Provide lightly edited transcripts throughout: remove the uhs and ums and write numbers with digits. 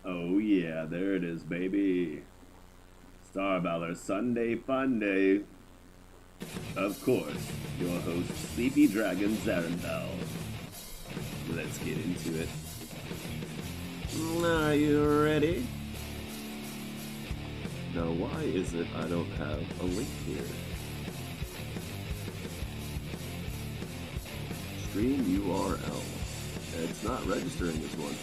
Oh yeah, there it is, baby. Star Valor Sunday Funday. Of course, your host, Sleepy Dragon Zarinthal. Let's get into it. Are you ready? Now, why is it I don't have a link here? Stream URL. It's not registering this one.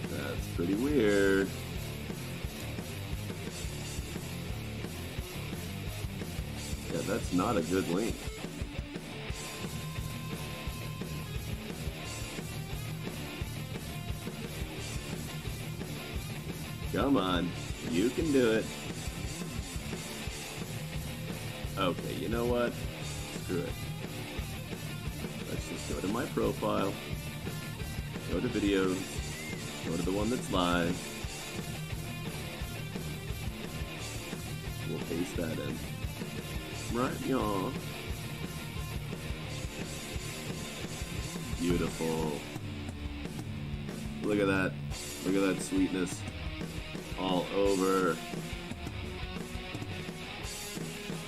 That's pretty weird. Yeah, that's not a good link. Come on, you can do it. Okay, you know what? Screw it. Let's just go to my profile, go to videos, go to the one that's live. We'll paste that in. Right, y'all. Beautiful. Look at that. Look at that sweetness. All over.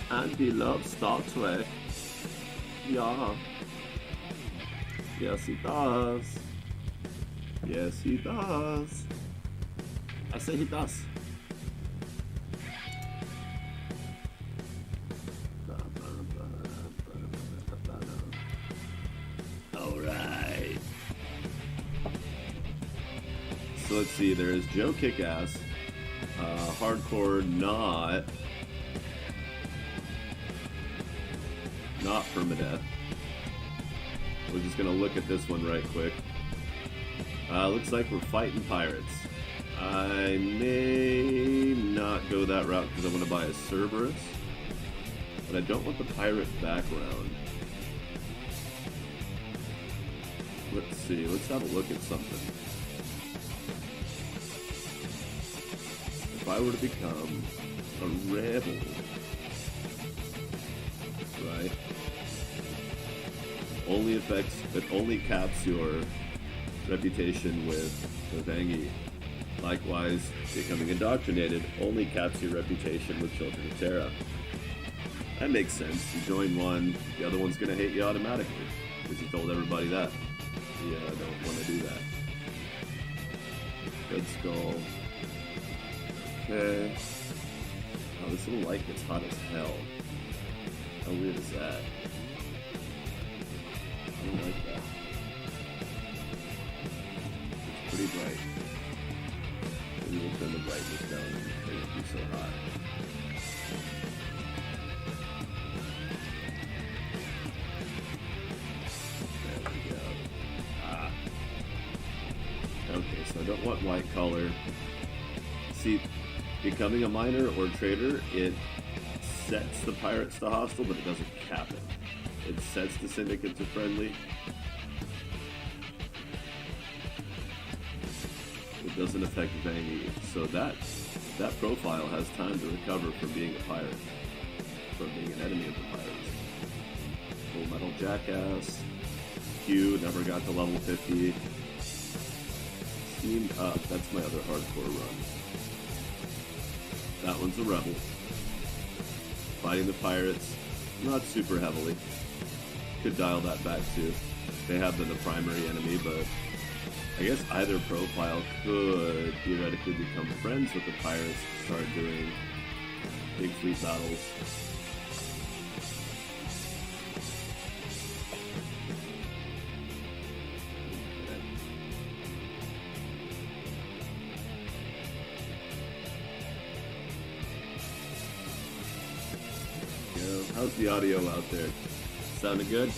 Andy loves Star Trek. Yeah. Yes, he does. Yes, he does. I say he does. Alright. So let's see, there's Joe Kickass. Hardcore not permadeath. We're just gonna look at this one right quick. Looks like we're fighting pirates. I may not go that route because I want to buy a Cerberus, but I don't want the pirate background. Let's see, let's have a look at something. If I were to become a rebel, right? It only caps your reputation with the Vangi. Likewise, becoming indoctrinated only caps your reputation with Children of Terra. That makes sense. You join one, the other one's gonna hate you automatically because you told everybody that. Yeah, I don't want to do that. Good skull. Okay. Oh, this little light gets hot as hell. How weird is that? I don't like that. It's pretty bright. Maybe we'll turn the brightness down and it won't be so hot. There we go. Ah. Okay, so I don't want white color. See, becoming a miner or trader, it sets the pirates to hostile, but it doesn't cap it. It sets the syndicate to friendly. It doesn't affect Vangi. So that profile has time to recover from being a pirate, from being an enemy of the pirates. Full Metal Jackass. Q never got to level 50. Steamed Up, that's my other hardcore run. That one's a rebel. Fighting the pirates, not super heavily. Could dial that back too. They have been the primary enemy, but I guess either profile could theoretically become friends with the pirates to start doing big fleet battles. How's the audio out there? Sounding good?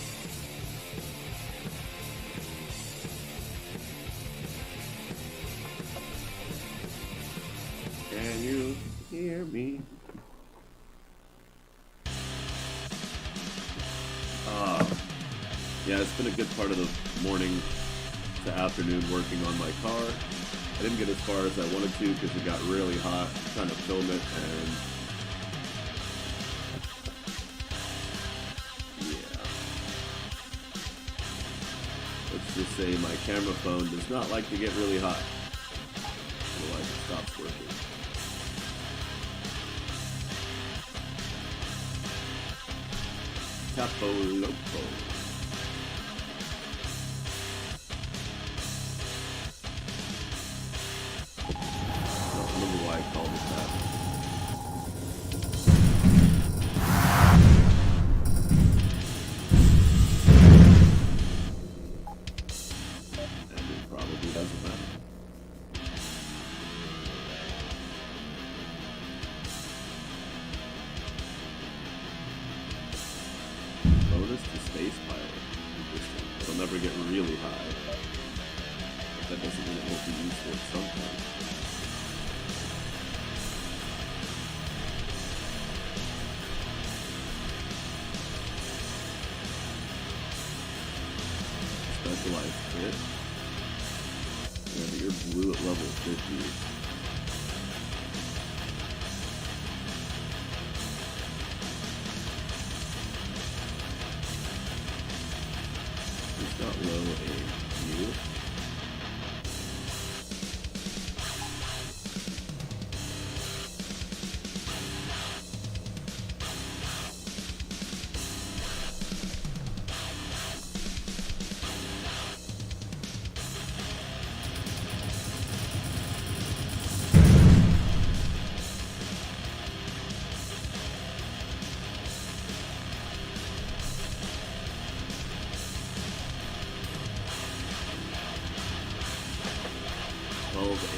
Can you hear me? Yeah, it's been a good part of the morning to afternoon working on my car. I didn't get as far as I wanted to because it got really hot trying to film it, and yeah. Let's just say my camera phone does not like to get really hot. otherwise it stops working. Capo Loco. I don't remember why I called it that. Never get really high. But that doesn't mean it won't be useful at some point. Specialized hit. Yeah, but you're blue at level 50. Got low AU.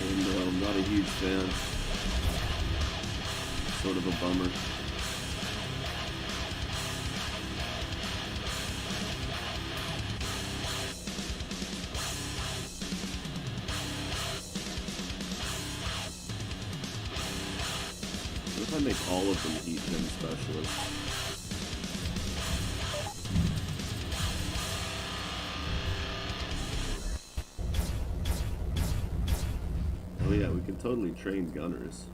And I'm not a huge fan. Sort of a bummer. What if I make all of them heat gem specialists? Oh yeah, we can totally train gunners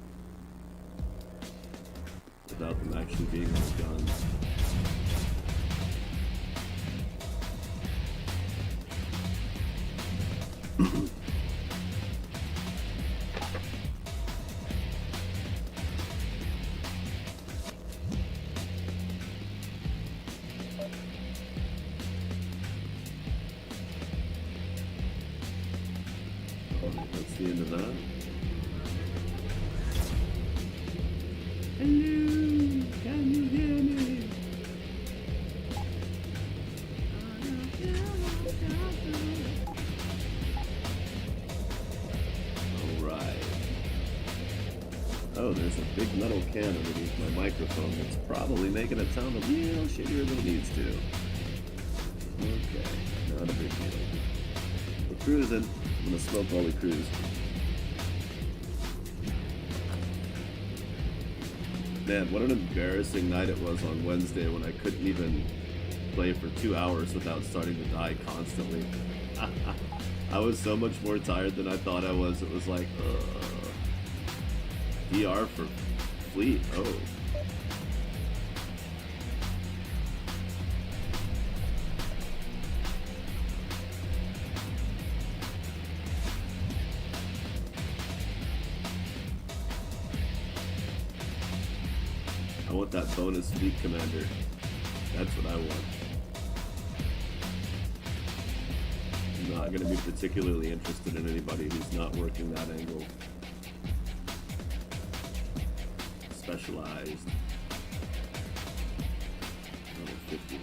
without them actually being on guns. That's the end of that. Hello, can you hear me? Alright. Oh, there's a big metal can underneath my microphone that's probably making it sound a little shittier than it needs to. Okay, not a big deal. We're cruising. I'm gonna smoke while we cruise. Man, what an embarrassing night it was on Wednesday when I couldn't even play for 2 hours without starting to die constantly. I was so much more tired than I thought I was. It was like, DR for fleet, oh. I want that bonus fleet commander. That's what I want. I'm not going to be particularly interested in anybody who's not working that angle. Specialized. Level 50.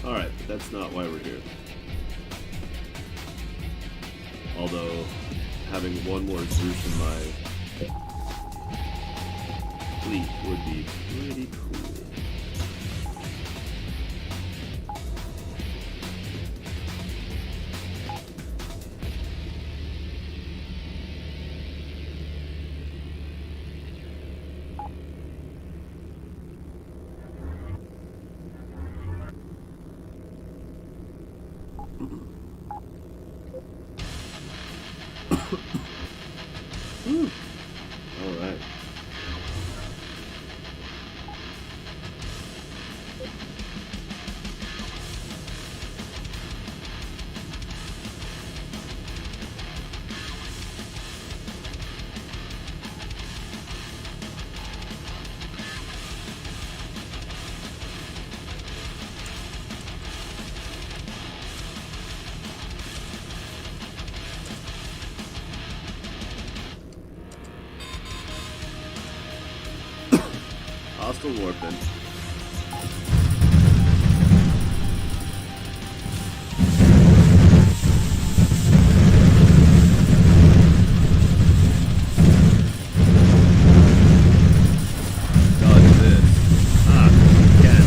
Alright, but that's not why we're here. Although, having one more Zeus in my fleet would be pretty cool. All right. hostile warping. Dodge this. Ah, again.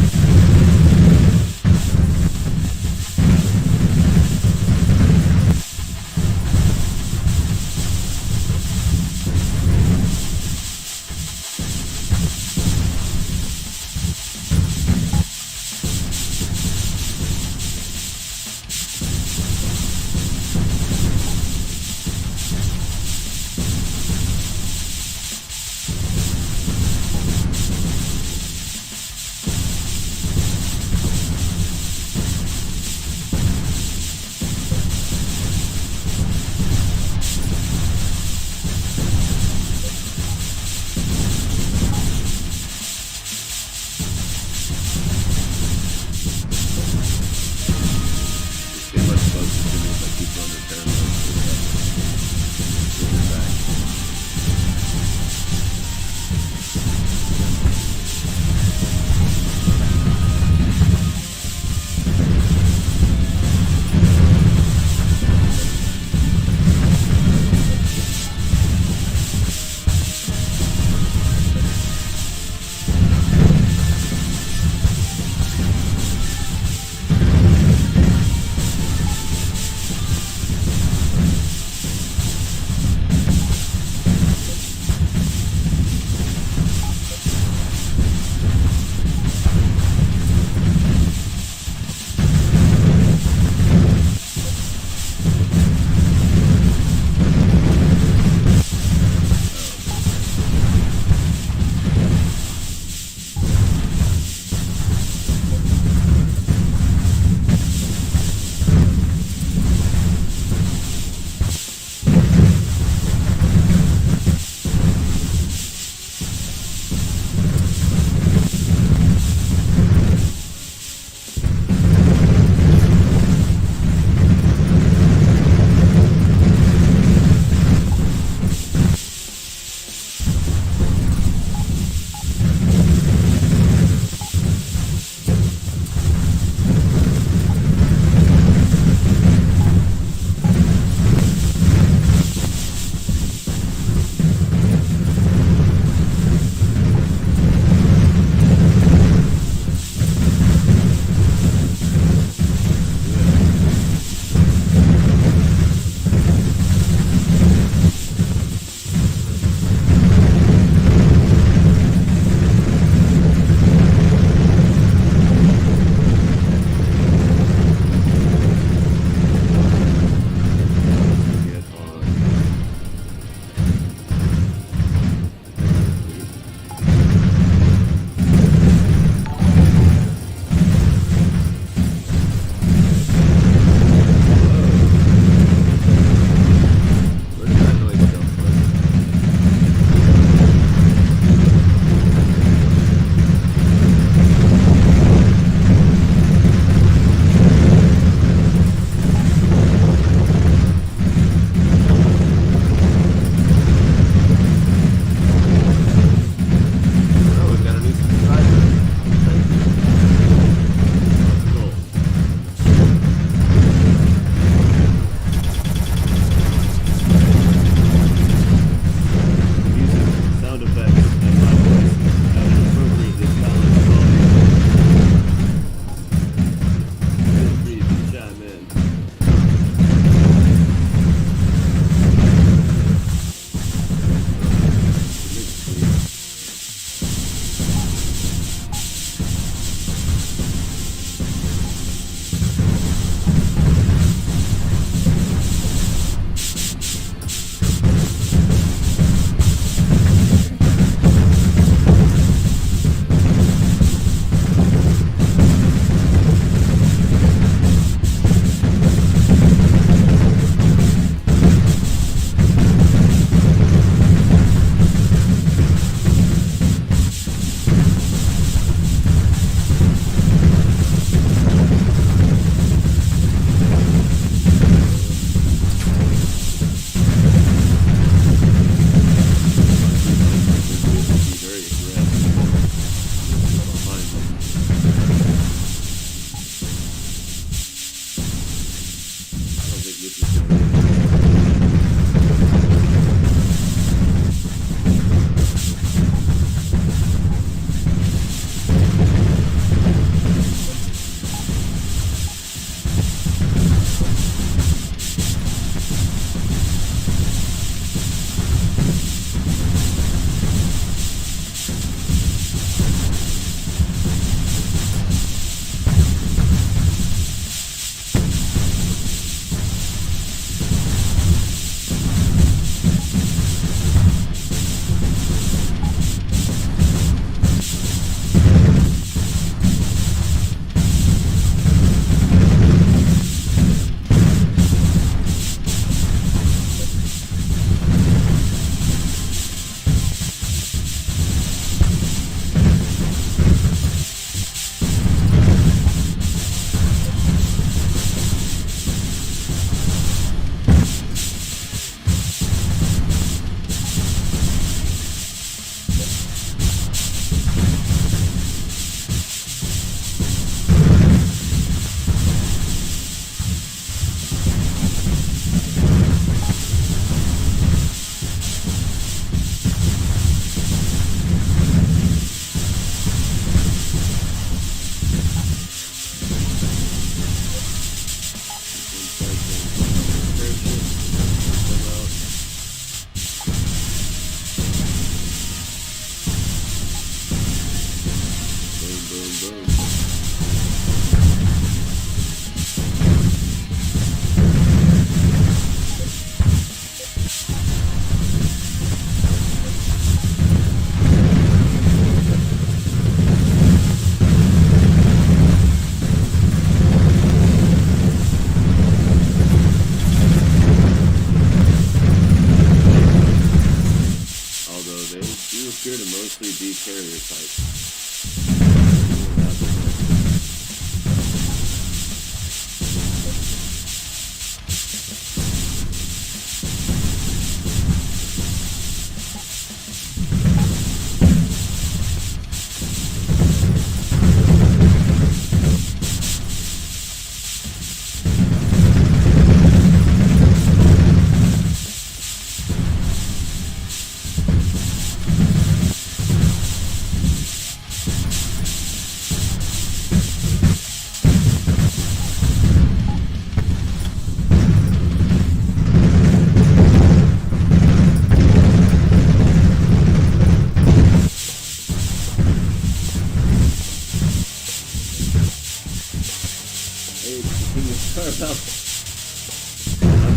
I'm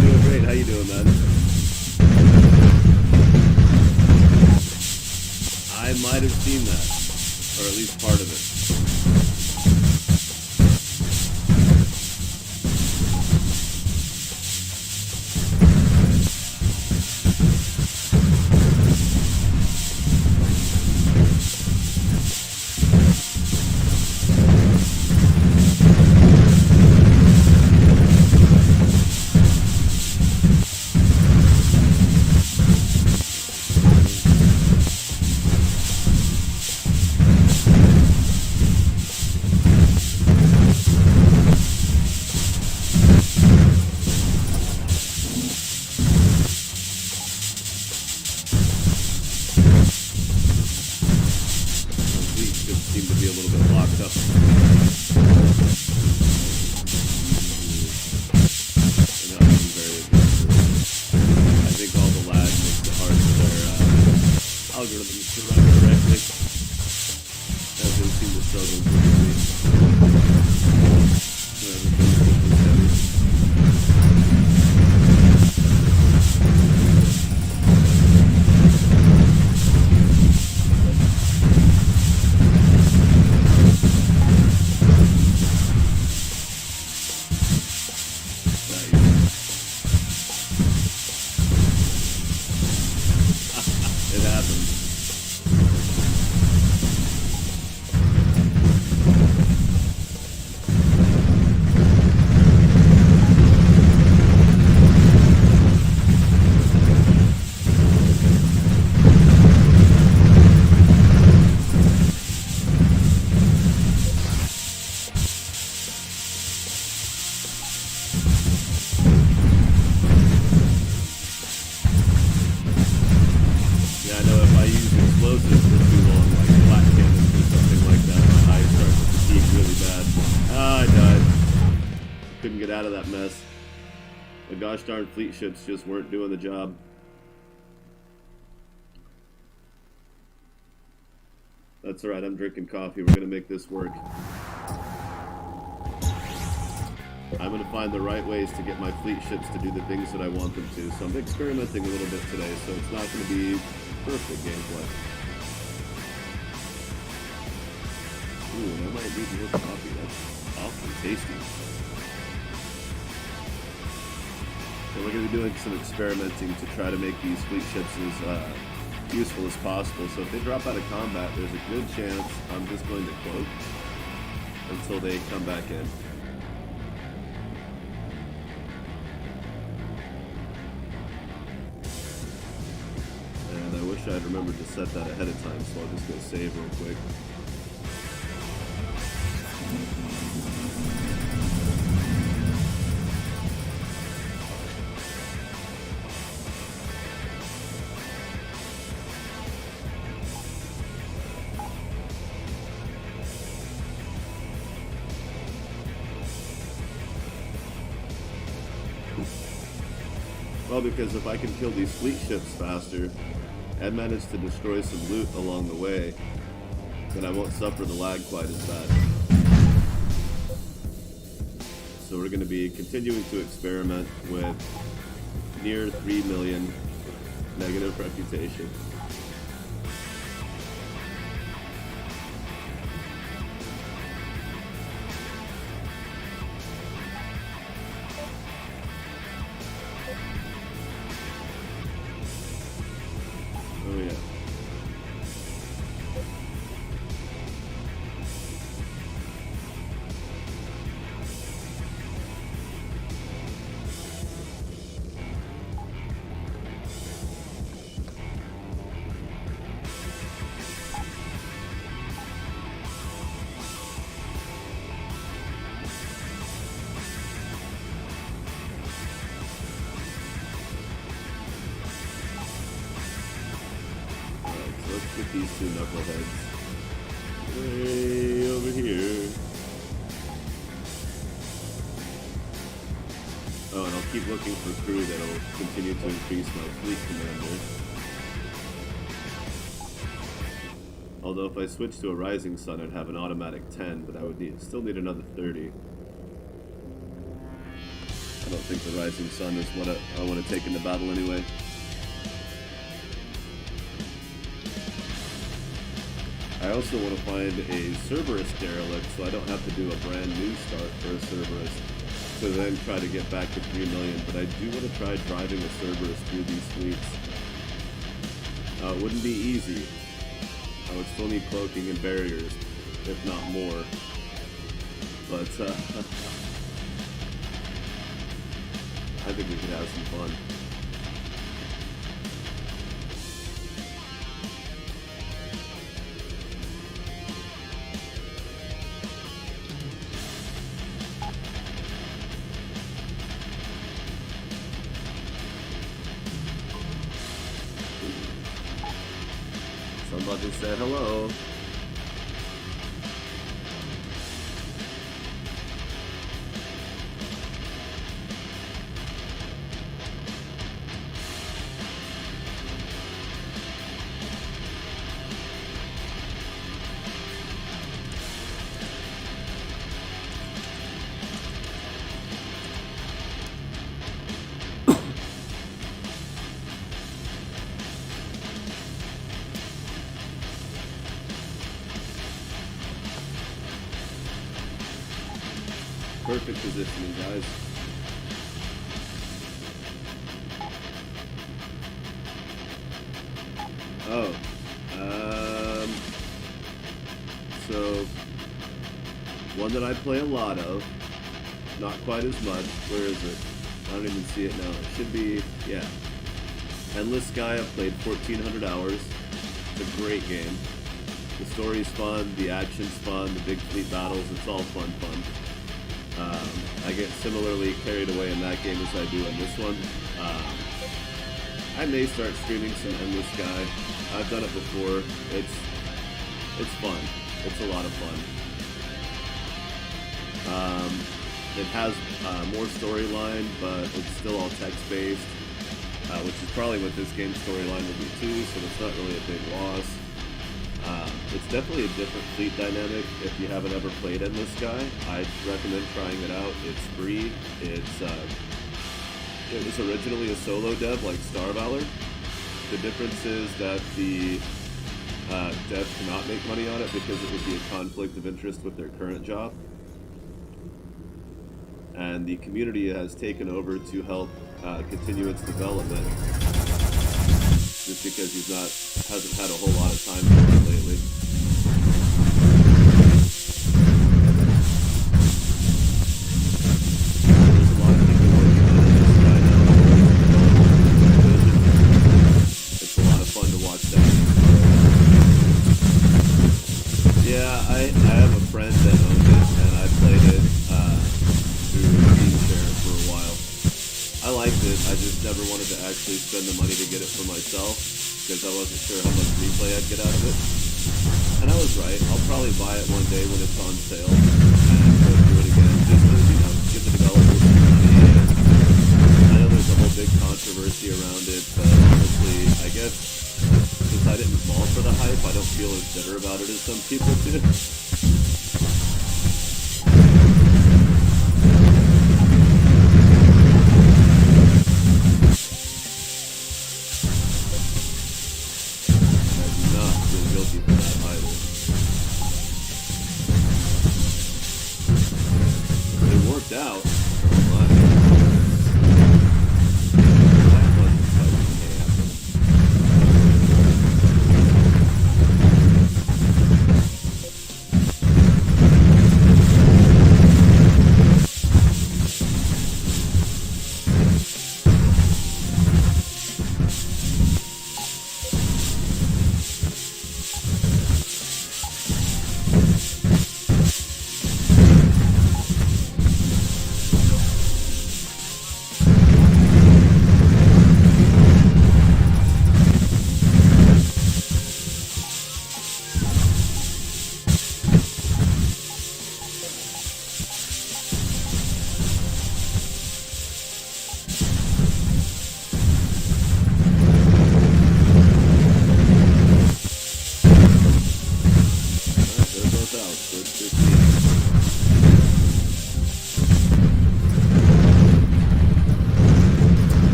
doing great. How you doing, man? I might have seen that, or at least part of it. Seem to be a little bit locked up. They're not being very aggressive. I think all the lag makes it hard for their algorithms to run correctly, as they seem to struggle quickly. It happens. Yeah, I know if I use explosives for too long, like flat cannons or something like that, my eyes start to fatigue really bad. Ah, I died. Couldn't get out of that mess. The gosh darn fleet ships just weren't doing the job. That's alright, I'm drinking coffee. We're gonna make this work. I'm gonna find the right ways to get my fleet ships to do the things that I want them to. So I'm experimenting a little bit today, so it's not gonna be perfect gameplay. Ooh, and I might need more coffee. That's awfully tasty. So we're going to be doing some experimenting to try to make these fleet ships as useful as possible. So if they drop out of combat, there's a good chance I'm just going to cloak until they come back in. And I wish I'd remembered to set that ahead of time, so I'll just go save real quick. Well, because if I can kill these fleet ships faster and manage to destroy some loot along the way, then I won't suffer the lag quite as bad. So we're going to be continuing to experiment with near 3 million negative reputation. Oh yeah. Let's get these two knuckleheads way over here. Oh, and I'll keep looking for crew that'll continue to increase my fleet commander. Although if I switch to a Rising Sun, I'd have an automatic 10, but I would still need another 30. don't think the Rising Sun is what I want to take into battle anyway. I also want to find a Cerberus derelict so I don't have to do a brand new start for a Cerberus to then try to get back to 3 million, but I do want to try driving a Cerberus through these fleets. It wouldn't be easy. I would still need cloaking and barriers, if not more. But I think we could have some fun. Somebody said hello. Perfect positioning, guys. Oh, so one that I play a lot of, not quite as much. Where is it? I don't even see it now. It should be, yeah. Endless Sky. I've played 1,400 hours. It's a great game. The story's fun, the action's fun, the big fleet battles. It's all fun. I get similarly carried away in that game as I do in this one. I may start streaming some Endless Sky. I've done it before. It's fun. It's a lot of fun. It has more storyline, but it's still all text-based, which is probably what this game's storyline will be too, so it's not really a big loss. It's definitely a different fleet dynamic. If you haven't ever played Endless Sky, I'd recommend trying it out. It's free. It was originally a solo dev like Valor. The difference is that the dev cannot make money on it because it would be a conflict of interest with their current job. And the community has taken over to help continue its development, just because hasn't had a whole lot of time for it lately. There's a lot of people working on this guy now. It's a lot of fun to watch that. Yeah, I have a friend that owns it, and I played it through SteamShare for a while. I liked it. I just never wanted to actually spend the money to get it for myself, because I wasn't sure how much replay I'd get out of it. And I was right. I'll probably buy it one day when it's on sale and go through it again, just to, give the developers some money. And I know there's a whole big controversy around it, but honestly, I guess since I didn't fall for the hype, I don't feel as bitter about it as some people do. Out.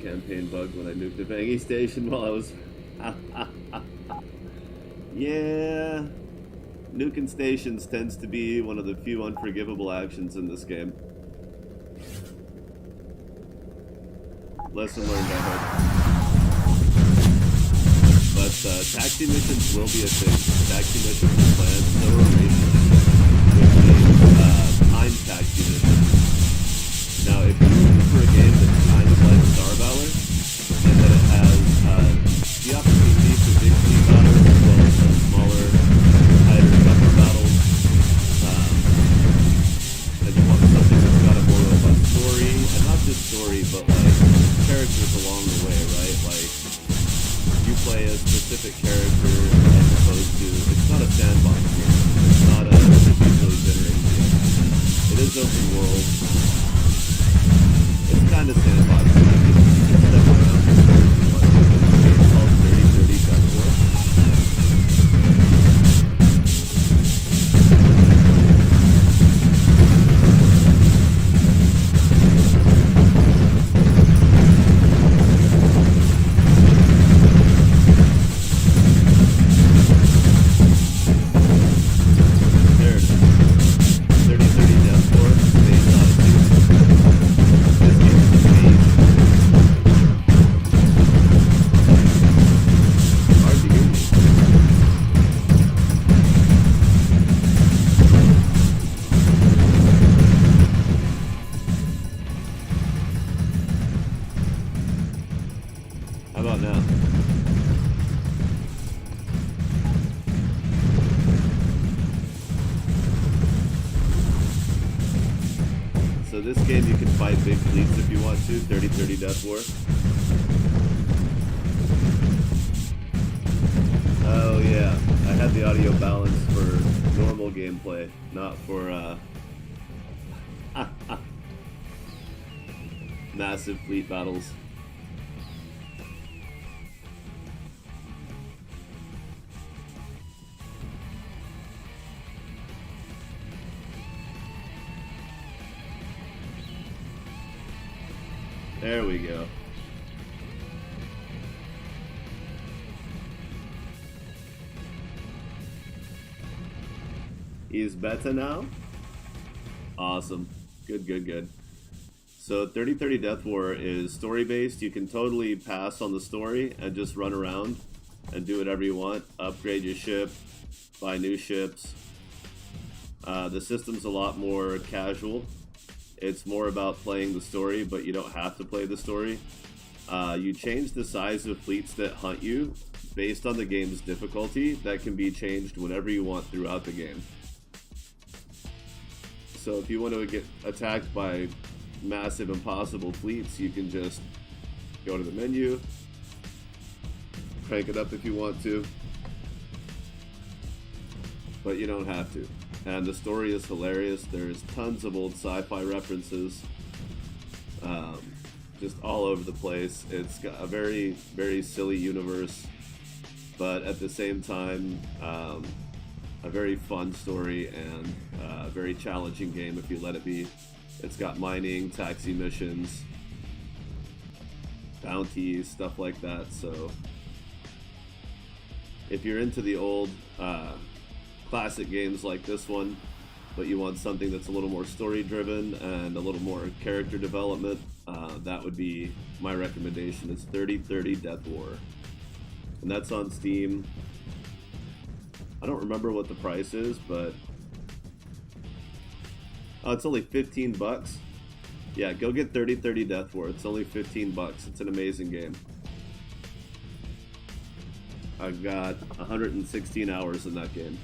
campaign bug when I nuked the Vangie station while I was... Yeah, nuking stations tends to be one of the few unforgivable actions in this game. Lesson learned, I hope. But taxi missions will be a thing. Taxi missions are planned, so are races, which means time taxi missions. Now, if you're looking for a game that's kind of like Star Valor, and that it has the opportunity for big fleet battles as well as some smaller, tighter, tougher battles, and you want something that's got a more robust story, and not just story, but like characters along the way, right? Like, you play a specific character as opposed to, it's not a sandbox game, it's not a procedurally generated game. It is open world. It's kind of sandbox. You can step around. It's called 3030 Death War. There it is. 3030 Death War. Based on it. This game is amazing. Hard to hear me. How about now? So this game you can fight big fleets if you want to, 3030 Death War. Oh yeah, I had the audio balanced for normal gameplay, not for massive fleet battles. There we go. Is better now? Awesome. Good, good, good. So 3030 Death War is story-based. You can totally pass on the story and just run around and do whatever you want. Upgrade your ship, buy new ships. The system's a lot more casual. It's more about playing the story, but you don't have to play the story. You change the size of fleets that hunt you based on the game's difficulty. That can be changed whenever you want throughout the game. So if you want to get attacked by massive impossible fleets, you can just go to the menu, crank it up if you want to, but you don't have to. And the story is hilarious. There's tons of old sci-fi references, just all over the place. It's got a very, very silly universe, but at the same time, a very fun story and a very challenging game if you let it be. It's got mining, taxi missions, bounties, stuff like that. So if you're into the old classic games like this one, but you want something that's a little more story driven and a little more character development, that would be my recommendation. Is 3030 Death War, and that's on Steam. I don't remember what the price is, but it's only 15 bucks. Yeah, go get 3030 Death War. It's only 15 bucks. It's an amazing game. I've got 116 hours in that game.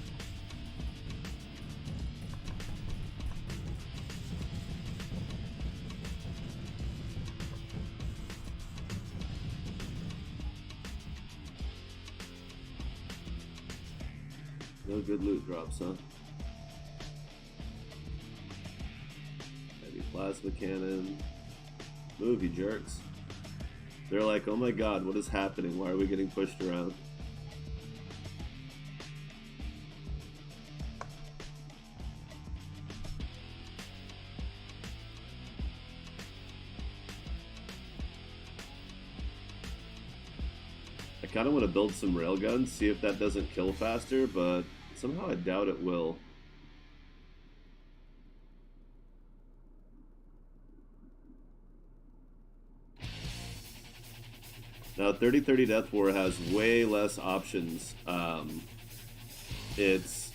No good loot drops, huh? Heavy plasma cannon. Move, you jerks. They're like, oh my god, what is happening? Why are we getting pushed around? kind of want to build some railguns, see if that doesn't kill faster, but somehow I doubt it will. Now, 3030 Death War has way less options. It's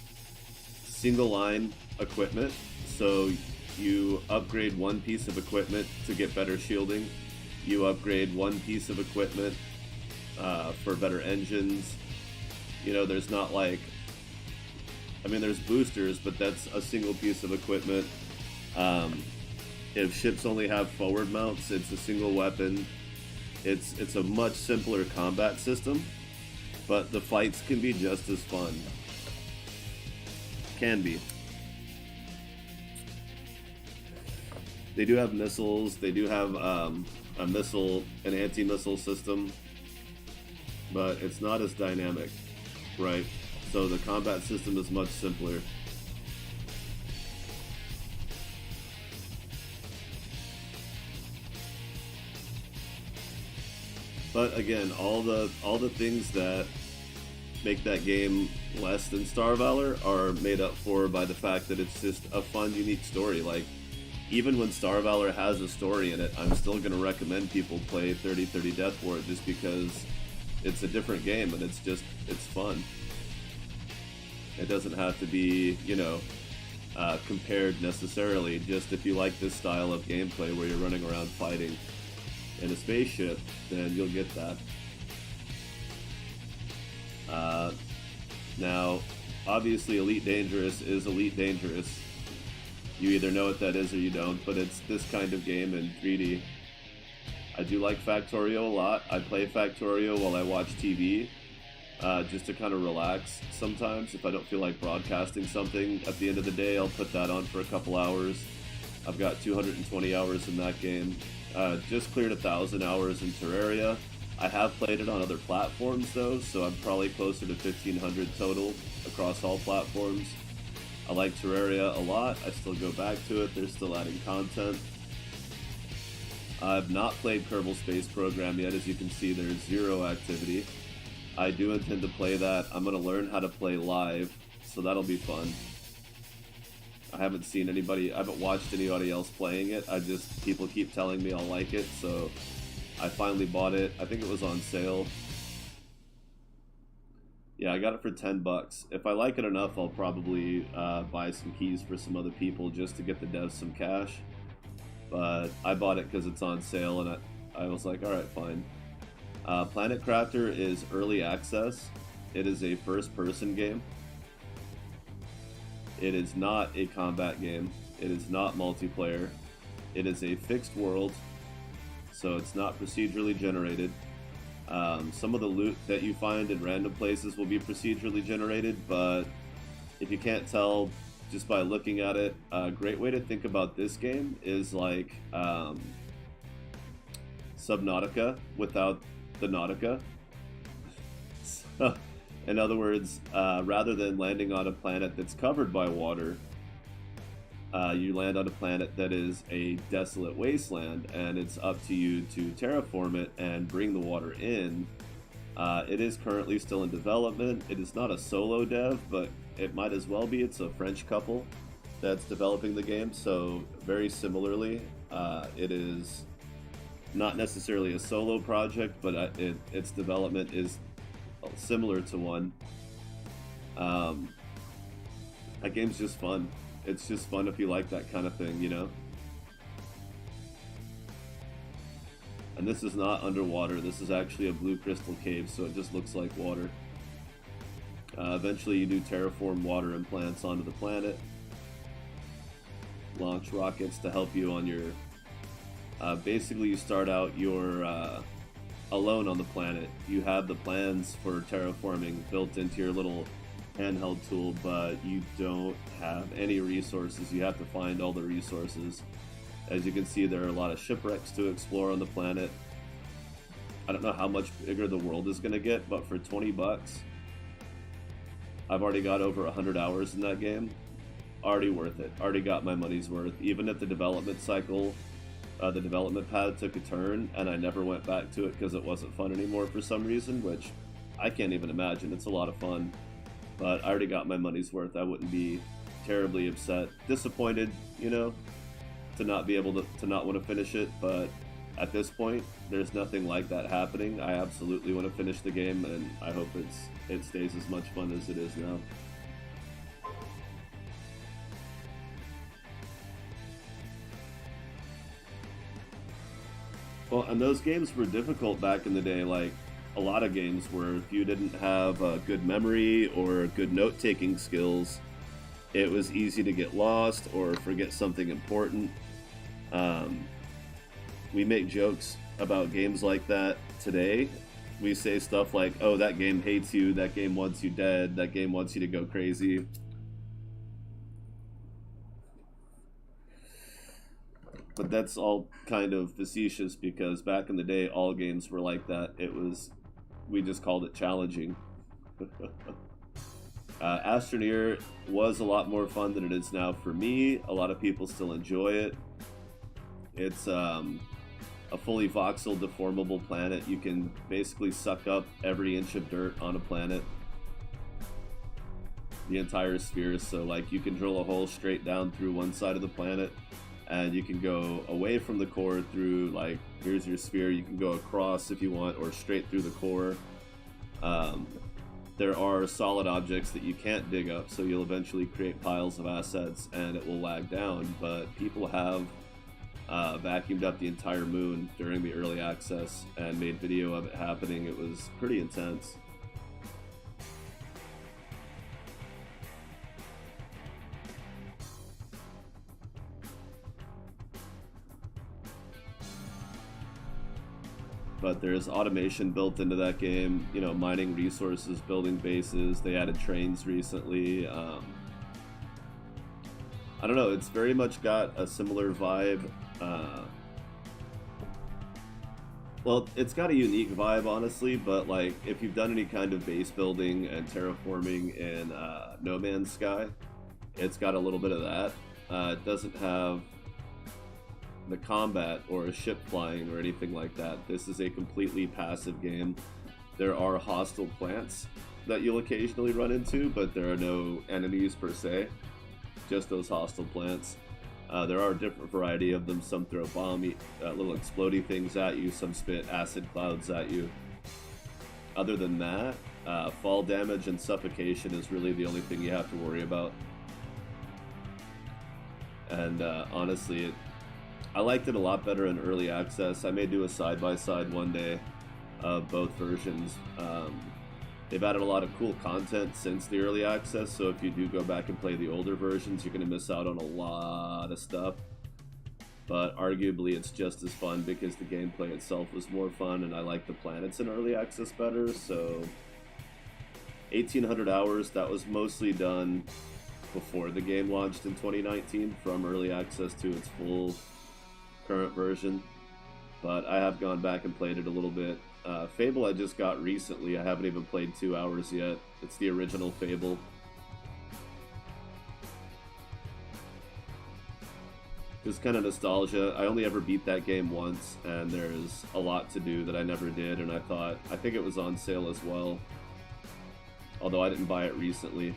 single line equipment, so you upgrade one piece of equipment to get better shielding. You upgrade one piece of equipment for better engines. You know, there's not like, I mean, there's boosters, but that's a single piece of equipment. If ships only have forward mounts, it's a single weapon. It's a much simpler combat system, but the fights can be just as fun. Can be. They do have missiles. They do have a missile, an anti-missile system, but it's not as dynamic, right? So the combat system is much simpler. But again, all the things that make that game less than Star Valor are made up for by the fact that it's just a fun, unique story. Like, even when Star Valor has a story in it, I'm still going to recommend people play 3030 Death War just because it's a different game and it's fun. It doesn't have to be, you know, compared necessarily. Just if you like this style of gameplay where you're running around fighting in a spaceship, then you'll get that. Now, obviously Elite Dangerous is Elite Dangerous. You either know what that is or you don't, but it's this kind of game in 3D. I do like Factorio a lot. I play Factorio while I watch TV, just to kind of relax sometimes. If I don't feel like broadcasting something at the end of the day, I'll put that on for a couple hours. I've got 220 hours in that game. Just cleared 1,000 hours in Terraria. I have played it on other platforms though, so I'm probably closer to 1,500 total across all platforms. I like Terraria a lot. I still go back to it. They're still adding content. I've not played Kerbal Space Program yet. As you can see, there's zero activity. I do intend to play that. I'm going to learn how to play live, so that'll be fun. I haven't seen anybody, I haven't watched anybody else playing it. People keep telling me I'll like it, so I finally bought it. I think it was on sale. Yeah, I got it for 10 bucks. If I like it enough, I'll probably buy some keys for some other people just to get the devs some cash. But I bought it because it's on sale, and I was like, alright, fine. Planet Crafter is early access. It is a first-person game. It is not a combat game. It is not multiplayer. It is a fixed world, so it's not procedurally generated. Some of the loot that you find in random places will be procedurally generated, but if you can't tell just by looking at it, a great way to think about this game is like Subnautica without the Nautica. So, in other words, rather than landing on a planet that's covered by water, you land on a planet that is a desolate wasteland, and it's up to you to terraform it and bring the water in. It is currently still in development. It is not a solo dev, but it might as well be. It's a French couple that's developing the game, so very similarly, it is not necessarily a solo project, but its development is similar to one. That game's just fun. It's just fun if you like that kind of thing, you know? And this is not underwater. This is actually a blue crystal cave, so it just looks like water. Eventually you do terraform water and plants onto the planet. Launch rockets to help you on your... basically you start out your... alone on the planet. You have the plans for terraforming built into your little handheld tool, but you don't have any resources. You have to find all the resources. As you can see, there are a lot of shipwrecks to explore on the planet. I don't know how much bigger the world is going to get, but for 20 bucks, I've already got over 100 hours in that game. Already worth it. Already got my money's worth. Even if the development cycle the development pad took a turn, and I never went back to it because it wasn't fun anymore for some reason, which I can't even imagine. It's a lot of fun, but I already got my money's worth. I wouldn't be terribly upset, disappointed, you know, to not be able to not want to finish it, but at this point, there's nothing like that happening. I absolutely want to finish the game, and I hope it stays as much fun as it is now. Well, and those games were difficult back in the day, like a lot of games where if you didn't have a good memory or good note-taking skills, it was easy to get lost or forget something important. Um, we make jokes about games like that today. We say stuff like, oh, that game hates you, that game wants you dead, that game wants you to go crazy. But that's all kind of facetious because back in the day, all games were like that. We just called it challenging. Astroneer was a lot more fun than it is now for me. A lot of people still enjoy it. It's a fully voxel deformable planet. You can basically suck up every inch of dirt on a planet. The entire sphere, so like you can drill a hole straight down through one side of the planet, and you can go away from the core through, like, here's your sphere, you can go across if you want, or straight through the core. There are solid objects that you can't dig up, so you'll eventually create piles of assets and it will lag down, but people have vacuumed up the entire moon during the early access and made video of it happening. It was pretty intense. But there's automation built into that game, you know, mining resources, building bases. They added trains recently. I don't know, it's very much got a similar vibe. Well, it's got a unique vibe, honestly, but like if you've done any kind of base building and terraforming in No Man's Sky, it's got a little bit of that. It doesn't have the combat or ship flying or anything like that. This is a completely passive game. There are hostile plants that you'll occasionally run into, but there are no enemies per se, just those hostile plants. There are a different variety of them. Some throw little explodey things at you, some spit acid clouds at you. Other than that, fall damage and suffocation is really the only thing you have to worry about. And honestly, I liked it a lot better in early access. I may do a side-by-side one day of both versions. They've added a lot of cool content since the early access, so if you do go back and play the older versions, you're going to miss out on a lot of stuff. But arguably it's just as fun because the gameplay itself was more fun, and I like the planets in early access better. So 1800 hours, that was mostly done before the game launched in 2019, from early access to its full current version. But I have gone back and played it a little bit. Fable I just got recently. I haven't even played 2 hours yet. It's the original Fable. Just kind of nostalgia. I only ever beat that game once, and there's a lot to do that I never did, and I think it was on sale as well. Although I didn't buy it recently.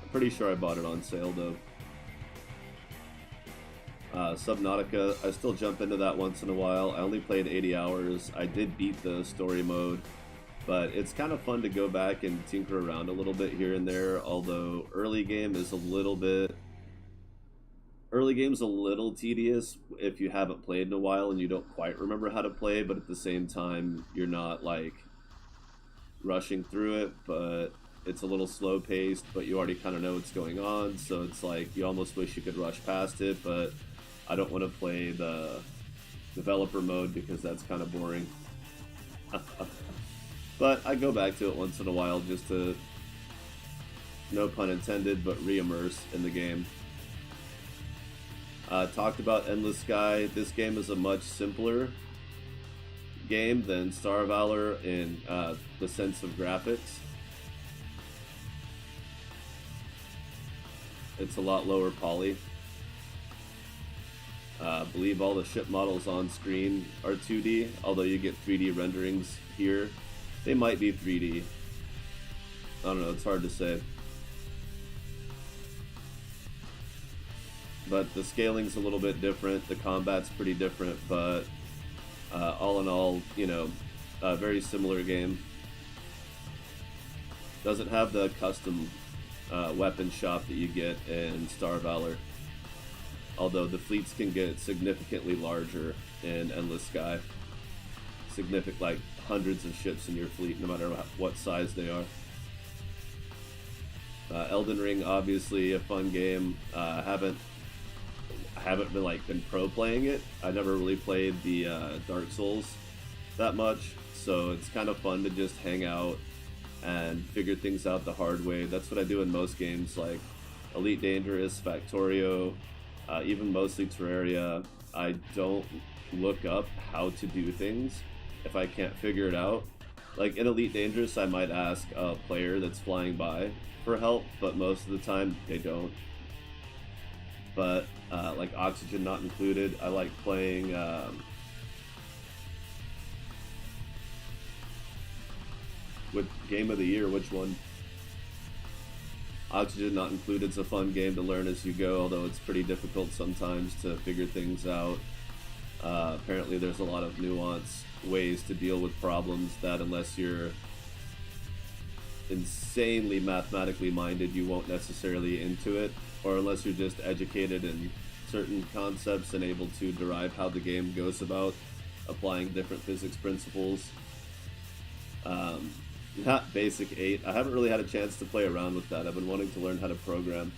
I'm pretty sure I bought it on sale though. Subnautica, I still jump into that once in a while. I only played 80 hours. I did beat the story mode, but it's kind of fun to go back and tinker around a little bit here and there, although early game's a little tedious if you haven't played in a while and you don't quite remember how to play, but at the same time, you're not like rushing through it, but it's a little slow paced, but you already kind of know what's going on, so it's like you almost wish you could rush past it, but I don't want to play the developer mode because that's kind of boring. But I go back to it once in a while just to, no pun intended, but re-immerse in the game. Talked about Endless Sky. This game is a much simpler game than Star Valor in the sense of graphics. It's a lot lower poly. I believe all the ship models on screen are 2D, although you get 3D renderings here. They might be 3D. I don't know, it's hard to say. But the scaling's a little bit different, the combat's pretty different, but all in all, you know, a very similar game. Doesn't have the custom weapon shop that you get in Valor. Although the fleets can get significantly larger in Endless Sky. Significant, like hundreds of ships in your fleet, no matter what size they are. Elden Ring, obviously a fun game. I haven't been pro playing it. I never really played the Dark Souls that much, so it's kind of fun to just hang out and figure things out the hard way. That's what I do in most games, like Elite Dangerous, Factorio, even mostly Terraria. I don't look up how to do things if I can't figure it out. Like in Elite Dangerous, I might ask a player that's flying by for help, but most of the time they don't. But like Oxygen Not Included, I like playing with Game of the Year, which one? Oxygen Not Included is a fun game to learn as you go, although it's pretty difficult sometimes to figure things out. Apparently there's a lot of nuanced ways to deal with problems that unless you're insanely mathematically minded, you won't necessarily into it, or unless you're just educated in certain concepts and able to derive how the game goes about applying different physics principles. Not Basic 8. I haven't really had a chance to play around with that. I've been wanting to learn how to program.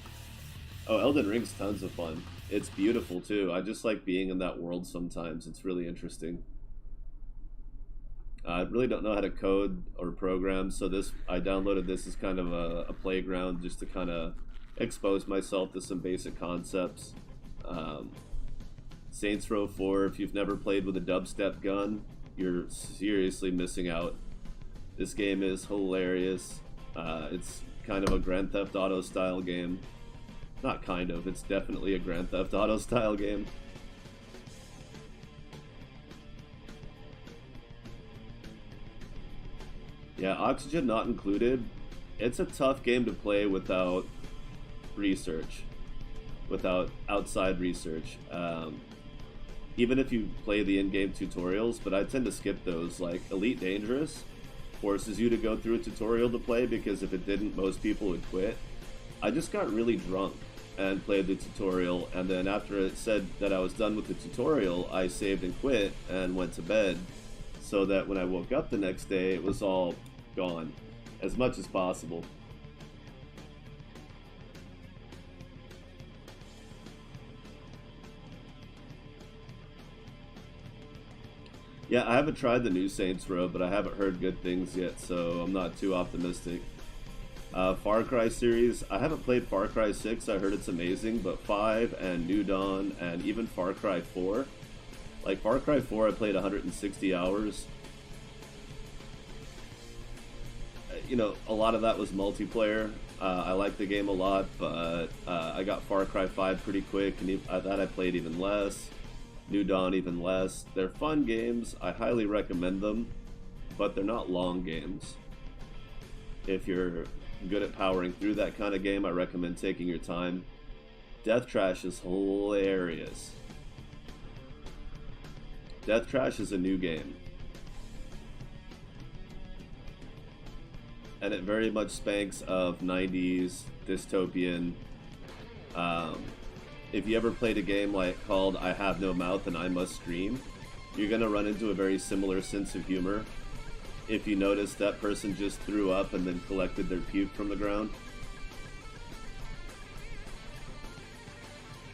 Oh, Elden Ring's tons of fun. It's beautiful too. I just like being in that world sometimes. It's really interesting. I really don't know how to code or program, so I downloaded this as kind of a playground just to kind of expose myself to some basic concepts. Saints Row 4, if you've never played with a dubstep gun, you're seriously missing out. This game is hilarious. It's kind of a Grand Theft Auto style game. Not kind of, it's definitely a Grand Theft Auto style game. Yeah, Oxygen Not Included. It's a tough game to play without research, without outside research. Even if you play the in-game tutorials, but I tend to skip those. Like Elite Dangerous forces you to go through a tutorial to play, because if it didn't, most people would quit. I just got really drunk and played the tutorial, and then after it said that I was done with the tutorial, I saved and quit and went to bed, so that when I woke up the next day, it was all gone, as much as possible. Yeah, I haven't tried the new Saints Row, but I haven't heard good things yet, so I'm not too optimistic. Far Cry series, I haven't played Far Cry 6, I heard it's amazing, but 5 and New Dawn and even Far Cry 4. Like Far Cry 4, I played 160 hours. You know, a lot of that was multiplayer. I like the game a lot, but I got Far Cry 5 pretty quick, and that I played even less. New Dawn even less. They're fun games. I highly recommend them, but they're not long games. If you're good at powering through that kind of game, I recommend taking your time. Death Trash is hilarious. Death Trash is a new game, and it very much spanks of 90s dystopian. If you ever played a game called I Have No Mouth and I Must Scream, you're going to run into a very similar sense of humor. If you notice that person just threw up and then collected their puke from the ground.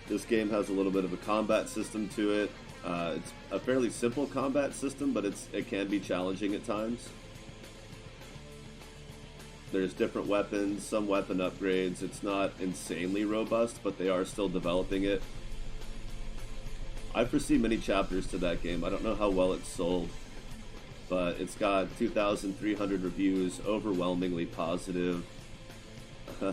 This game has a little bit of a combat system to it. It's a fairly simple combat system, but it can be challenging at times. There's different weapons, some weapon upgrades. It's not insanely robust, but they are still developing it. I foresee many chapters to that game. I don't know how well it's sold, but it's got 2,300 reviews, overwhelmingly positive. I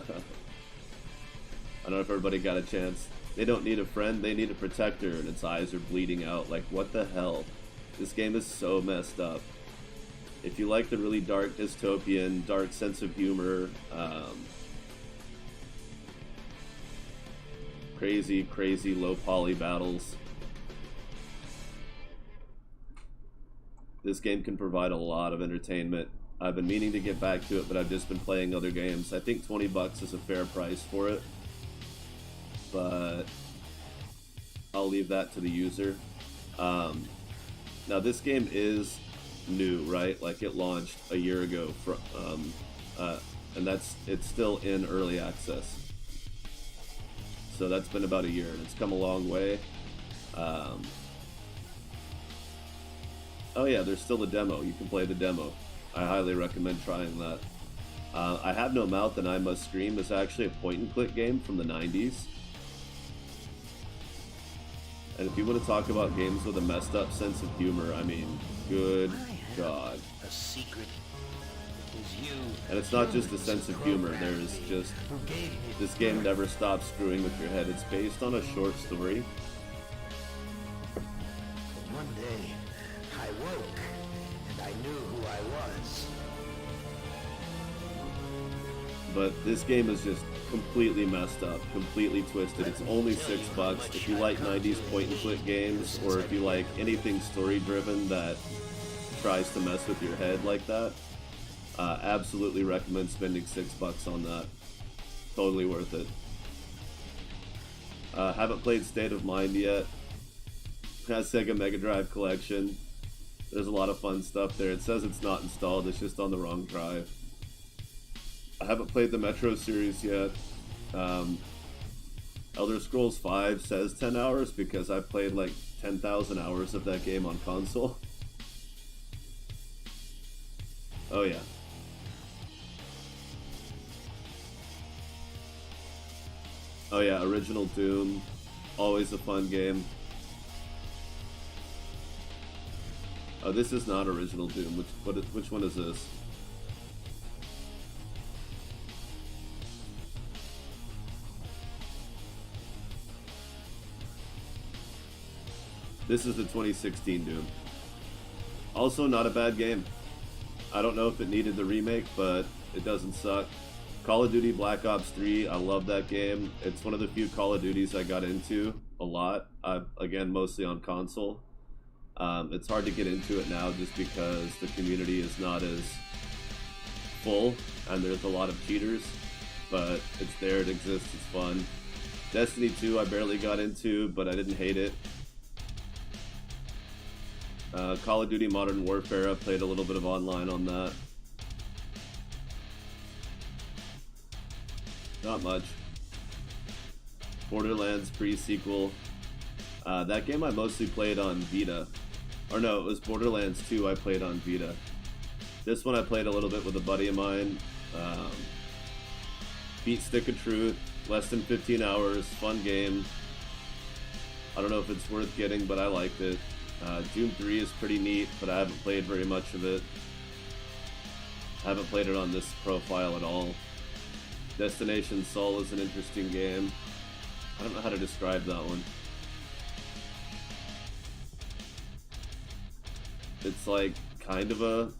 don't know if everybody got a chance They don't need a friend, they need a protector, and its eyes are bleeding out. Like, what the hell? This game is so messed up. If you like the really dark dystopian, dark sense of humor, crazy, crazy low poly battles, this game can provide a lot of entertainment. I've been meaning to get back to it, but I've just been playing other games. I think $20 is a fair price for it, but I'll leave that to the user. Now this game is new, right? Like, it launched a year ago, and it's still in early access. So that's been about a year, and it's come a long way. Oh yeah, there's still a demo. You can play the demo. I highly recommend trying that. I Have No Mouth and I Must Scream is actually a point-and-click game from the 90s. And if you want to talk about games with a messed up sense of humor, I mean, good God. A secret. It was you. And it's not just a sense of humor, there's just... This game never stops screwing with your head. It's based on a short story. One day, I woke, and I knew who I was. But this game is just completely messed up, completely twisted. It's only $6. If you like 90s point-and-click games, or if you like anything story-driven that tries to mess with your head like that, absolutely recommend spending $6 on that. Totally worth it. Haven't played State of Mind yet. Has Sega Mega Drive Collection. There's a lot of fun stuff there. It says it's not installed, it's just on the wrong drive. I haven't played the Metro series yet. Elder Scrolls V says 10 hours because I've played like 10,000 hours of that game on console. Oh yeah. Oh yeah, original Doom. Always a fun game. Oh, this is not original Doom. Which one is this? This is the 2016 Doom. Also not a bad game. I don't know if it needed the remake, but it doesn't suck. Call of Duty Black Ops 3, I love that game. It's one of the few Call of Duties I got into a lot. Again, mostly on console. It's hard to get into it now just because the community is not as full and there's a lot of cheaters, but it's there, it exists, it's fun. Destiny 2 I barely got into, but I didn't hate it. Call of Duty Modern Warfare, I played a little bit of online on that. Not much. Borderlands pre-sequel. That game I mostly played on Vita. Or no, it was Borderlands 2 I played on Vita. This one I played a little bit with a buddy of mine. Beat Stick of Truth, less than 15 hours, fun game. I don't know if it's worth getting, but I liked it. Doom 3 is pretty neat, but I haven't played very much of it. I haven't played it on this profile at all. Destination Sol is an interesting game. I don't know how to describe that one. It's like kind of a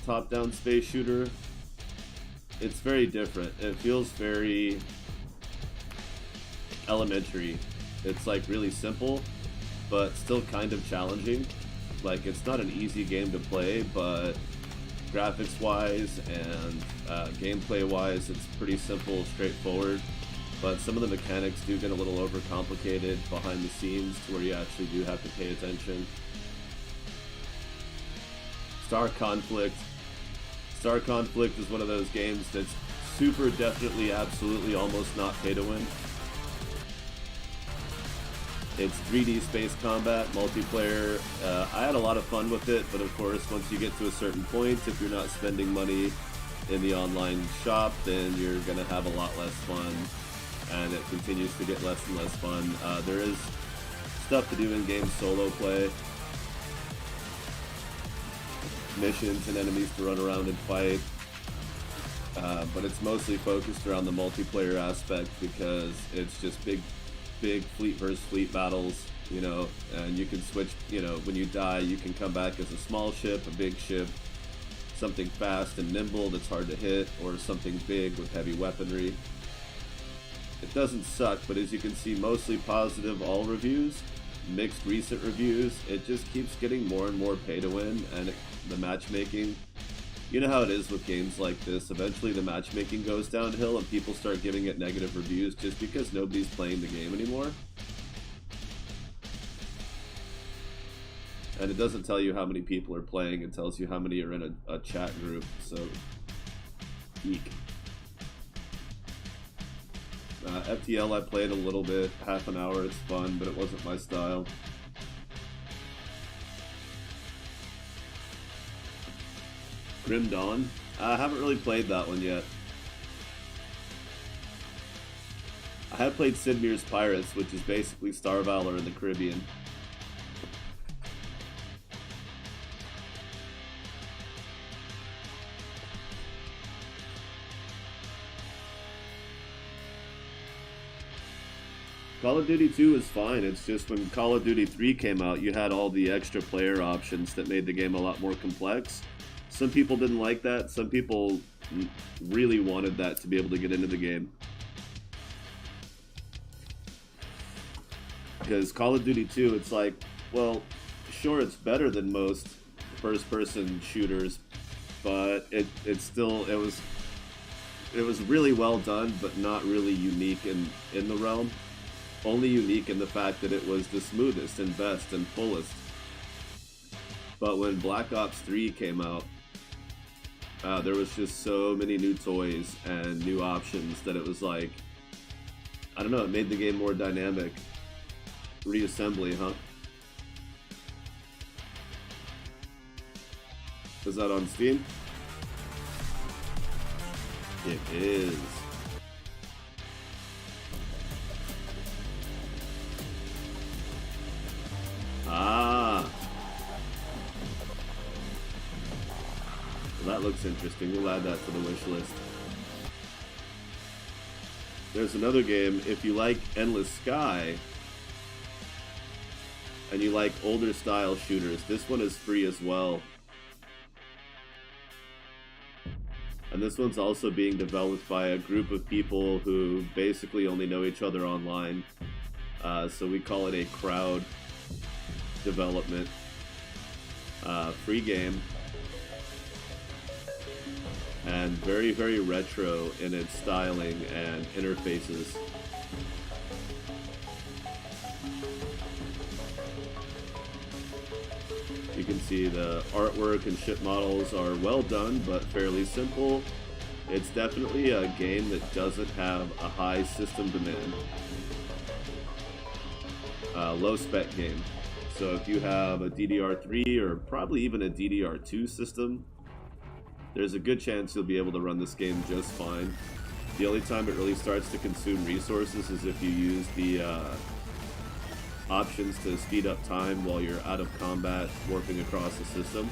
top-down space shooter. It's very different. It feels very elementary. It's like really simple, but still kind of challenging. Like, it's not an easy game to play, but graphics-wise and gameplay-wise, it's pretty simple, straightforward. But some of the mechanics do get a little overcomplicated behind the scenes to where you actually do have to pay attention. Star Conflict. Star Conflict is one of those games that's super definitely, absolutely, almost not pay to win. It's 3D space combat, multiplayer. I had a lot of fun with it, but of course, once you get to a certain point, if you're not spending money in the online shop, then you're going to have a lot less fun, and it continues to get less and less fun. There is stuff to do in-game solo play, missions and enemies to run around and fight, but it's mostly focused around the multiplayer aspect because it's just big big fleet versus fleet battles, you know, and you can switch, you know, when you die, you can come back as a small ship, a big ship, something fast and nimble that's hard to hit, or something big with heavy weaponry. It doesn't suck, but as you can see, mostly positive all reviews, mixed recent reviews. It just keeps getting more and more pay to win, and the matchmaking, you know how it is with games like this. Eventually the matchmaking goes downhill and people start giving it negative reviews just because nobody's playing the game anymore. And it doesn't tell you how many people are playing, it tells you how many are in a chat group, so eek. FTL I played a little bit, half an hour, it's fun, but it wasn't my style. Grim Dawn? I haven't really played that one yet. I have played Sid Meier's Pirates, which is basically Star Valor in the Caribbean. Call of Duty 2 is fine. It's just when Call of Duty 3 came out, you had all the extra player options that made the game a lot more complex. Some people didn't like that. Some people really wanted that to be able to get into the game. Because Call of Duty 2, it's like, well, sure, it's better than most first-person shooters, but it was really well done, but not really unique in the realm. Only unique in the fact that it was the smoothest and best and fullest. But when Black Ops 3 came out, there was just so many new toys and new options that it was like, I don't know, it made the game more dynamic. Reassembly, huh? Is that on Steam? It is. Ah. Well, that looks interesting. We'll add that to the wish list. There's another game, if you like Endless Sky and you like older style shooters, this one is free as well. And this one's also being developed by a group of people who basically only know each other online. So we call it a crowd development. Free game. And very, very retro in its styling and interfaces. You can see the artwork and ship models are well done, but fairly simple. It's definitely a game that doesn't have a high system demand. Low spec game. So if you have a DDR3 or probably even a DDR2 system, there's a good chance you'll be able to run this game just fine. The only time it really starts to consume resources is if you use the options to speed up time while you're out of combat, warping across the system.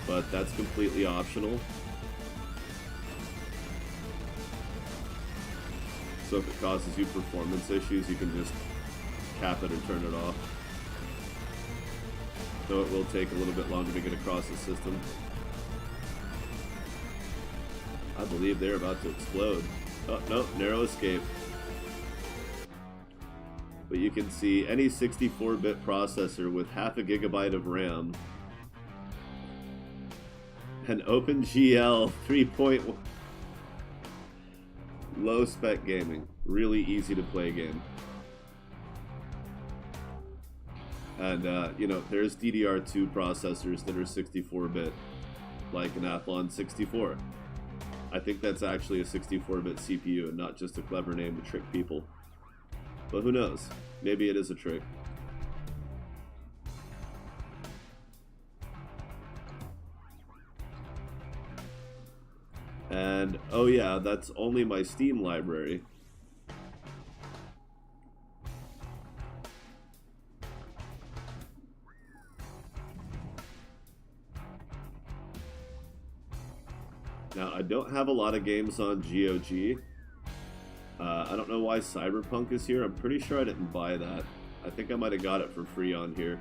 But that's completely optional. So if it causes you performance issues, you can just cap it and turn it off. Though it will take a little bit longer to get across the system. I believe they're about to explode. Oh, no, narrow escape. But you can see any 64-bit processor with half a gigabyte of RAM, an OpenGL 3.1, low spec gaming, really easy to play game. And you know, there's DDR2 processors that are 64-bit, like an Athlon 64. I think that's actually a 64-bit CPU and not just a clever name to trick people. But who knows? Maybe it is a trick. And, oh yeah, that's only my Steam library. Now, I don't have a lot of games on GOG. I don't know why Cyberpunk is here. I'm pretty sure I didn't buy that. I think I might have got it for free on here.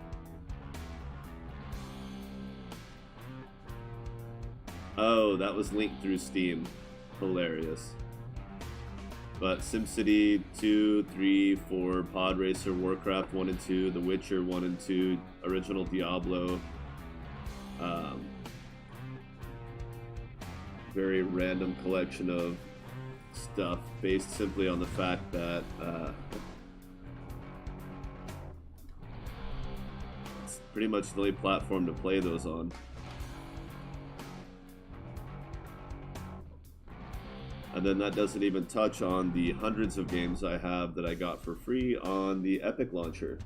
Oh, that was linked through Steam. Hilarious. But SimCity 2, 3, 4, Pod Racer, Warcraft 1 and 2, The Witcher 1 and 2, original Diablo. Very random collection of stuff based simply on the fact that it's pretty much the only platform to play those on. And then that doesn't even touch on the hundreds of games I have that I got for free on the Epic launcher.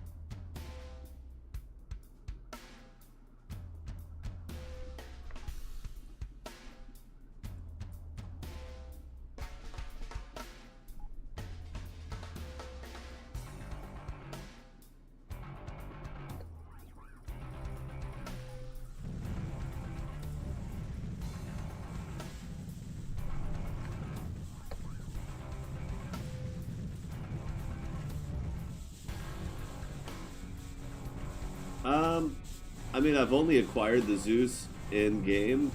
I mean, I've only acquired the Zeus in-game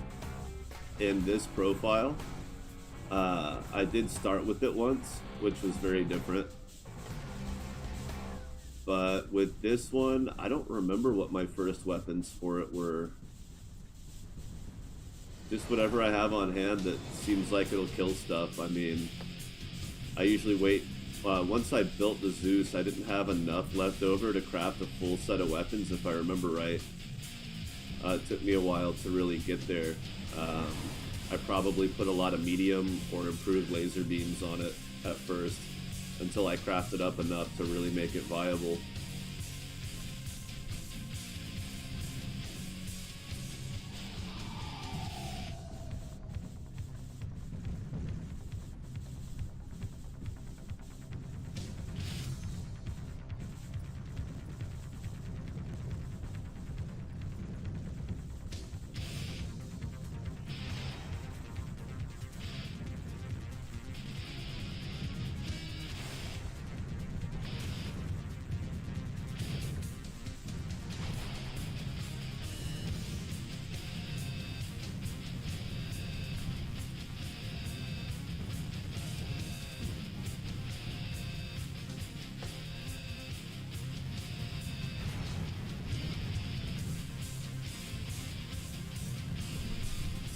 in this profile. I did start with it once, which was very different. But with this one, I don't remember what my first weapons for it were. Just whatever I have on hand that seems like it'll kill stuff. I mean, I usually wait. Once I built the Zeus, I didn't have enough left over to craft a full set of weapons, if I remember right. It took me a while to really get there. I probably put a lot of medium or improved laser beams on it at first, until I crafted up enough to really make it viable.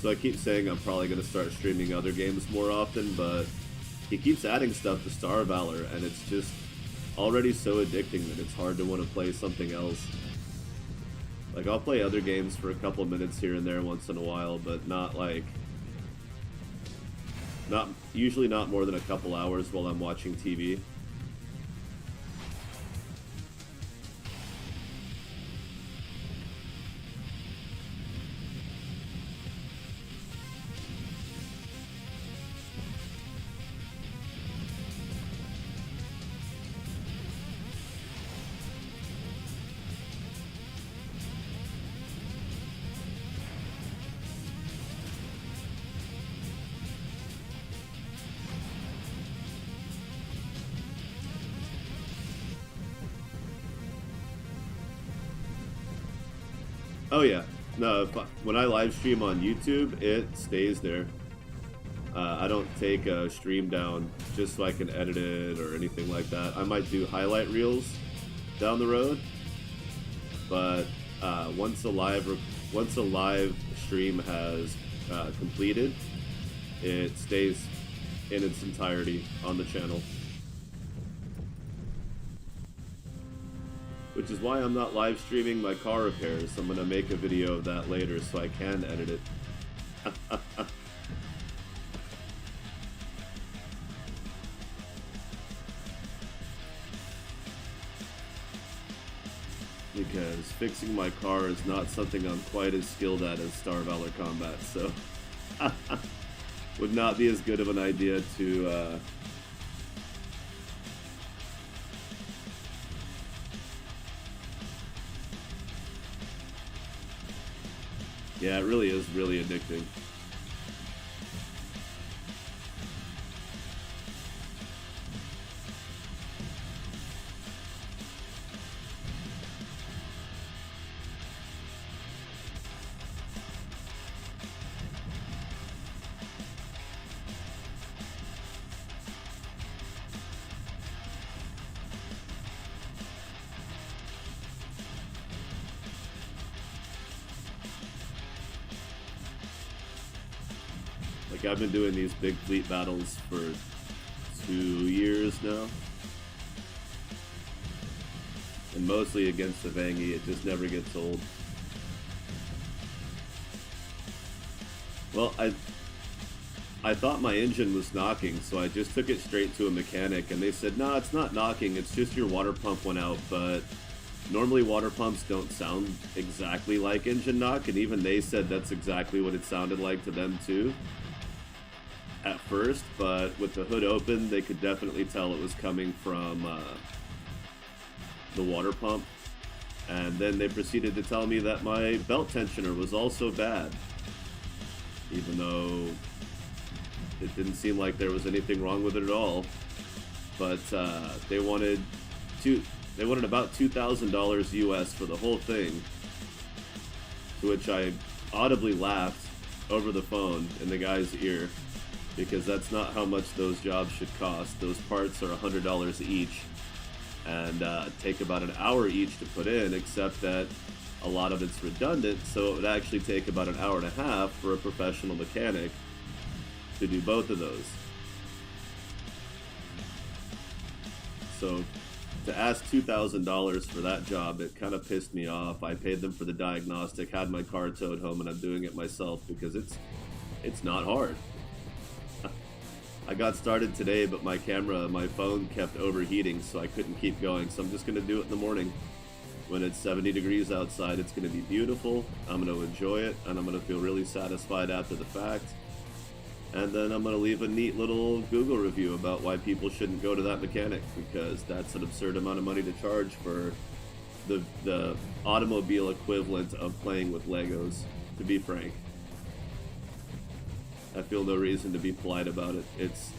So I keep saying I'm probably going to start streaming other games more often, but he keeps adding stuff to Star Valor, and it's just already so addicting that it's hard to want to play something else. Like, I'll play other games for a couple minutes here and there once in a while, but not like... usually not more than a couple hours while I'm watching TV. Oh yeah, no, when I live stream on YouTube, it stays there. I don't take a stream down just so I can edit it or anything like that. I might do highlight reels down the road, but once a live stream has completed, it stays in its entirety on the channel. Which is why I'm not live streaming my car repairs. I'm gonna make a video of that later so I can edit it. Because fixing my car is not something I'm quite as skilled at as Star Valor Combat, so would not be as good of an idea to yeah, it really is really addicting. Like, I've been doing these big fleet battles for 2 years now. And mostly against the Vangie, it just never gets old. Well, I thought my engine was knocking, so I just took it straight to a mechanic, and they said, "No, it's not knocking, it's just your water pump went out." But normally water pumps don't sound exactly like engine knock, and even they said that's exactly what it sounded like to them too at first. But with the hood open, they could definitely tell it was coming from the water pump. And then they proceeded to tell me that my belt tensioner was also bad, even though it didn't seem like there was anything wrong with it at all. But they wanted about $2,000 US for the whole thing, to which I audibly laughed over the phone in the guy's ear, because that's not how much those jobs should cost. Those parts are $100 each, and take about an hour each to put in, except that a lot of it's redundant, so it would actually take about an hour and a half for a professional mechanic to do both of those. So to ask $2,000 for that job, it kind of pissed me off. I paid them for the diagnostic, had my car towed home, and I'm doing it myself because it's not hard. I got started today, but my phone kept overheating, so I couldn't keep going. So I'm just going to do it in the morning. When it's 70 degrees outside, it's going to be beautiful. I'm going to enjoy it, and I'm going to feel really satisfied after the fact. And then I'm going to leave a neat little Google review about why people shouldn't go to that mechanic, because that's an absurd amount of money to charge for the automobile equivalent of playing with Legos, to be frank. I feel no reason to be polite about it. It's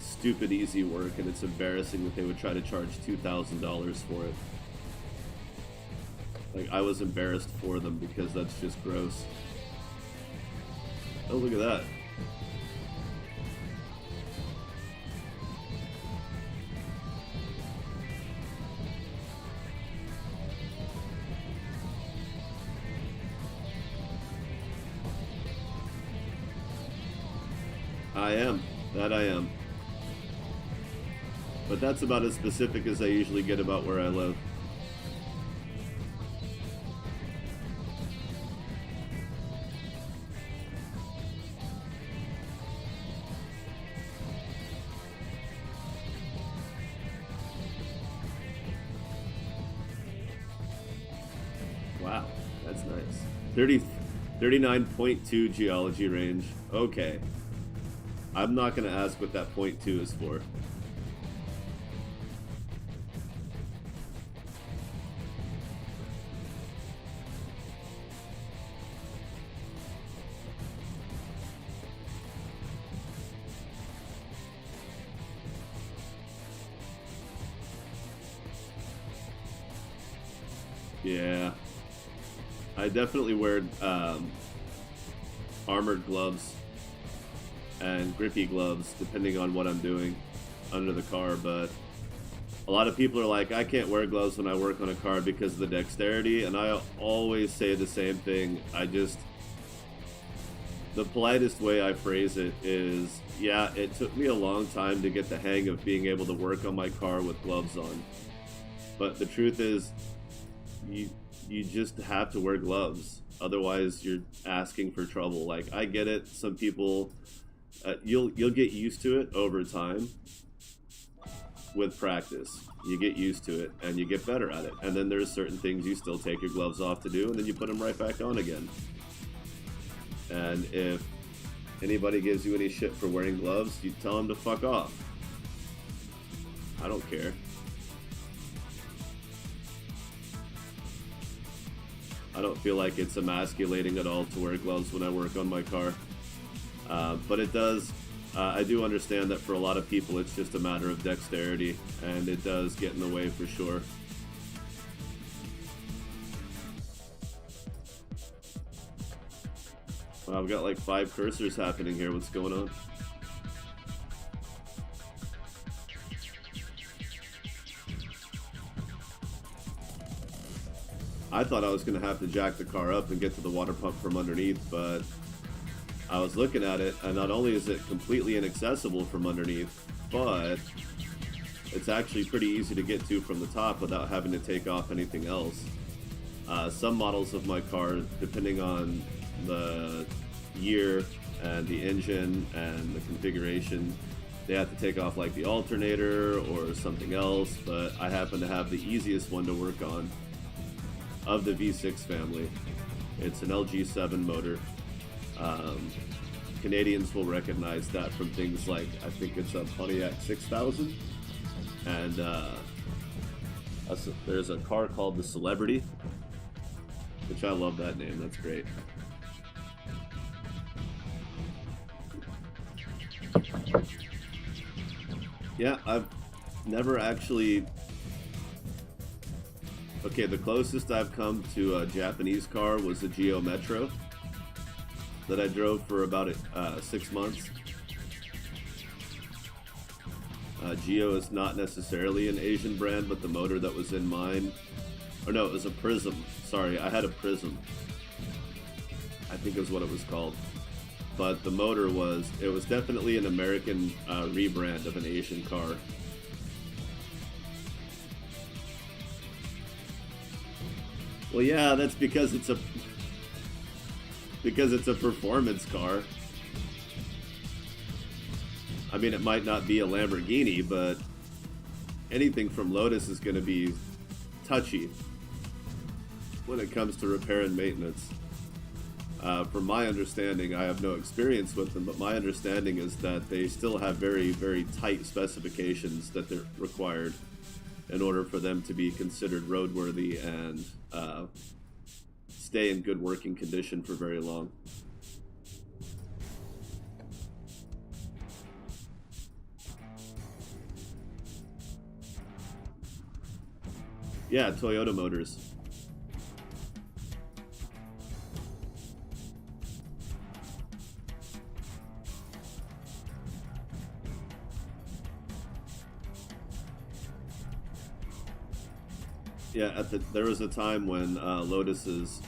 stupid easy work, and it's embarrassing that they would try to charge $2,000 for it. Like, I was embarrassed for them because that's just gross. Oh, look at that. I am. But that's about as specific as I usually get about where I live. Wow, that's nice. 39.2 geology range. Okay. I'm not going to ask what that .2 is for. Yeah. I definitely wear armored gloves and grippy gloves depending on what I'm doing under the car, but a lot of people are like, I can't wear gloves when I work on a car because of the dexterity, and I always say the same thing. The politest way I phrase it is, yeah, it took me a long time to get the hang of being able to work on my car with gloves on, but the truth is you just have to wear gloves, otherwise you're asking for trouble. Like, I get it, some people you'll get used to it over time. With practice, you get used to it and you get better at it, and then there's certain things you still take your gloves off to do, and then you put them right back on again. And if anybody gives you any shit for wearing gloves, you tell them to fuck off. I don't care. I don't feel like it's emasculating at all to wear gloves when I work on my car. But it does, I do understand that for a lot of people it's just a matter of dexterity, and it does get in the way for sure. Wow, I've got like 5 cursors happening here. What's going on? I thought I was going to have to jack the car up and get to the water pump from underneath, but I was looking at it, and not only is it completely inaccessible from underneath, but it's actually pretty easy to get to from the top without having to take off anything else. Some models of my car, depending on the year and the engine and the configuration, they have to take off like the alternator or something else, but I happen to have the easiest one to work on of the V6 family. It's an LG7 motor. Canadians will recognize that from things like, I think it's a Pontiac 6000, and there's a car called the Celebrity, which I love that name. That's great. Yeah, I've never actually... Okay, the closest I've come to a Japanese car was a Geo Metro that I drove for about 6 months. Geo is not necessarily an Asian brand, but the motor that was in mine... Or no, it was a Prism. Sorry, I had a Prism. I think is what it was called. But the motor was... It was definitely an American rebrand of an Asian car. Well, yeah, that's because it's a performance car. I mean, it might not be a Lamborghini, but anything from Lotus is going to be touchy when it comes to repair and maintenance. From my understanding, I have no experience with them, but my understanding is that they still have very, very tight specifications that they're required in order for them to be considered roadworthy and stay in good working condition for very long. Yeah, Toyota Motors. Yeah, there was a time when Lotuses,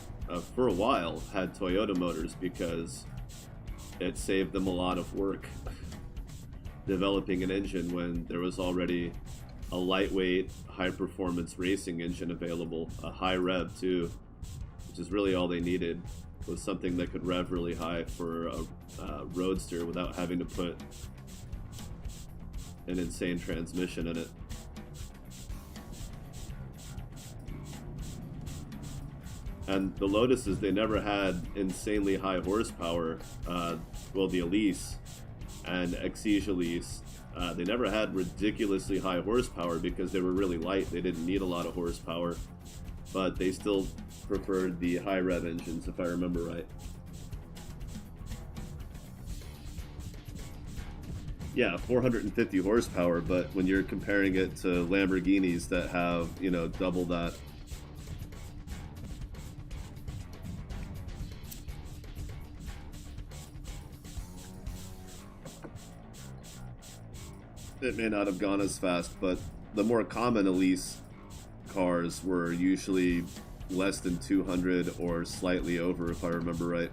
for a while, had Toyota Motors because it saved them a lot of work developing an engine when there was already a lightweight, high-performance racing engine available, a high rev too, which is really all they needed, was something that could rev really high for a roadster without having to put an insane transmission in it. And the Lotuses, they never had insanely high horsepower. Well, the Elise and Exige Elise, they never had ridiculously high horsepower because they were really light. They didn't need a lot of horsepower, but they still preferred the high rev engines, if I remember right. Yeah, 450 horsepower, but when you're comparing it to Lamborghinis that have, you know, double that. It may not have gone as fast, but the more common Elise cars were usually less than 200 or slightly over, if I remember right.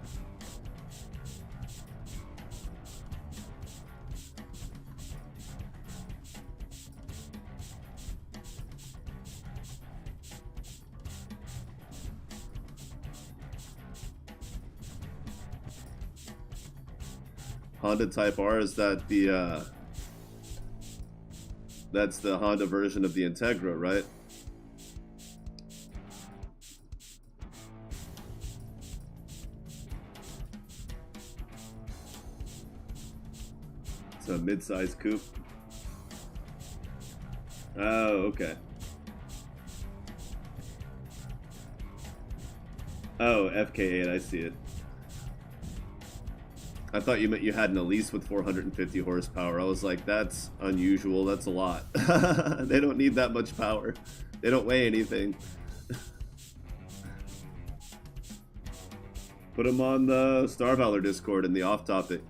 Honda Type R, is that the that's the Honda version of the Integra, right? It's a mid-size coupe. Oh, okay. Oh, FK8, I see it. I thought you meant you had an Elise with 450 horsepower. I was like, that's unusual. That's a lot. They don't need that much power. They don't weigh anything. Put them on the Star Valor Discord in the off topic.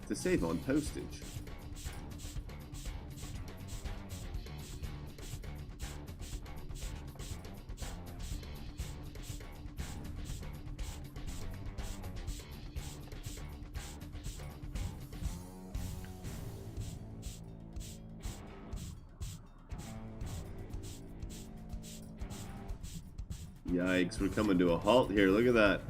To save on postage. Yikes, we're coming to a halt here. Look at that.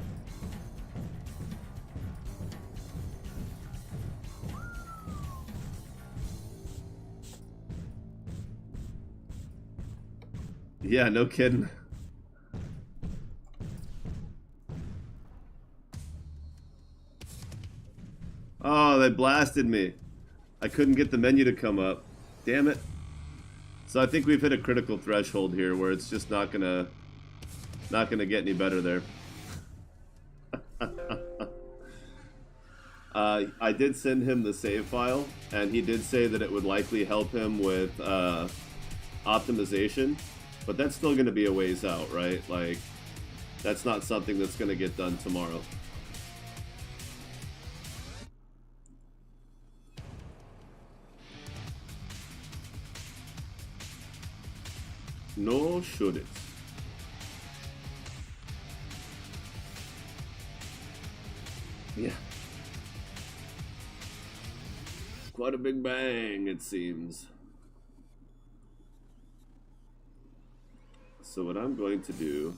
Yeah, no kidding. Oh, they blasted me. I couldn't get the menu to come up. Damn it. So I think we've hit a critical threshold here where it's just not gonna get any better there. I did send him the save file, and he did say that it would likely help him with optimization, but that's still going to be a ways out, right? Like, that's not something that's going to get done tomorrow. No should it. Yeah. Quite a big bang, it seems. So what I'm going to do...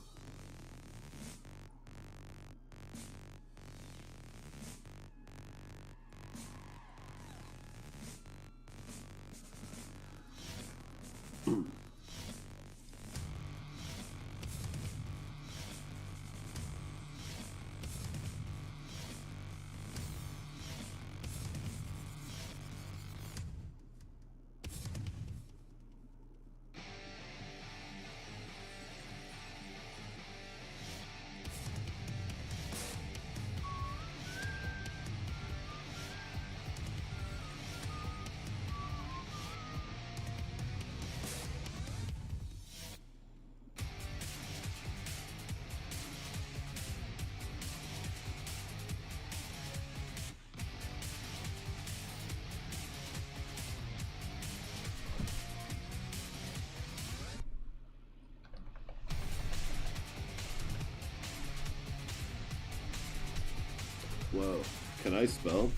Whoa, can I spell?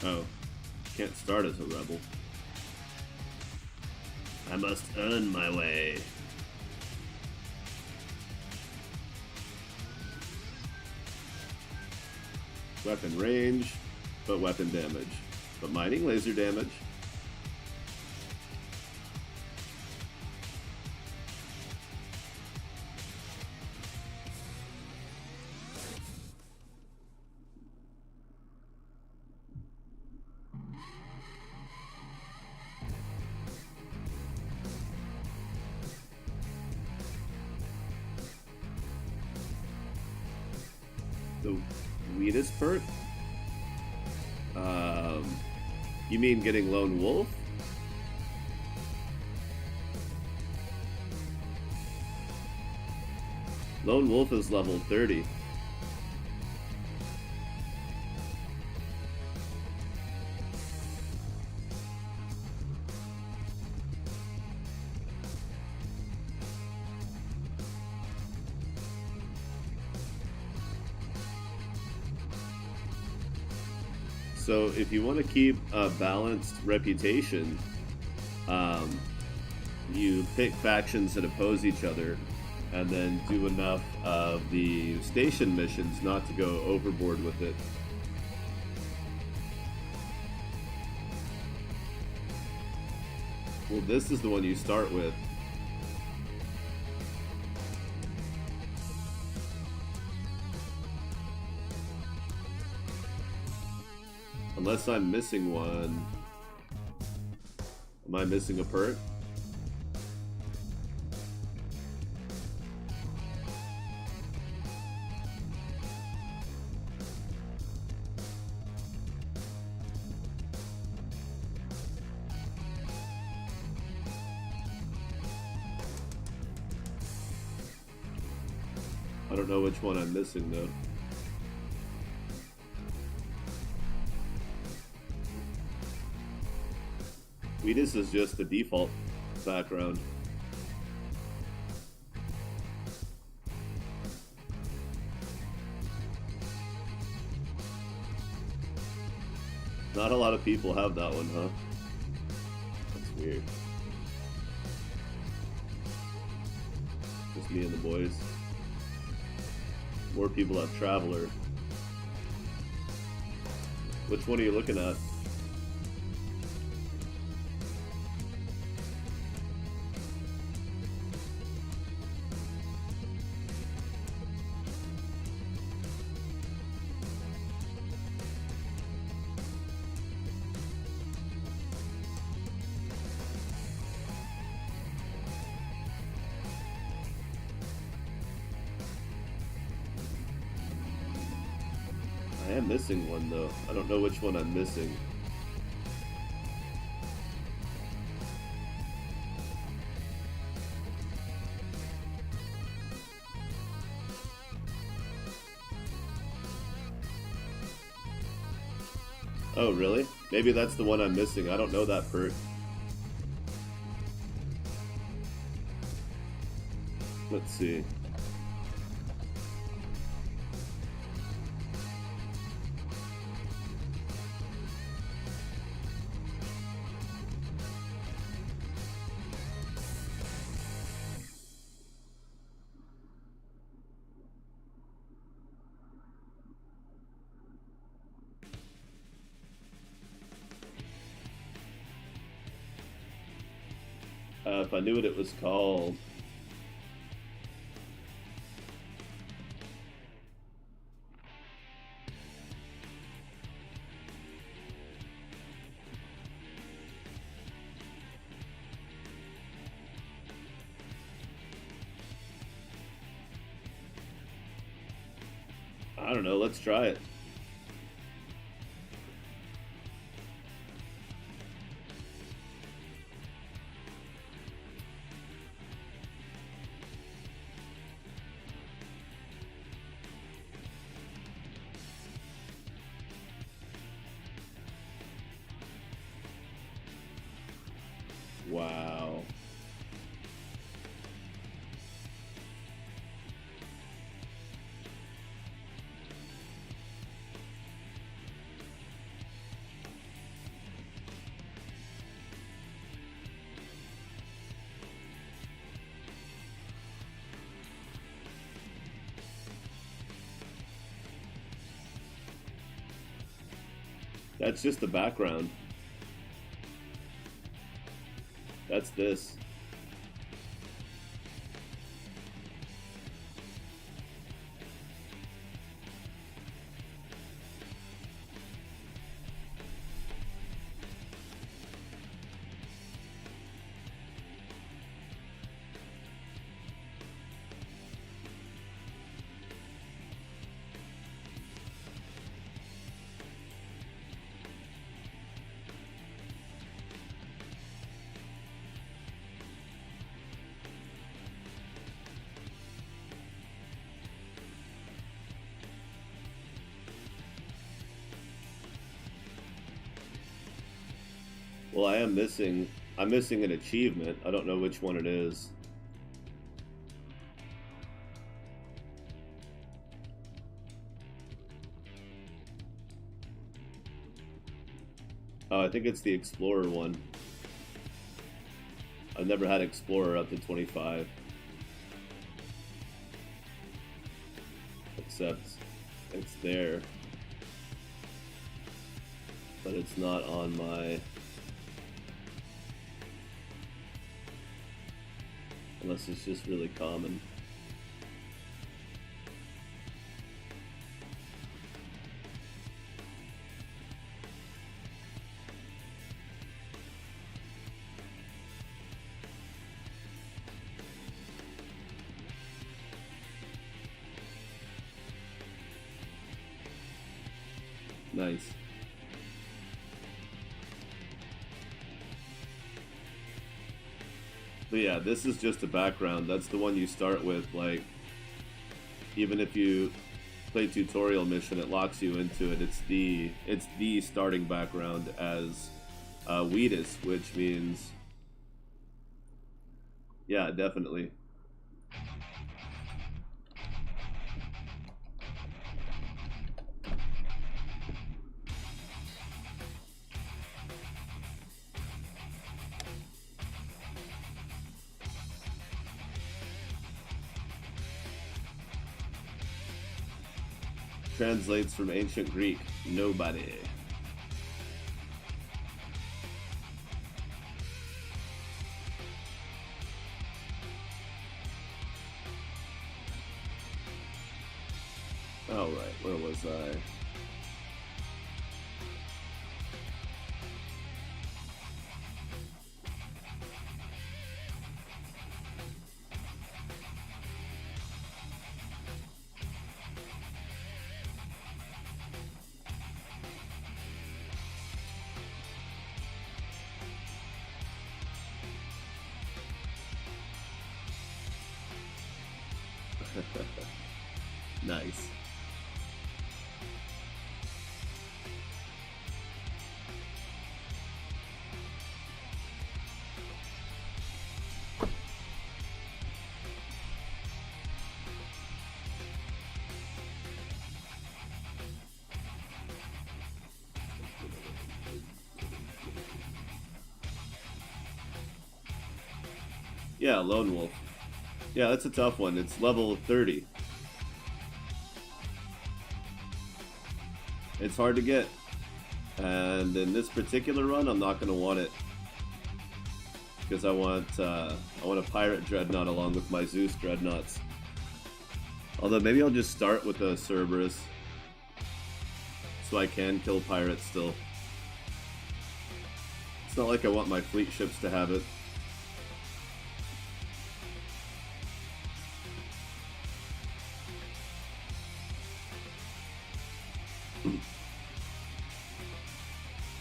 Oh, can't start as a rebel. I must earn my way. Weapon range, but weapon damage. But mining laser damage. The weedest perk? You mean getting Lone Wolf? Lone Wolf is level 30. So if you want to keep a balanced reputation, you pick factions that oppose each other and then do enough of the station missions not to go overboard with it. Well, this is the one you start with. Unless I'm missing one. Am I missing a perk? I don't know which one I'm missing though. This is just the default background. Not a lot of people have that one, huh? That's weird. Just me and the boys. More people have Traveler. Which one are you looking at? I am missing one though. I don't know which one I'm missing. Oh, really? Maybe that's the one I'm missing. I don't know that perk. Let's see. If I knew what it was called. I don't know, let's try it. Wow. That's just the background. That's this. Well, I'm missing an achievement. I don't know which one it is. Oh, I think it's the Explorer one. I've never had Explorer up to 25. Except it's there. But it's not on my... Unless it's just really common. Nice. But yeah, this is just a background. That's the one you start with. Like, even if you play tutorial mission, it locks you into it. It's the starting background as Wheatus, which means, yeah, definitely. translates from ancient Greek? Nobody. All right, where was I? Nice. Yeah, Lone Wolf. Yeah, that's a tough one. It's level 30. It's hard to get. And in this particular run, I'm not going to want it. Because I want a Pirate Dreadnought along with my Zeus Dreadnoughts. Although maybe I'll just start with a Cerberus. So I can kill pirates still. It's not like I want my fleet ships to have it.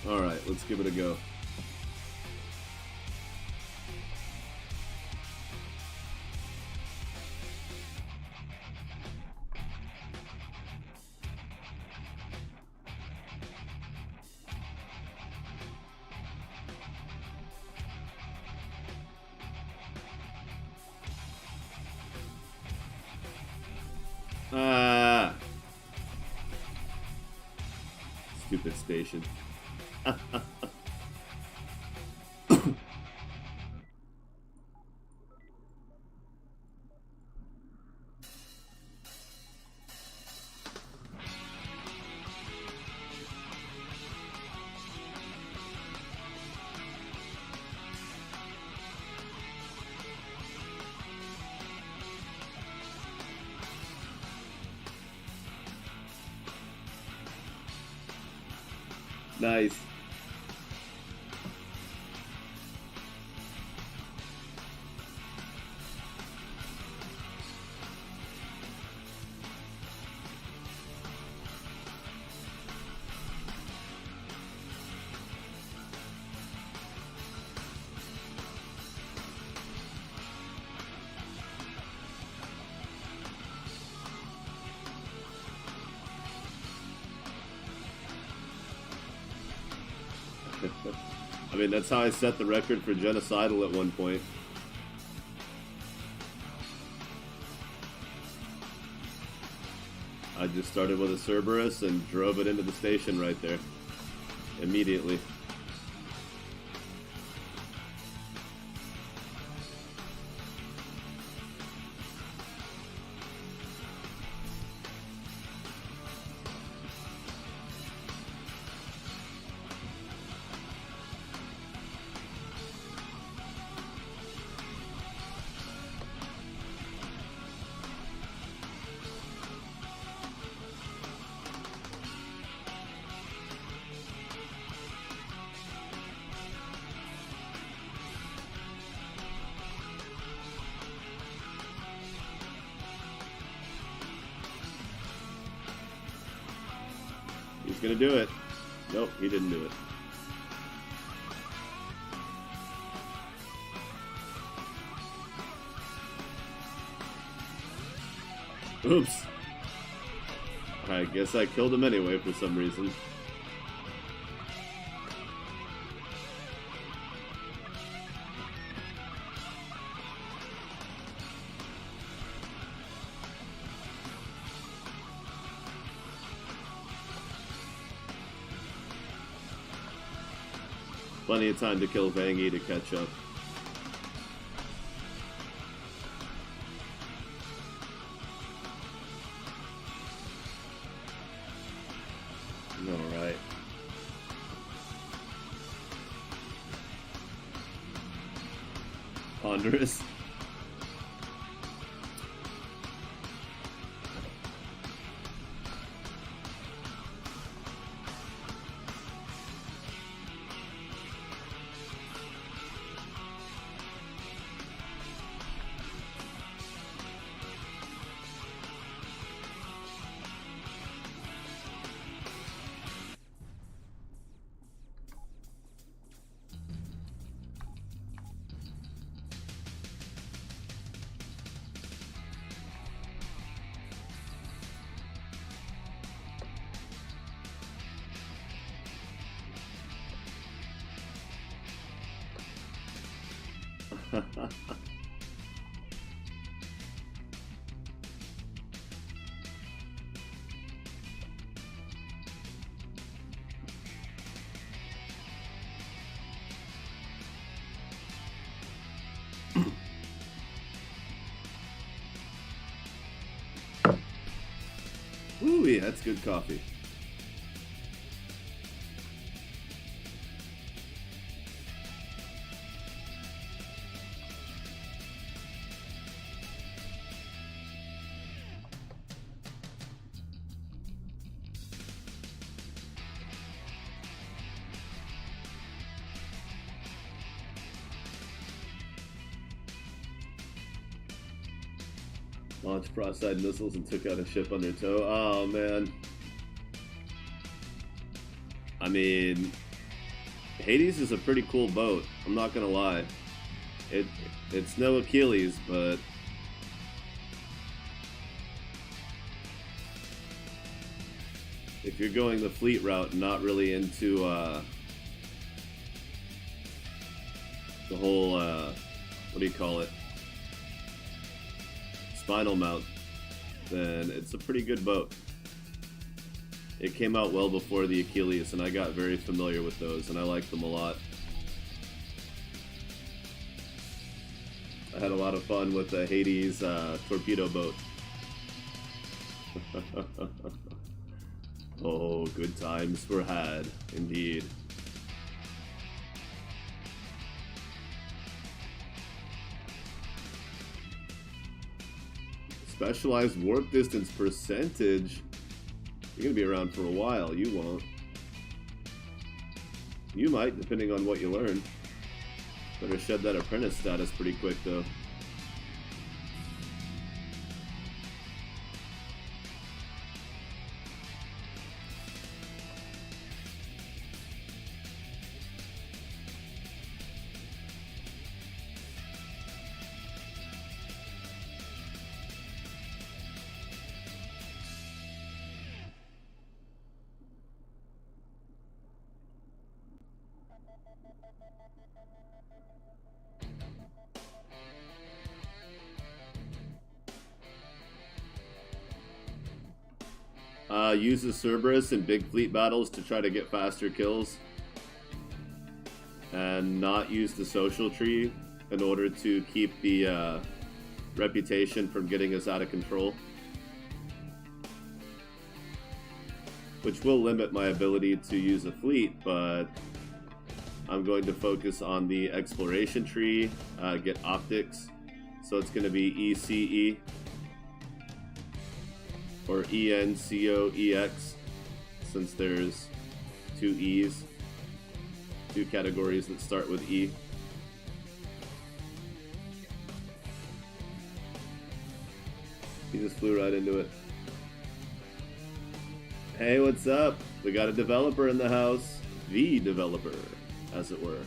Alright, let's give it a go. Stupid station. Nice. I mean, that's how I set the record for genocidal at one point. I just started with a Cerberus and drove it into the station right there. Immediately. He's gonna do it. Nope, he didn't do it. Oops. I guess I killed him anyway for some reason. Plenty of time to kill Vangi to catch up. Thunderous. Ooh, yeah, that's good coffee. Launched broadside missiles and took out a ship on their tow. Oh, man. I mean, Hades is a pretty cool boat. I'm not gonna lie. It's no Achilles, but if you're going the fleet route and not really into the whole what do you call it? Spinal mount, then it's a pretty good boat. It came out well before the Achilles, and I got very familiar with those, and I like them a lot. I had a lot of fun with the Hades torpedo boat. Oh, good times were had, indeed. Specialized warp distance percentage. You're gonna be around for a while. You won't. You might, depending on what you learn. Better shed that apprentice status pretty quick, though. Uses Cerberus in big fleet battles to try to get faster kills, and not use the social tree in order to keep the reputation from getting us out of control, which will limit my ability to use a fleet, but I'm going to focus on the exploration tree, get optics, so it's going to be ECE or ENCOEX, since there's two E's, two categories that start with E. He just flew right into it. Hey, what's up? We got a developer in the house. The developer, as it were.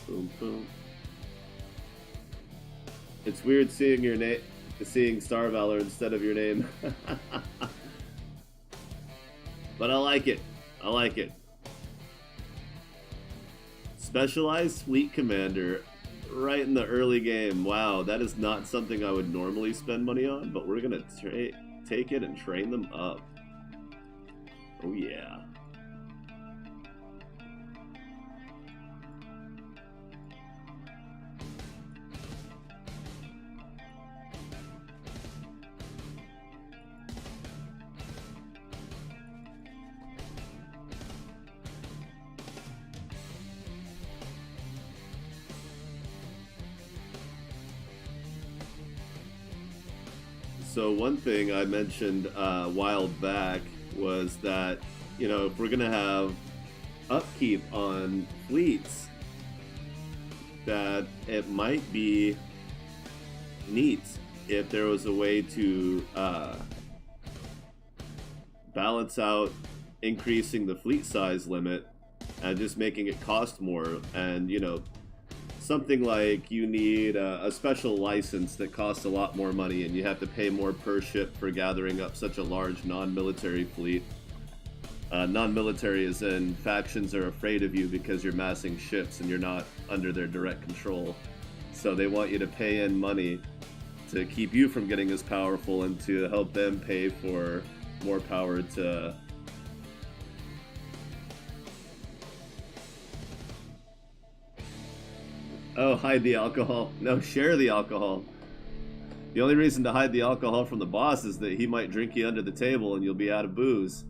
Boom, boom. It's weird seeing your name, seeing Star Valor instead of your name. But I like it. I like it. Specialized Fleet Commander right in the early game. Wow, that is not something I would normally spend money on, but we're going to take it and train them up. Oh yeah. So one thing I mentioned a while back was that, if we're going to have upkeep on fleets, that it might be neat if there was a way to balance out increasing the fleet size limit and just making it cost more. And something like you need a special license that costs a lot more money, and you have to pay more per ship for gathering up such a large non-military fleet. Non-military as in factions are afraid of you because you're massing ships and you're not under their direct control. So they want you to pay in money to keep you from getting as powerful and to help them pay for more power to... Oh, hide the alcohol. No, share the alcohol. The only reason to hide the alcohol from the boss is that he might drink you under the table and you'll be out of booze.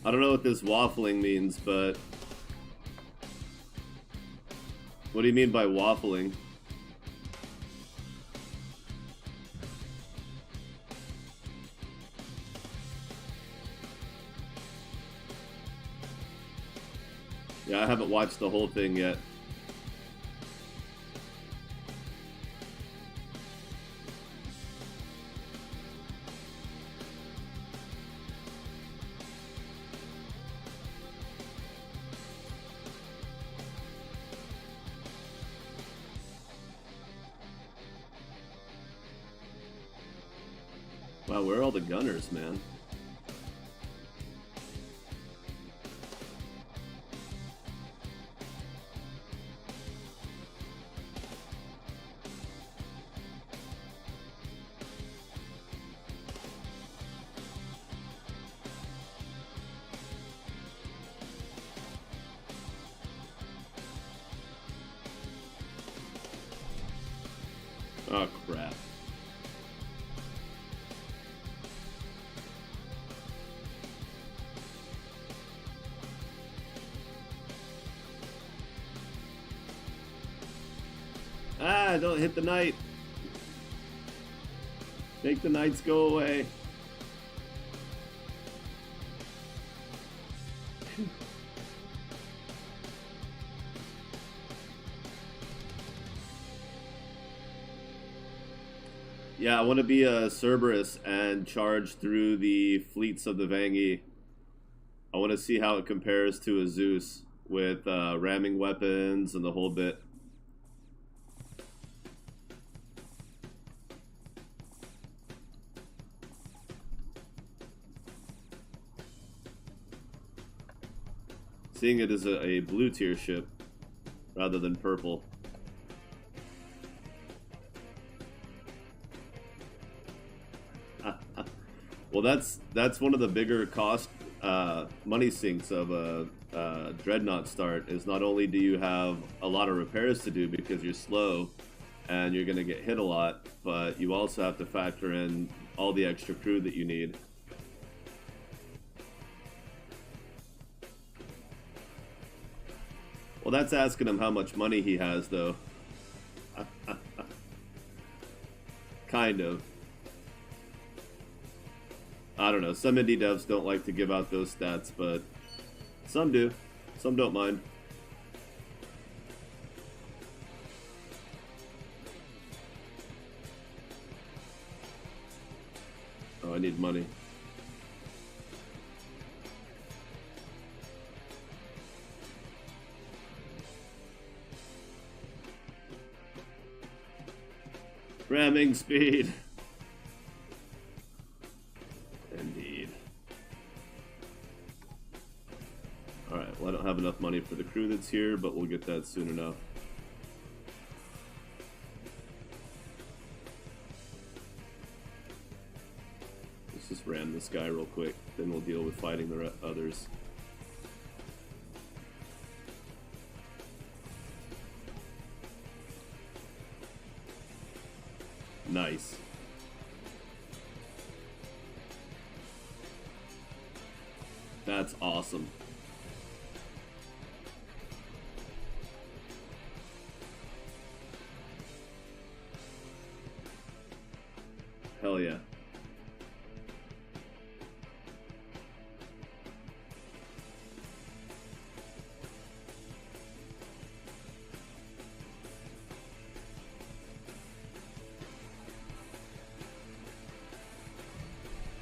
I don't know what this waffling means, but... What do you mean by waffling? Yeah, I haven't watched the whole thing yet. Wow, where are all the gunners, man? Oh, crap. Ah, don't hit the knight. Make the knights go away. Yeah, I want to be a Cerberus and charge through the fleets of the Vangi. I want to see how it compares to a Zeus with ramming weapons and the whole bit. Seeing it as a blue tier ship rather than purple. Well, that's one of the bigger cost money sinks of a dreadnought start. Is not only do you have a lot of repairs to do because you're slow and you're going to get hit a lot, but you also have to factor in all the extra crew that you need. Well, that's asking him how much money he has, though. Kind of. I don't know. Some indie devs don't like to give out those stats, but some do. Some don't mind. Oh, I need money. Ramming speed. Indeed. Alright, well I don't have enough money for the crew that's here, but we'll get that soon enough. Let's just ram this guy real quick, then we'll deal with fighting the others. Nice. That's awesome. Hell yeah.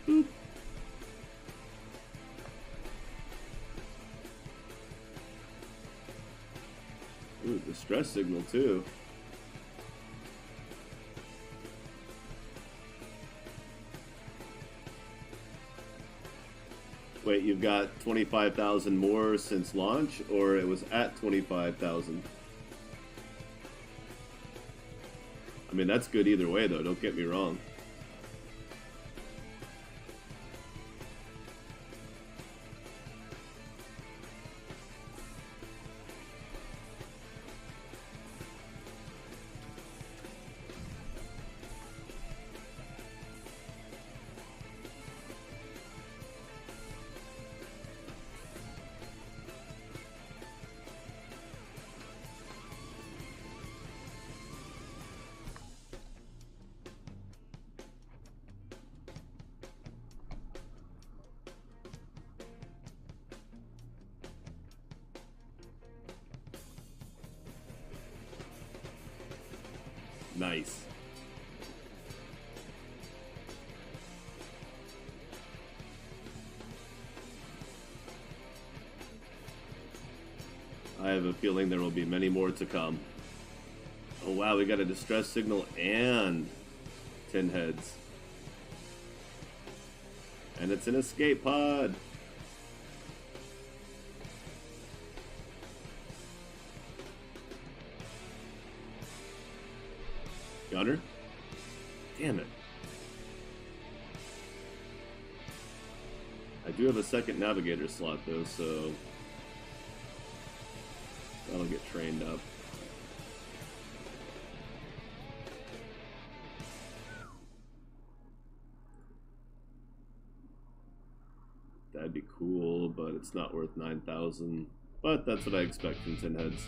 Boop. Ooh, distress signal too. Wait, you've got 25,000 more since launch, or it was at 25,000? I mean, that's good either way, though, don't get me wrong. Nice. I have a feeling there will be many more to come. Oh wow, we got a distress signal and 10 heads. And it's an escape pod. Gunner? Damn it. I do have a second navigator slot though, so that'll get trained up. That'd be cool, but it's not worth 9,000. But that's what I expect from 10 heads.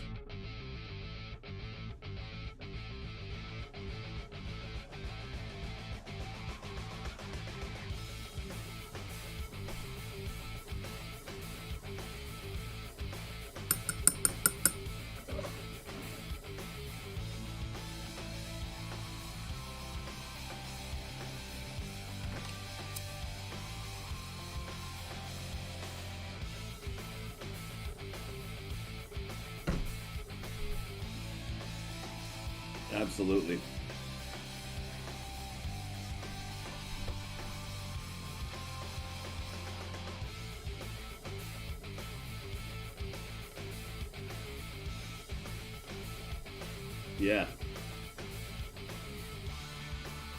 Absolutely. Yeah.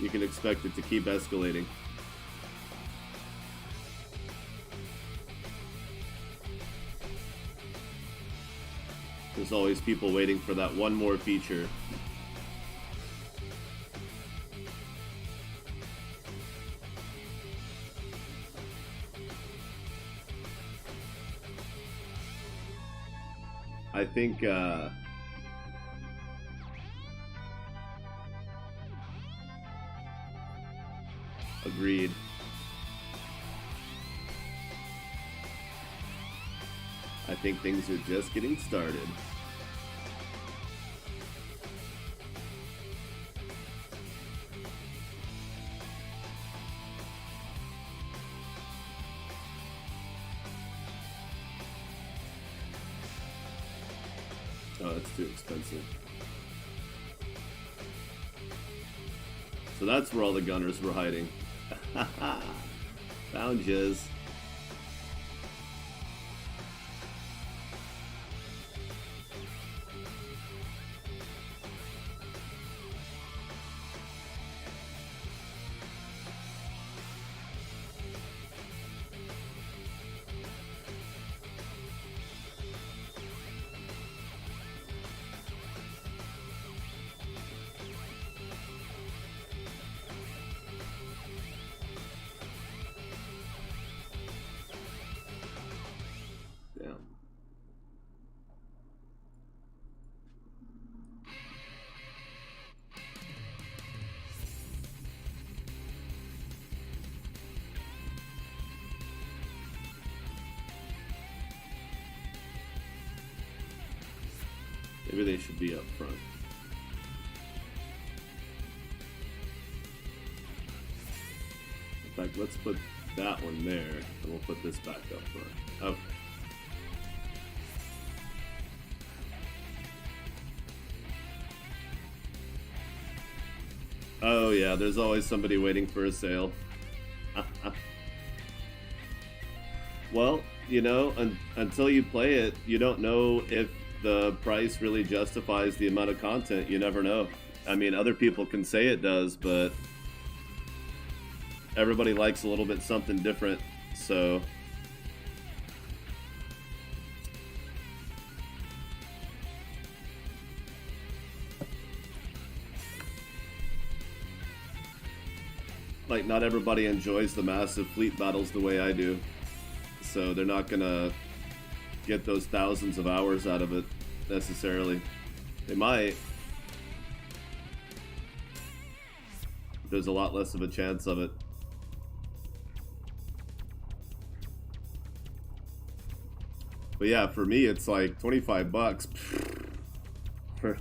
You can expect it to keep escalating. There's always people waiting for that one more feature. I think agreed. I think things are just getting started. Oh, that's too expensive. So that's where all the gunners were hiding. Found Jizz. Maybe they should be up front. In fact, let's put that one there, and we'll put this back up front. Okay. Oh yeah, there's always somebody waiting for a sale. Well, you know, until you play it, you don't know if the price really justifies the amount of content. You never know. I mean, other people can say it does, but everybody likes a little bit something different, so like not everybody enjoys the massive fleet battles the way I do, so they're not gonna get those thousands of hours out of it necessarily. They might. There's a lot less of a chance of it. But yeah, for me it's like 25 bucks for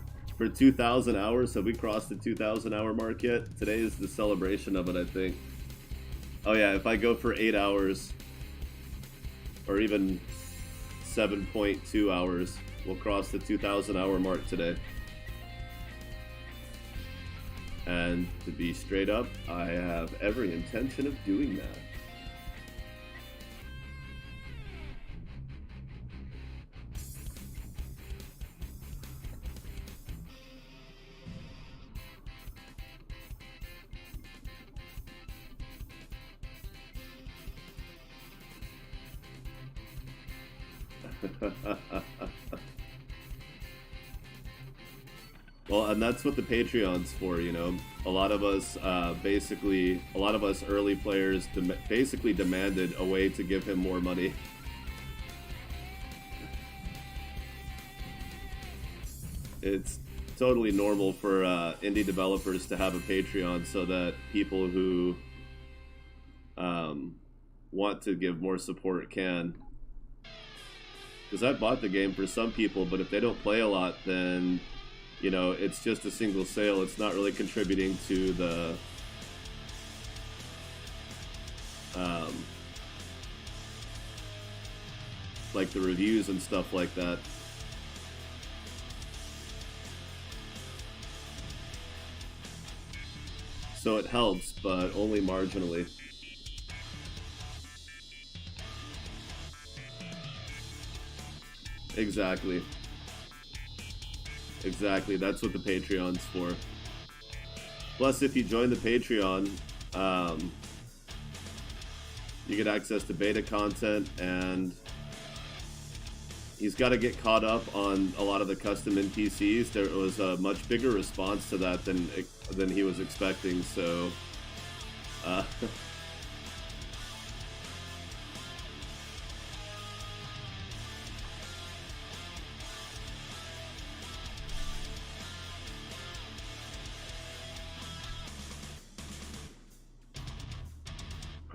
2,000 hours. Have we crossed the 2,000 hour mark yet? Today is the celebration of it, I think. Oh yeah, if I go for 8 hours or even 7.2 hours, we'll cross the 2,000 hour mark today. And to be straight up, I have every intention of doing that. Well, and that's what the Patreon's for, you know. A lot of us, early players basically demanded a way to give him more money. It's totally normal for indie developers to have a Patreon so that people who want to give more support can. Because I bought the game for some people, but if they don't play a lot, then, you know, it's just a single sale. It's not really contributing to the like the reviews and stuff like that. So it helps, but only marginally. Exactly. Exactly, that's what the Patreon's for. Plus, if you join the Patreon, you get access to beta content, and he's got to get caught up on a lot of the custom NPCs. There was a much bigger response to that than he was expecting, so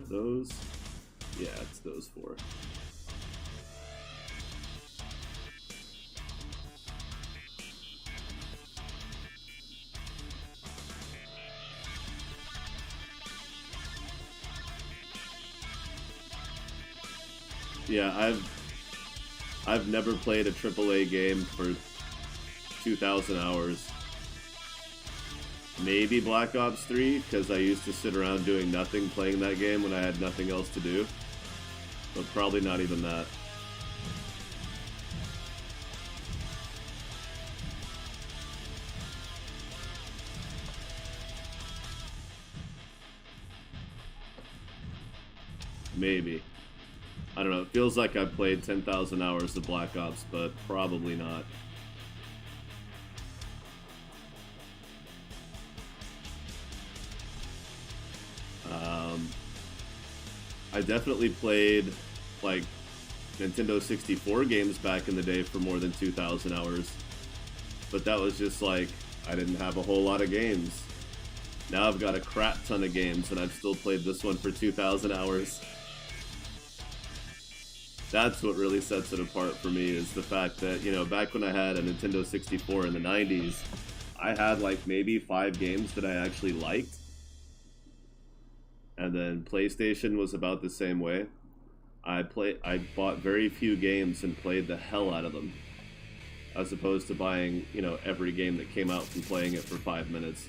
those? Yeah, it's those four. Yeah, I've never played a AAA game for 2,000 hours. Maybe Black Ops 3, because I used to sit around doing nothing playing that game when I had nothing else to do. But probably not even that. Maybe. I don't know. It feels like I've played 10,000 hours of Black Ops, but probably not. I definitely played, like, Nintendo 64 games back in the day for more than 2,000 hours. But that was just like, I didn't have a whole lot of games. Now I've got a crap ton of games, and I've still played this one for 2,000 hours. That's what really sets it apart for me, is the fact that, you know, back when I had a Nintendo 64 in the 90s, I had like maybe 5 games that I actually liked. And then PlayStation was about the same way. I bought very few games and played the hell out of them, as opposed to buying, you know, every game that came out and playing it for 5 minutes.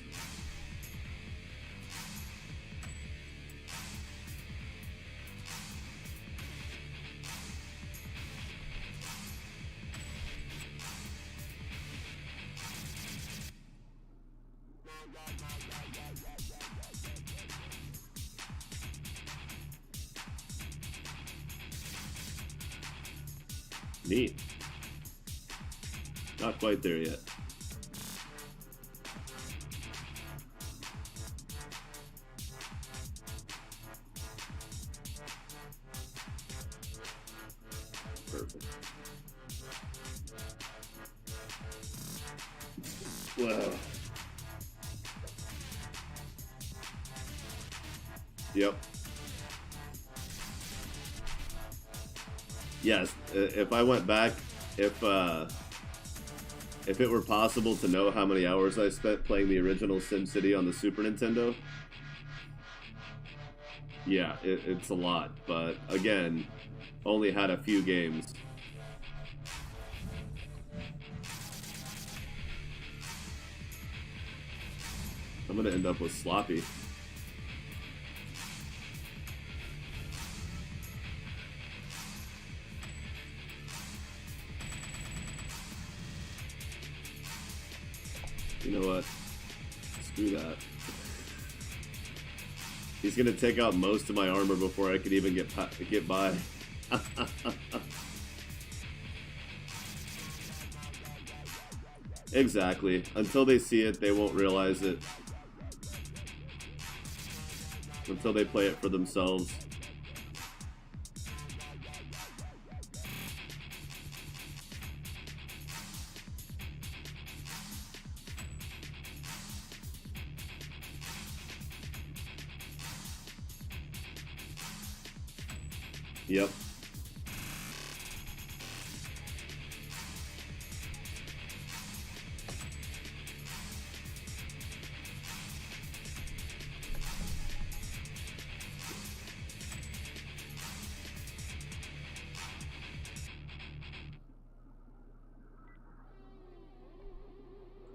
Neat. Not quite there yet. Perfect. Wow. Yep. Yes, if I went back, if it were possible to know how many hours I spent playing the original SimCity on the Super Nintendo, yeah, it's a lot. But again, only had a few games. I'm gonna end up with Sloppy. You know what? Screw that. He's gonna take out most of my armor before I could even get by. Exactly. Until they see it, they won't realize it. Until they play it for themselves. Yep.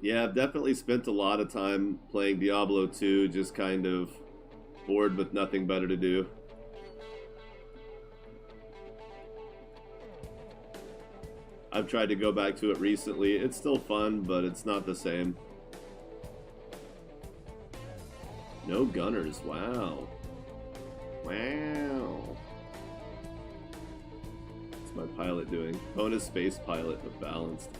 Yeah, I've definitely spent a lot of time playing Diablo 2, just kind of bored with nothing better to do. I've tried to go back to it recently. It's still fun, but it's not the same. No gunners, wow. Wow. What's my pilot doing? Bonus space pilot, but balanced.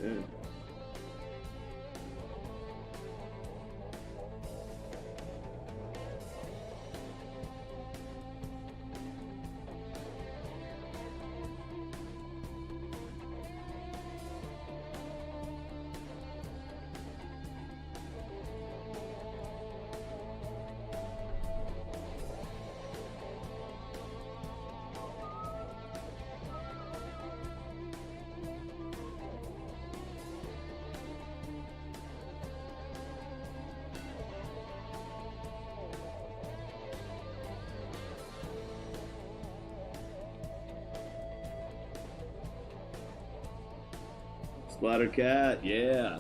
Splatter Cat, yeah.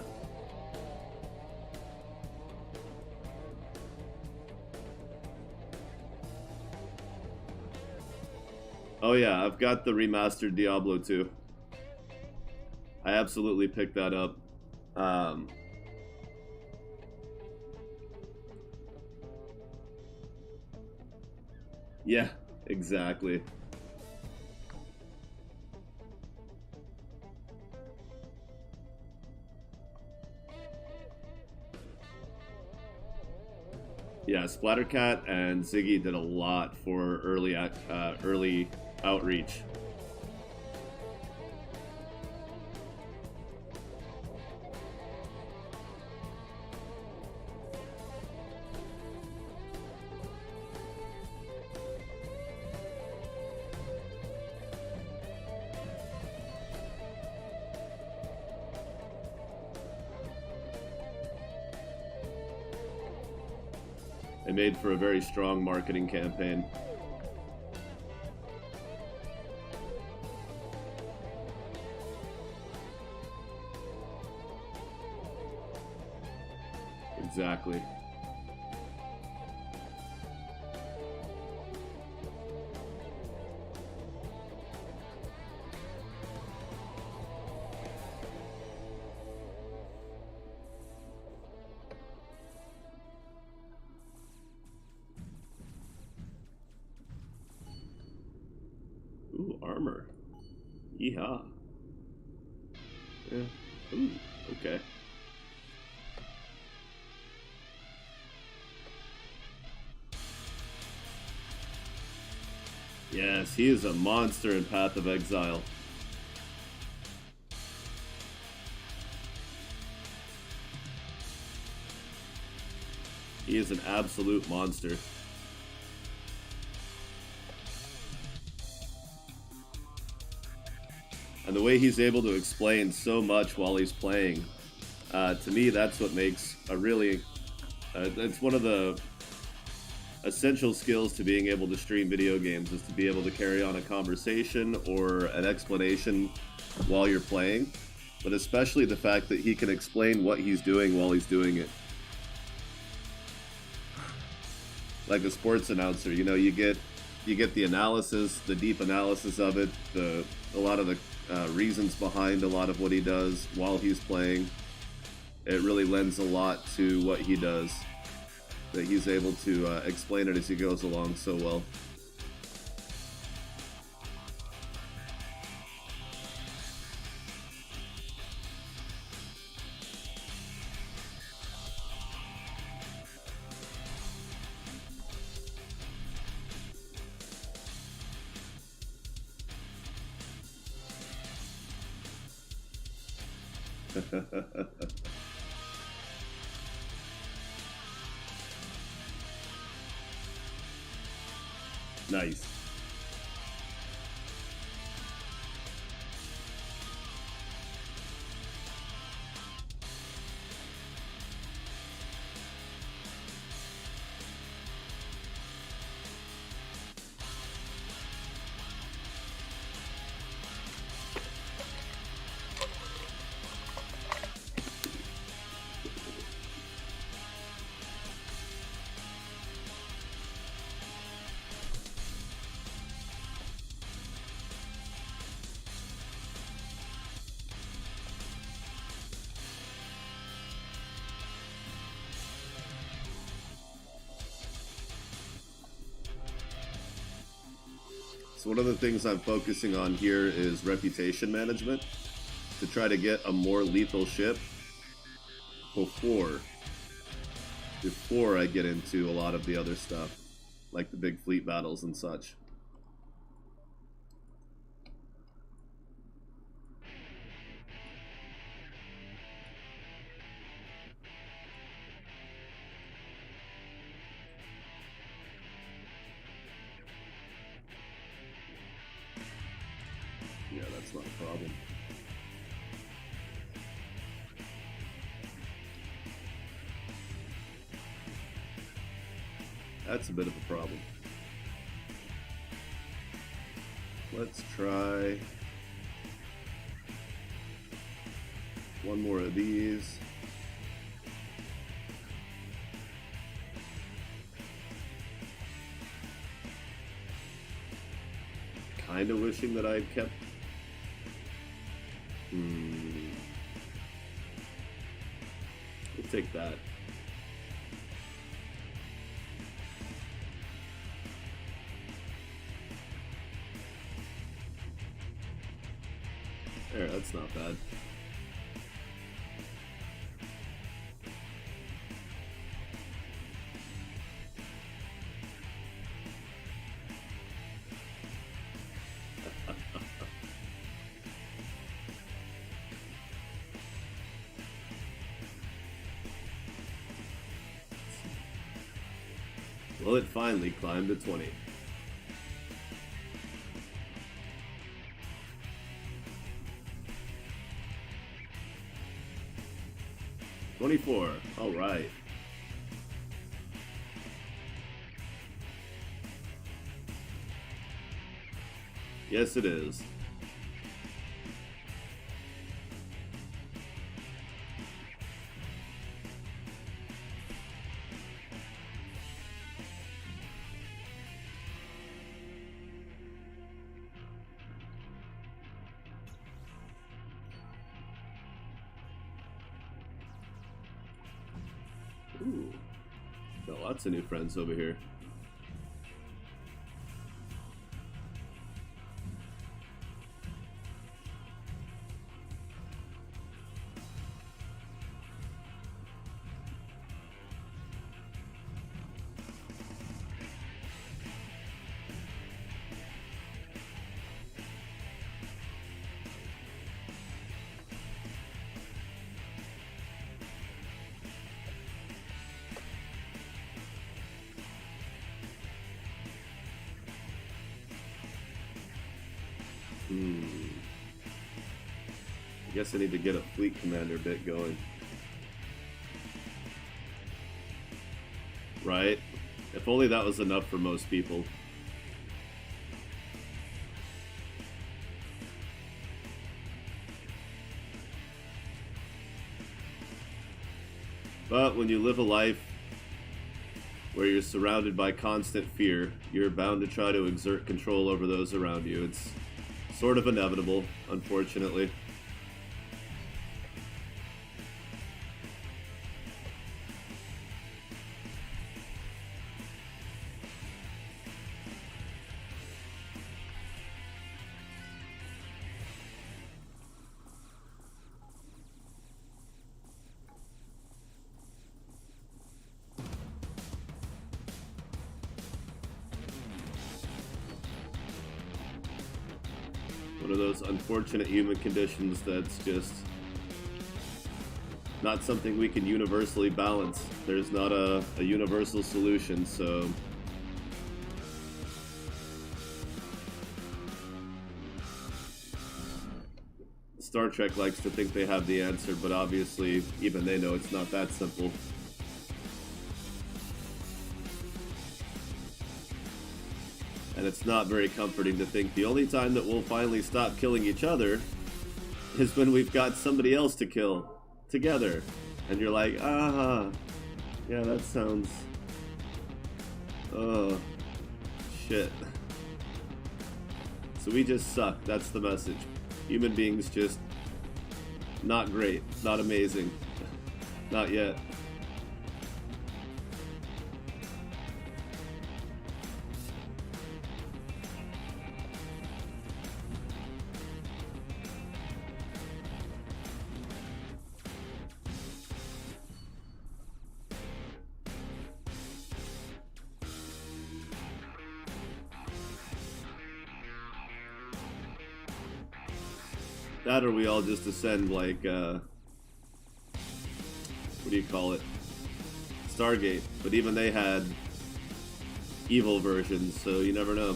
Oh yeah, I've got the remastered Diablo 2. I absolutely picked that up. Um, yeah, exactly. Yeah, Splattercat and Ziggy did a lot for early outreach. It made for a very strong marketing campaign. Exactly. Ooh, armor. Yeehaw. Yeah. Ooh, okay. Yes, he is a monster in Path of Exile. He is an absolute monster. And the way he's able to explain so much while he's playing, to me, that's what makes a really... it's one of the essential skills to being able to stream video games, is to be able to carry on a conversation or an explanation while you're playing, but especially the fact that he can explain what he's doing while he's doing it. Like a sports announcer, you know, you get the analysis, the deep analysis of it, a lot of the reasons behind a lot of what he does while he's playing. It really lends a lot to what he does, that he's able to explain it as he goes along so well. Nice. So one of the things I'm focusing on here is reputation management, to try to get a more lethal ship before I get into a lot of the other stuff, like the big fleet battles and such. Yeah, that's not a problem. That's a bit of a problem. Let's try one more of these. kinda wishing that I had kept... We'll take that. There, that's not bad. Well, it finally climbed to 20. $24. All right. Yes, it is. Ooh, got lots of new friends over here. I guess I need to get a fleet commander bit going. Right? If only that was enough for most people. But when you live a life where you're surrounded by constant fear, you're bound to try to exert control over those around you. It's sort of inevitable, unfortunately. One of those unfortunate human conditions that's just not something we can universally balance. There's not a universal solution, so Star Trek likes to think they have the answer, but obviously even they know it's not that simple. And it's not very comforting to think the only time that we'll finally stop killing each other is when we've got somebody else to kill together. And you're like, yeah, that sounds... oh, shit. So we just suck, that's the message. Human beings just not great, not amazing, not yet. That or we all just ascend like, what do you call it? Stargate. But even they had evil versions, so you never know.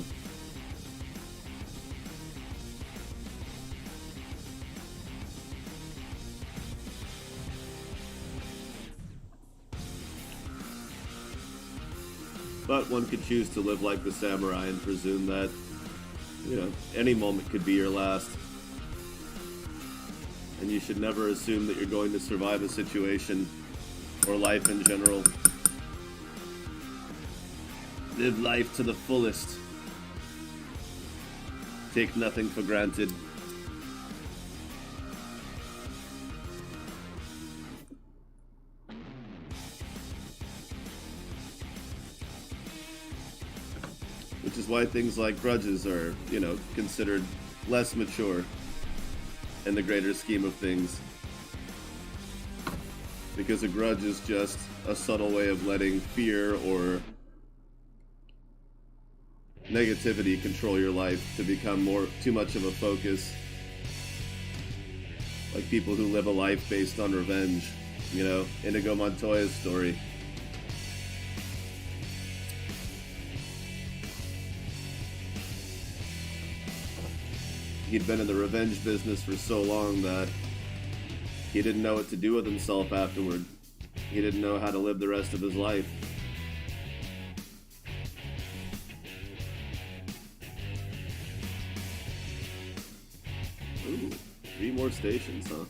But one could choose to live like the samurai and presume that, you know, any moment could be your last. And you should never assume that you're going to survive a situation or life in general. Live life to the fullest. take nothing for granted. Which is why things like grudges are, you know, considered less mature in the greater scheme of things. Because a grudge is just a subtle way of letting fear or negativity control your life to become too much of a focus. Like people who live a life based on revenge, you know, Inigo Montoya's story. He'd been in the revenge business for so long that he didn't know what to do with himself afterward. He didn't know how to live the rest of his life. Ooh, 3 more stations, huh?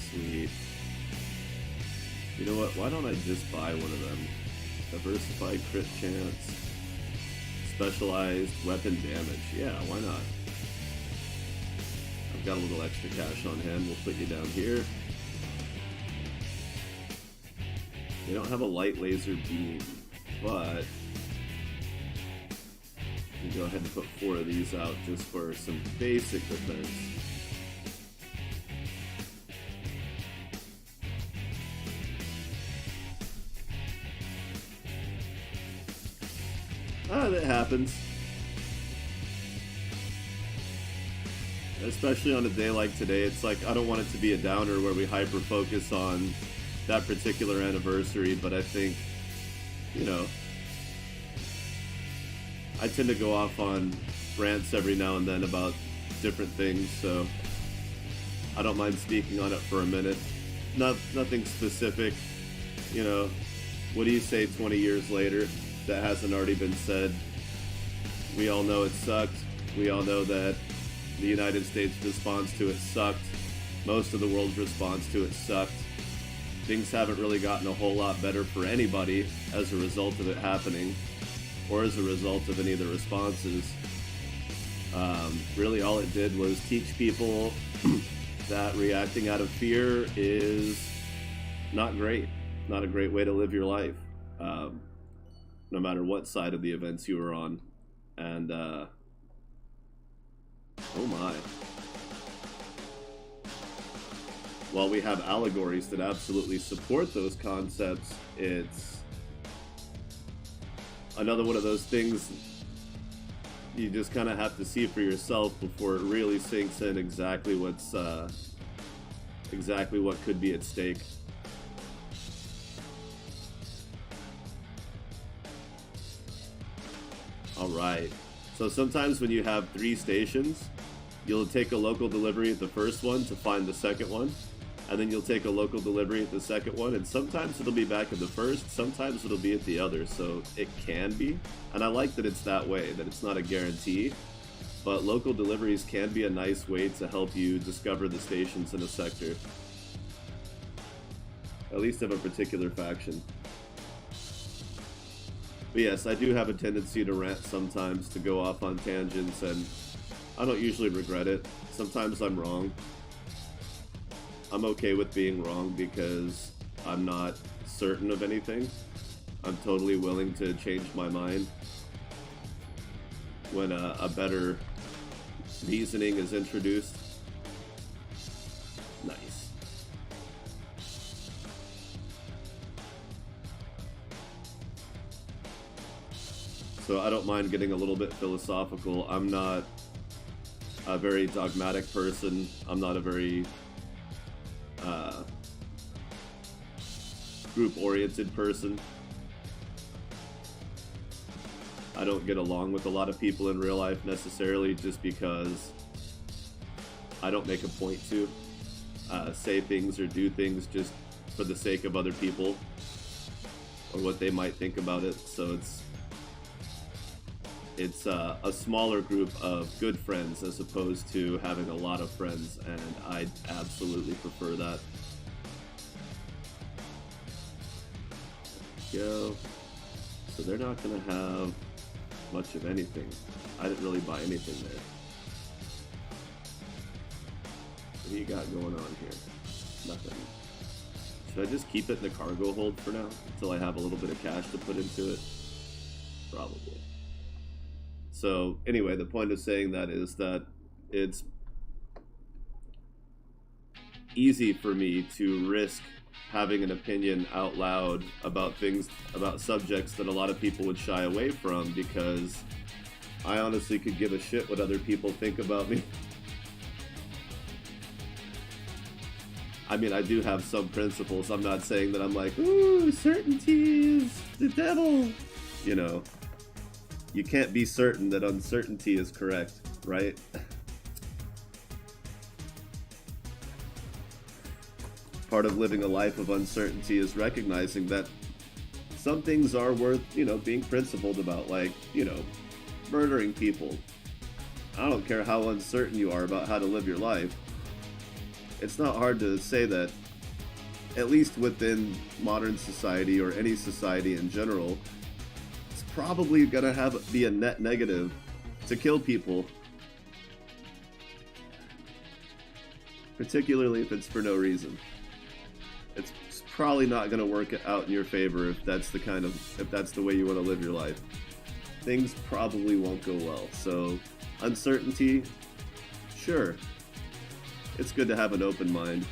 Sweet. You know what? Why don't I just buy one of them? Diversified crit chance. Specialized weapon damage. Yeah, why not? I've got a little extra cash on hand. We'll put you down here. We don't have a light laser beam, but we can go ahead and put 4 of these out just for some basic defense. That happens. Especially on a day like today, it's like, I don't want it to be a downer where we hyper-focus on that particular anniversary, but I think, you know, I tend to go off on rants every now and then about different things, so I don't mind speaking on it for a minute. Nothing specific, you know, what do you say 20 years later that hasn't already been said? We all know it sucked. We all know that the United States response to it sucked. Most of the world's response to it sucked. Things haven't really gotten a whole lot better for anybody as a result of it happening, or as a result of any of the responses. Really all it did was teach people that reacting out of fear is not great. Not a great way to live your life, no matter what side of the events you were on. And, oh my. While we have allegories that absolutely support those concepts, it's another one of those things you just kind of have to see for yourself before it really sinks in exactly what could be at stake. Alright, so sometimes when you have 3 stations, you'll take a local delivery at the first one to find the second one, and then you'll take a local delivery at the second one, and sometimes it'll be back at the first, sometimes it'll be at the other, so it can be. And I like that it's that way, that it's not a guarantee, but local deliveries can be a nice way to help you discover the stations in a sector. At least of a particular faction. But yes, I do have a tendency to rant sometimes, to go off on tangents, and I don't usually regret it. Sometimes I'm wrong. I'm okay with being wrong because I'm not certain of anything. I'm totally willing to change my mind when a better reasoning is introduced. Nice. So I don't mind getting a little bit philosophical. I'm not a very dogmatic person. I'm not a very group-oriented person. I don't get along with a lot of people in real life necessarily just because I don't make a point to say things or do things just for the sake of other people or what they might think about it. So it's a smaller group of good friends as opposed to having a lot of friends, and I absolutely prefer that. Go. So they're not going to have much of anything. I didn't really buy anything there. What do you got going on here? Nothing. Should I just keep it in the cargo hold for now until I have a little bit of cash to put into it? Probably. So anyway, the point of saying that is that it's easy for me to risk having an opinion out loud about things, about subjects that a lot of people would shy away from, because I honestly could give a shit what other people think about me. I mean, I do have some principles. I'm not saying that I'm like, ooh, certainty is the devil. You know, you can't be certain that uncertainty is correct, right? Part of living a life of uncertainty is recognizing that some things are worth, being principled about, like, murdering people. I don't care how uncertain you are about how to live your life. It's not hard to say that, at least within modern society or any society in general, it's probably going to be a net negative to kill people. Particularly if it's for no reason. It's probably not going to work out in your favor if that's the way you want to live your life. Things probably won't go well. So, uncertainty, sure. It's good to have an open mind,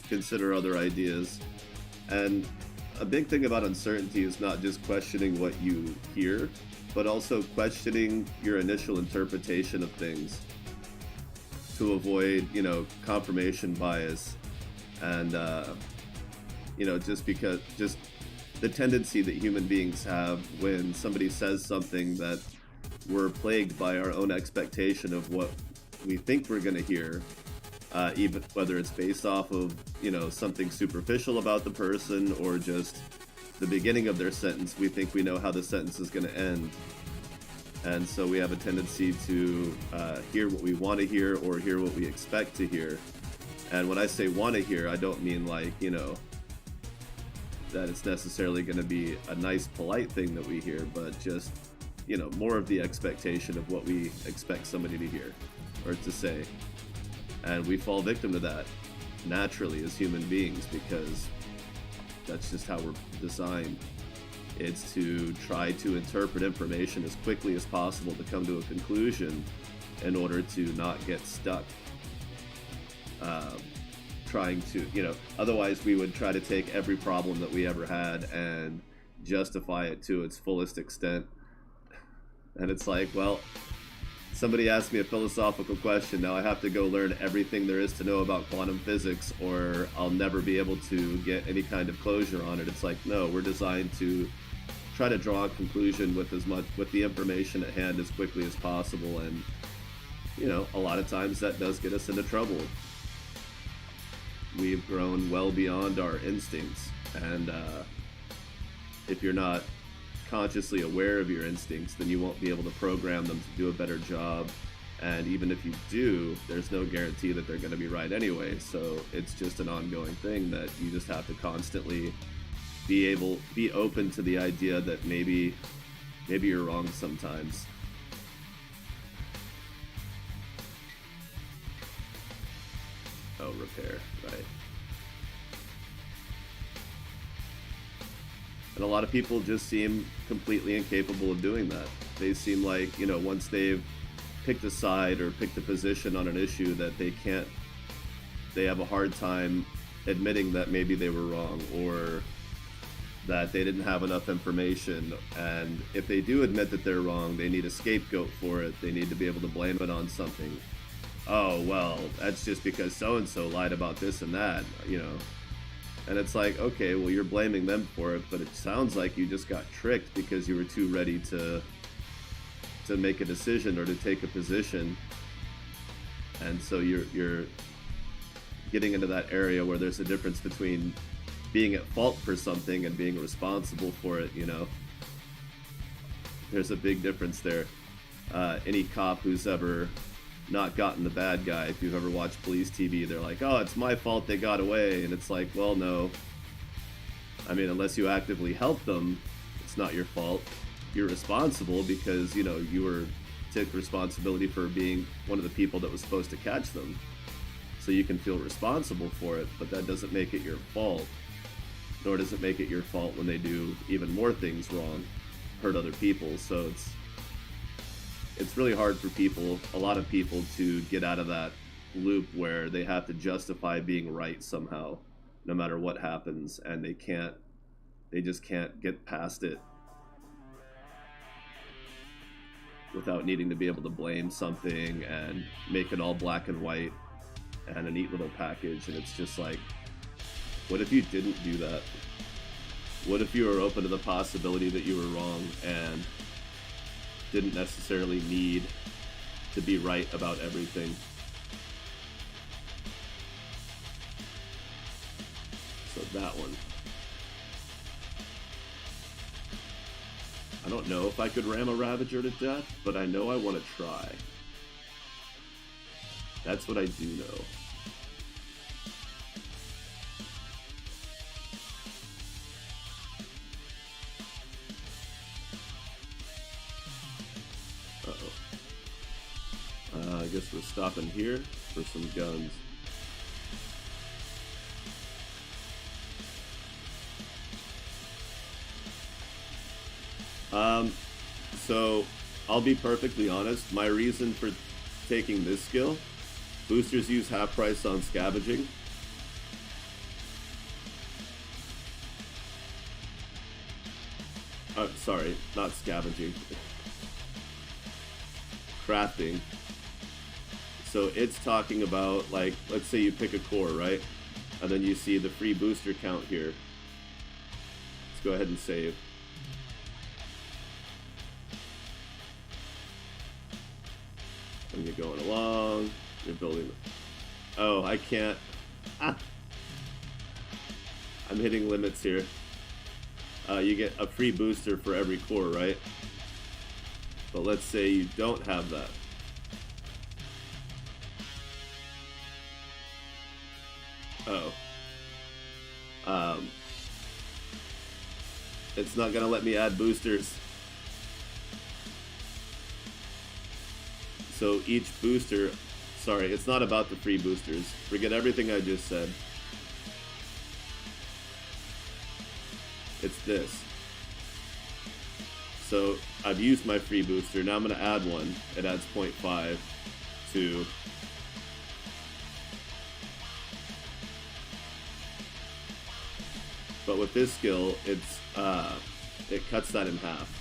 consider other ideas. And a big thing about uncertainty is not just questioning what you hear, but also questioning your initial interpretation of things to avoid, confirmation bias and, just the tendency that human beings have when somebody says something that we're plagued by our own expectation of what we think we're going to hear, even whether it's based off of, something superficial about the person or just the beginning of their sentence. We think we know how the sentence is going to end. And so we have a tendency to hear what we want to hear or hear what we expect to hear. And when I say want to hear, I don't mean like, that it's necessarily going to be a nice, polite thing that we hear, but just, more of the expectation of what we expect somebody to hear or to say. And we fall victim to that naturally as human beings because that's just how we're designed. It's to try to interpret information as quickly as possible to come to a conclusion in order to not get stuck. Trying to, otherwise we would try to take every problem that we ever had and justify it to its fullest extent. And it's like, well, somebody asked me a philosophical question, now I have to go learn everything there is to know about quantum physics or I'll never be able to get any kind of closure on it. It's like, no, we're designed to try to draw a conclusion with the information at hand as quickly as possible. And, a lot of times that does get us into trouble. We've grown well beyond our instincts, and if you're not consciously aware of your instincts, then you won't be able to program them to do a better job. And even if you do, there's no guarantee that they're going to be right anyway. So it's just an ongoing thing that you just have to constantly be open to the idea that maybe you're wrong sometimes. Oh, repair, right. And a lot of people just seem completely incapable of doing that. They seem like, once they've picked a side or picked a position on an issue that they have a hard time admitting that maybe they were wrong or that they didn't have enough information. And if they do admit that they're wrong, they need a scapegoat for it. They need to be able to blame it on something. Oh, well, that's just because so-and-so lied about this and that, And it's like, okay, well, you're blaming them for it, but it sounds like you just got tricked because you were too ready to make a decision or to take a position. And so you're getting into that area where there's a difference between being at fault for something and being responsible for it, There's a big difference there. any cop who's ever not gotten the bad guy, if you've ever watched police TV, they're like, oh, it's my fault they got away. And it's like, well, no. I mean, unless you actively help them, it's not your fault. You're responsible because, you know, you took responsibility for being one of the people that was supposed to catch them. So you can feel responsible for it, but that doesn't make it your fault. Nor does it make it your fault when they do even more things wrong, hurt other people. So it's really hard for people, a lot of people, to get out of that loop where they have to justify being right somehow, no matter what happens, and they just can't get past it without needing to be able to blame something and make it all black and white and a neat little package. And it's just like, what if you didn't do that? What if you were open to the possibility that you were wrong and didn't necessarily need to be right about everything? So that one. I don't know if I could ram a Ravager to death, but I know I want to try. That's what I do know. I guess we're stopping here for some guns. So I'll be perfectly honest, my reason for taking this skill, boosters use half price on scavenging. Sorry, not scavenging. Crafting. So it's talking about, like, let's say you pick a core, right? And then you see the free booster count here. Let's go ahead and save. And you're going along, you're building. Oh, I can't. Ah. I'm hitting limits here. You get a free booster for every core, right? But let's say you don't have that. Oh. It's not gonna let me add boosters. So each booster, sorry, it's not about the free boosters. Forget everything I just said. It's this. So I've used my free booster, now I'm gonna add one. It adds 0.5 to but with this skill, it cuts that in half.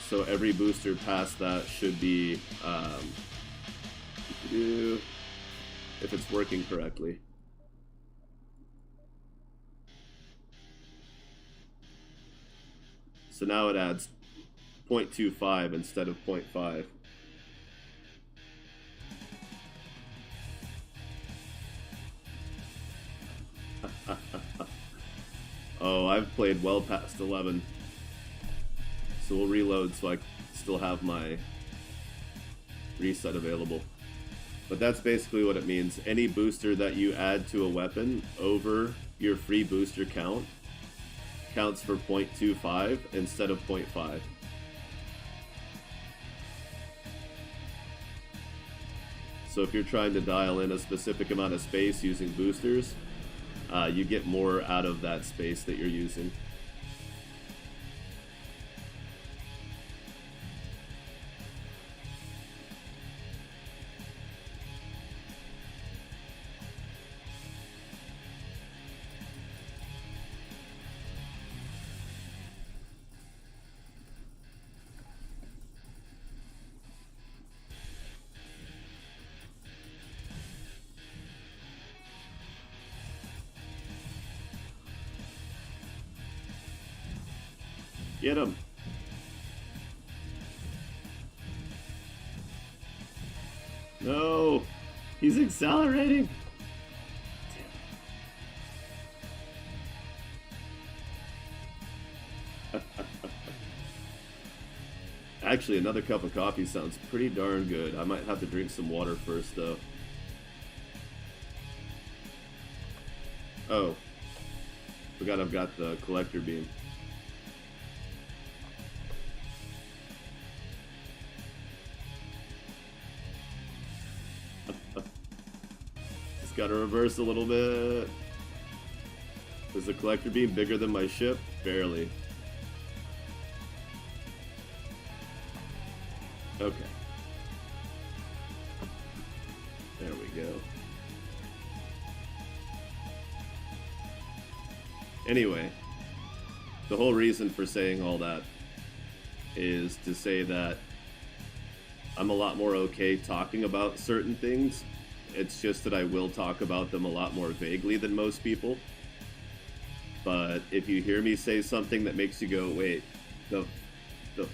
So every booster past that should be, if it's working correctly. So now it adds 0.25 instead of 0.5. Oh, I've played well past 11. So we'll reload so I still have my reset available. But that's basically what it means. Any booster that you add to a weapon over your free booster count counts for 0.25 instead of 0.5. So if you're trying to dial in a specific amount of space using boosters, you get more out of that space that you're using. Get him. No, he's accelerating. Actually, another cup of coffee sounds pretty darn good. I might have to drink some water first, though. Oh. Forgot I've got the collector beam. Just gotta reverse a little bit. Is the collector beam bigger than my ship? Barely. Okay. There we go. Anyway, the whole reason for saying all that is to say that I'm a lot more okay talking about certain things. It's just that I will talk about them a lot more vaguely than most people. But if you hear me say something that makes you go, wait, the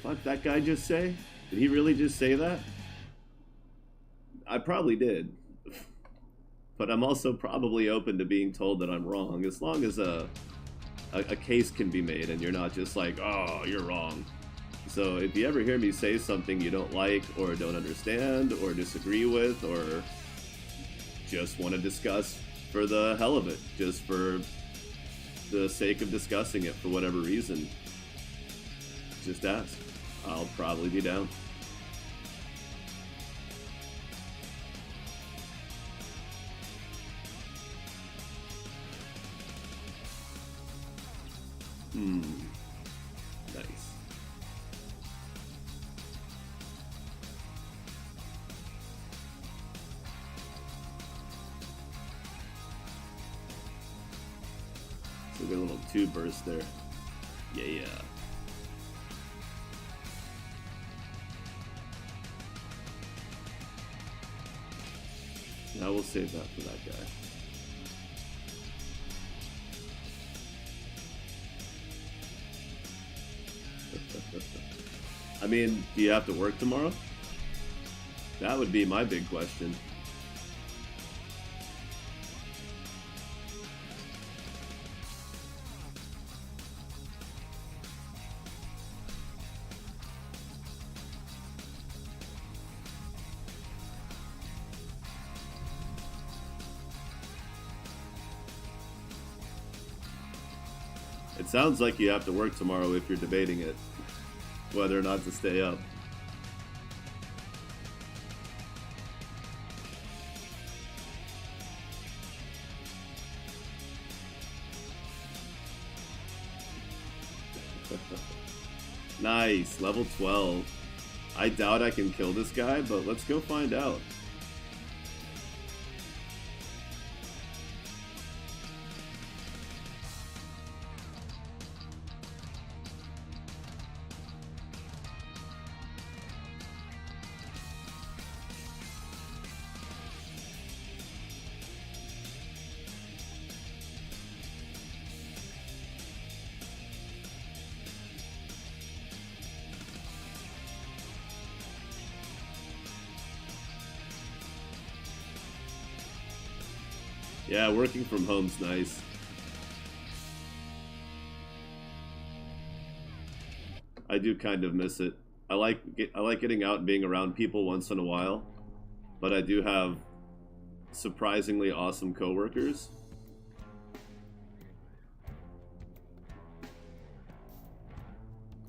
fuck that guy just say? Did he really just say that? I probably did. But I'm also probably open to being told that I'm wrong, as long as a case can be made and you're not just like, oh, you're wrong. So if you ever hear me say something you don't like or don't understand or disagree with or just want to discuss for the hell of it, just for the sake of discussing it for whatever reason, just ask. I'll probably be down. Nice. So get a little tube burst there. Yeah. Now we'll save that for that guy. I mean, do you have to work tomorrow? That would be my big question. It sounds like you have to work tomorrow if you're debating it, whether or not to stay up. Nice, level 12. I doubt I can kill this guy, but let's go find out. Yeah, working from home's nice. I do kind of miss it. I like getting out and being around people once in a while, but I do have surprisingly awesome coworkers.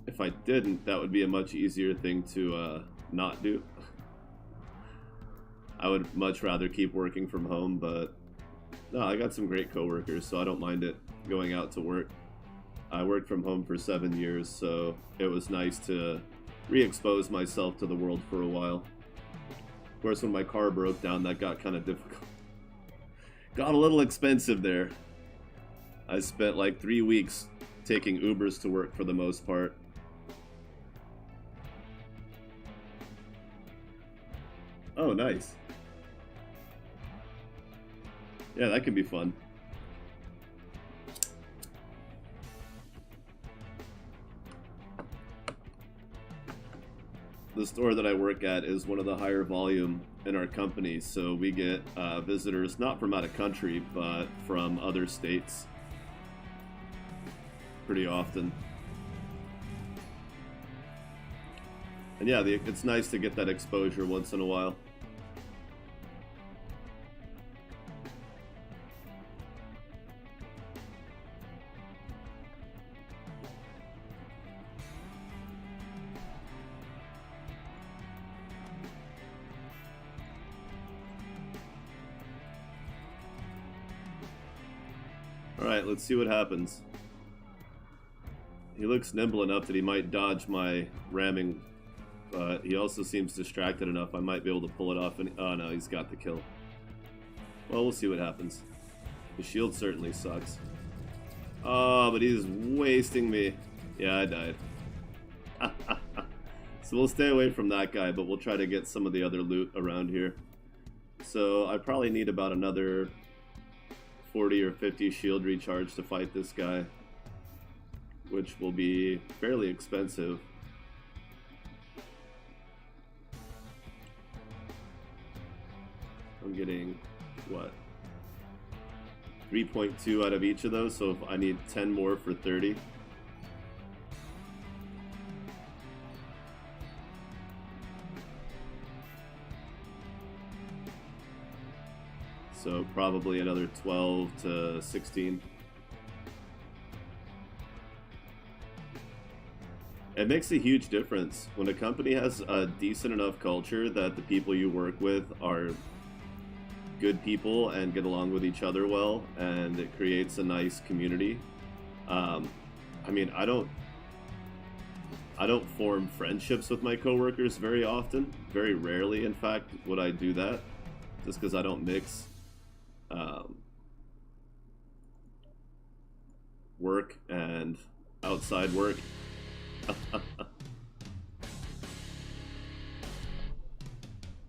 If I didn't, that would be a much easier thing to not do. I would much rather keep working from home, but no, I got some great coworkers, so I don't mind it going out to work. I worked from home for 7 years, so it was nice to re-expose myself to the world for a while. Of course, when my car broke down, that got kind of difficult. Got a little expensive there. I spent like 3 weeks taking Ubers to work for the most part. Oh, nice. Yeah, that could be fun. The store that I work at is one of the higher volume in our company, so we get visitors not from out of country, but from other states pretty often. And yeah, it's nice to get that exposure once in a while. Alright, let's see what happens. He looks nimble enough that he might dodge my ramming, but he also seems distracted enough I might be able to pull it off. And oh no, he's got the kill. Well, we'll see what happens. The shield certainly sucks. Oh, but he's wasting me. Yeah, I died. So we'll stay away from that guy, but we'll try to get some of the other loot around here. So I probably need about another 40 or 50 shield recharge to fight this guy, which will be fairly expensive. I'm getting, what, 3.2 out of each of those, so if I need 10 more for 30. So probably another 12 to 16. It makes a huge difference when a company has a decent enough culture that the people you work with are good people and get along with each other well, and it creates a nice community. I mean, I don't form friendships with my coworkers very often. Very rarely, in fact, would I do that, just because I don't mix work and outside work.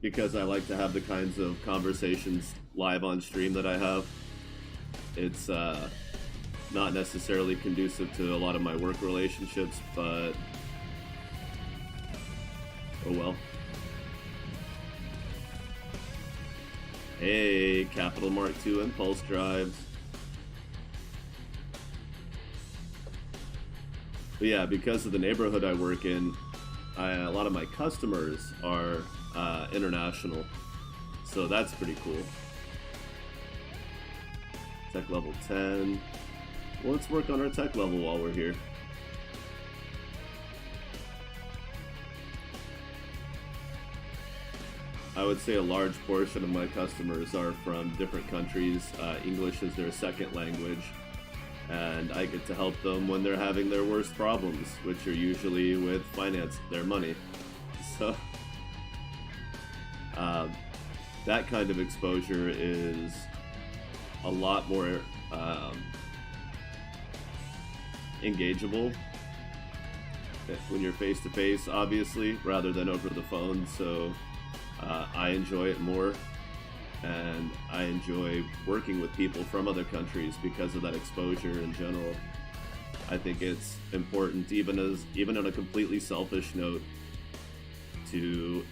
Because I like to have the kinds of conversations live on stream that I have. It's not necessarily conducive to a lot of my work relationships, but oh well. Hey, Capital Mark II impulse drives. But yeah, because of the neighborhood I work in, a lot of my customers are international, so that's pretty cool. Tech level 10. Well, let's work on our tech level while we're here. I would say a large portion of my customers are from different countries. English is their second language, and I get to help them when they're having their worst problems, which are usually with finance, their money. So that kind of exposure is a lot more engageable when you're face to face, obviously, rather than over the phone. So I enjoy it more, and I enjoy working with people from other countries because of that exposure in general. I think it's important, even on a completely selfish note, to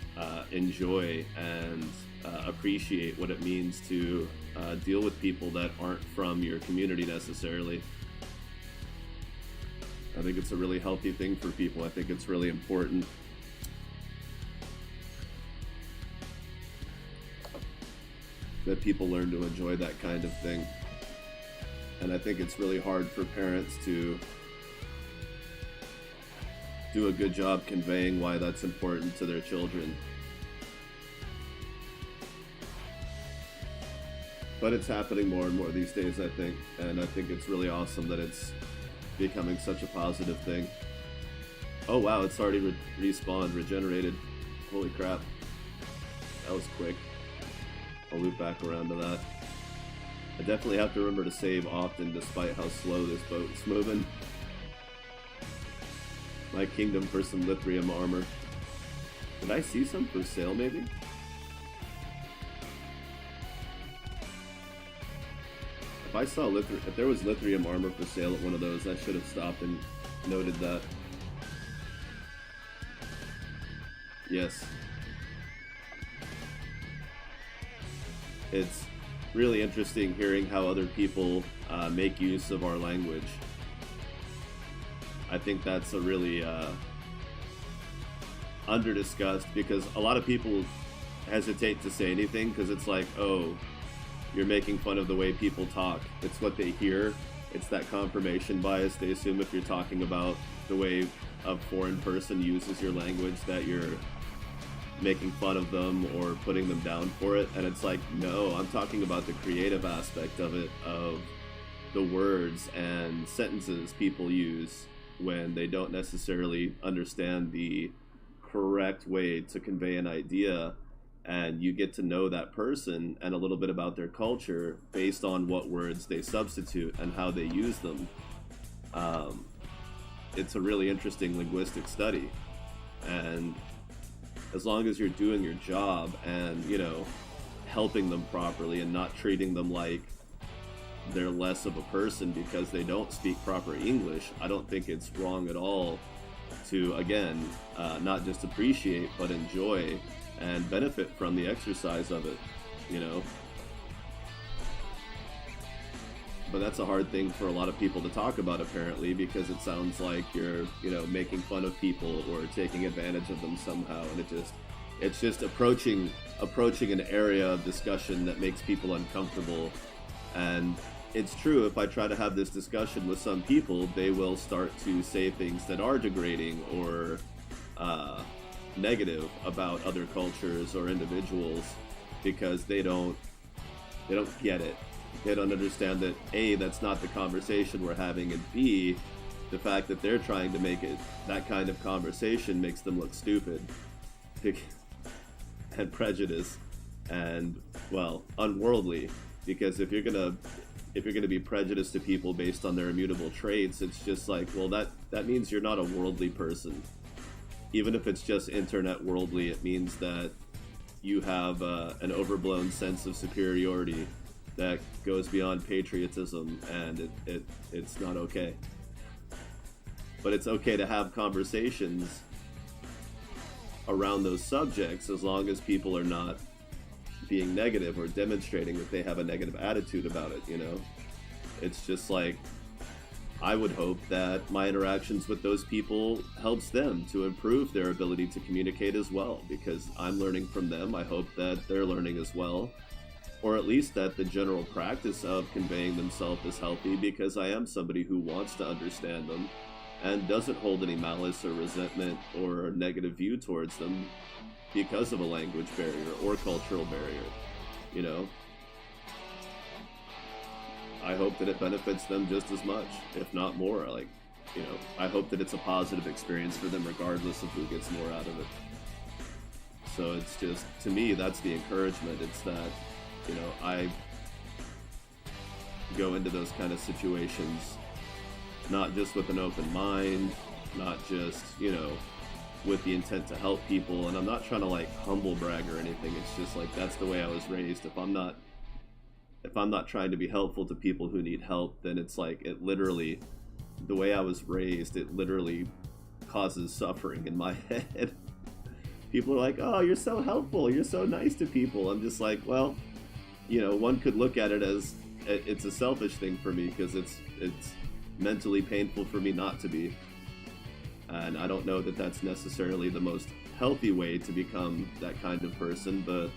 enjoy and appreciate what it means to deal with people that aren't from your community necessarily. I think it's a really healthy thing for people. I think it's really important. That people learn to enjoy that kind of thing. And I think it's really hard for parents to do a good job conveying why that's important to their children. But it's happening more and more these days, I think. And I think it's really awesome that it's becoming such a positive thing. Oh wow, it's already respawned, regenerated. Holy crap. That was quick. I'll loop back around to that. I definitely have to remember to save often despite how slow this boat's moving. My kingdom for some lithium armor. Did I see some for sale maybe? If there was lithium armor for sale at one of those, I should have stopped and noted that. Yes. It's really interesting hearing how other people make use of our language. I think that's a really under discussed, because a lot of people hesitate to say anything because it's like, oh, you're making fun of the way people talk. It's what they hear. It's that confirmation bias. They assume if you're talking about the way a foreign person uses your language that you're making fun of them or putting them down for it. And it's like, no, I'm talking about the creative aspect of it, of the words and sentences people use when they don't necessarily understand the correct way to convey an idea. And you get to know that person and a little bit about their culture based on what words they substitute and how they use them. It's a really interesting linguistic study. And as long as you're doing your job and, you know, helping them properly and not treating them like they're less of a person because they don't speak proper English, I don't think it's wrong at all to, again, not just appreciate, but enjoy and benefit from the exercise of it, you know? But that's a hard thing for a lot of people to talk about, apparently, because it sounds like you're, you know, making fun of people or taking advantage of them somehow, and it's just approaching an area of discussion that makes people uncomfortable. And it's true, if I try to have this discussion with some people, they will start to say things that are degrading or negative about other cultures or individuals because they don't get it. They don't understand that A, that's not the conversation we're having, and B, the fact that they're trying to make it that kind of conversation makes them look stupid and prejudiced and, well, unworldly. Because if you're gonna be prejudiced to people based on their immutable traits, it's just like, well, that means you're not a worldly person. Even if it's just internet worldly, it means that you have an overblown sense of superiority that goes beyond patriotism, and it's not okay. But it's okay to have conversations around those subjects as long as people are not being negative or demonstrating that they have a negative attitude about it, you know? It's just like, I would hope that my interactions with those people helps them to improve their ability to communicate as well, because I'm learning from them. I hope that they're learning as well, or at least that the general practice of conveying themselves is healthy, because I am somebody who wants to understand them and doesn't hold any malice or resentment or negative view towards them because of a language barrier or cultural barrier, you know? I hope that it benefits them just as much, if not more. Like, you know, I hope that it's a positive experience for them regardless of who gets more out of it. So it's just, to me, that's the encouragement. It's that, you know, I go into those kind of situations not just with an open mind, not just, you know, with the intent to help people. And I'm not trying to like humble brag or anything. It's just like, that's the way I was raised. If I'm not trying to be helpful to people who need help, then it's like, it literally, the way I was raised, it literally causes suffering in my head. People are like, oh, you're so helpful, you're so nice to people. I'm just like, well, you know, one could look at it as it's a selfish thing for me because it's mentally painful for me not to be. And I don't know that that's necessarily the most healthy way to become that kind of person, but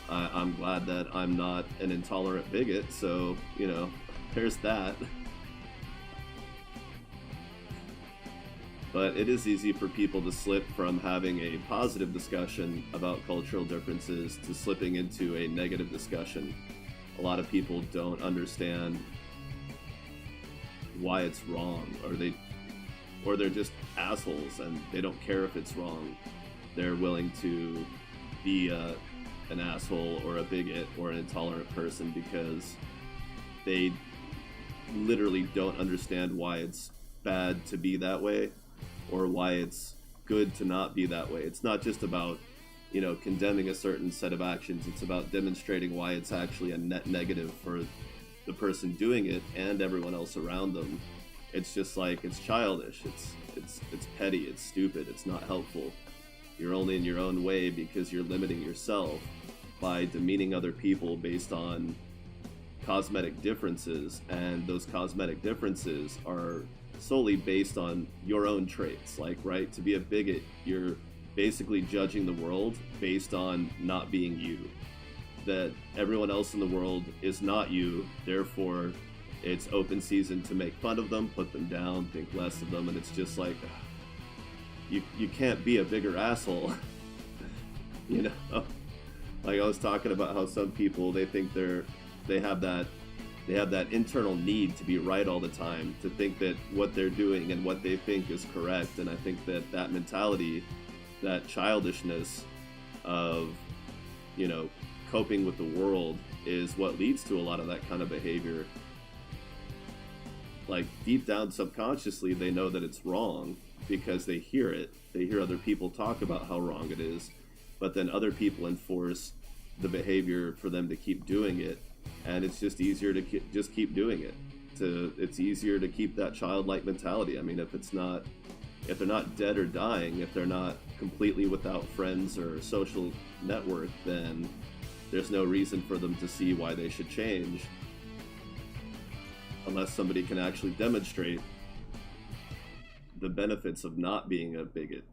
I'm glad that I'm not an intolerant bigot, so, you know, there's that. But it is easy for people to slip from having a positive discussion about cultural differences to slipping into a negative discussion. A lot of people don't understand why it's wrong, or they're just assholes and they don't care if it's wrong. They're willing to be an asshole or a bigot or an intolerant person because they literally don't understand why it's bad to be that way or why it's good to not be that way. It's not just about, you know, condemning a certain set of actions. It's about demonstrating why it's actually a net negative for the person doing it and everyone else around them. It's just like, it's childish, it's petty, it's stupid, it's not helpful. You're only in your own way because you're limiting yourself by demeaning other people based on cosmetic differences, and those cosmetic differences are solely based on your own traits. Like, right, to be a bigot, you're basically judging the world based on not being you. That everyone else in the world is not you, therefore it's open season to make fun of them, put them down, think less of them, and it's just like, you can't be a bigger asshole. You know, like I was talking about how some people, they think they have that internal need to be right all the time, to think that what they're doing and what they think is correct. And I think that mentality, that childishness of, you know, coping with the world is what leads to a lot of that kind of behavior. Like deep down subconsciously, they know that it's wrong because they hear it. They hear other people talk about how wrong it is, but then other people enforce the behavior for them to keep doing it. And it's just easier to just keep doing it. It's easier to keep that childlike mentality. I mean, if they're not dead or dying, if they're not completely without friends or social network, then there's no reason for them to see why they should change, unless somebody can actually demonstrate the benefits of not being a bigot.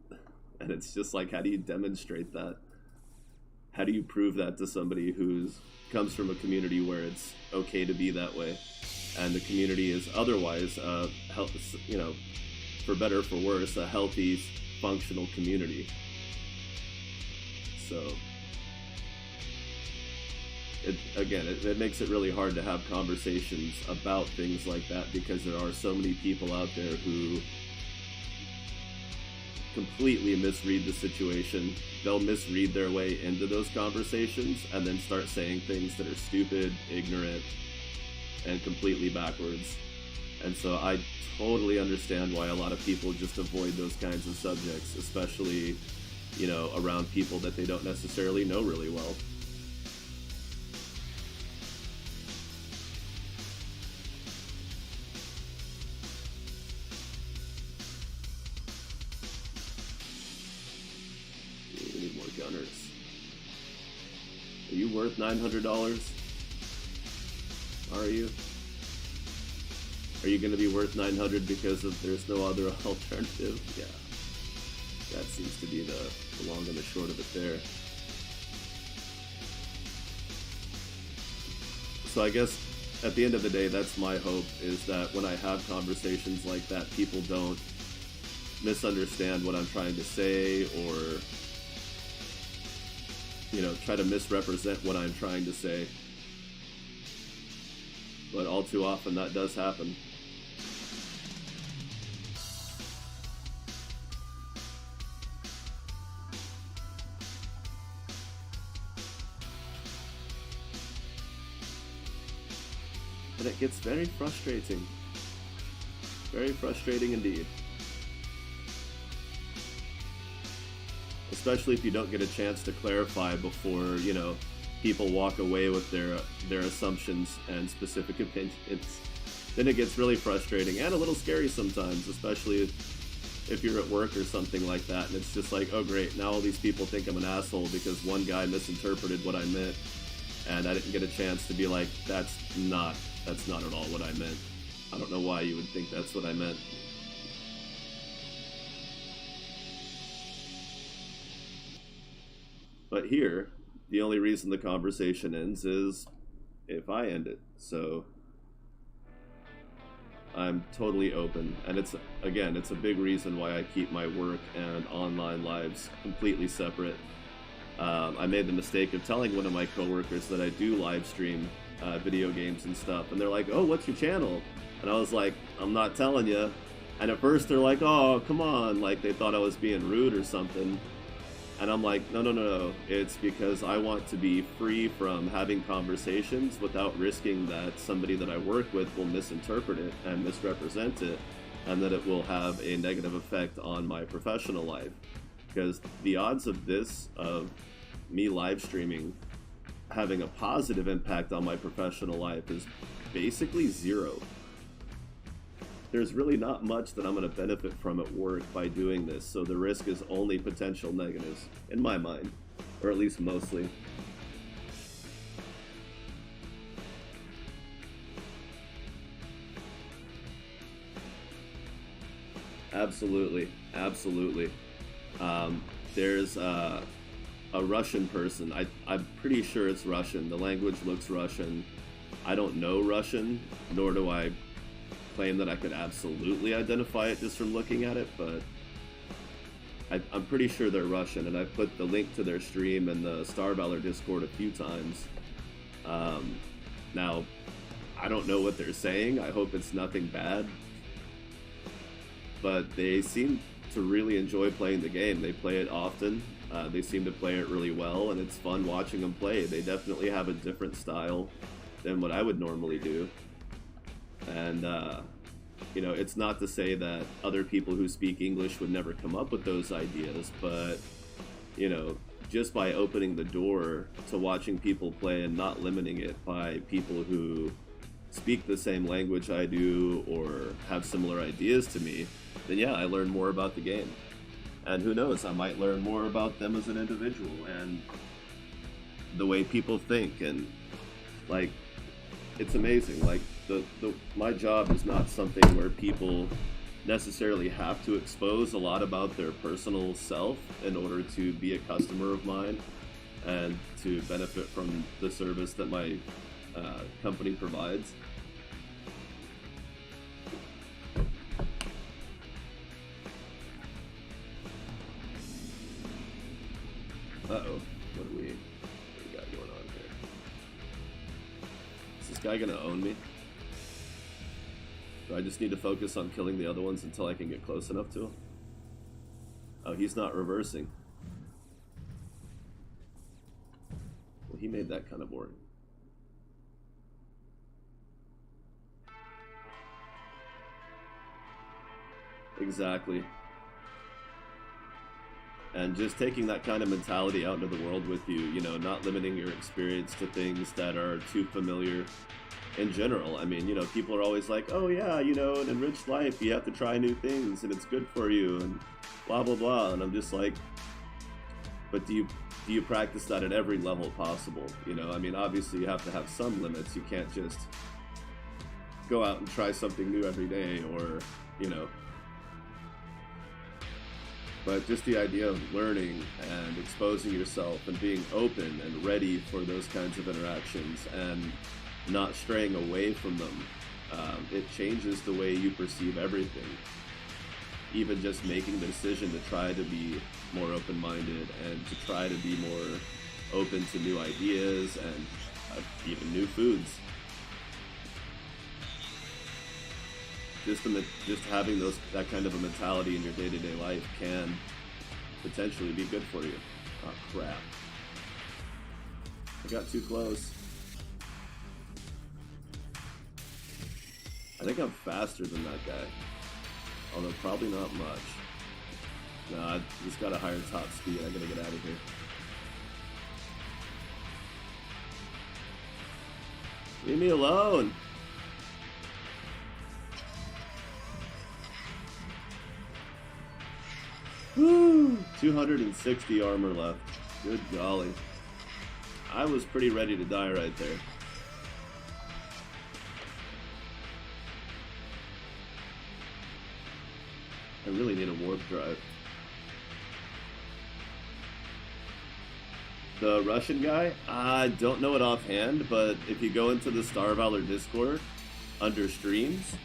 And it's just like, how do you demonstrate that? How do you prove that to somebody who comes from a community where it's okay to be that way, and the community is otherwise, you know, for better or for worse, a healthy, functional community? So, it makes it really hard to have conversations about things like that, because there are so many people out there who completely misread the situation. They'll misread their way into those conversations and then start saying things that are stupid, ignorant, and completely backwards. And so I totally understand why a lot of people just avoid those kinds of subjects, especially, you know, around people that they don't necessarily know really well. We need more gunners. Are you worth $900? Are you? Are you going to be worth $900 because there's no other alternative? Yeah. That seems to be the long and the short of it there. So I guess at the end of the day, that's my hope, is that when I have conversations like that, people don't misunderstand what I'm trying to say, or, you know, try to misrepresent what I'm trying to say. But all too often that does happen. And it gets very frustrating. Very frustrating indeed. Especially if you don't get a chance to clarify before, you know, people walk away with their assumptions and specific opinions. Then it gets really frustrating and a little scary sometimes, especially if you're at work or something like that, and it's just like, oh great, now all these people think I'm an asshole because one guy misinterpreted what I meant, and I didn't get a chance to be like, that's not at all what I meant. I don't know why you would think that's what I meant. But here, the only reason the conversation ends is if I end it. So I'm totally open. And it's a big reason why I keep my work and online lives completely separate. I made the mistake of telling one of my coworkers that I do live stream video games and stuff. And they're like, oh, what's your channel? And I was like, I'm not telling you. And at first they're like, oh, come on. Like they thought I was being rude or something. And I'm like, no. It's because I want to be free from having conversations without risking that somebody that I work with will misinterpret it and misrepresent it, and that it will have a negative effect on my professional life. Because the odds of me live streaming having a positive impact on my professional life is basically zero. There's really not much that I'm going to benefit from at work by doing this, so the risk is only potential negatives, in my mind, or at least mostly. Absolutely. there's a Russian person. I'm pretty sure it's Russian. The language looks Russian. I don't know Russian, nor do I claim that I could absolutely identify it just from looking at it, but I'm pretty sure they're Russian, and I put the link to their stream in the Star Valor Discord a few times. Now, I don't know what they're saying. I hope it's nothing bad. But they seem to really enjoy playing the game. They play it often. They seem to play it really well, and it's fun watching them play. They definitely have a different style than what I would normally do. And, you know, it's not to say that other people who speak English would never come up with those ideas, but, you know, just by opening the door to watching people play and not limiting it by people who speak the same language I do or have similar ideas to me, then yeah, I learn more about the game. And who knows, I might learn more about them as an individual and the way people think. And, like, it's amazing. Like, my job is not something where people necessarily have to expose a lot about their personal self in order to be a customer of mine and to benefit from the service that my company provides. Uh-oh, what do we got going on here? Is this guy gonna own me? Do I just need to focus on killing the other ones until I can get close enough to him? Oh, he's not reversing. Well, he made that kind of boring. Exactly. And just taking that kind of mentality out into the world with you, you know, not limiting your experience to things that are too familiar in general. I mean, you know, people are always like, oh yeah, you know, an enriched life, you have to try new things and it's good for you and blah, blah, blah. And I'm just like, but do you practice that at every level possible? You know, I mean, obviously you have to have some limits. You can't just go out and try something new every day or, you know, but just the idea of learning and exposing yourself and being open and ready for those kinds of interactions and not straying away from them, it changes the way you perceive everything. Even just making the decision to try to be more open-minded and to try to be more open to new ideas and even new foods. Just having that kind of a mentality in your day-to-day life can potentially be good for you. Oh crap. I got too close. I think I'm faster than that guy. Although probably not much. Nah, he's got a higher top speed. I gotta get out of here. Leave me alone! Woo! 260 armor left. Good golly. I was pretty ready to die right there. I really need a warp drive. The Russian guy? I don't know it offhand, but if you go into the Star Valor Discord under streams,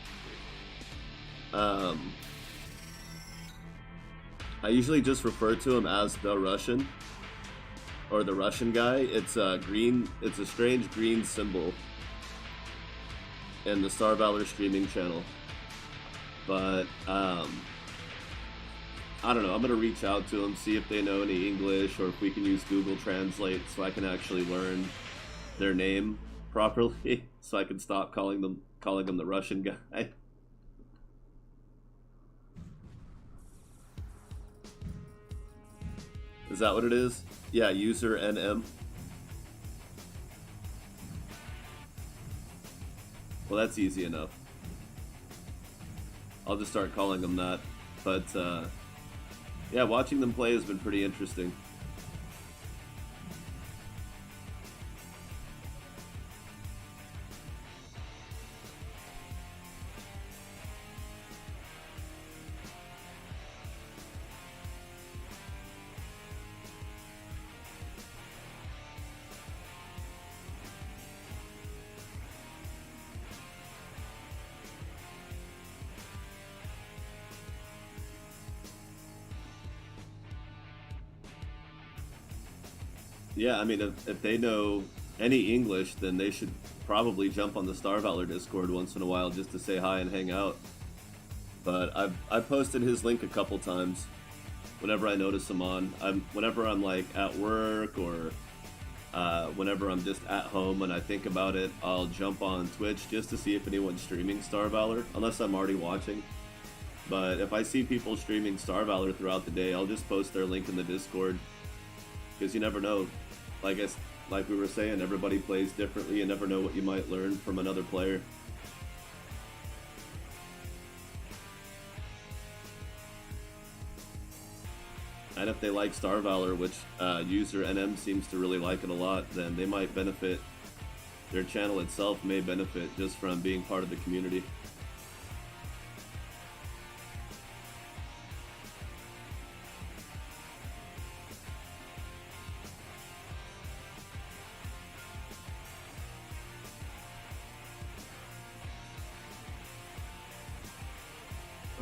I usually just refer to him as the Russian or the Russian guy. It's a strange green symbol in the Star Valor streaming channel. But I don't know, I'm going to reach out to them, see if they know any English or if we can use Google Translate so I can actually learn their name properly so I can stop calling them the Russian guy. Is that what it is? Yeah, user NM. Well, that's easy enough. I'll just start calling them that. But, yeah, watching them play has been pretty interesting. Yeah, I mean, if they know any English, then they should probably jump on the Star Valor Discord once in a while just to say hi and hang out. But I've posted his link a couple times whenever I notice him on. Whenever I'm like at work or whenever I'm just at home and I think about it, I'll jump on Twitch just to see if anyone's streaming Star Valor, unless I'm already watching. But if I see people streaming Star Valor throughout the day, I'll just post their link in the Discord. Because you never know. Like we were saying, everybody plays differently. You never know what you might learn from another player. And if they like Star Valor, which user NM seems to really like it a lot, then they might benefit. Their channel itself may benefit just from being part of the community.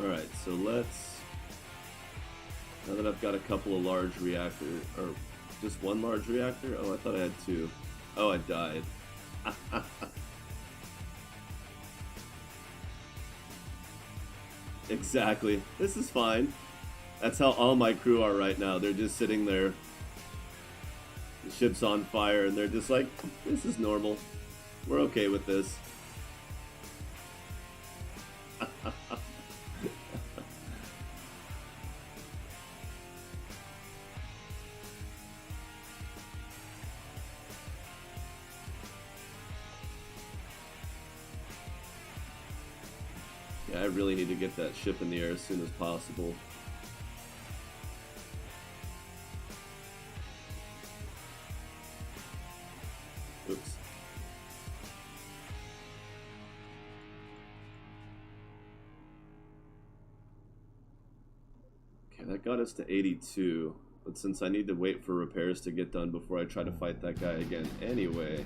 Alright, so let's... Now that I've got a couple of large reactors, or just one large reactor? Oh, I thought I had two. Oh, I died. Exactly. This is fine. That's how all my crew are right now. They're just sitting there. The ship's on fire, and they're just like, this is normal. We're okay with this. Yeah, I really need to get that ship in the air as soon as possible. Oops. Okay, that got us to 82. But since I need to wait for repairs to get done before I try to fight that guy again anyway...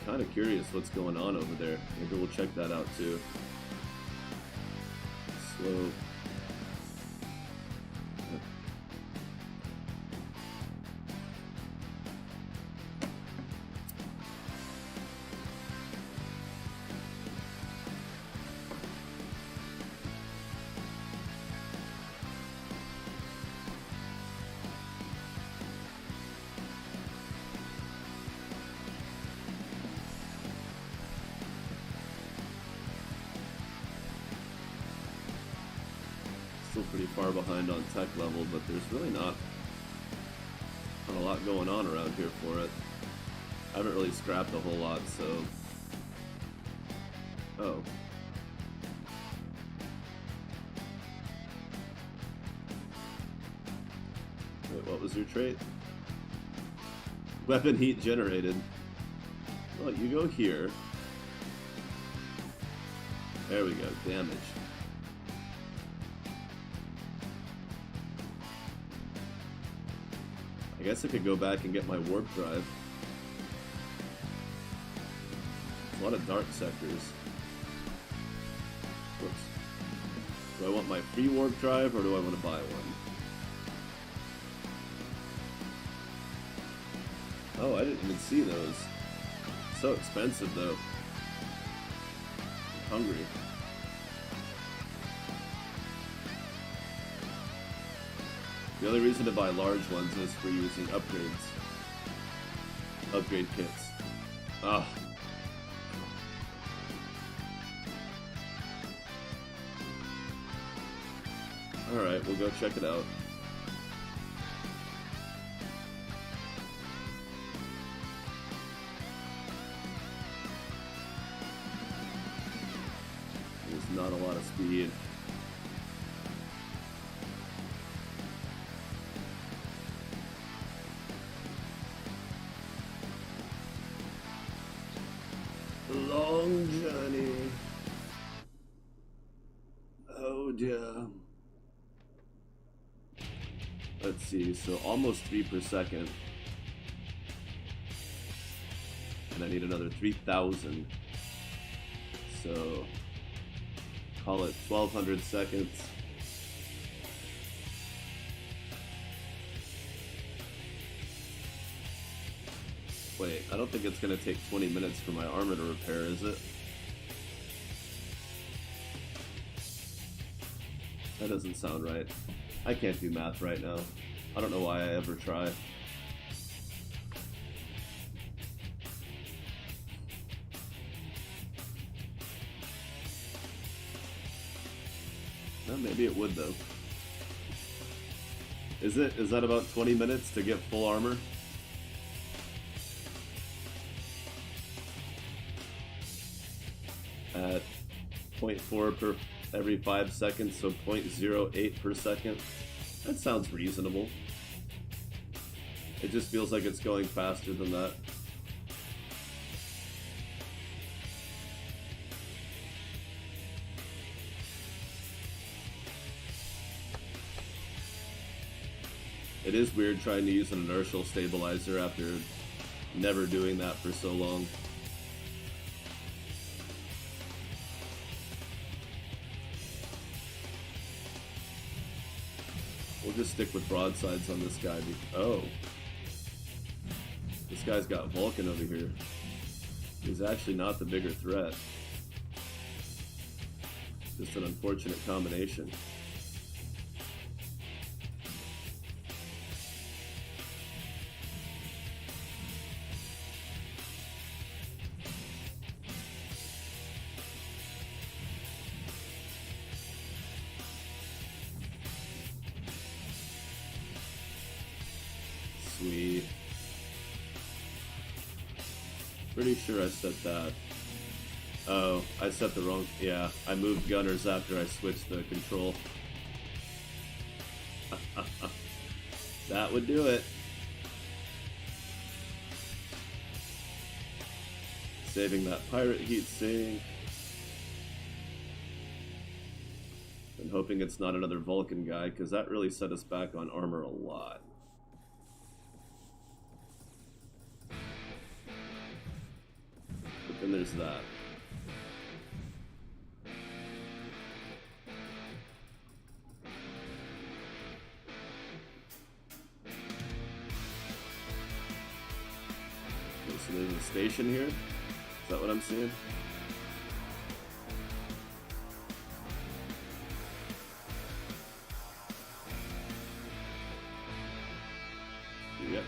Kind of curious what's going on over there. Maybe we'll check that out too. Slow. Still pretty far behind on tech level, but there's really not a lot going on around here for it. I haven't really scrapped a whole lot, so... Oh. Wait, what was your trait? Weapon heat generated. Well, you go here. There we go, damage. I guess I could go back and get my warp drive. A lot of dark sectors. Whoops. Do I want my free warp drive or do I want to buy one? Oh, I didn't even see those. So expensive though. I'm hungry. The only reason to buy large ones is for using upgrades. Upgrade kits. Ah. Alright, we'll go check it out. There's not a lot of speed. Long journey. Oh dear. Let's see, so almost 3 per second. And I need another 3,000. So call it 1200 seconds. Wait, I don't think it's going to take 20 minutes for my armor to repair, is it? That doesn't sound right. I can't do math right now. I don't know why I ever try. Well, maybe it would though. Is that about 20 minutes to get full armor? At 0.4 per every 5 seconds, so 0.08 per second. That sounds reasonable. It just feels like it's going faster than that. It is weird trying to use an inertial stabilizer after never doing that for so long. We'll just stick with broadsides on this guy. Oh. This guy's got Vulcan over here. He's actually not the bigger threat. Just an unfortunate combination. Sweet. Pretty sure I set that. Oh, I set the wrong... Yeah, I moved gunners after I switched the control. That would do it. Saving that pirate heat sink. And hoping it's not another Vulcan guy, because that really set us back on armor a lot. But then there's that. Okay, so there's a station here. Is that what I'm seeing? Yep.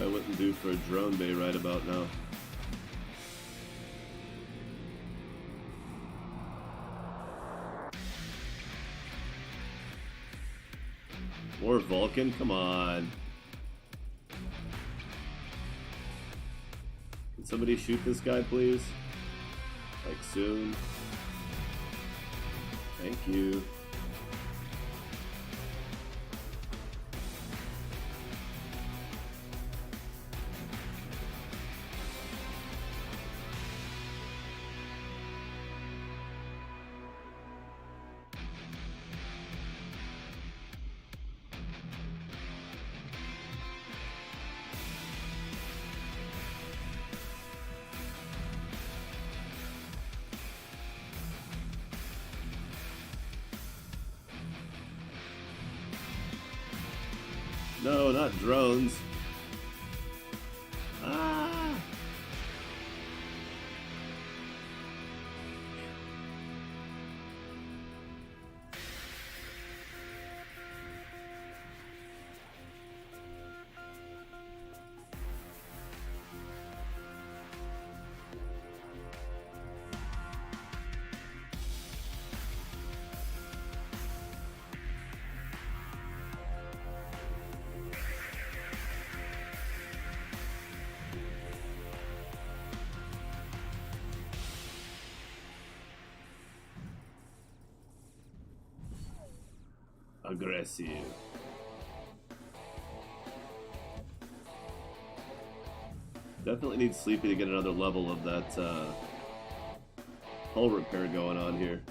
I wouldn't do for a drone bay right about now. More Vulcan? Come on. Can somebody shoot this guy, please? Like soon. Thank you. No, not drones. Ah! Aggressive. Definitely need Sleepy to get another level of that hull repair going on here.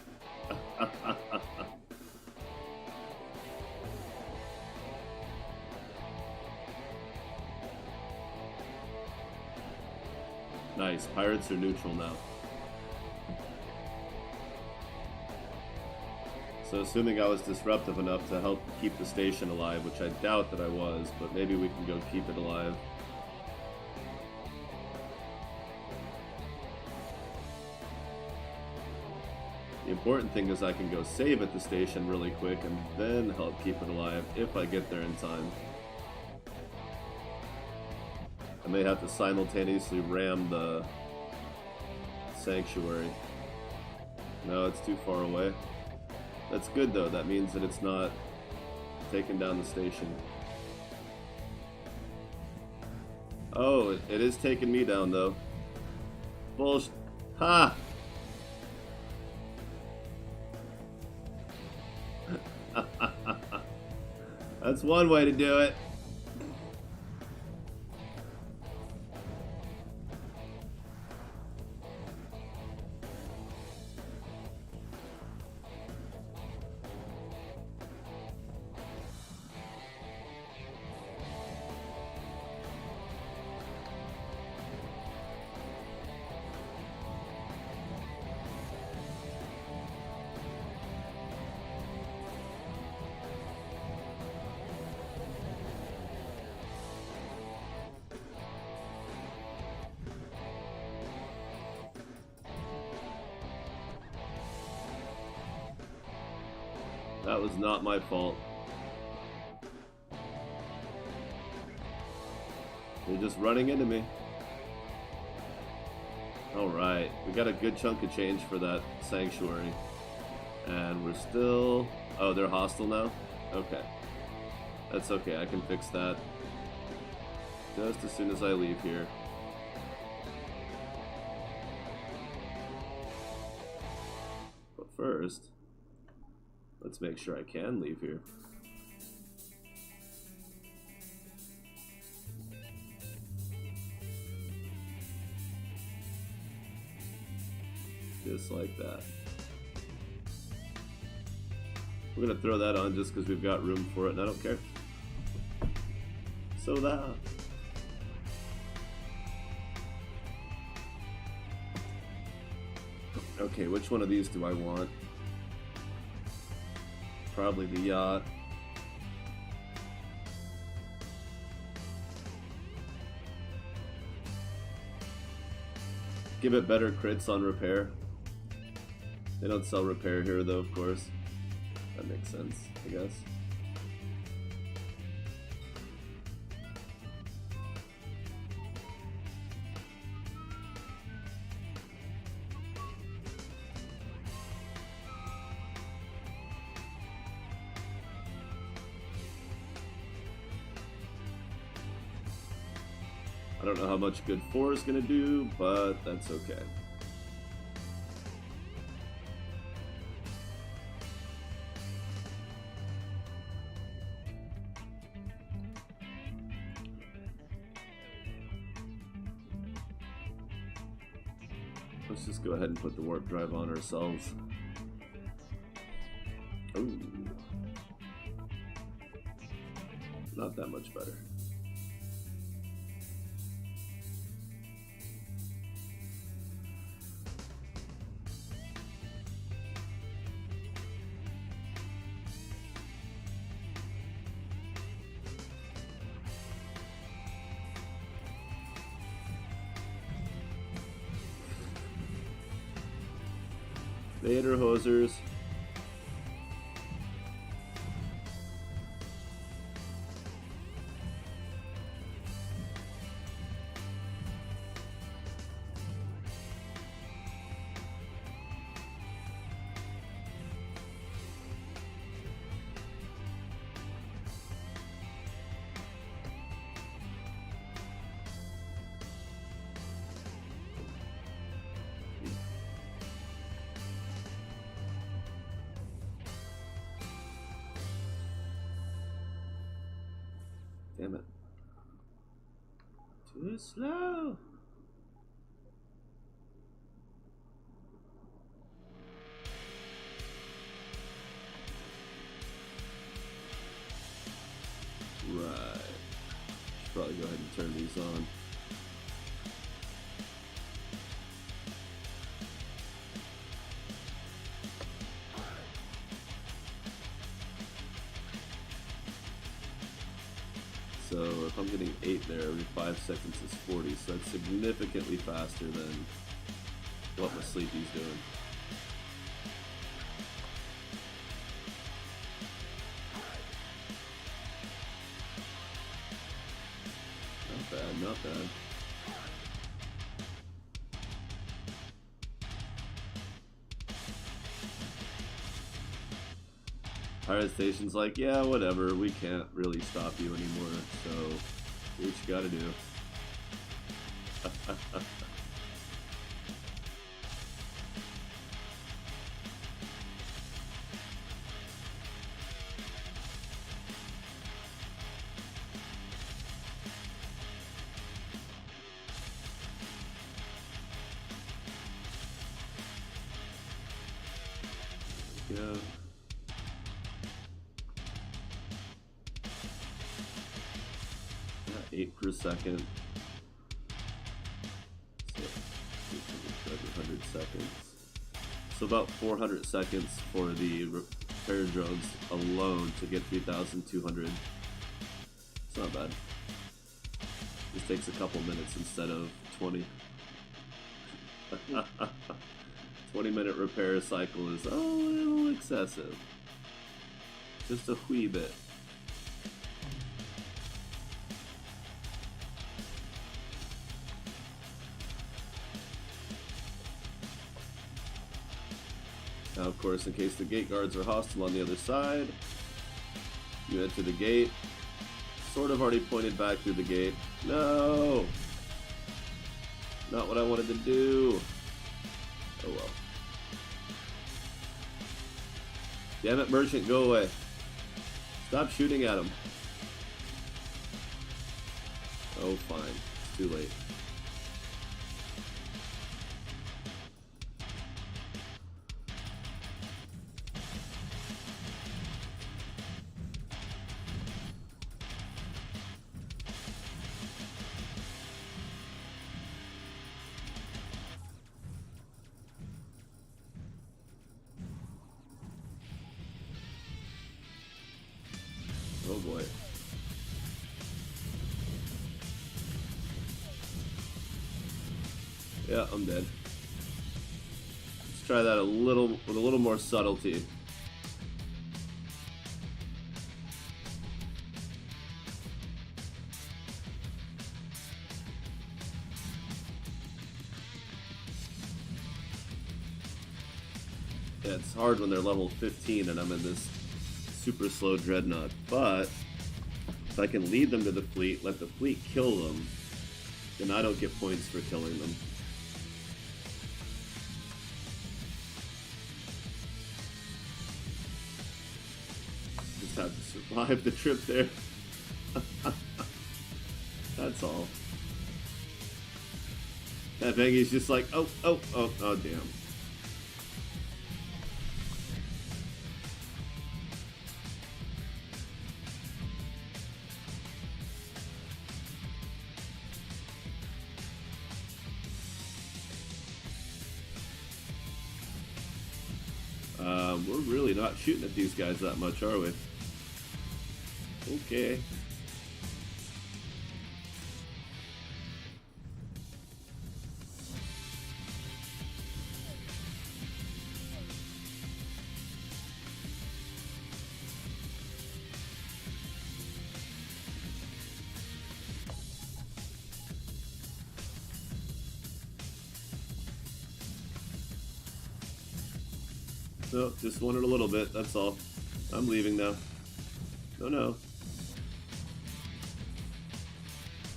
Nice. Pirates are neutral now. So assuming I was disruptive enough to help keep the station alive, which I doubt that I was, but maybe we can go keep it alive. The important thing is I can go save at the station really quick and then help keep it alive if I get there in time. I may have to simultaneously ram the sanctuary. No, it's too far away. That's good though, that means that it's not taking down the station. Oh, it is taking me down though. Bullshit. Ha! That's one way to do it. That was not my fault. They're just running into me. Alright, we got a good chunk of change for that sanctuary. And we're still... Oh, they're hostile now? Okay. That's okay, I can fix that. Just as soon as I leave here. But first... let's make sure I can leave here. Just like that. We're gonna throw that on just because we've got room for it and I don't care. So that. Okay, which one of these do I want? Probably the yacht. Give it better crits on repair. They don't sell repair here though, of course. That makes sense, I guess. I don't know how much good 4 is going to do, but that's okay. Let's just go ahead and put the warp drive on ourselves. Ooh. Not that much better. Later, hosers. Damn it. Too slow. Right. Should probably go ahead and turn these on. So if I'm getting 8 there, every 5 seconds is 40, so that's significantly faster than what my sleepy's doing. Not bad, not bad. Pirate Station's like, yeah, whatever, we can't really stop you anymore, so do what you gotta do. Yeah. Yeah, 8 per second. So 100 seconds. So about 400 seconds for the repair drones alone to get 3,200. It's not bad. This takes a couple minutes instead of 20. 20-minute repair cycle is a little excessive. Just a wee bit. Now, of course, in case the gate guards are hostile on the other side, you enter the gate. Sort of already pointed back through the gate. No! Not what I wanted to do. Oh well. Damn it, merchant, go away. Stop shooting at him. Oh, fine. It's too late. Oh boy. Yeah, I'm dead. Let's try that with a little more subtlety. Yeah, it's hard when they're level 15 and I'm in this super slow dreadnought, but if I can lead them to the fleet, let the fleet kill them, then I don't get points for killing them. Just have to survive the trip there. That's all. That Bengi's just like, oh, damn. We're really not shooting at these guys that much, are we? Okay. No, just wanted a little bit, that's all. I'm leaving now. No.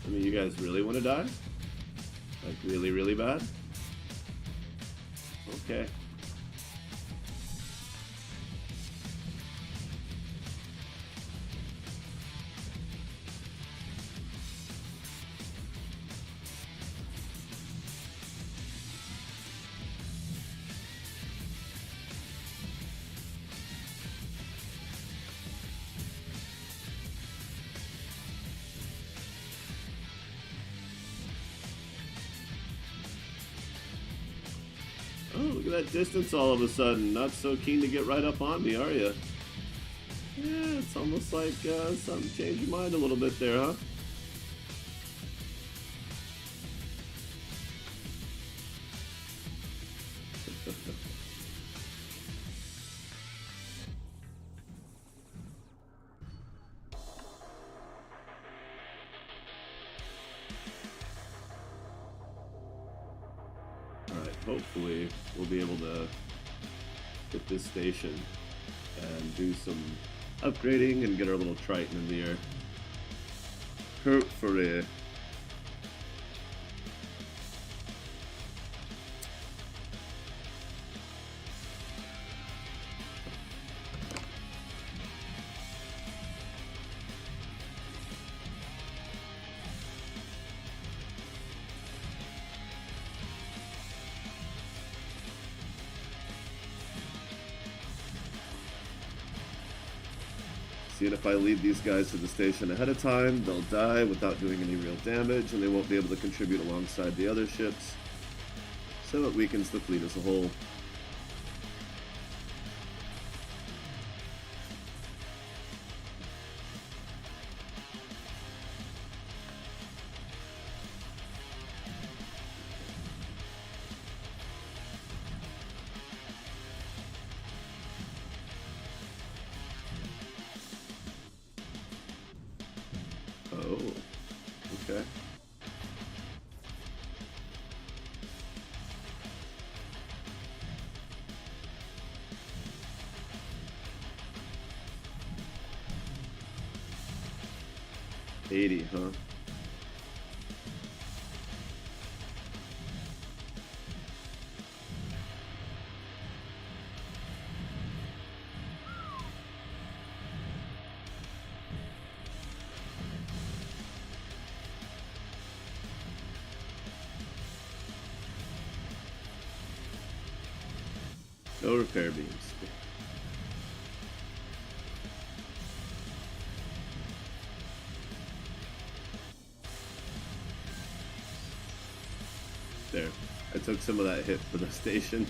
I mean, you guys really want to die? Like, really, really bad? Okay. that distance all of a sudden? Not so keen to get right up on me, are you? Yeah, it's almost like something changed your mind a little bit there, huh? Alright, hopefully we'll be able to hit this station and do some upgrading and get our little Triton in the air. Hopefully. Seeing if I lead these guys to the station ahead of time, they'll die without doing any real damage, and they won't be able to contribute alongside the other ships. So it weakens the fleet as a whole. Oh, okay. $80, huh? No repair beams. There. I took some of that hit for the station.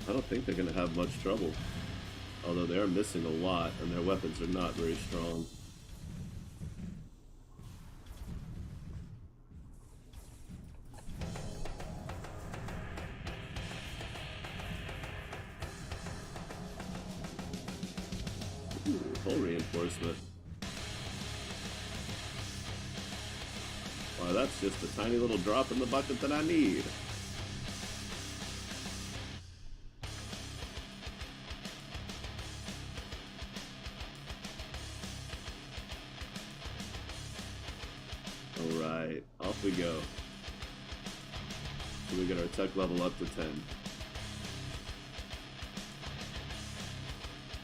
I don't think they're going to have much trouble. Although they are missing a lot, and their weapons are not very strong. Ooh, full reinforcement. Wow, that's just a tiny little drop in the bucket that I need. Alright, off we go. So we get our tech level up to 10.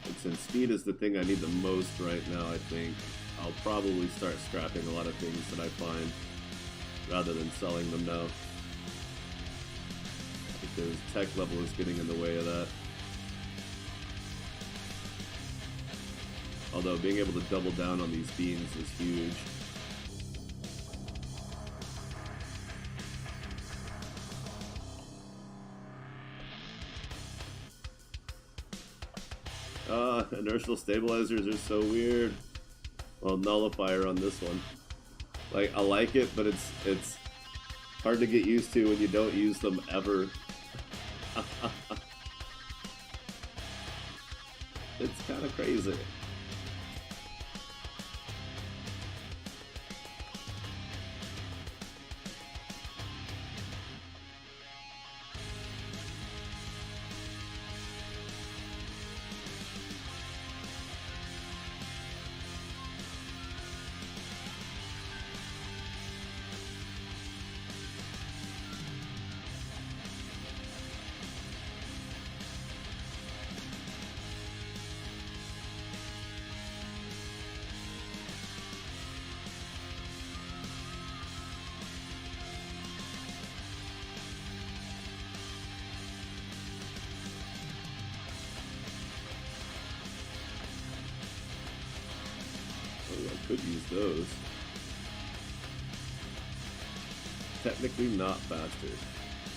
And since speed is the thing I need the most right now, I think I'll probably start scrapping a lot of things that I find rather than selling them now. Because tech level is getting in the way of that. Although being able to double down on these beams is huge. Inertial stabilizers are so weird. Well, nullifier on this one. Like, I like it, but it's hard to get used to when you don't use them ever. It's kind of crazy. Could use those. Technically not faster.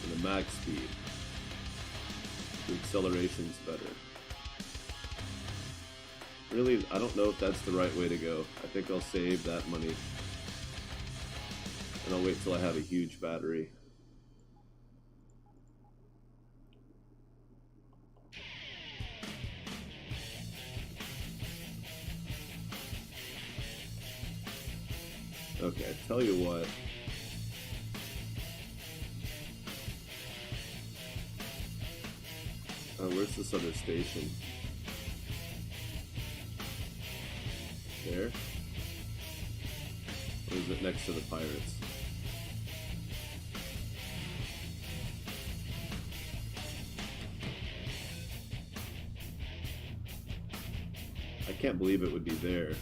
And the max speed. The acceleration's better. Really, I don't know if that's the right way to go. I think I'll save that money. And I'll wait till I have a huge battery. Okay, tell you what. Where's this other station? There? Or is it next to the pirates? I can't believe it would be there.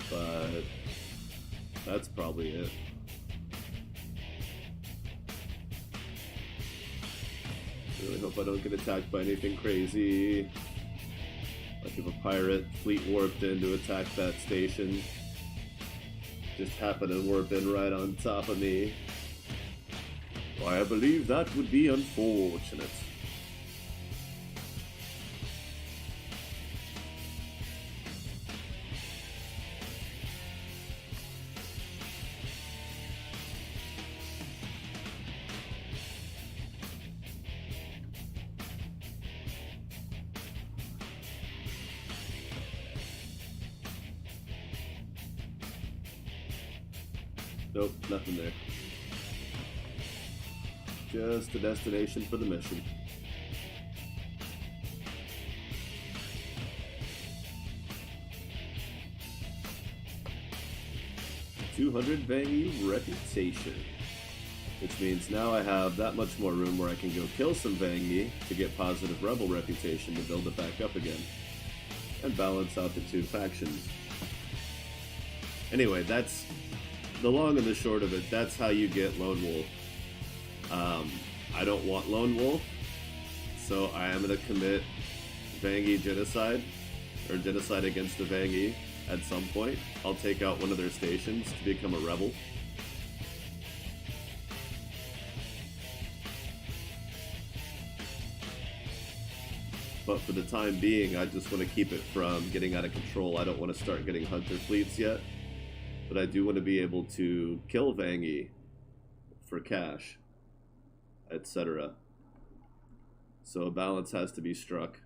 But that's probably it. I really hope I don't get attacked by anything crazy. Like if a pirate fleet warped in to attack that station. Just happened to warp in right on top of me. Why, I believe that would be unfortunate. Nope, nothing there. Just a destination for the mission. $200 Vangy reputation. Which means now I have that much more room where I can go kill some Vangy to get positive rebel reputation to build it back up again. And balance out the two factions. Anyway, that's the long and the short of it. That's how you get Lone Wolf. I don't want Lone Wolf, so I am going to commit Vangy genocide, or genocide against the Vangy at some point. I'll take out one of their stations to become a rebel. But for the time being, I just want to keep it from getting out of control. I don't want to start getting hunter fleets yet. But I do want to be able to kill Vangy for cash, etc. So a balance has to be struck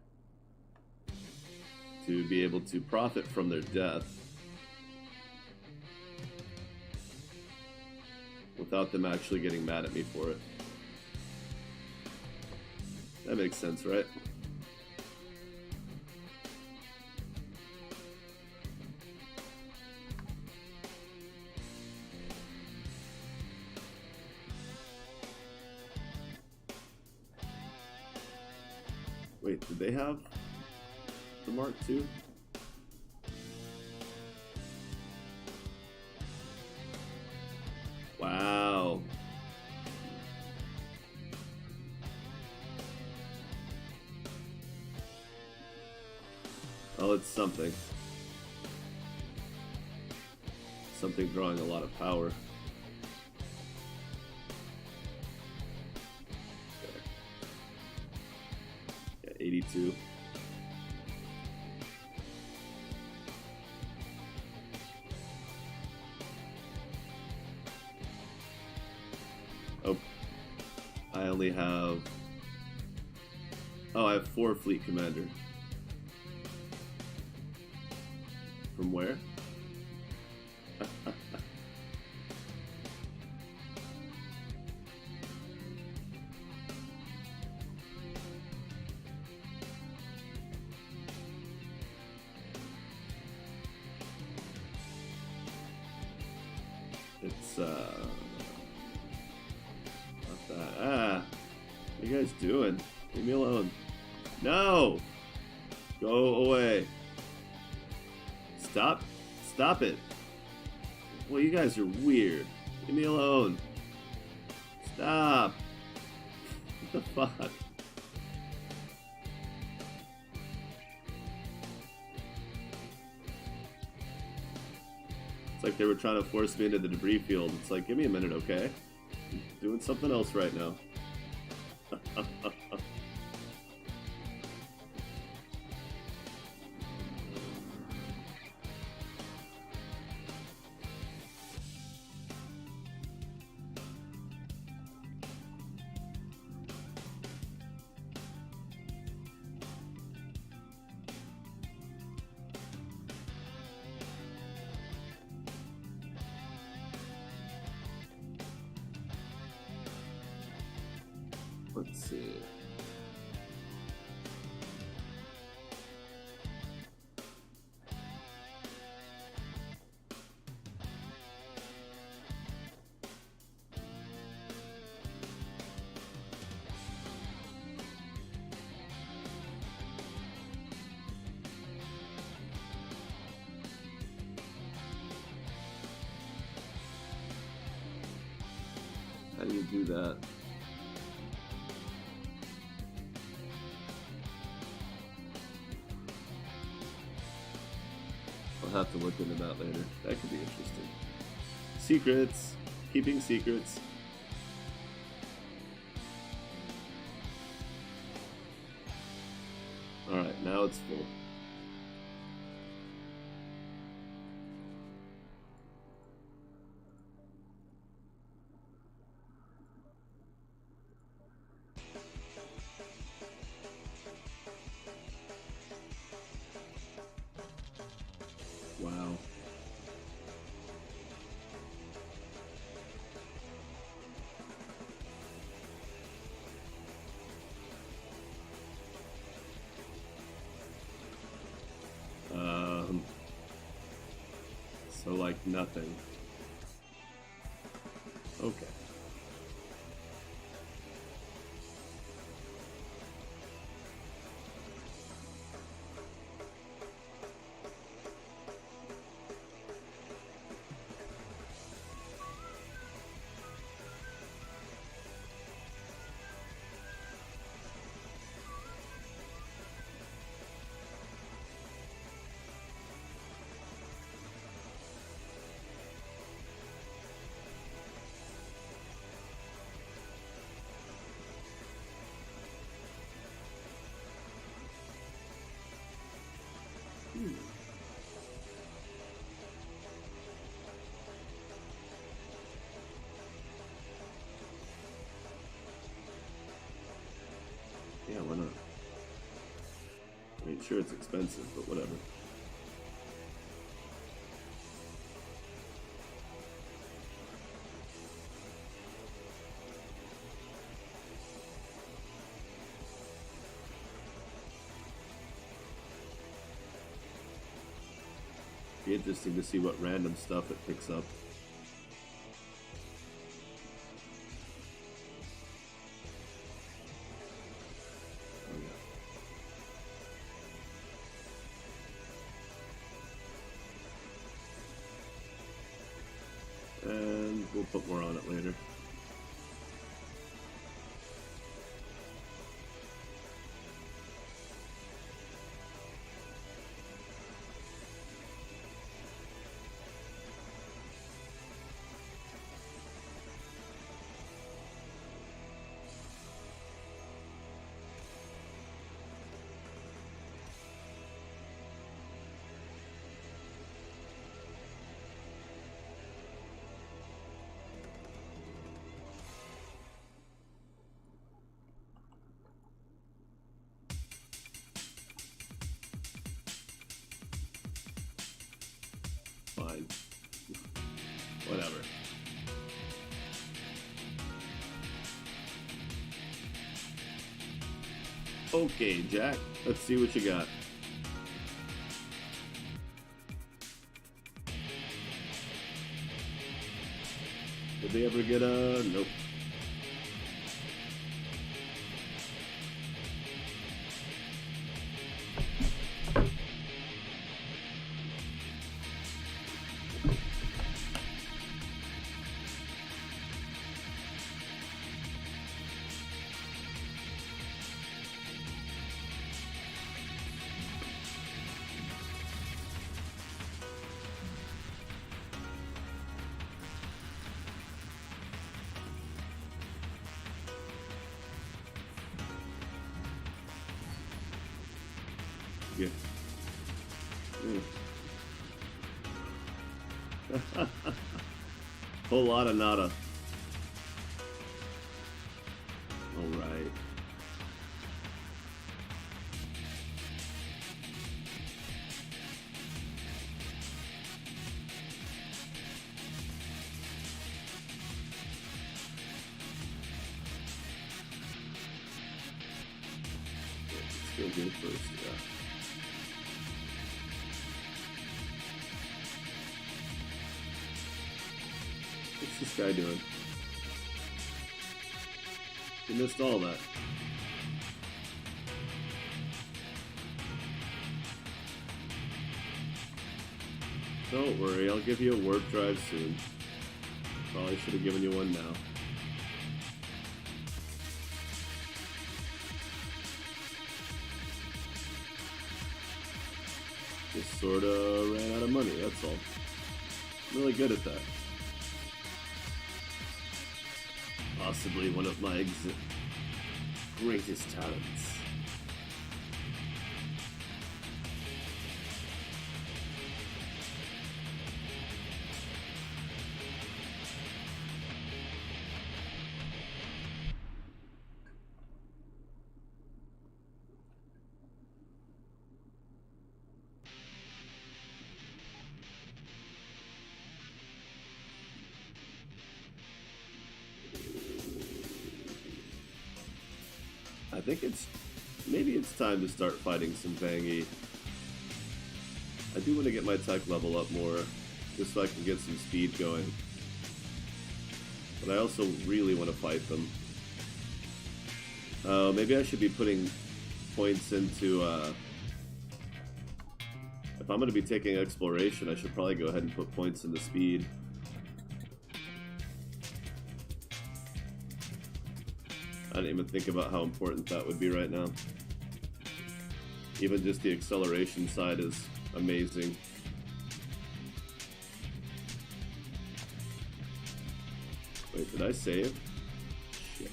to be able to profit from their death without them actually getting mad at me for it. That makes sense, right? Wait, did they have the Mark II? Wow. Well, it's something. Something drawing a lot of power. Yeah, 82. Oh, I only have... Oh, I have 4 fleet commander. From where? It's, not that. Ah! What are you guys doing? Leave me alone. No! Go away. Stop. Stop it. Well, you guys are weird. Leave me alone. Stop. What the fuck? It's like they were trying to force me into the debris field. It's like, give me a minute, okay? I'm doing something else right now. Let's see. How do you do that? I'll have to look into that later. That could be interesting. Secrets. Keeping secrets. Alright, now it's full. Wow. So like nothing. Okay. Yeah, why not? I mean, sure, it's expensive, but whatever. Be interesting to see what random stuff it picks up. And we'll put more on it later. Fine. Whatever. Okay, Jack. Let's see what you got. Did they ever get a... Nope. Yeah. Whole lot of nada. All right. Let's go good first, yeah. What's this guy doing? He missed all that. Don't worry, I'll give you a warp drive soon. Probably should have given you one now. Just sorta ran out of money, that's all. I'm really good at that. Possibly one of my greatest talents. I think maybe it's time to start fighting some Vangi. I do want to get my tech level up more, just so I can get some speed going. But I also really want to fight them. Maybe I should be putting points into, if I'm going to be taking exploration, I should probably go ahead and put points into speed. I didn't even think about how important that would be right now. Even just the acceleration side is amazing. Wait, did I save? Shit.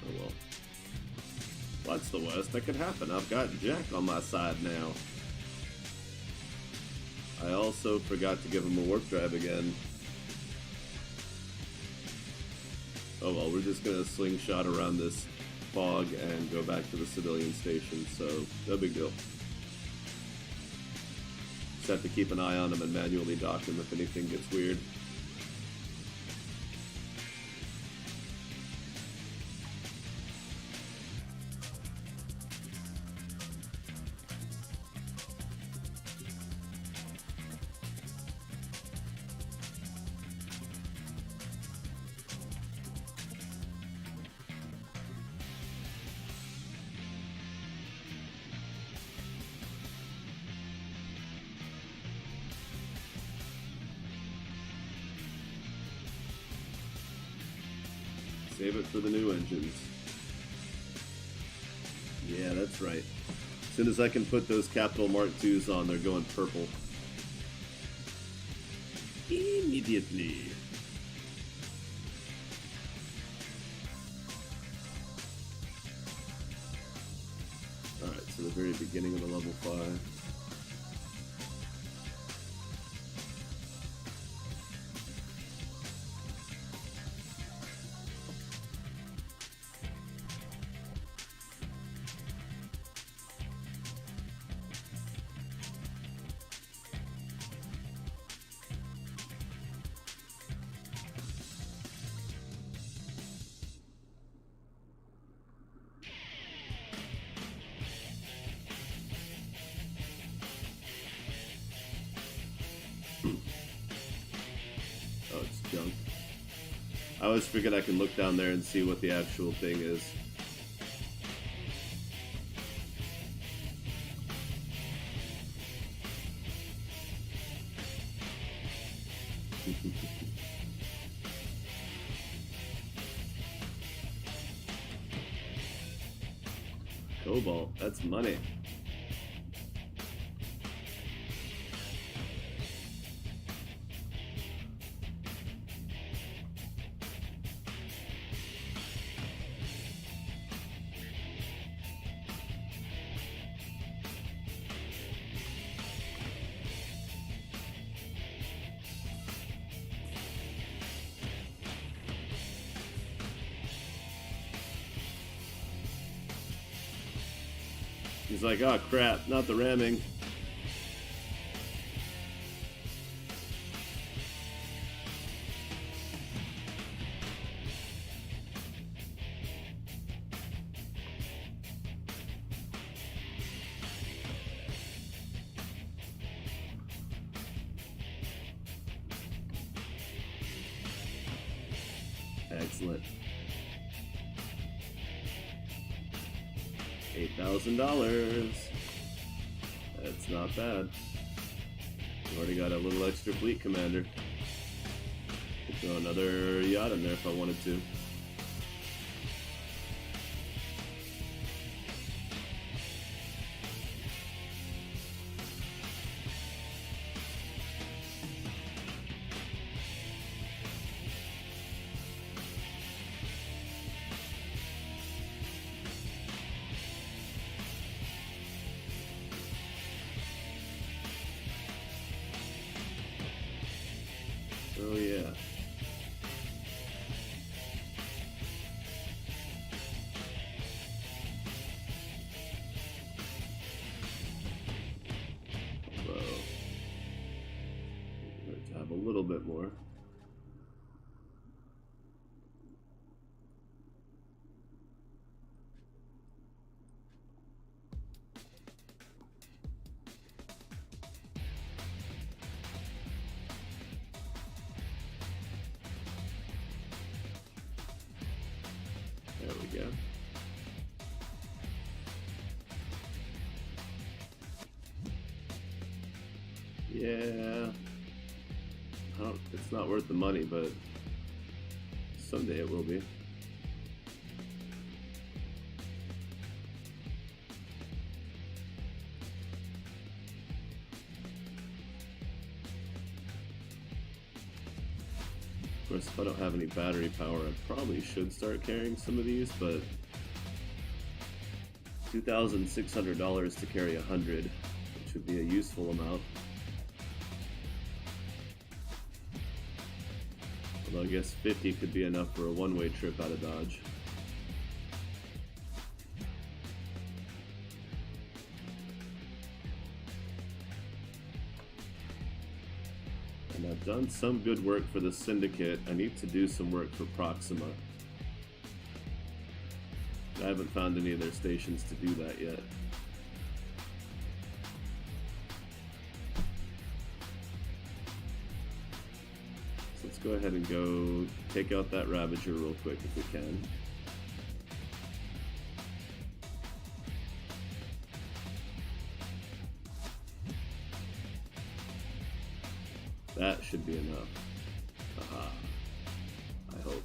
Oh well. That's the worst that could happen. I've got Jack on my side now. I also forgot to give him a warp drive again. Oh well, we're just gonna slingshot around this fog and go back to the civilian station, so no big deal. Just have to keep an eye on him and manually dock him if anything gets weird. Save it for the new engines. Yeah, that's right. As soon as I can put those Capital Mark IIs on, they're going purple. Immediately. Alright, so the very beginning of the level 5. Oh, it's junk. I always forget I can look down there and see what the actual thing is. Cobalt, that's money. He's like, oh crap, not the ramming. Excellent. $8,000. That's not bad. We've already got a little extra fleet commander. Could throw another yacht in there if I wanted to. Oh yeah. Whoa. Let's have a little bit more. There we go. Yeah. It's not worth the money, but someday it will be. Of course, if I don't have any battery power, I probably should start carrying some of these, but $2,600 to carry 100, which would be a useful amount. Although I guess 50 could be enough for a one-way trip out of Dodge. And I've done some good work for the Syndicate. I need to do some work for Proxima. I haven't found any of their stations to do that yet. So let's go ahead and go take out that Ravager real quick if we can. That should be enough. Aha. I hope.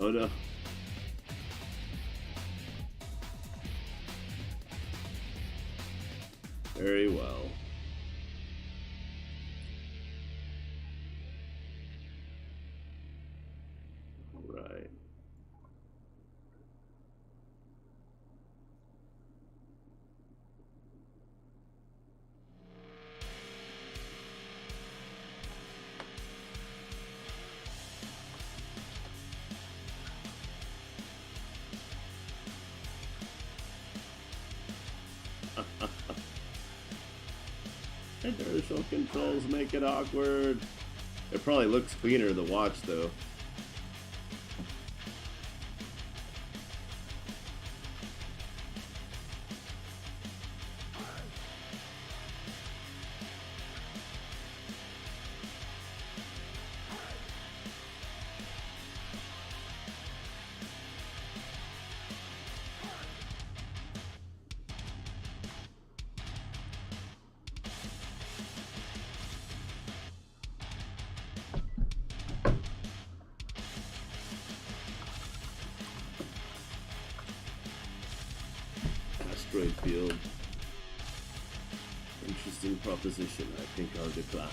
Oh no. Very well. Right. Inertial controls make it awkward. It probably looks cleaner to watch though. Asteroid field. Interesting. interesting proposition. I think I'll decline.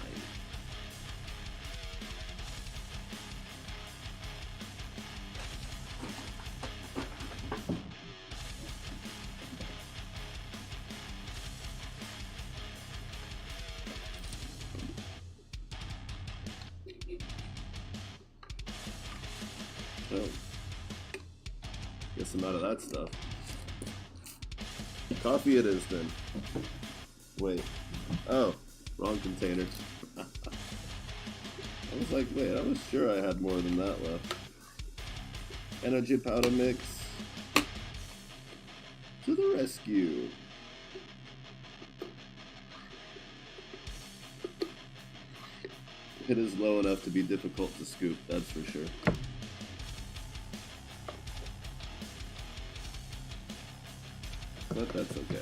Oh. Guess I'm out of that stuff. Coffee it is then. Wait. Oh, wrong container. I was like, wait, I was sure I had more than that left. Energy powder mix. To the rescue. It is low enough to be difficult to scoop, that's for sure. But that's okay.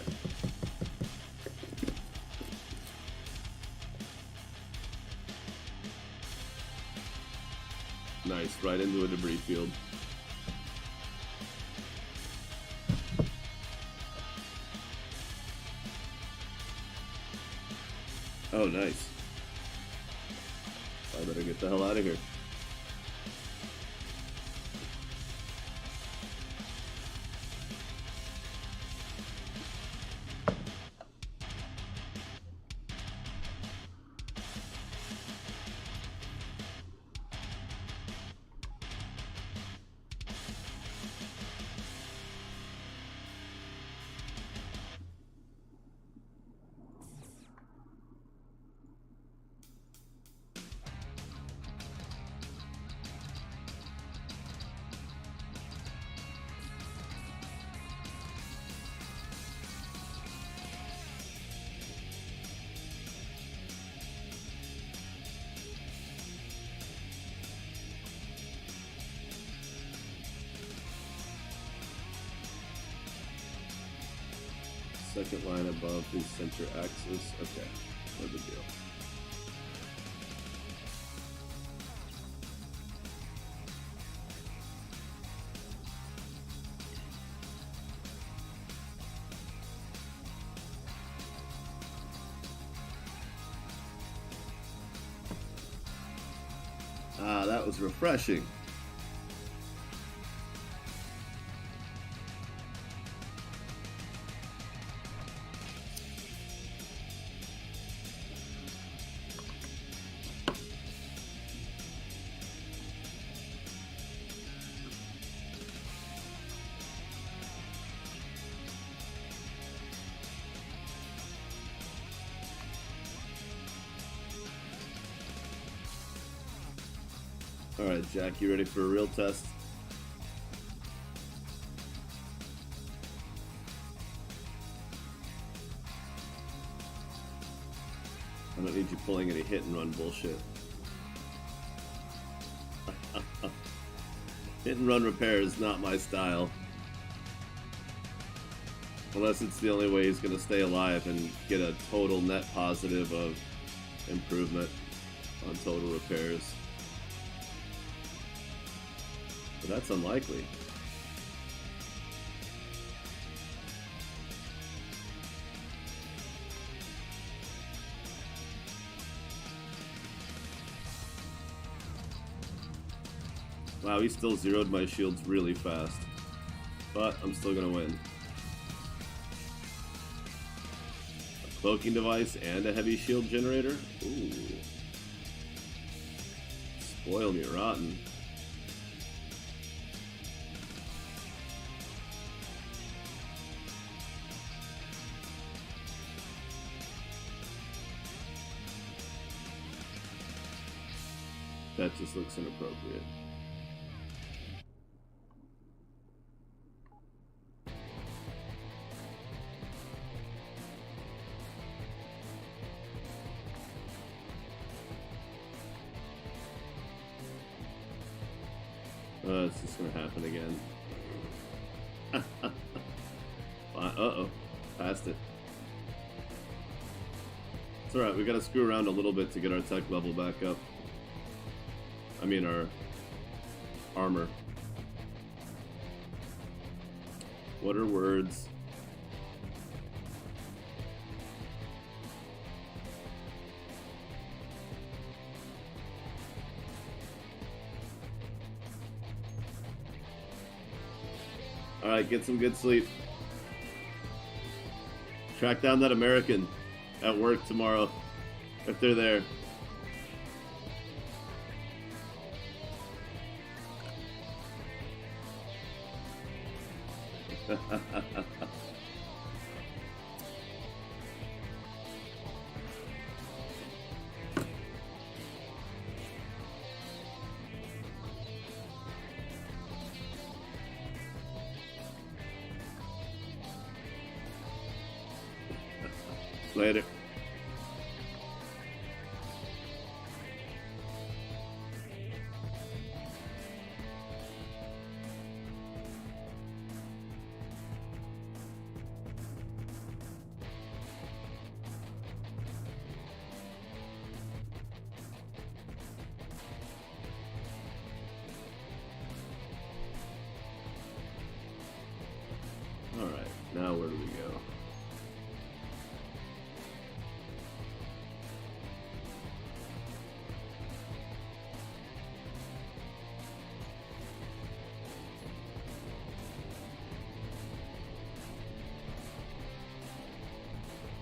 Nice, right into a debris field. Oh, nice. I better get the hell out of here. Second line above the center axis. Okay, no big deal. Ah, that was refreshing. Alright, Jack, you ready for a real test? I don't need you pulling any hit and run bullshit. Hit and run repair is not my style. Unless it's the only way he's going to stay alive and get a total net positive of improvement on total repairs. But that's unlikely. Wow, he still zeroed my shields really fast. But I'm still gonna win. A cloaking device and a heavy shield generator? Ooh. Spoil me rotten. That just looks inappropriate. It's just gonna happen again. Uh-oh. Passed it. It's alright, we gotta screw around a little bit to get our tech level back up. I mean our armor. What are words? Alright, get some good sleep. Track down that American at work tomorrow, if they're there. Later. All right, now where do we go?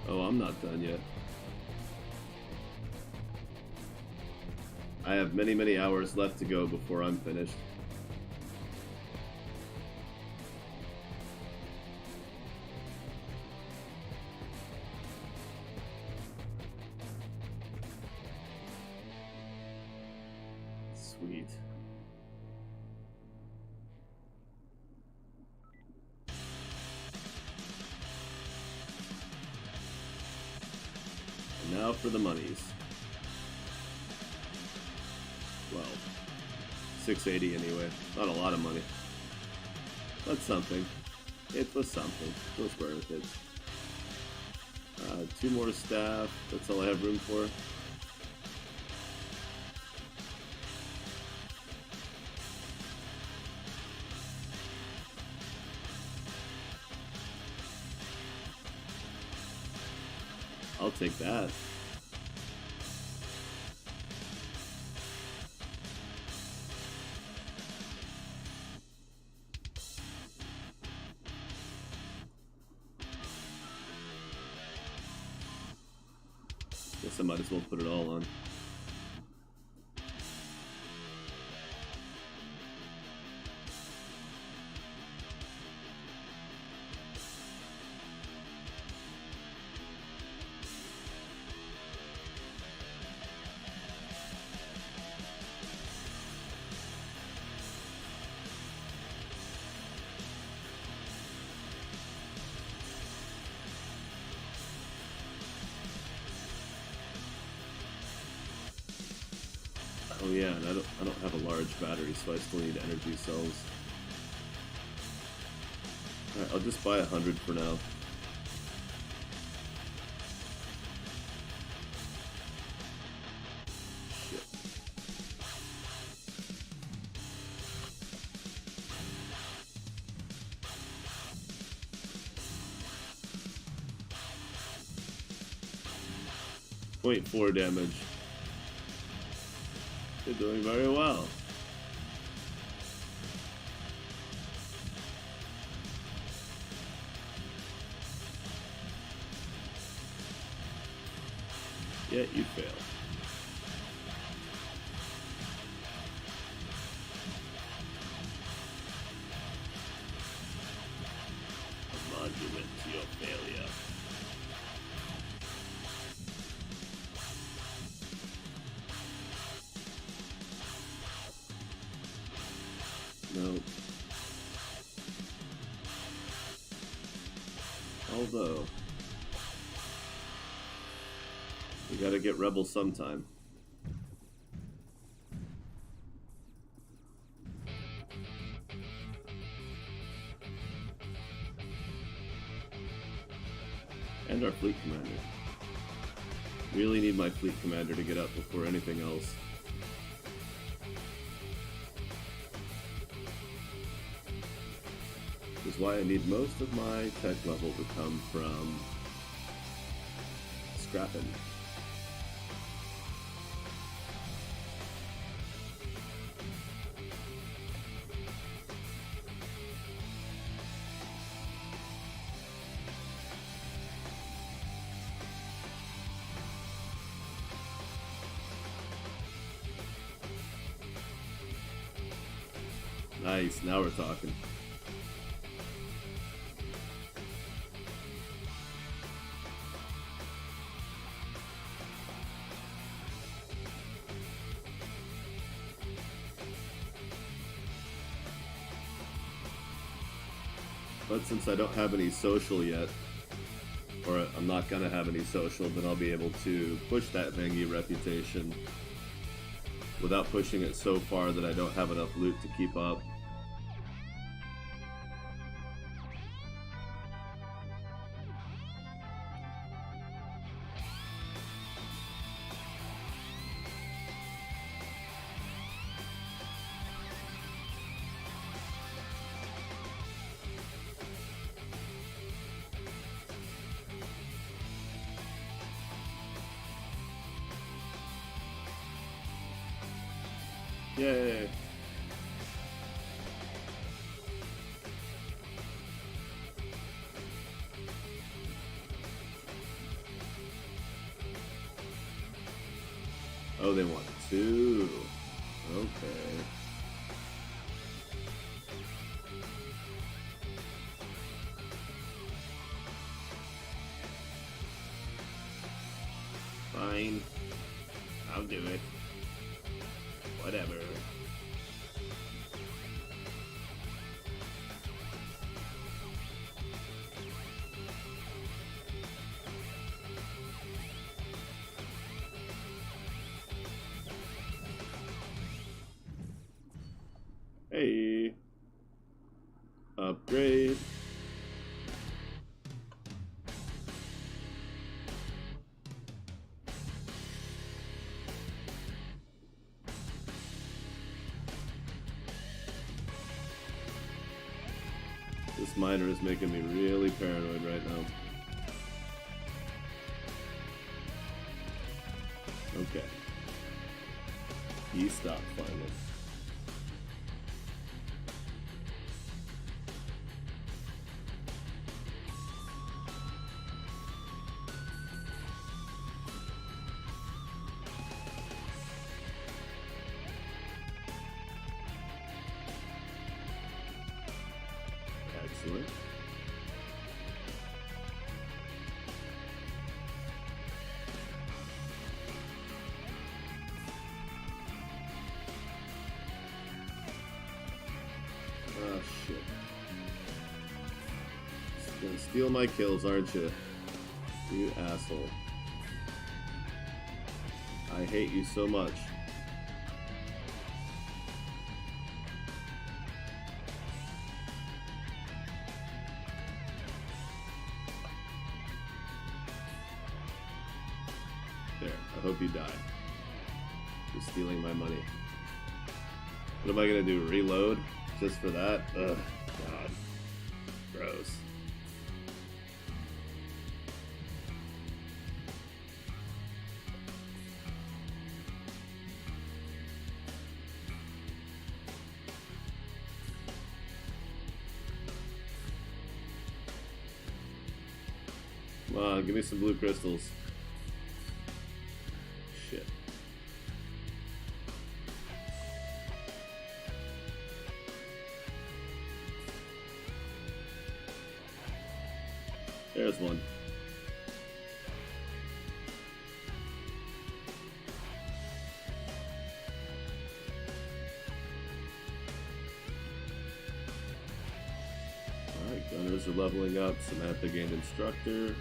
Oh, I'm not done yet. I have many, many hours left to go before I'm finished. Sweet. And now for the monies. Well, 680 anyway. Not a lot of money. But something. It was something. Go square with it. 2 more staff. That's all I have room for. I'll take that. Guess I might as well put it all on. Oh yeah, and I don't have a large battery, so I still need energy cells. Alright, I'll just buy 100 for now. Shit. .4 damage. You're doing very well. Yet you fail. A monument to your failure. No. Although, we gotta get rebels sometime. And our fleet commander. Really need my fleet commander to get up before anything else. Is why I need most of my tech level to come from scrapping. Nice, now we're talking. But since I don't have any social yet, or I'm not gonna have any social, then I'll be able to push that Vangie reputation without pushing it so far that I don't have enough loot to keep up. Yay! Oh, they want two. Okay. Fine. I'll do it. Whatever. Hey. Upgrade. This miner is making me really paranoid right now. Okay. He stopped finally. Excellent. Oh shit. Just gonna steal my kills, aren't you? You asshole. I hate you so much. There, I hope you die. You're stealing my money. What am I gonna do? Reload? Just for that? Ugh, God. Gross. Come on, give me some blue crystals. Shit. There's one. Alright, gunners are leveling up. Samantha gained instructor.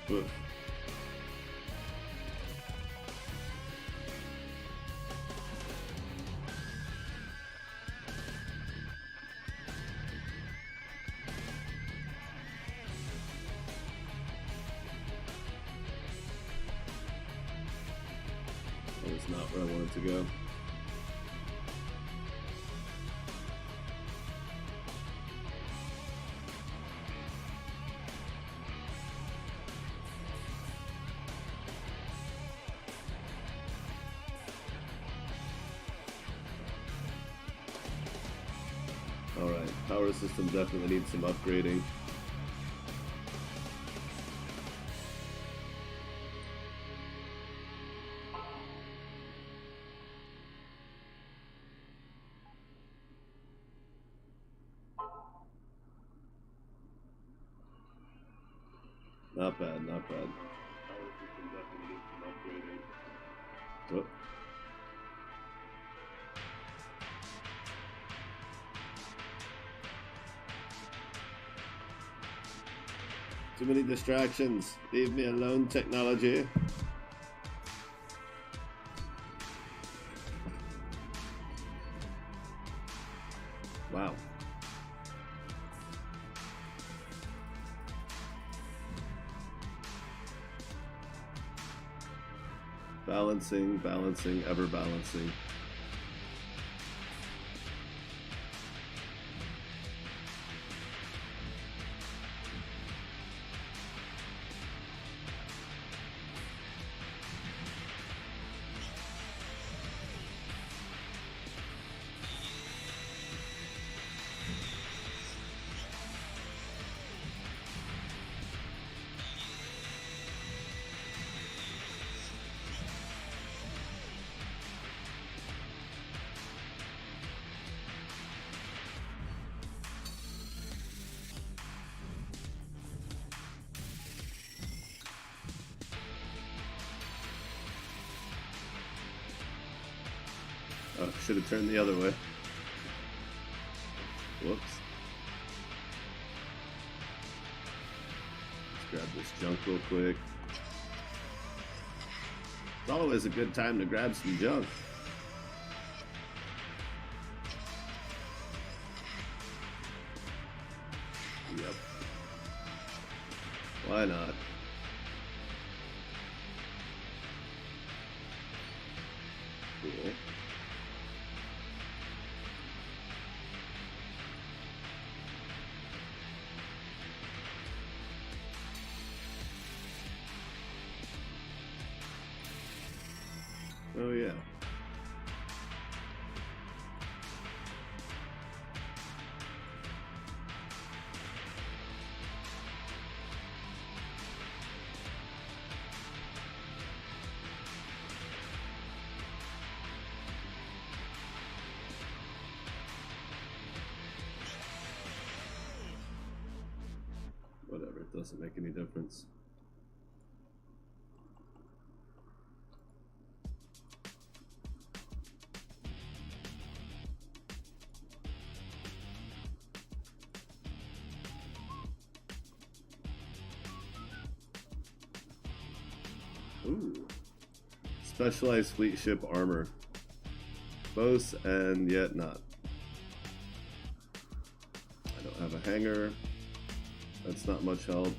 Cool. Oof. That is not where I wanted to go. power system definitely needs some upgrading. Not bad, not bad. Power system definitely needs some upgrading. Whoop. Too many distractions. Leave me alone, technology. Wow. Balancing, balancing, ever balancing. Oh, should have turned the other way. Whoops. Let's grab this junk real quick. It's always a good time to grab some junk. Yep. Why not? Cool. Oh yeah. Whatever, it doesn't make any difference. Ooh. Specialized fleet ship armor. Both and yet not. I don't have a hanger. That's not much help.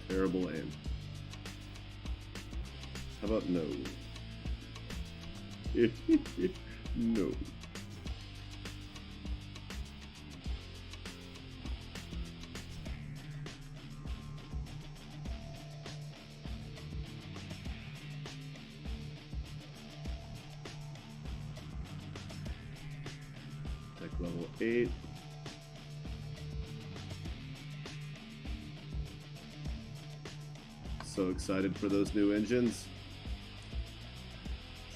Terrible aim. How about no? No. Tech level 8. So excited for those new engines.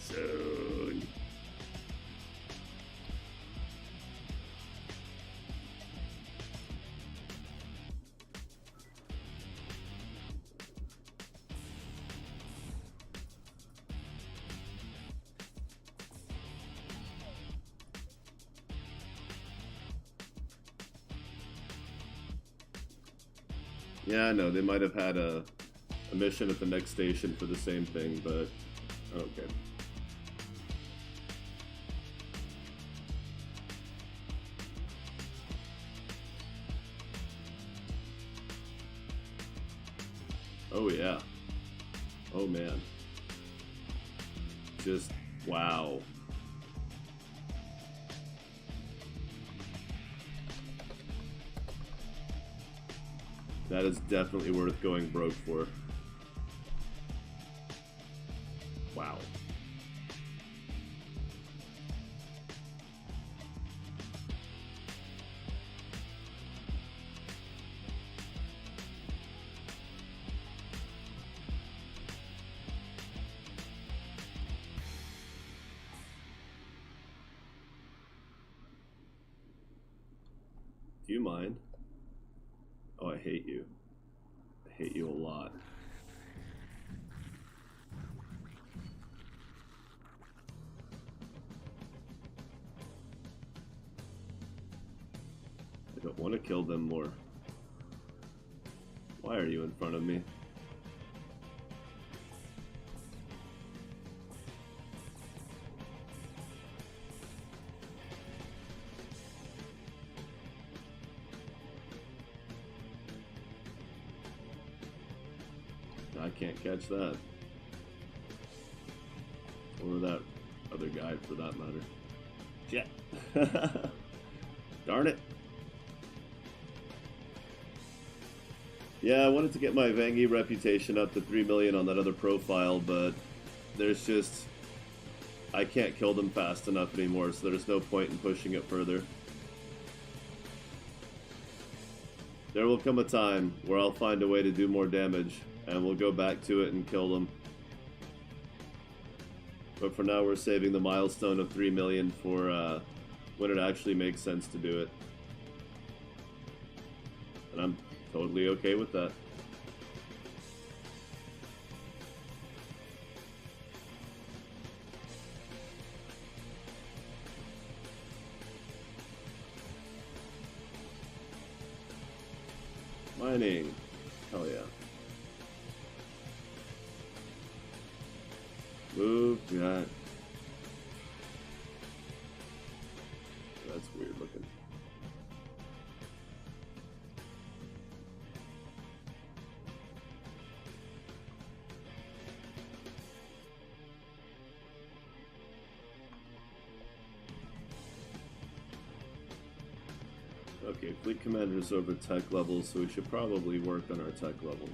Soon. Yeah, I know, they might have had a mission at the next station for the same thing, but okay. Oh yeah. Oh man. Just wow. That is definitely worth going broke for. Wow. you mine? Oh, I hate you. I hate you a lot. I don't want to kill them more. Why are you in front of me? I can't catch that. Or that other guy, for that matter. Shit. Darn it. Yeah, I wanted to get my Vangi reputation up to 3 million on that other profile, but there's just... I can't kill them fast enough anymore, so there's no point in pushing it further. There will come a time where I'll find a way to do more damage, and we'll go back to it and kill them. But for now, we're saving the milestone of 3 million for when it actually makes sense to do it. And I'm totally okay with that. Mining. Hell yeah. Move, yeah. That's weird looking. Okay, fleet commander's over tech level, so we should probably work on our tech level.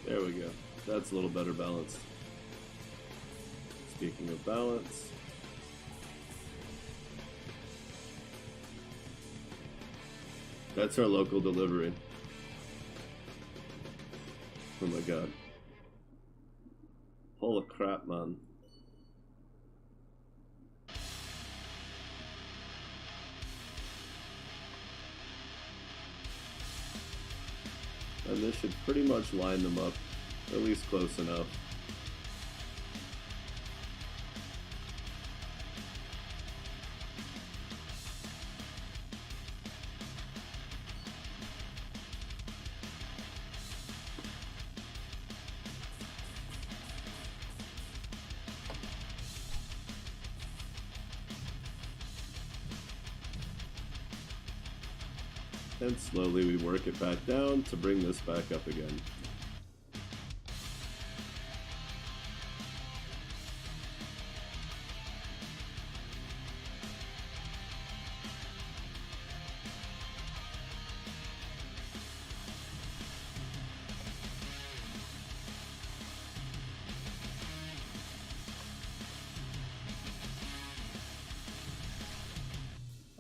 There we go. That's a little better balanced. Speaking of balance, that's our local delivery. Oh my god. Holy crap, man. And this should pretty much line them up, at least close enough. And slowly we work it back down to bring this back up again.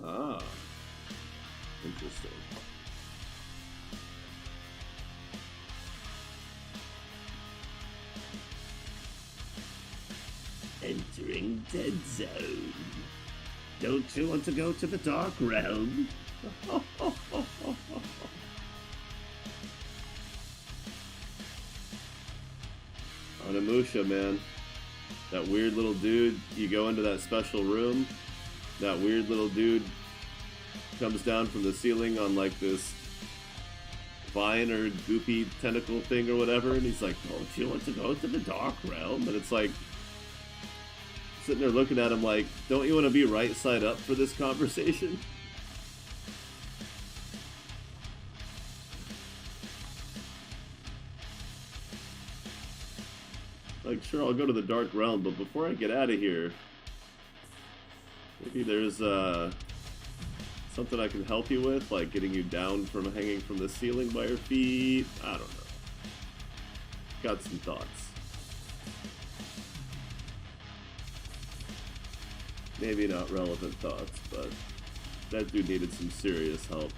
Ah, interesting. Entering Dead Zone. Don't you want to go to the Dark Realm? Onimusha, man. That weird little dude, you go into that special room, that weird little dude comes down from the ceiling on like this spine or goopy tentacle thing or whatever, and he's like, don't you want to go to the dark realm? And it's like, sitting there looking at him like, don't you want to be right side up for this conversation? Like, sure, I'll go to the dark realm, but before I get out of here, maybe there's something I can help you with, like getting you down from hanging from the ceiling by your feet. I don't know. Got some thoughts. Maybe not relevant thoughts, but that dude needed some serious help.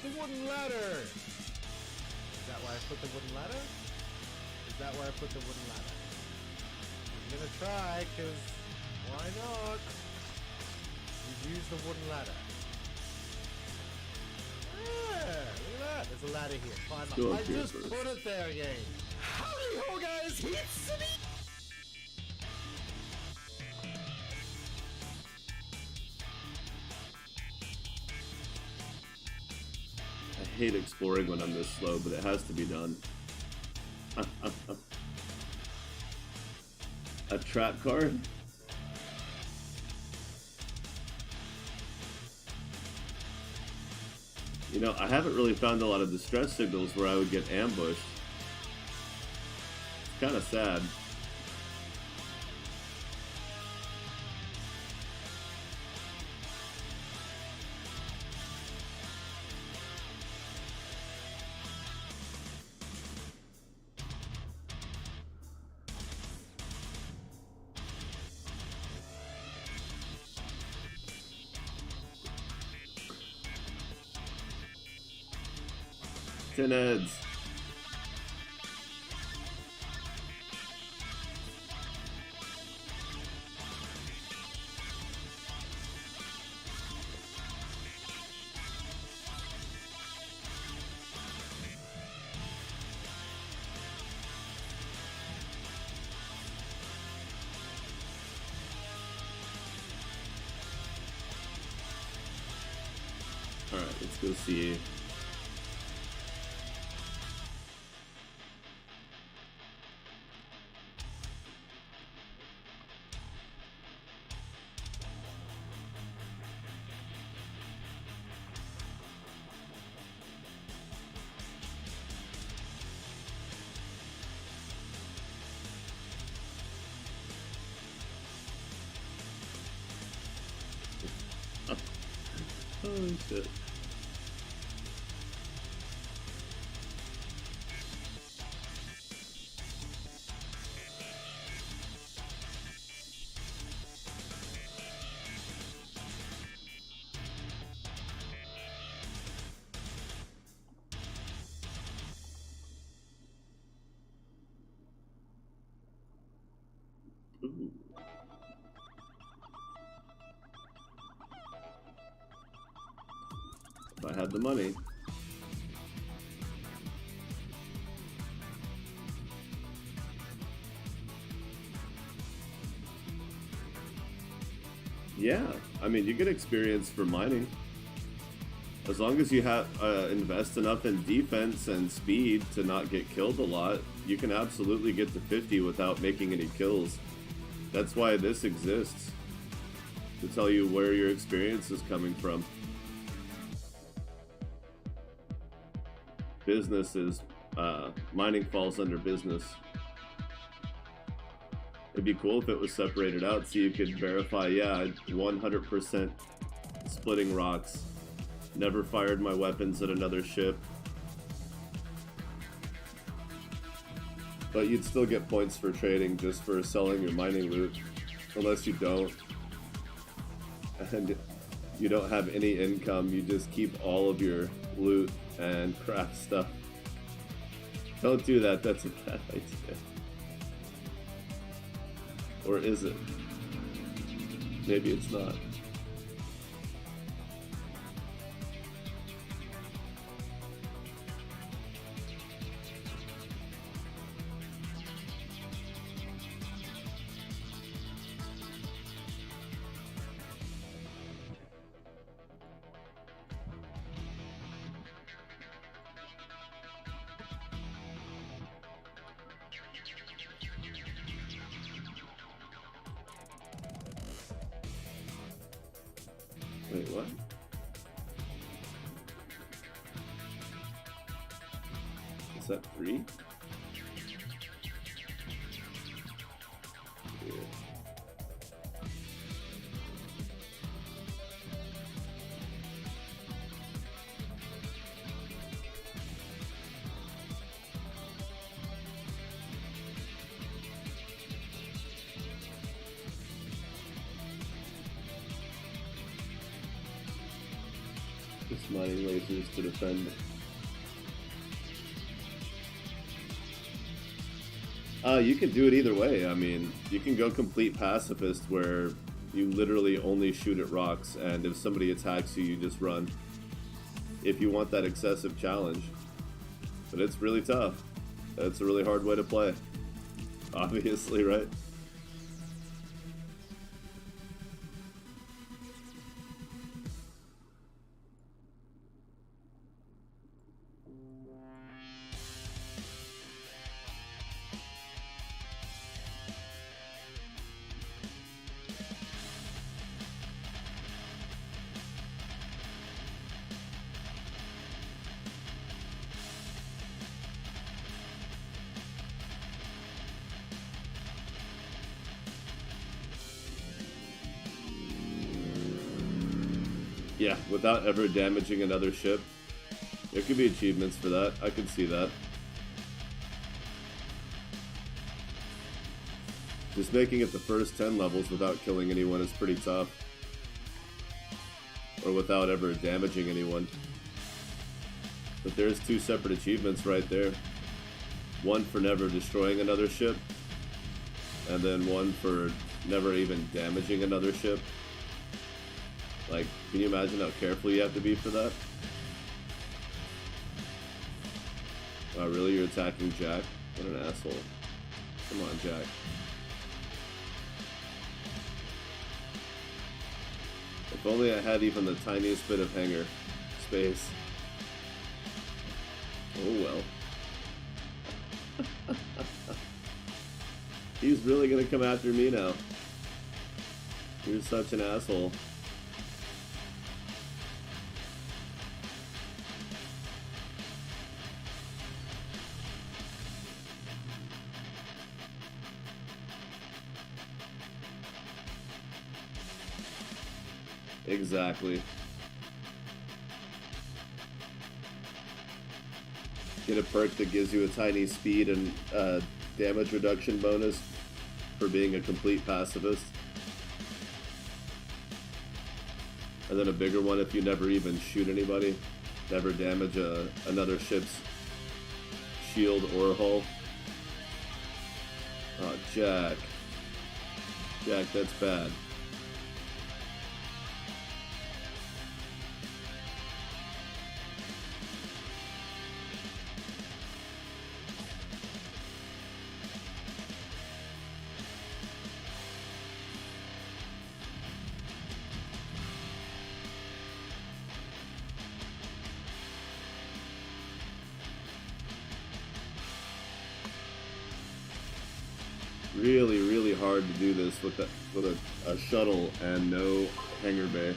The wooden ladder! Is that why I put the wooden ladder? Is that why I put the wooden ladder? I'm gonna try, cause why not? You use the wooden ladder. Yeah, look at that. There's a ladder here. Climb up. I just put it there again. Howdy ho guys, it's me! I hate exploring when I'm this slow, but it has to be done. A trap card? You know, I haven't really found a lot of distress signals where I would get ambushed. It's kind of sad. Heads. All right, let's go see. Holy shit. Ooh. If I had the money. Yeah, I mean, you get experience for mining. As long as you have invest enough in defense and speed to not get killed a lot, you can absolutely get to 50 without making any kills. That's why this exists, to tell you where your experience is coming from. Business is, mining falls under business. It'd be cool if it was separated out so you could verify, yeah, 100% splitting rocks. Never fired my weapons at another ship. But you'd still get points for trading just for selling your mining loot. Unless you don't. And you don't have any income, you just keep all of your loot and craft stuff. Don't do that, that's a bad idea. Or is it? Maybe it's not. Wait, what? Is that 3? Yeah. Just mining lasers to defend. You can do it either way. I mean, you can go complete pacifist where you literally only shoot at rocks, and if somebody attacks you, you just run. If you want that excessive challenge. But it's really tough. It's a really hard way to play. Obviously, right? Yeah, without ever damaging another ship. There could be achievements for that. I could see that. Just making it the first 10 levels without killing anyone is pretty tough. Or without ever damaging anyone. But there's 2 separate achievements right there. One for never destroying another ship. And then one for never even damaging another ship. Like, can you imagine how careful you have to be for that? Wow, really? You're attacking Jack? What an asshole. Come on, Jack. If only I had even the tiniest bit of hangar space. Oh well. He's really gonna come after me now. You're such an asshole. Exactly. Get a perk that gives you a tiny speed and damage reduction bonus for being a complete pacifist. And then a bigger one if you never even shoot anybody. Never damage another ship's shield or hull. Oh, Jack. Jack, that's bad. Really, really hard to do this with a shuttle and no hangar bay.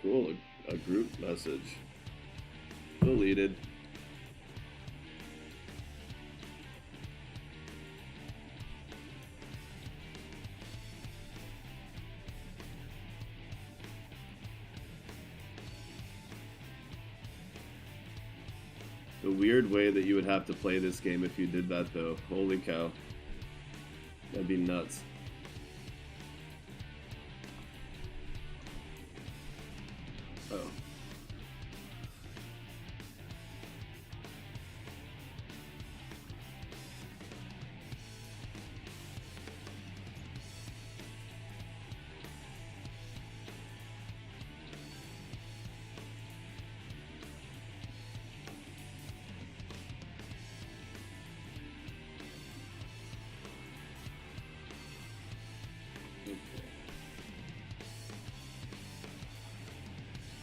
Cool, a group message. Deleted. weird way that you would have to play this game if you did that, though. Holy cow. That'd be nuts. Oh.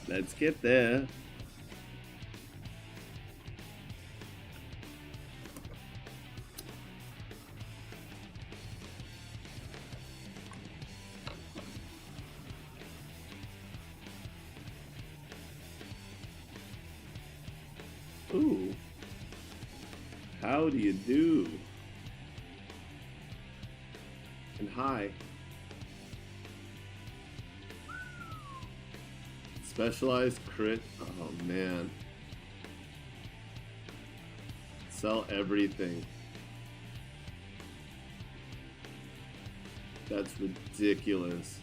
Let's get there. Ooh. How do you do? And hi. Specialized crit. Oh man. Sell everything. That's ridiculous.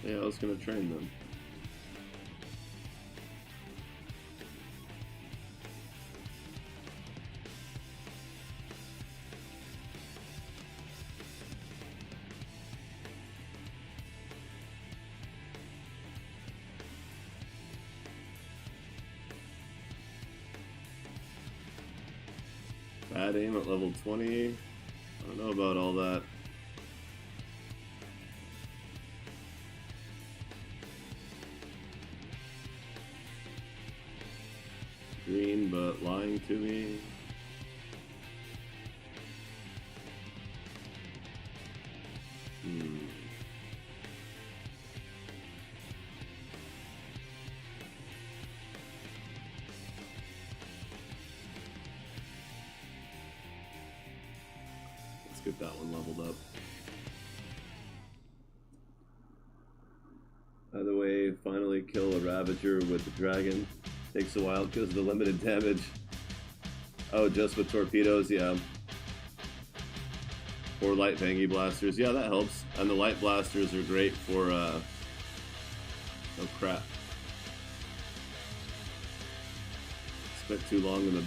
Yeah, I was gonna train them. Bad aim at level 20. I don't know about all that. Green, but lying to me. Let's get that one leveled up. By the way, finally kill a Ravager with the dragon. Takes a while because of the limited damage. Oh, just with torpedoes, yeah. Or light vangy blasters, yeah, that helps. And the light blasters are great for, oh crap. Spent too long in the...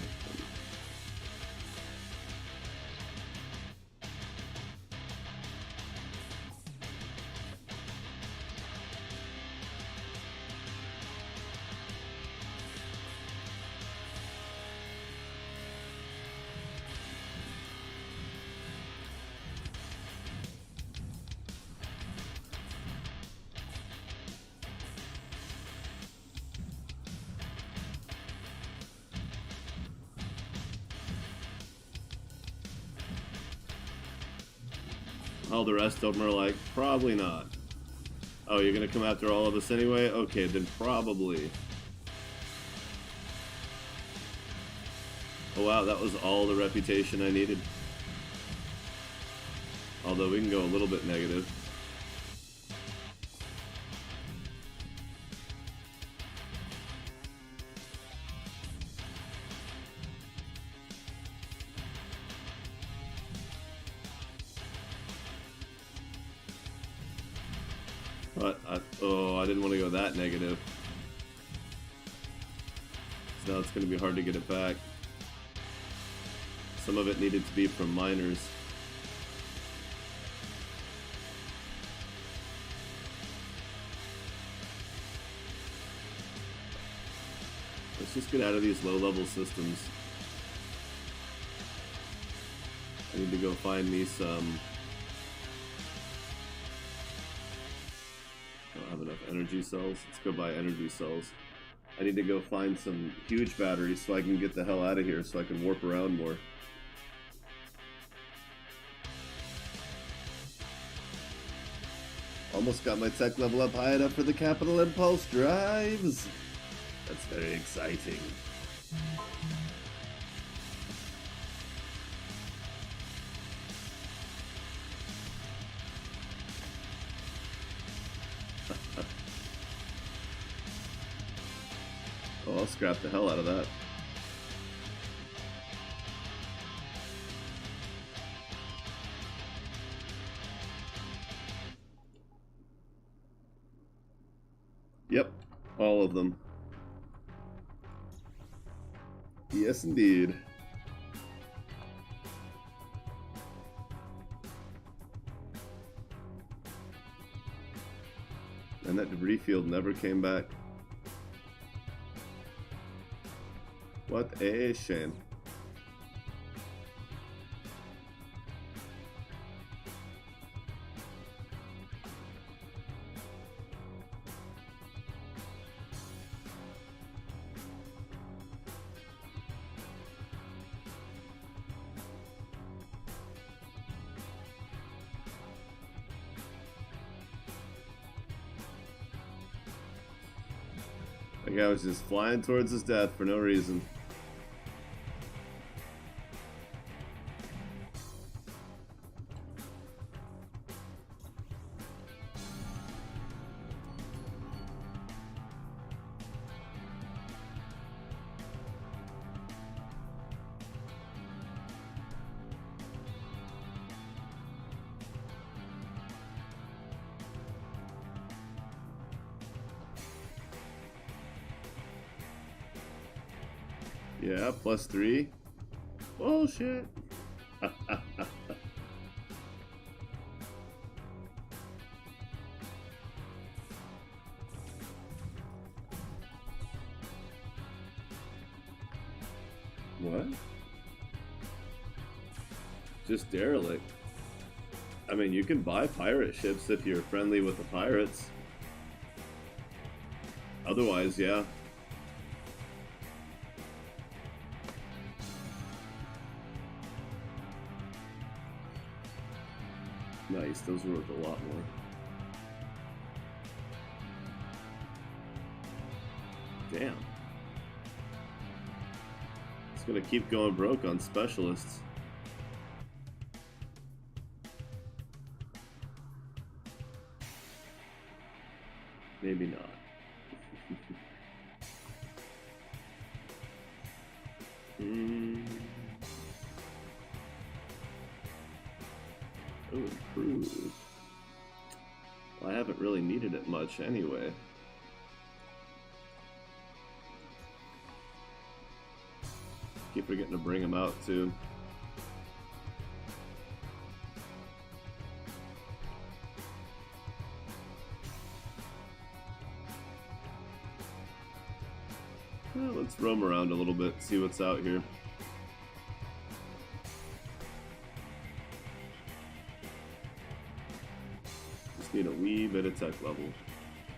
All the rest of them are like, probably not. Oh, you're gonna come after all of us anyway? Okay, then probably. Oh wow, that was all the reputation I needed. Although we can go a little bit negative. But, I didn't want to go that negative. So now it's going to be hard to get it back. Some of it needed to be from miners. Let's just get out of these low-level systems. I need to go find me some... I don't have enough energy cells. Let's go buy energy cells. I need to go find some huge batteries so I can get the hell out of here so I can warp around more. Almost got my tech level up high enough for the capital impulse drives. That's very exciting. Oh, I'll scrap the hell out of that. Yep, all of them. Yes, indeed. And that debris field never came back. What a shame. That guy was just flying towards his death for no reason. Yeah, +3. Bullshit. What? Just derelict. I mean, you can buy pirate ships if you're friendly with the pirates. Otherwise, yeah. Nice, those were worth a lot more. Damn. It's gonna keep going broke on specialists. Maybe not. Oh, improve. Well, I haven't really needed it much anyway. Keep forgetting to bring them out too. Well, let's roam around a little bit, see what's out here. Just need a wee bit of tech level.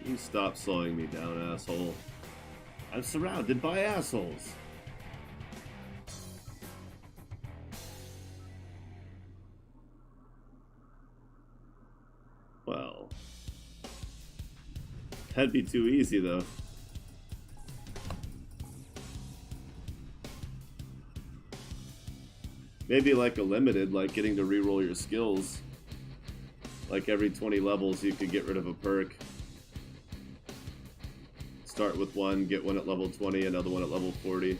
You stop slowing me down, asshole. I'm surrounded by assholes. Well, that'd be too easy though. Maybe like a limited, like getting to reroll your skills. Like every 20 levels you could get rid of a perk. Start with one, get one at level 20, another one at level 40.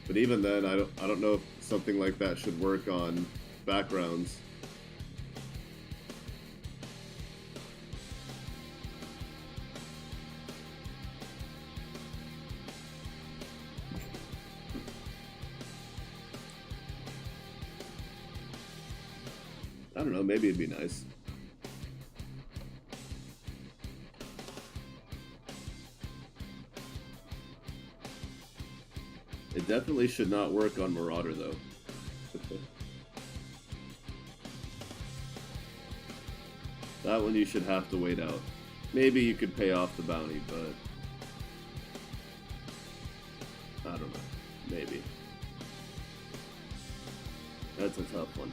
But even then, I don't know if something like that should work on backgrounds. I don't know, maybe it'd be nice. It definitely should not work on Marauder, though. That one you should have to wait out. Maybe you could pay off the bounty, but I don't know. Maybe. That's a tough one.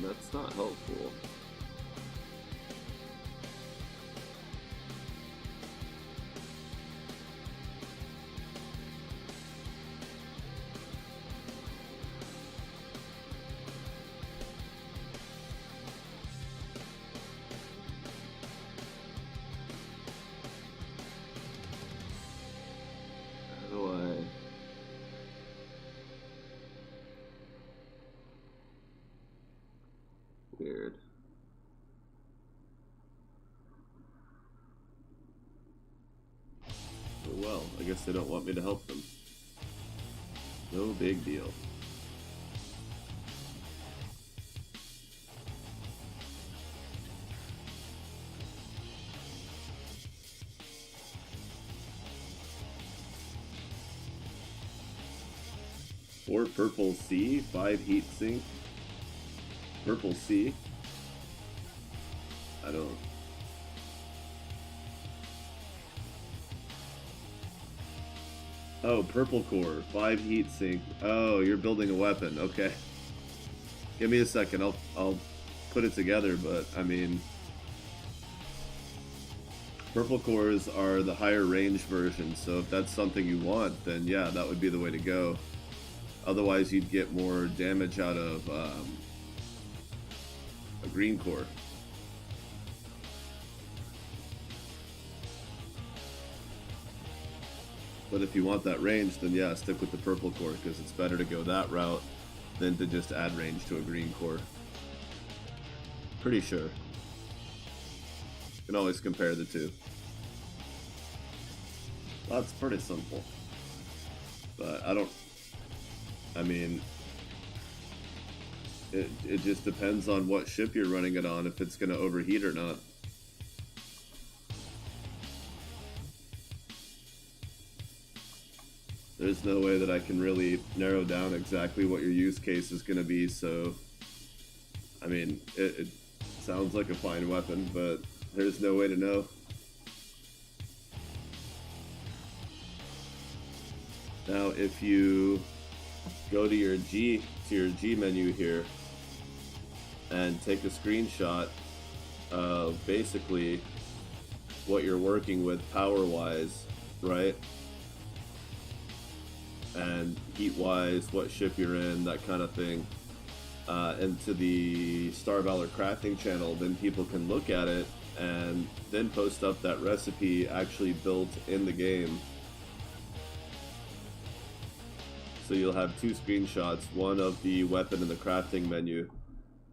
That's not helpful. How do I... Weird. Oh well, I guess they don't want me to help them. No big deal. Or purple C, 5 heat sink. Purple C. I don't. Oh, purple core, 5 heat sink. Oh, you're building a weapon. Okay. Give me a second. I'll put it together, but I mean, purple cores are the higher range version. So if that's something you want, then yeah, that would be the way to go. Otherwise, you'd get more damage out of a green core. But if you want that range, then yeah, stick with the purple core, because it's better to go that route than to just add range to a green core. Pretty sure. You can always compare the two. That's pretty simple. But I mean, it just depends on what ship you're running it on, if it's going to overheat or not. There's no way that I can really narrow down exactly what your use case is going to be, so... I mean, it sounds like a fine weapon, but there's no way to know. Now, if you go to your G menu here and take a screenshot of basically what you're working with power-wise, right? And heat-wise, what ship you're in, that kind of thing, into the Valor crafting channel, then people can look at it and then post up that recipe actually built in the game. So you'll have 2 screenshots, one of the weapon in the crafting menu,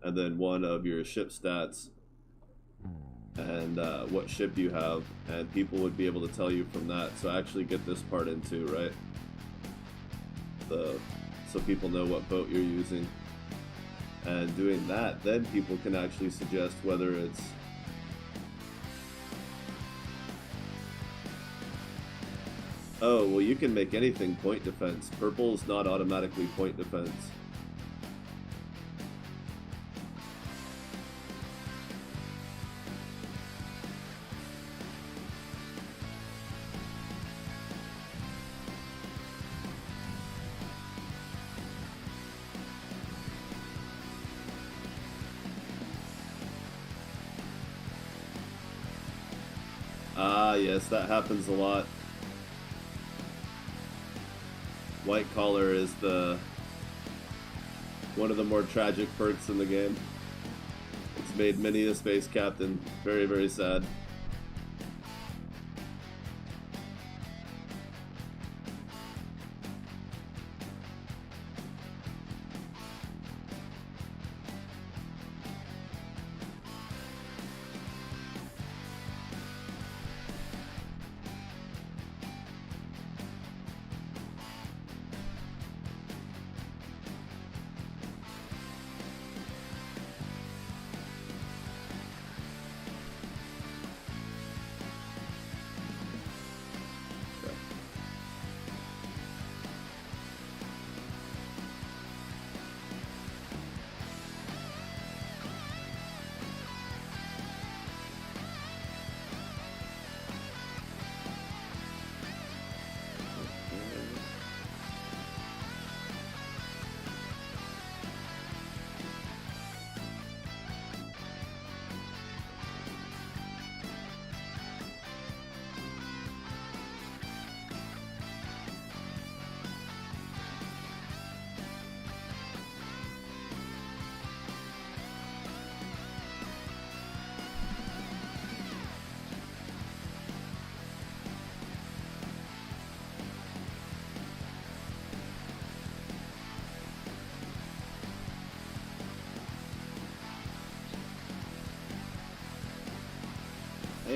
and then one of your ship stats and what ship you have, and people would be able to tell you from that. So actually get this part in too, right? So people know what boat you're using. And doing that, then people can actually suggest whether it's oh, well, you can make anything point defense. Purple's not automatically point defense. Ah, yes, that happens a lot. White collar is one of the more tragic perks in the game. It's made many a space captain very, very sad.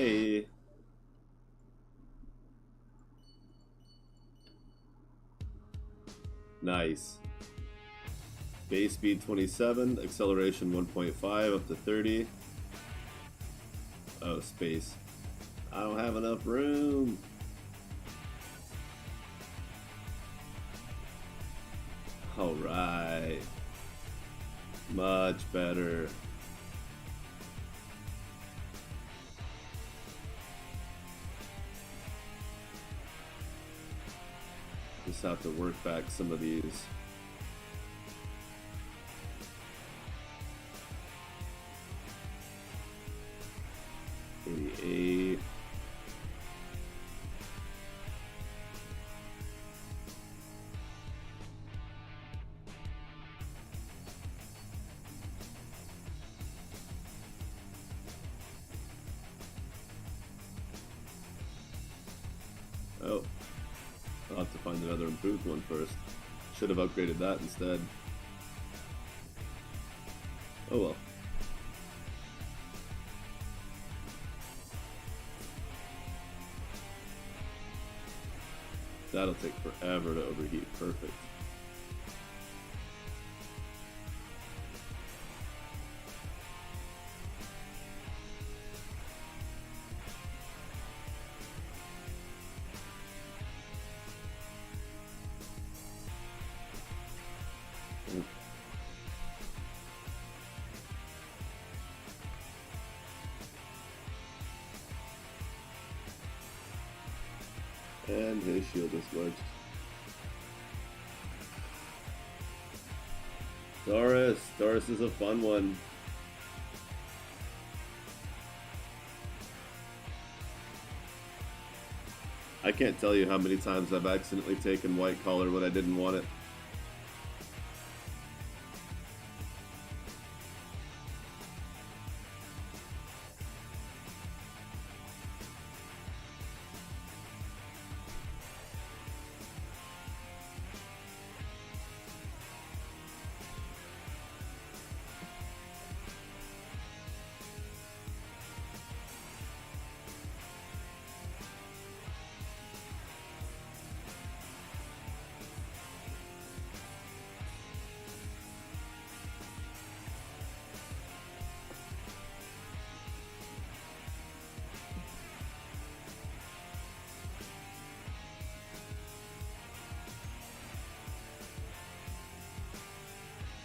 Hey. Nice. Base speed 27, acceleration 1.5 up to 30. Oh, space. I don't have enough room. Alright. Much better. Just have to work back some of these. $88. Oh, I'll have to find another improved one first. Should have upgraded that instead. Oh well. That'll take forever to overheat. Perfect. And his shield is glitched. Taurus is a fun one. I can't tell you how many times I've accidentally taken white collar when I didn't want it.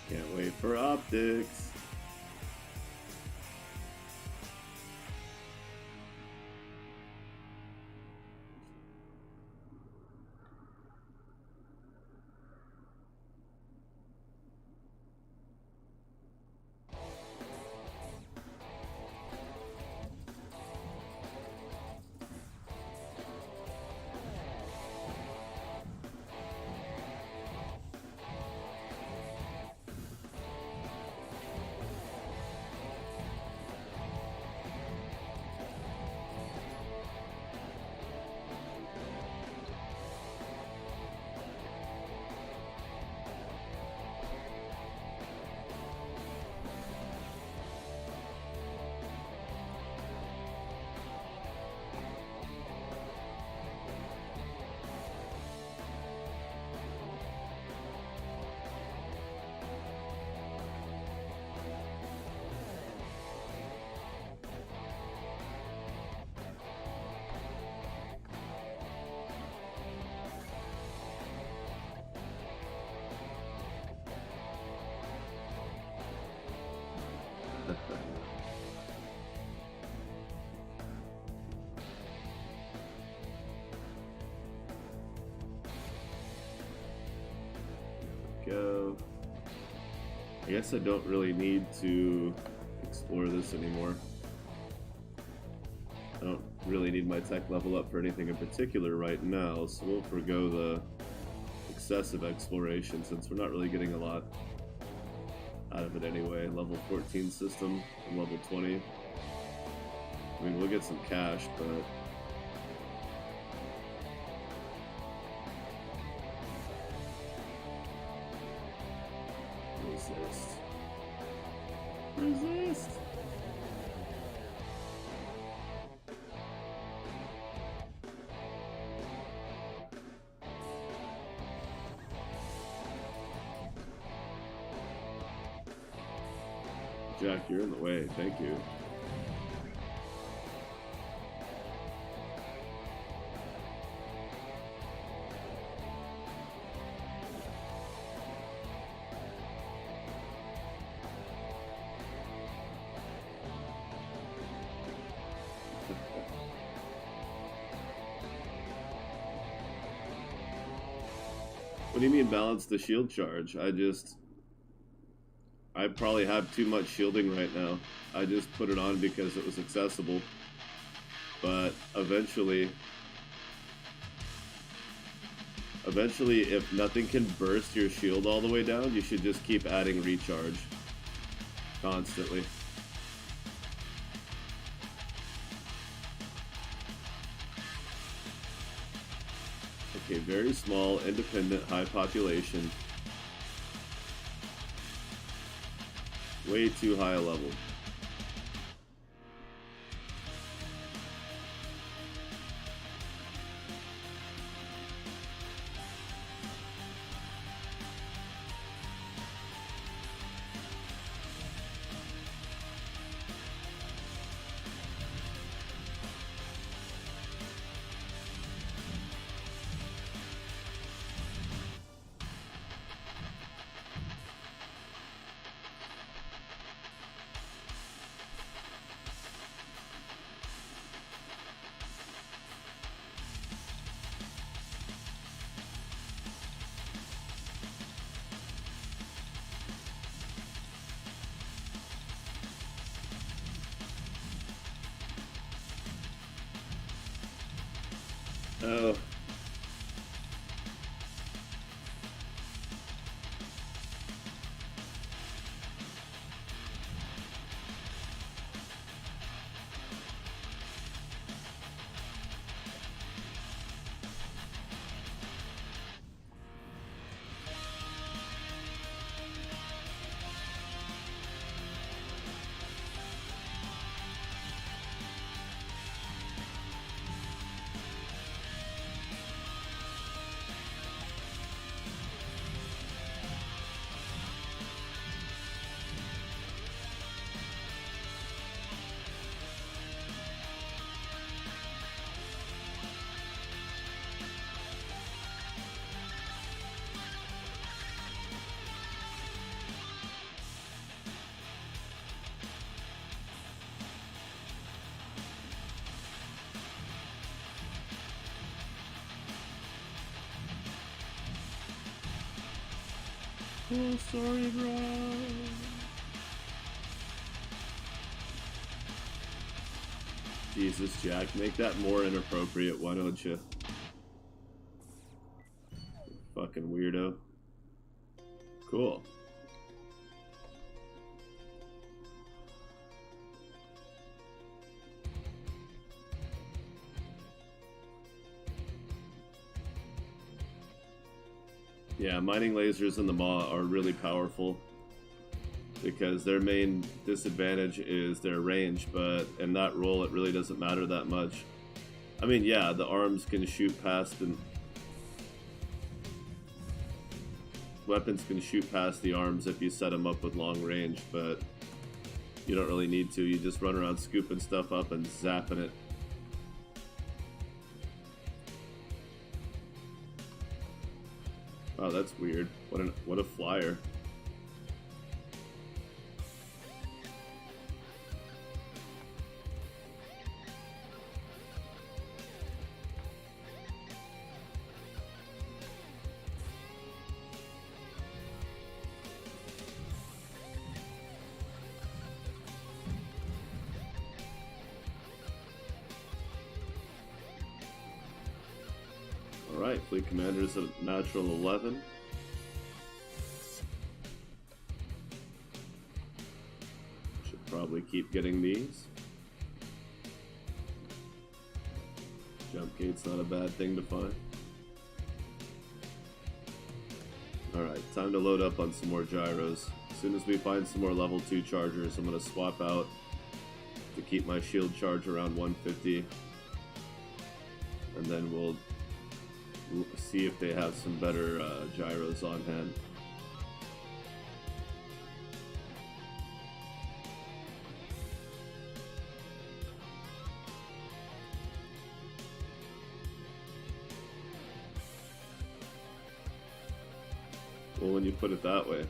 Can't wait for optics. Go. I guess I don't really need to explore this anymore. I don't really need my tech level up for anything in particular right now, so we'll forgo the excessive exploration since we're not really getting a lot out of it anyway. Level 14 system and level 20. I mean, we'll get some cash, but resist. Jack, you're in the way. Thank you. What do you mean balance the shield charge? I probably have too much shielding right now. I just put it on because it was accessible. But eventually, if nothing can burst your shield all the way down, you should just keep adding recharge constantly. Okay, very small, independent, high population. Way too high a level. Oh. Oh, sorry, bro. Jesus, Jack, make that more inappropriate, why don't you? Fucking weirdo. Cool. Yeah, mining lasers in the Maw are really powerful because their main disadvantage is their range, but in that role it really doesn't matter that much. I mean, yeah, the arms can shoot past and weapons can shoot past the arms if you set them up with long range, but you don't really need to. You just run around scooping stuff up and zapping it. Wow, that's weird. What a flyer. Alright, Fleet Commander's at natural 11. Should probably keep getting these. Jump gate's not a bad thing to find. Alright, time to load up on some more gyros. As soon as we find some more level 2 chargers, I'm going to swap out to keep my shield charge around 150. And then we'll see if they have some better gyros on hand. Well, when you put it that way.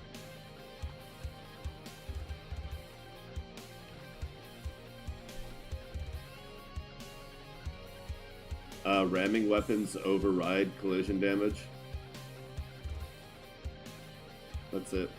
Ramming weapons override collision damage. That's it.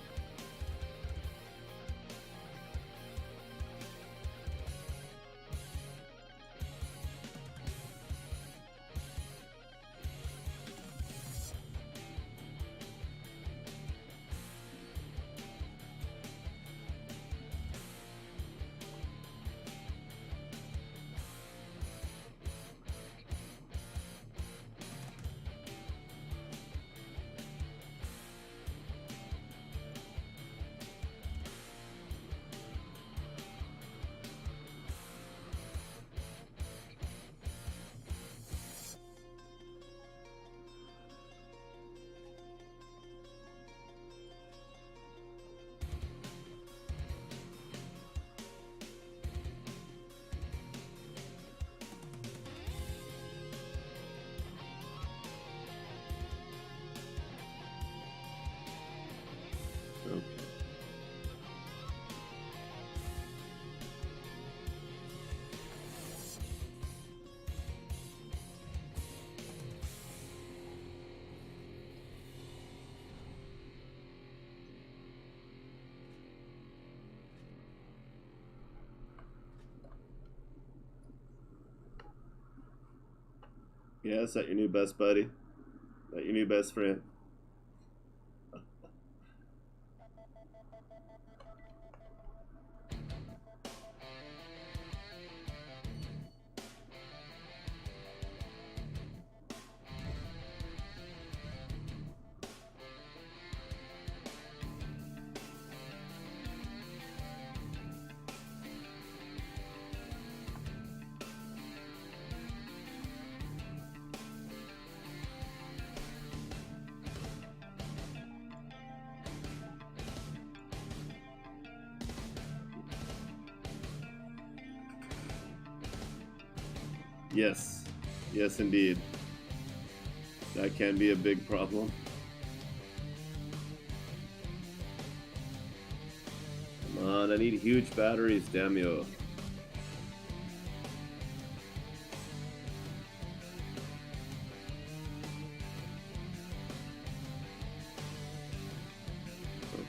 Okay. Yeah, is that your new best buddy? Is that your new best friend? Yes. Yes, indeed. That can be a big problem. Come on, I need huge batteries, damn you.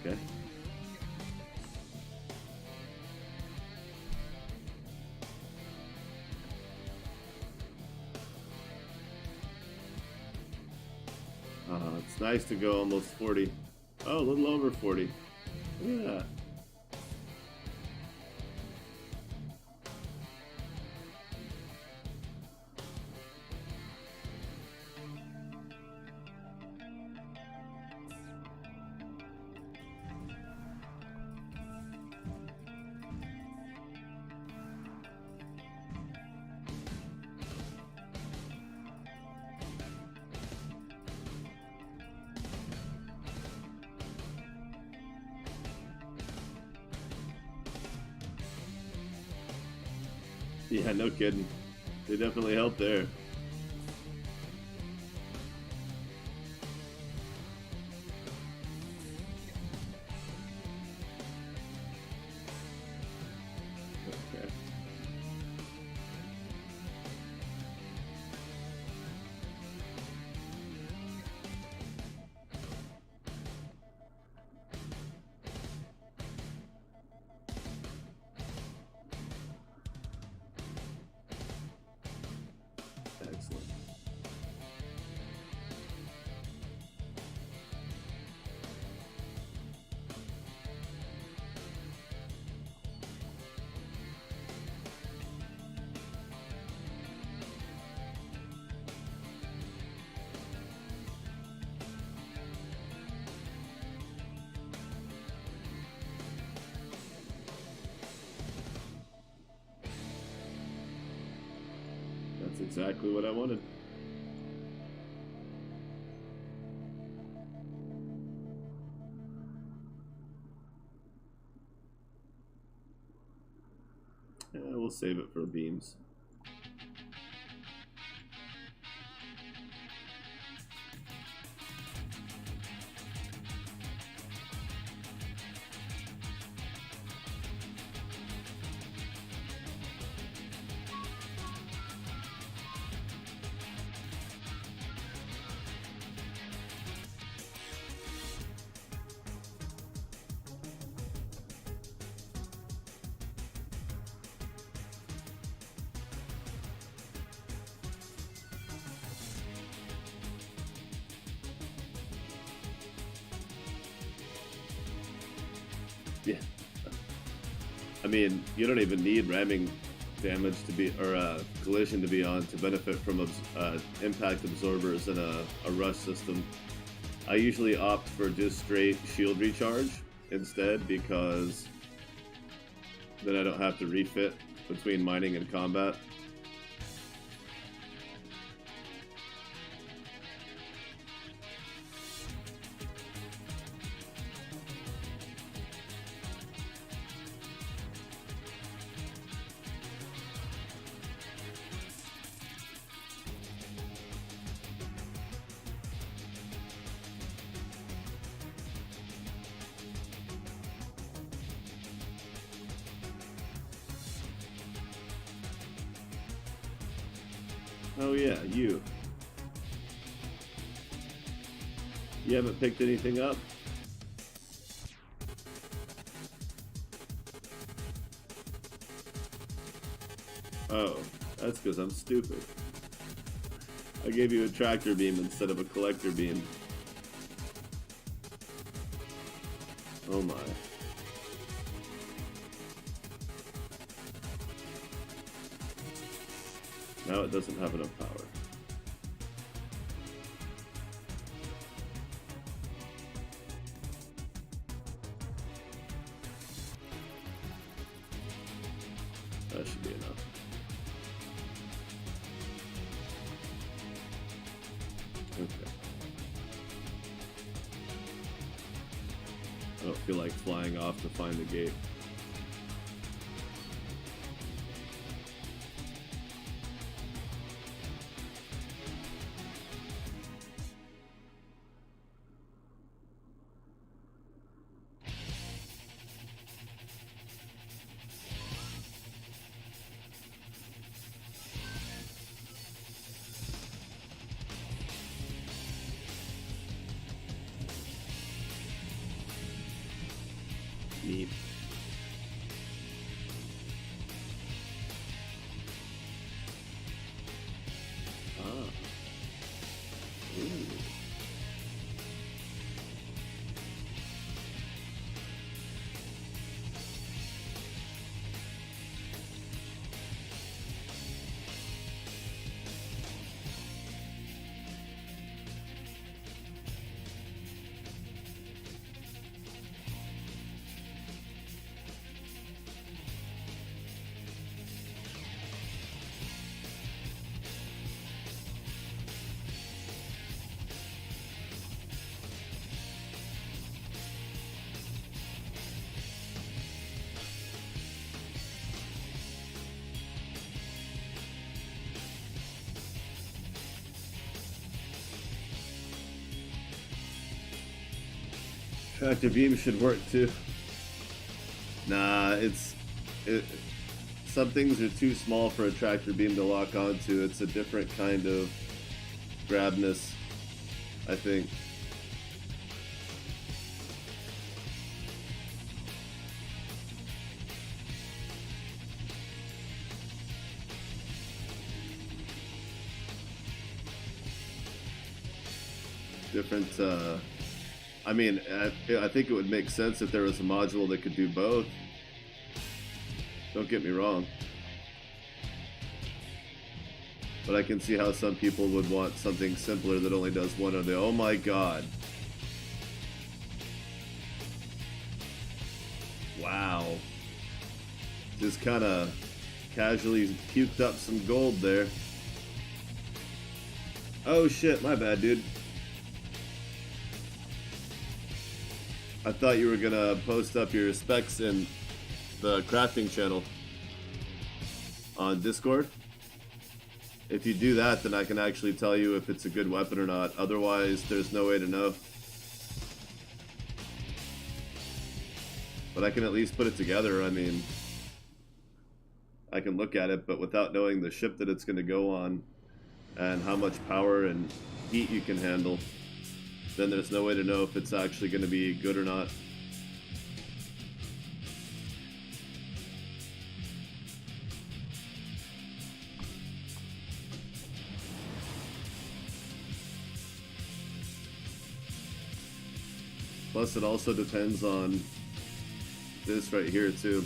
Okay. It's nice to go almost 40. Oh, a little over 40. Yeah. Yeah, no kidding. They definitely help there. Okay. Excellent. That's exactly what I wanted. Yeah, we'll save it for beams. Yeah. I mean, you don't even need ramming damage to be, or collision to be on to benefit from impact absorbers in a rush system. I usually opt for just straight shield recharge instead, because then I don't have to refit between mining and combat. Oh yeah, you. You haven't picked anything up? Oh, that's because I'm stupid. I gave you a tractor beam instead of a collector beam. Oh my. Now it doesn't have enough power. That should be enough. Okay. I don't feel like flying off to find the gate. Neat. Ah. Ooh. Tractor beam should work too. Nah, some things are too small for a tractor beam to lock onto. It's a different kind of grabness, I think. Different, I mean, I think it would make sense if there was a module that could do both. Don't get me wrong. But I can see how some people would want something simpler that only does one or the... Oh my god. Wow. Just kind of casually puked up some gold there. Oh shit, my bad, dude. I thought you were gonna post up your specs in the crafting channel on Discord. If you do that, then I can actually tell you if it's a good weapon or not. Otherwise, there's no way to know. But I can at least put it together. I mean, I can look at it, but without knowing the ship that it's going to go on and how much power and heat you can handle, then there's no way to know if it's actually going to be good or not. Plus, it also depends on this right here too.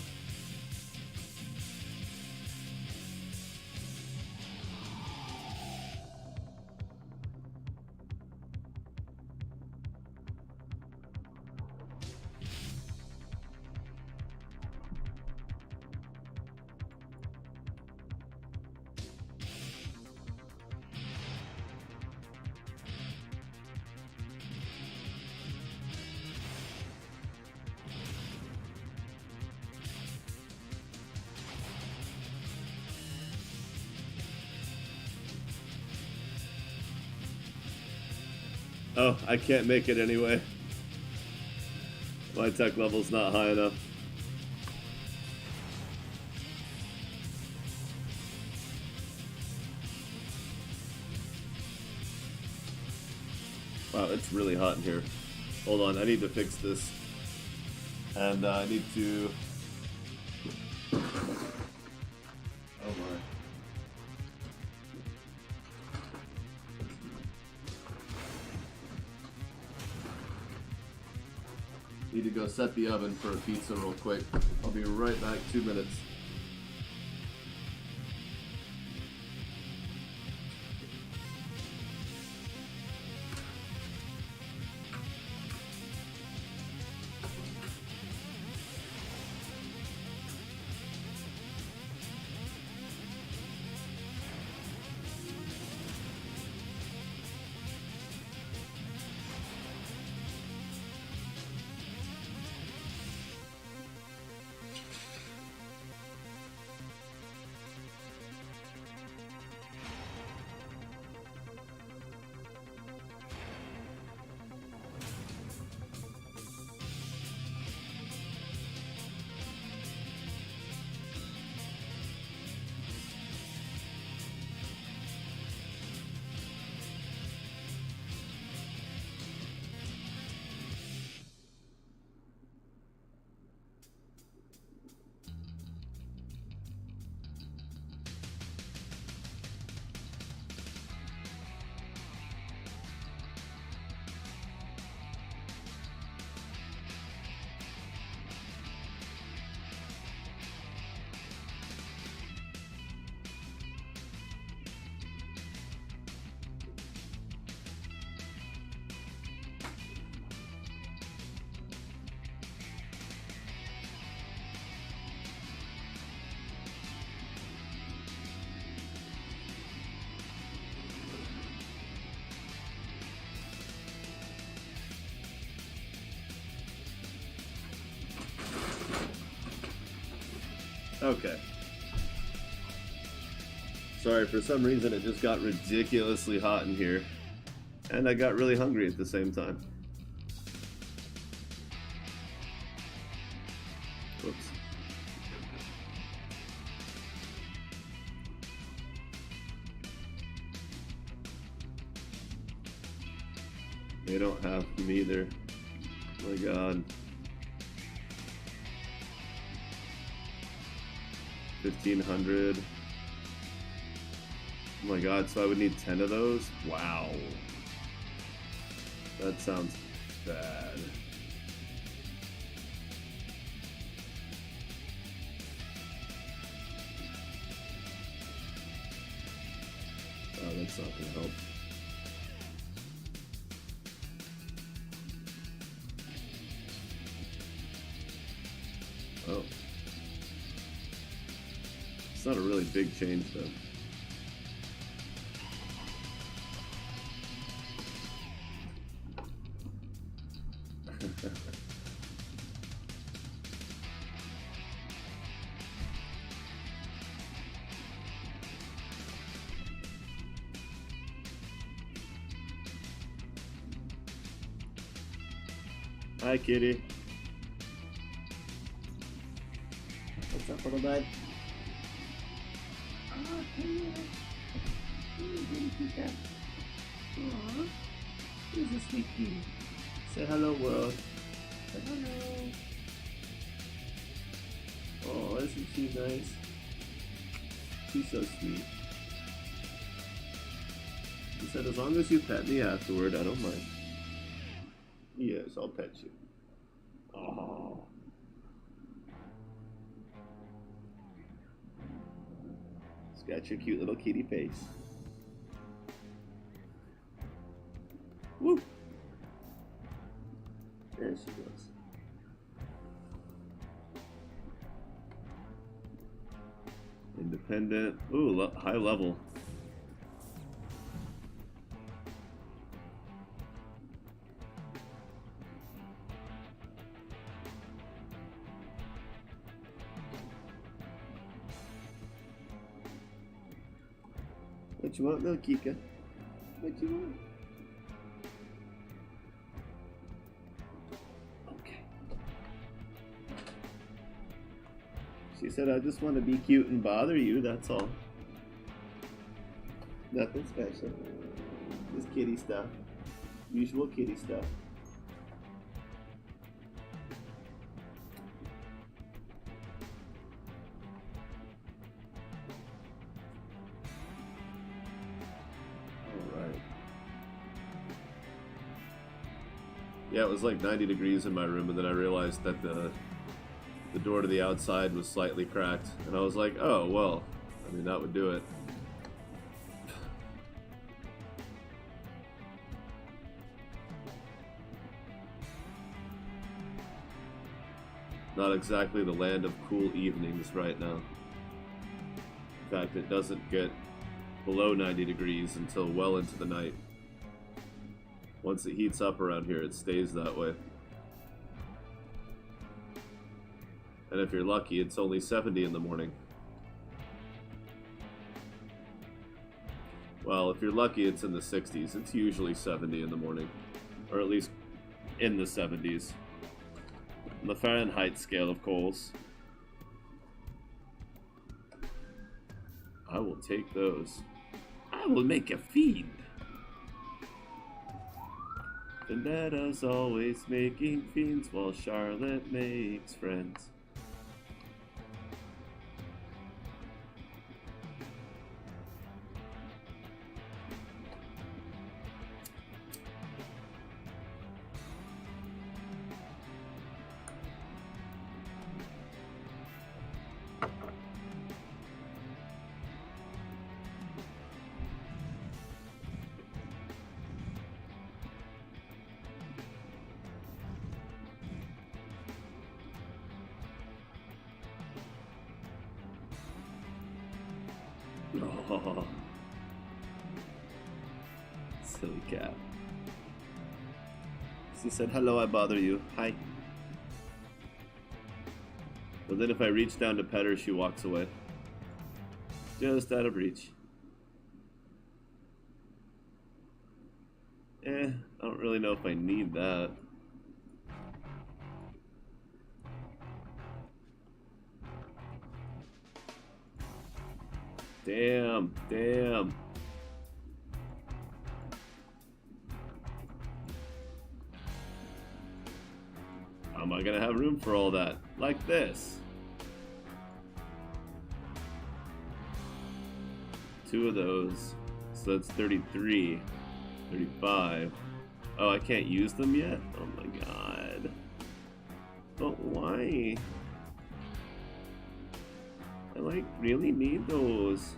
Oh, I can't make it anyway. My tech level's not high enough. Wow, it's really hot in here. Hold on, I need to fix this. And I need to... Oh my. Need to go set the oven for a pizza real quick. I'll be right back, 2 minutes. Okay. Sorry, for some reason it just got ridiculously hot in here. And I got really hungry at the same time. Whoops. They don't have them either. Oh my god. 1,500. Oh my god, so I would need 10 of those? Wow. That sounds bad. Oh, that's not gonna help. Oh. It's not a really big change though. Hi, kitty. What's up, little bud? Oh, hey. Aww. Who's a sweet kitty? Say hello, world. Say hello. Oh, isn't she nice? She's so sweet. She said, as long as you pet me afterward, I don't mind. Yes, I'll pet you. Oh. Scratch your cute little kitty face. Woo! There she goes. Independent. Ooh, high level. What you want, little Kika? What you want? Okay. She said, I just want to be cute and bother you, that's all. Nothing special. Just kitty stuff. Usual kitty stuff. Yeah, it was like 90 degrees in my room, and then I realized that the door to the outside was slightly cracked, and I was like, oh, well, I mean, that would do it. Not exactly the land of cool evenings right now. In fact, it doesn't get below 90 degrees until well into the night. Once it heats up around here, it stays that way. And if you're lucky, it's only 70 in the morning. Well, if you're lucky, it's in the 60s. It's usually 70 in the morning. Or at least in the 70s. On the Fahrenheit scale, of course. I will take those. I will make a fiend. Vendetta's always making fiends while Charlotte makes friends. Oh, silly cat. She said, hello, I bother you. Hi. But then if I reach down to pet her, she walks away. Just out of reach. I don't really know if I need that. Damn. How am I gonna have room for all that? Like this. 2 of those. So that's 33. 35. Oh, I can't use them yet? Oh my god. But why? I like really need those.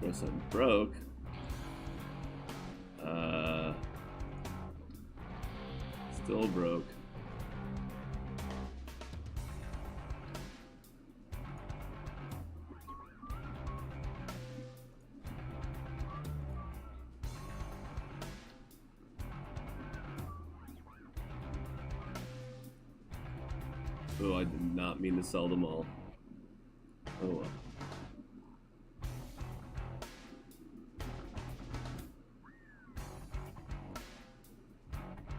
Guess I'm broke. Still broke. Oh, I did not mean to sell them all. Oh well.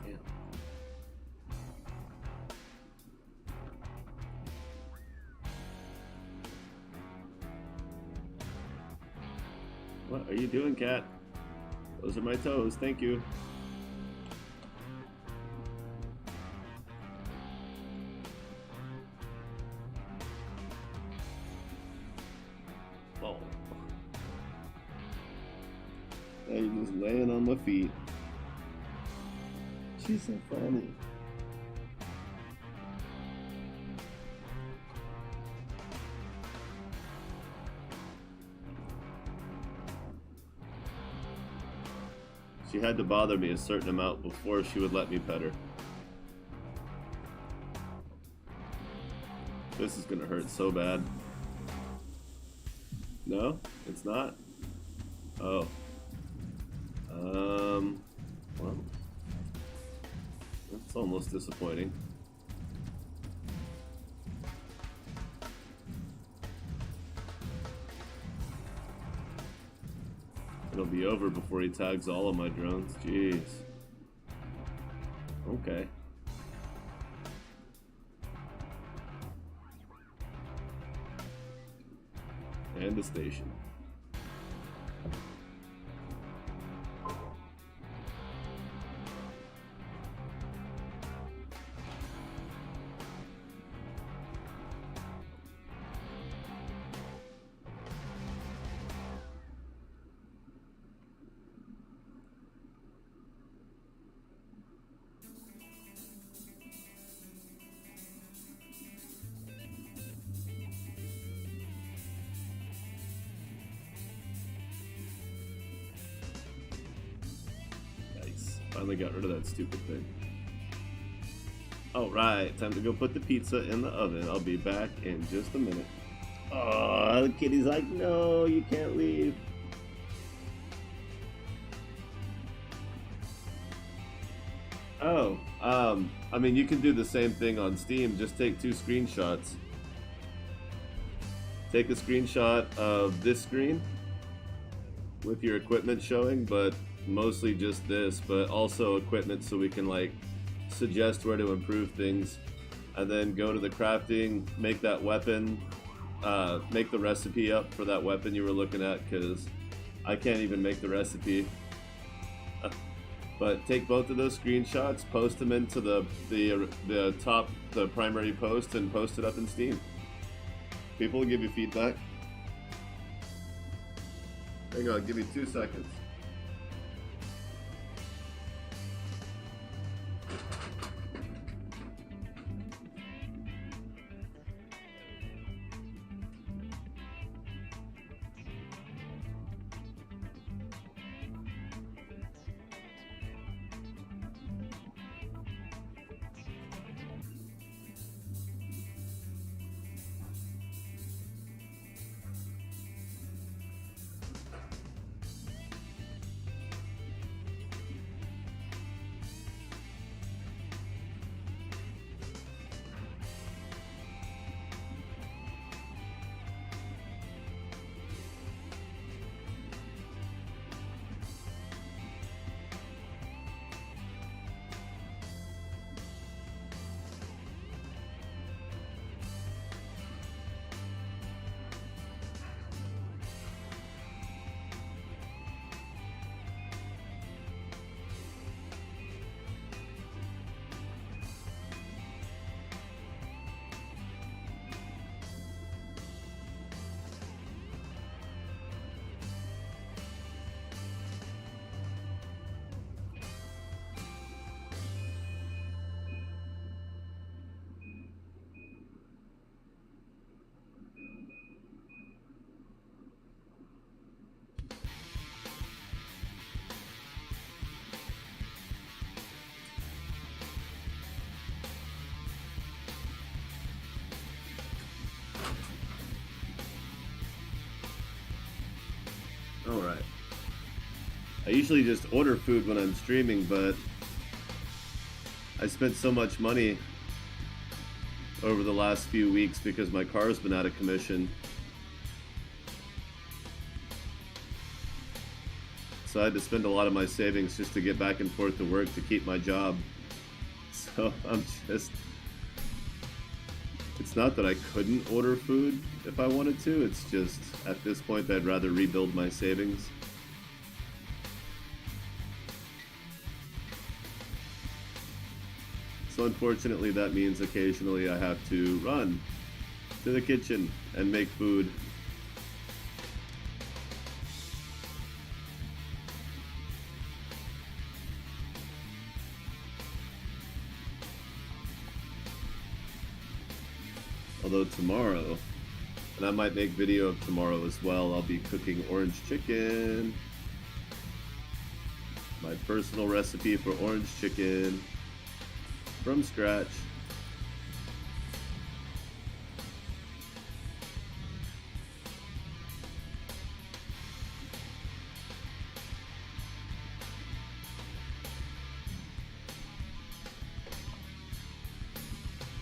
Damn. What are you doing, cat? Those are my toes, thank you. Oh. Now you're just laying on my feet. She's so funny. She had to bother me a certain amount before she would let me pet her. This is gonna hurt so bad. No, it's not. Oh. Well, that's almost disappointing. It'll be over before he tags all of my drones. Jeez. Okay. And the station. Finally got rid of that stupid thing. Alright, time to go put the pizza in the oven. I'll be back in just a minute. Oh, the kitty's like, no, you can't leave. Oh, I mean, you can do the same thing on Steam. Just take 2 screenshots. Take a screenshot of this screen with your equipment showing, but mostly just this, but also equipment so we can like suggest where to improve things, and then go to the crafting, make that weapon, make the recipe up for that weapon you were looking at, because I can't even make the recipe. But take both of those screenshots, post them into the top, the primary post, and post it up in Steam. People will give you feedback. Hang on, give me 2 seconds. Alright. I usually just order food when I'm streaming, but I spent so much money over the last few weeks because my car's been out of commission. So I had to spend a lot of my savings just to get back and forth to work to keep my job. So I'm just... It's not that I couldn't order food if I wanted to, it's just at this point I'd rather rebuild my savings. So unfortunately that means occasionally I have to run to the kitchen and make food. Although tomorrow, and I might make video of tomorrow as well, I'll be cooking orange chicken. My personal recipe for orange chicken from scratch.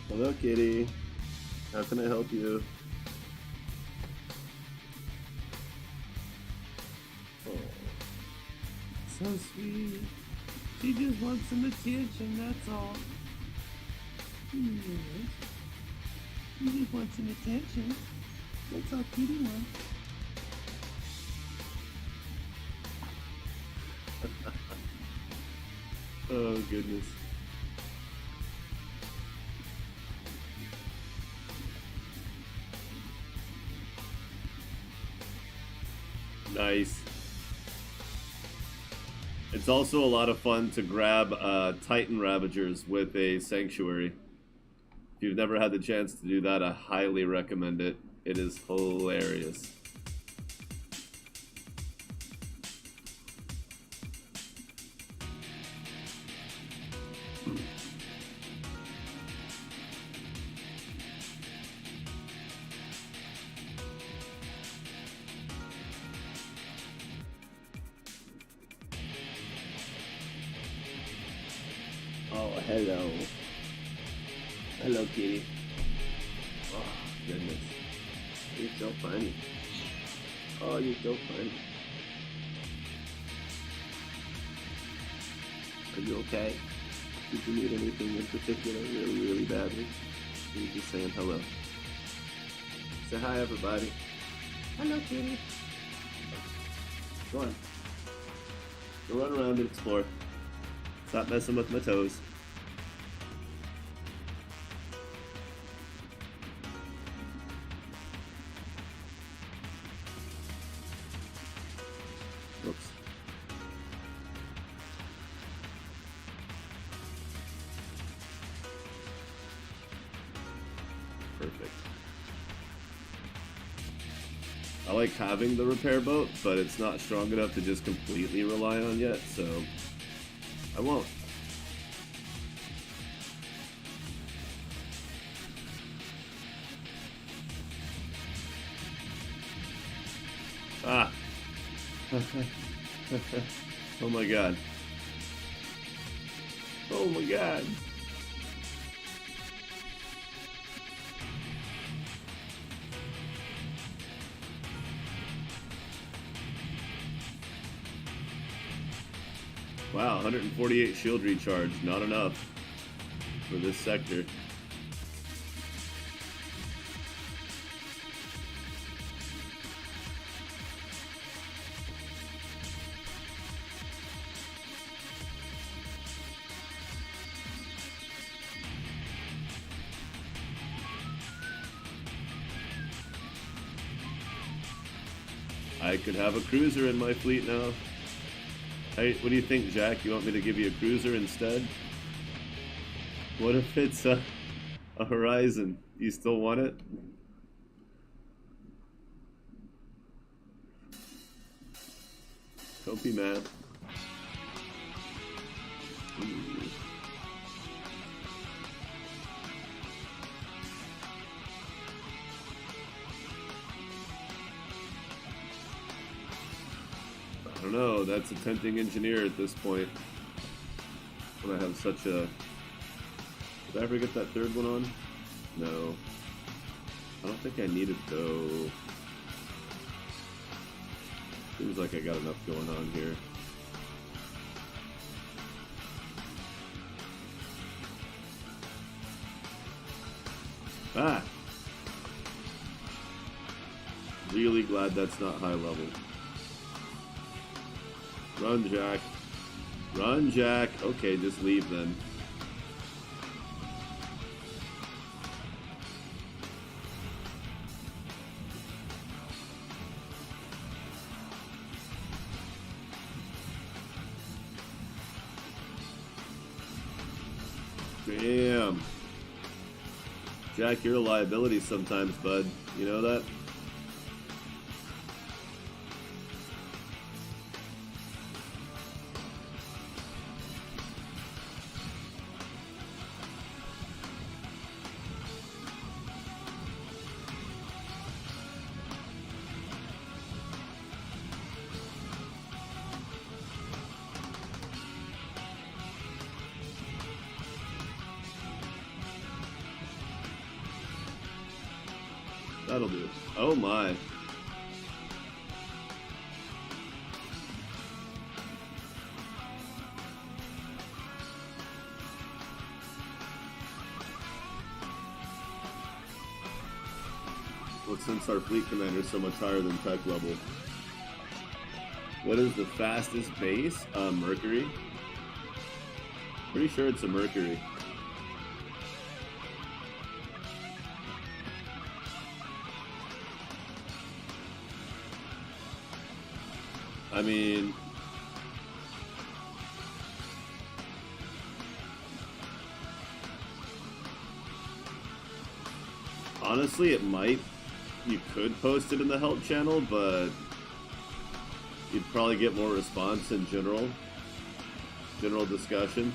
Hello, kitty. How can I help you? Oh, so sweet. She just wants some attention, that's all. Yes. She just wants some attention. That's all kitty wants. Oh, goodness. Nice. It's also a lot of fun to grab Titan Ravagers with a Sanctuary. If you've never had the chance to do that, I highly recommend it. It is hilarious. Oh, hello. Hello, kitty. Oh, goodness. You're so funny. Oh, you're so funny. Are you okay? Did you need anything in particular really, really badly? You're just saying hello. Say hi, everybody. Hello, kitty. Go on. Go run around and explore. Stop messing with my toes. Whoops. Perfect. I like having the repair boat, but it's not strong enough to just completely rely on yet, so I won't. Ah. Oh my god. Oh my god. Wow, 148 shield recharge, not enough for this sector. I could have a cruiser in my fleet now. Hey, what do you think, Jack? You want me to give you a cruiser instead? What if it's a Horizon? You still want it? Don't be mad. I don't know, that's a tempting engineer at this point. When I have such a... Did I ever get that third one on? No. I don't think I need it though. Seems like I got enough going on here. Ah! Really glad that's not high level. Run, Jack. Run, Jack. Okay, just leave then. Damn. Jack, you're a liability sometimes, bud. You know that? That'll do. Oh my. Well, since our fleet commander is so much higher than tech level. What is the fastest base? Mercury? Pretty sure it's a Mercury. I mean, honestly, it might. You could post it in the help channel, but you'd probably get more response in general discussion.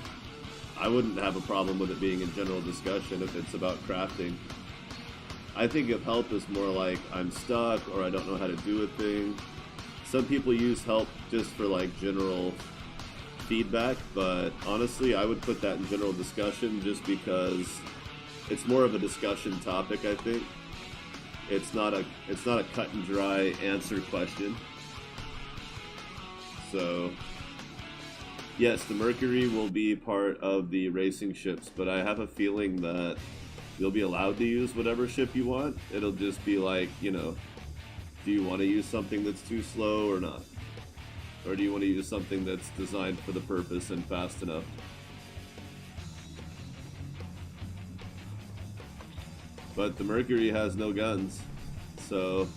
I wouldn't have a problem with it being in general discussion if it's about crafting. I think of help as more like I'm stuck or I don't know how to do a thing. Some people use help just for like general feedback, but honestly I would put that in general discussion just because it's more of a discussion topic. I think it's not a cut and dry answer question. So yes, the Mercury will be part of the racing ships, but I have a feeling that you'll be allowed to use whatever ship you want. It'll just be like, you know, do you want to use something that's too slow or not? Or do you want to use something that's designed for the purpose and fast enough? But the Mercury has no guns, so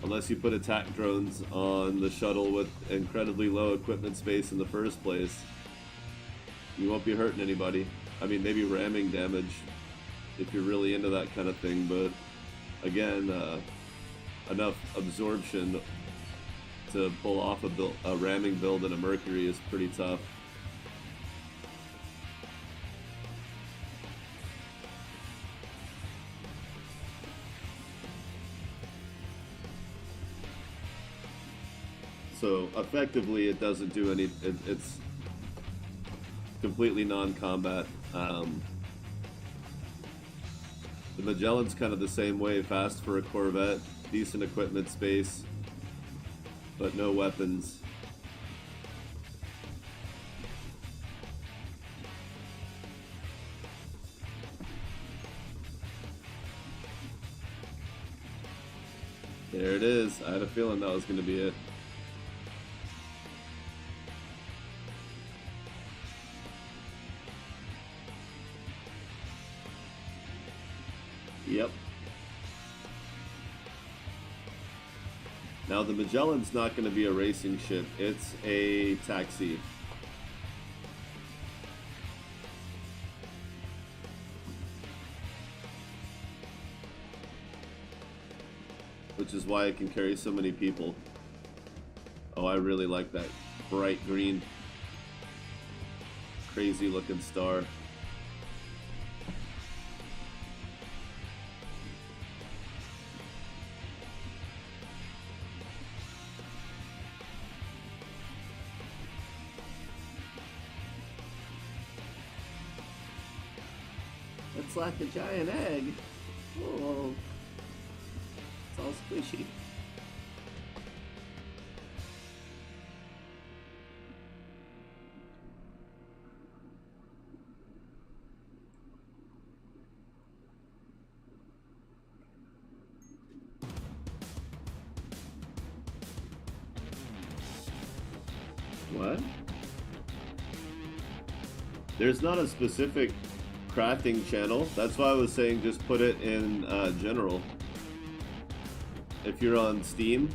unless you put attack drones on the shuttle with incredibly low equipment space in the first place, you won't be hurting anybody. I mean, maybe ramming damage if you're really into that kind of thing, but again, enough absorption to pull off a ramming build in a Mercury is pretty tough. So effectively it doesn't do any, it's completely non-combat. The Magellan's kind of the same way, fast for a Corvette, decent equipment space, but no weapons. There it is. I had a feeling that was going to be it. Yep. Now the Magellan's not going to be a racing ship, it's a taxi. Which is why it can carry so many people. Oh, I really like that bright green, crazy looking star. It's like a giant egg. Oh, it's all squishy. What? There's not a specific crafting channel. That's why I was saying just put it in general. If you're on Steam,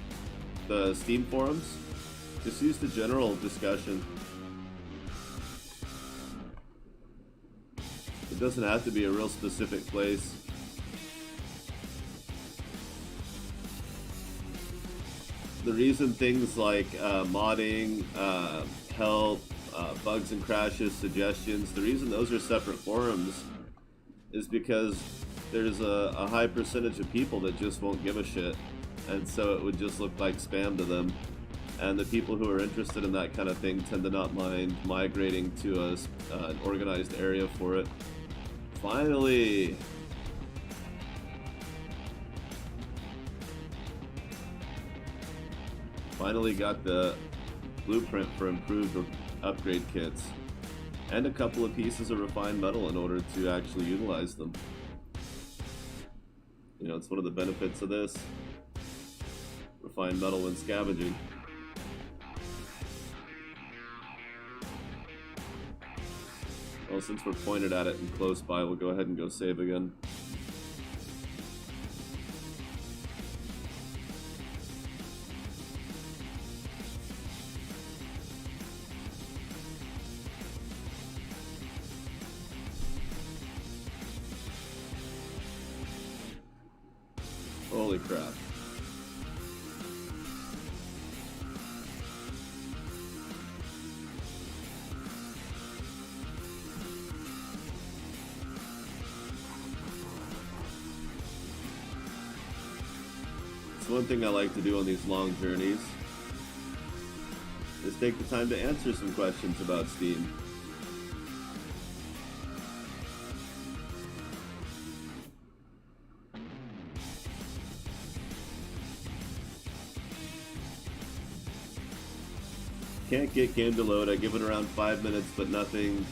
the Steam forums, just use the general discussion. It doesn't have to be a real specific place. the reason things like modding, help, bugs and crashes, suggestions, the reason those are separate forums is because there's a high percentage of people that just won't give a shit, and so it would just look like spam to them. And the people who are interested in that kind of thing tend to not mind migrating to an organized area for it. Finally! Finally got the blueprint for improved upgrade kits. And a couple of pieces of refined metal in order to actually utilize them. You know, it's one of the benefits of this. Refined metal when scavenging. Well, since we're pointed at it and close by, we'll go ahead and go save again. Holy crap. It's one thing I like to do on these long journeys is take the time to answer some questions about Steam. Can't get game to load. I give it around 5 minutes, but nothing.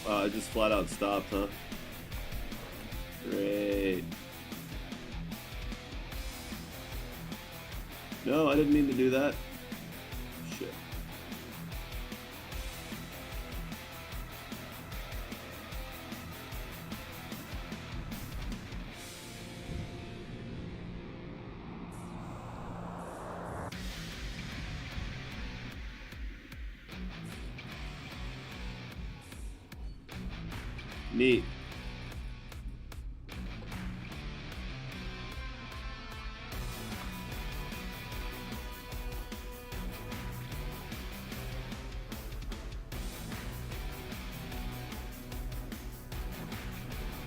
I just flat out stopped, huh? Great. No, I didn't mean to do that. Shit. Neat.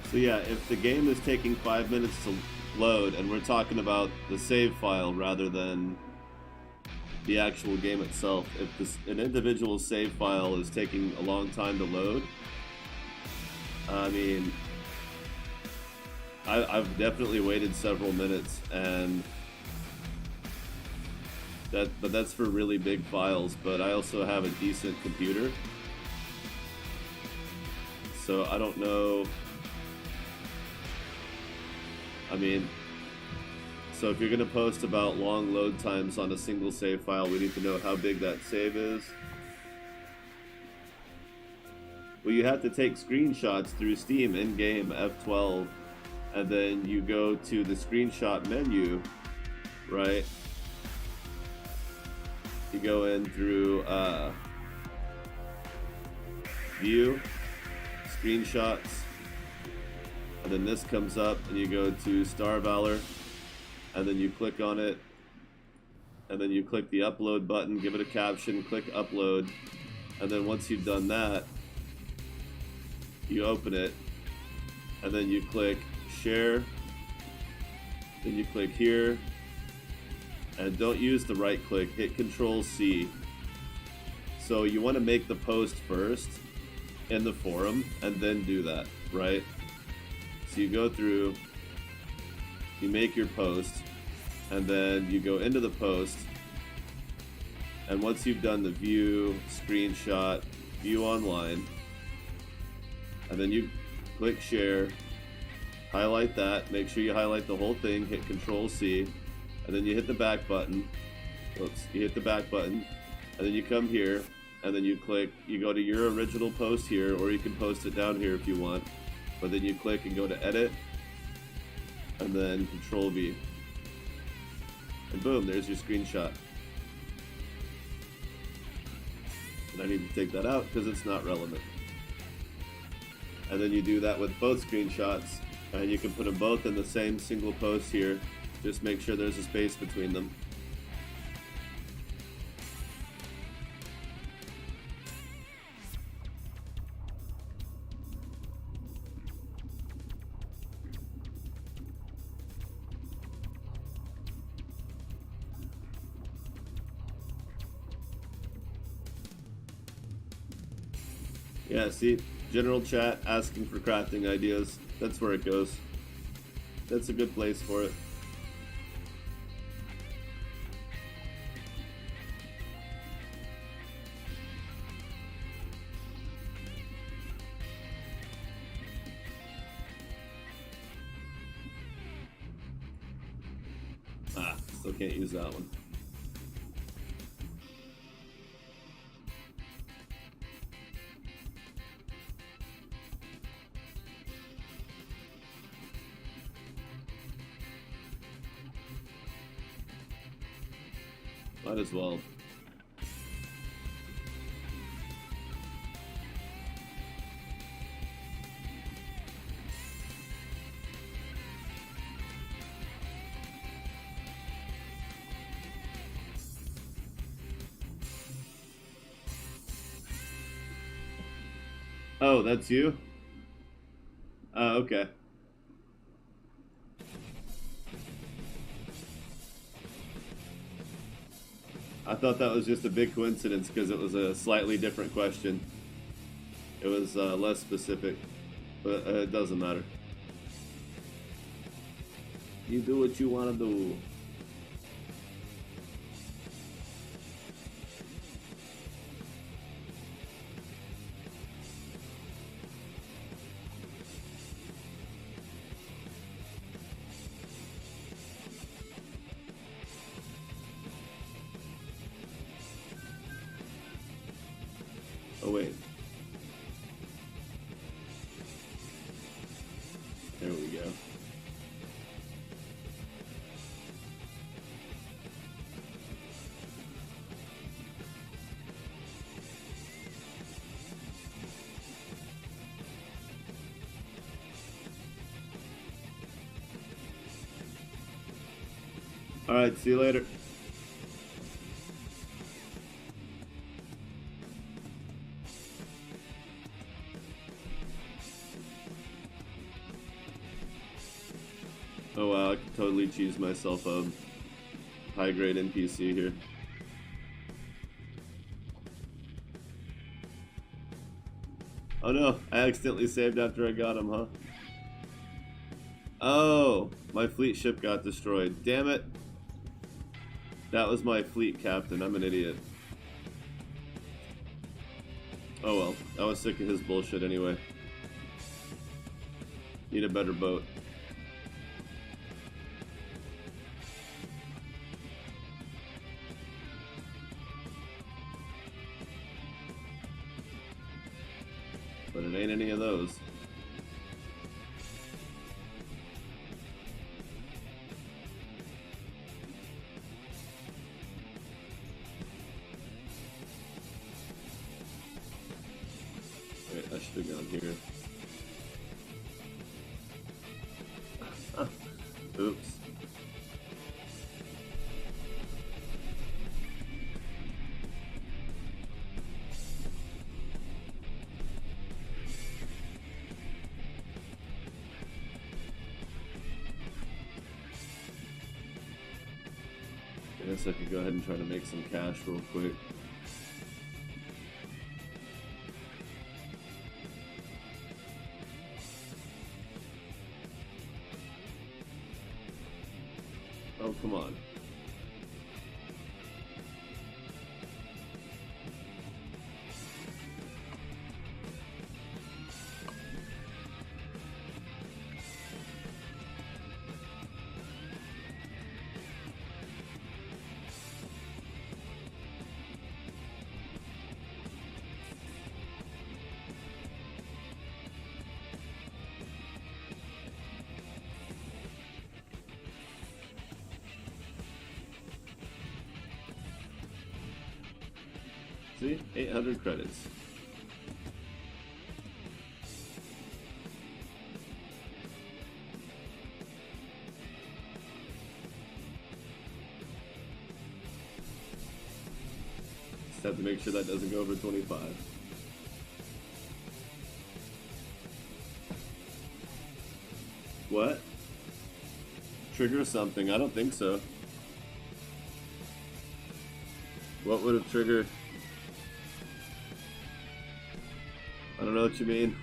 So yeah, if the game is taking 5 minutes to load, and we're talking about the save file rather than the actual game itself, if an individual save file is taking a long time to load, I mean, I've definitely waited several minutes, and but that's for really big files. But I also have a decent computer, so I don't know. I mean, so if you're gonna post about long load times on a single save file, we need to know how big that save is. Well, you have to take screenshots through Steam in-game F12, and then you go to the screenshot menu, right? You go in through View, Screenshots, and then this comes up, and you go to Star Valor, and then you click on it, and then you click the upload button, give it a caption, click upload, and then once you've done that, you open it, and then you click share, then you click here, and don't use the right click, hit Control C. So you want to make the post first in the forum and then do that, right? So you go through, you make your post, and then you go into the post, And once you've done the view, screenshot, view online, and then you click share, highlight that, make sure you highlight the whole thing, hit Control C, and then you hit the back button. Oops, you hit the back button, and then you come here, and then you click, you go to your original post here, or you can post it down here if you want, but then you click and go to edit, and then Control V. And boom, there's your screenshot. And I need to take that out because it's not relevant. And then you do that with both screenshots, and you can put them both in the same single post here. Just make sure there's a space between them. Yeah, see, general chat asking for crafting ideas. That's where it goes. That's a good place for it. Ah, still can't use that one. Might as well. Oh, that's you? Okay. I thought that was just a big coincidence because it was a slightly different question. It was less specific, but it doesn't matter. You do what you want to do. Oh, wait. There we go. All right, see you later. Oh wow, I could totally choose myself a high-grade NPC here. Oh no, I accidentally saved after I got him, huh? Oh, my fleet ship got destroyed. Damn it. That was my fleet captain. I'm an idiot. Oh well, I was sick of his bullshit anyway. Need a better boat. But it ain't any of those. Wait, I should have gone here. Oops. I guess I could go ahead and try to make some cash real quick. Oh, come on. See? 800 credits. Just have to make sure that doesn't go over 25. What? Trigger something? I don't think so. What would have triggered? I don't know what you mean.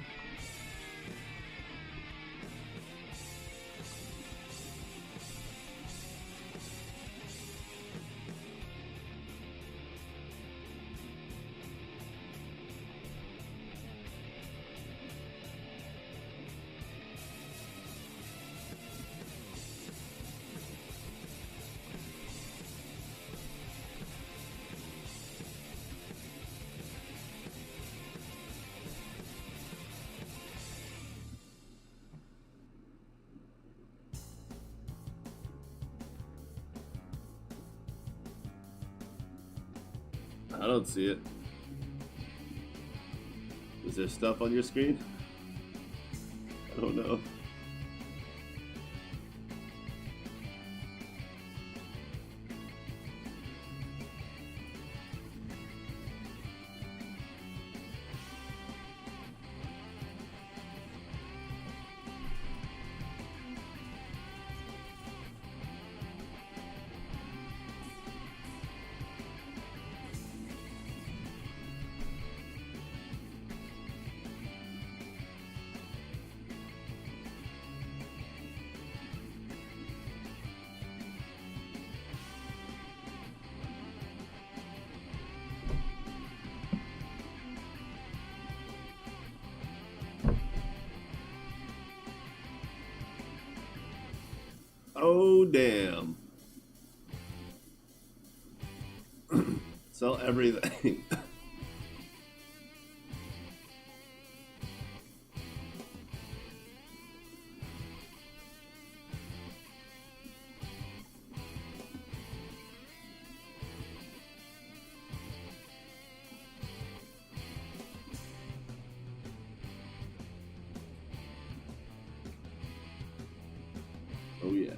I don't see it. Is there stuff on your screen? I don't know. Oh, damn. Sell everything. Oh, yeah.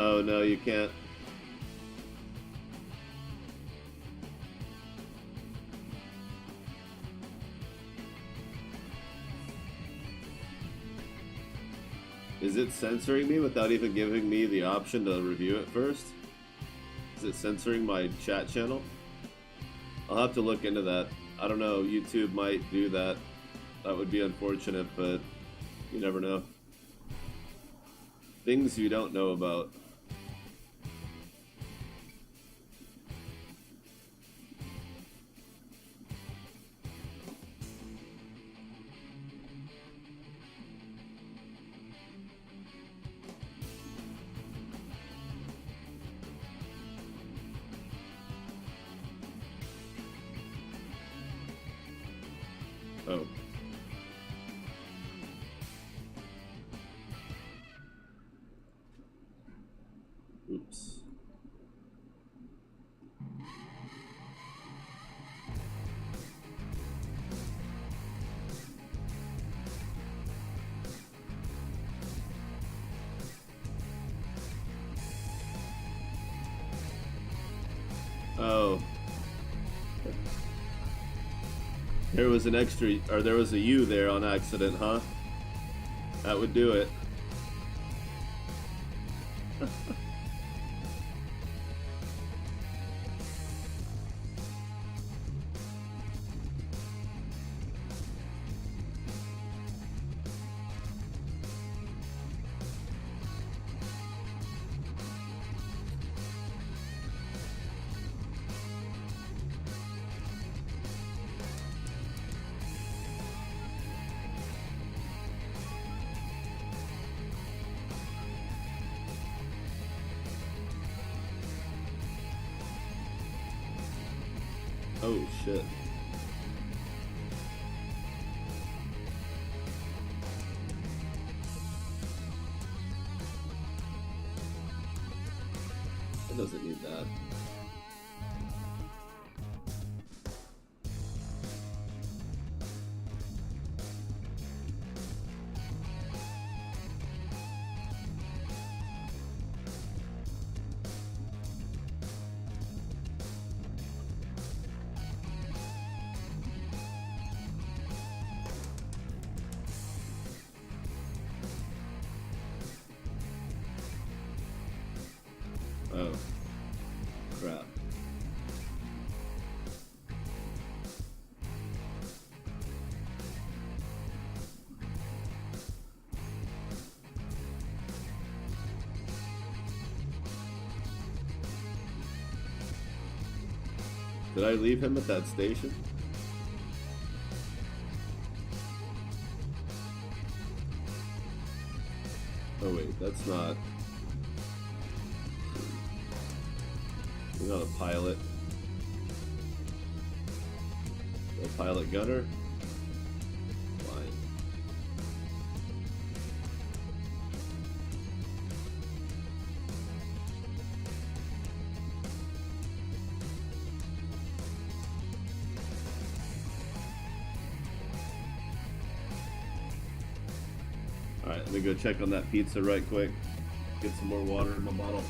Oh, no, you can't. Is it censoring me without even giving me the option to review it first? Is it censoring my chat channel? I'll have to look into that. I don't know, YouTube might do that. That would be unfortunate, but you never know. Things you don't know about. Oh. Oops. Oh. There was an extra, or there was a U there on accident, huh? That would do it. Oh shit. It doesn't need that. Oh, crap. Did I leave him at that station? Oh wait, that's not... You're not a pilot. A pilot gunner? Fine. Alright, let me go check on that pizza right quick. Get some more water in my bottle.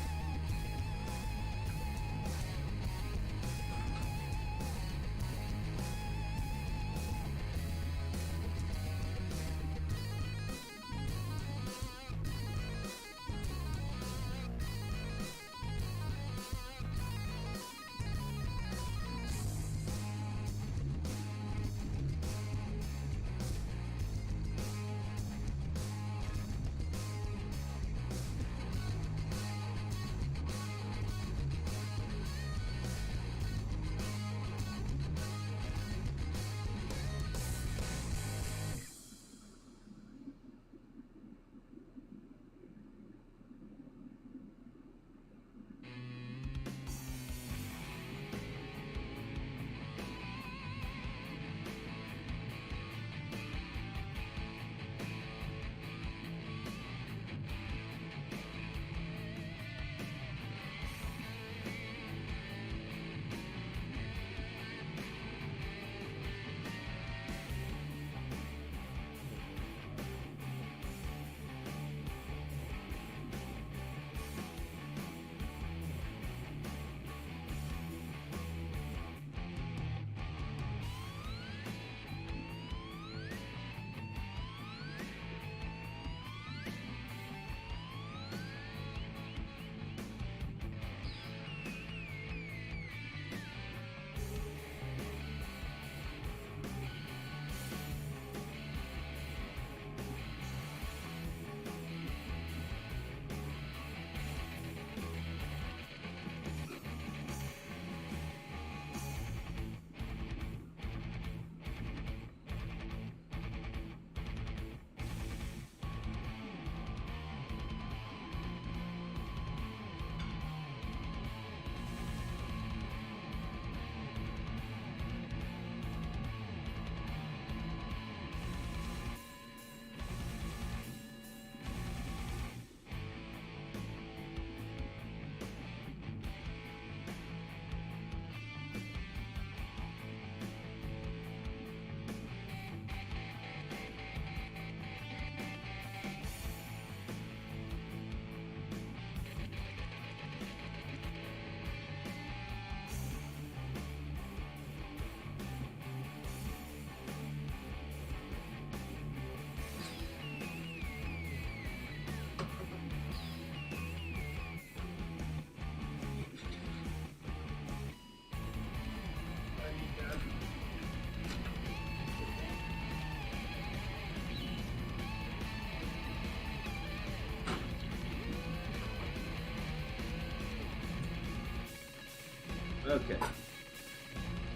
Okay.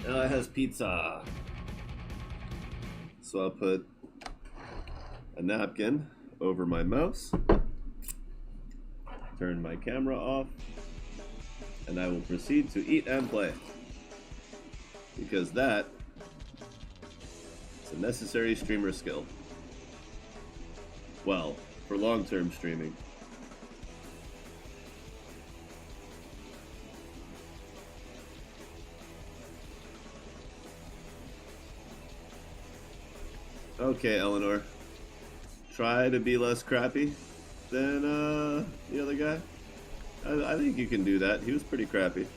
Now it has pizza. So I'll put a napkin over my mouse, turn my camera off, and I will proceed to eat and play. because that is a necessary streamer skill. Well, for long-term streaming. Okay, Eleanor. Try to be less crappy than the other guy. I think you can do that. He was pretty crappy.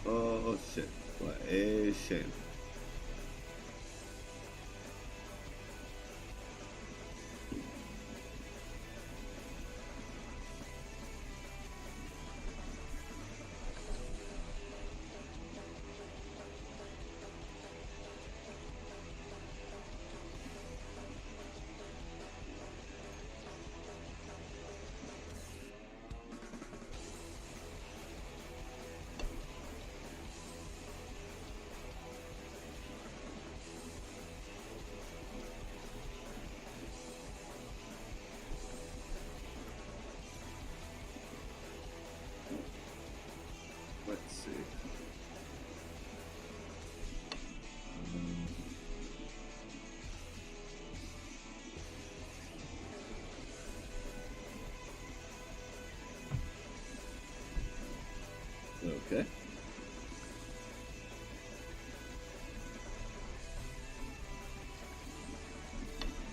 Oh shit. What a shame. Let's see. Okay.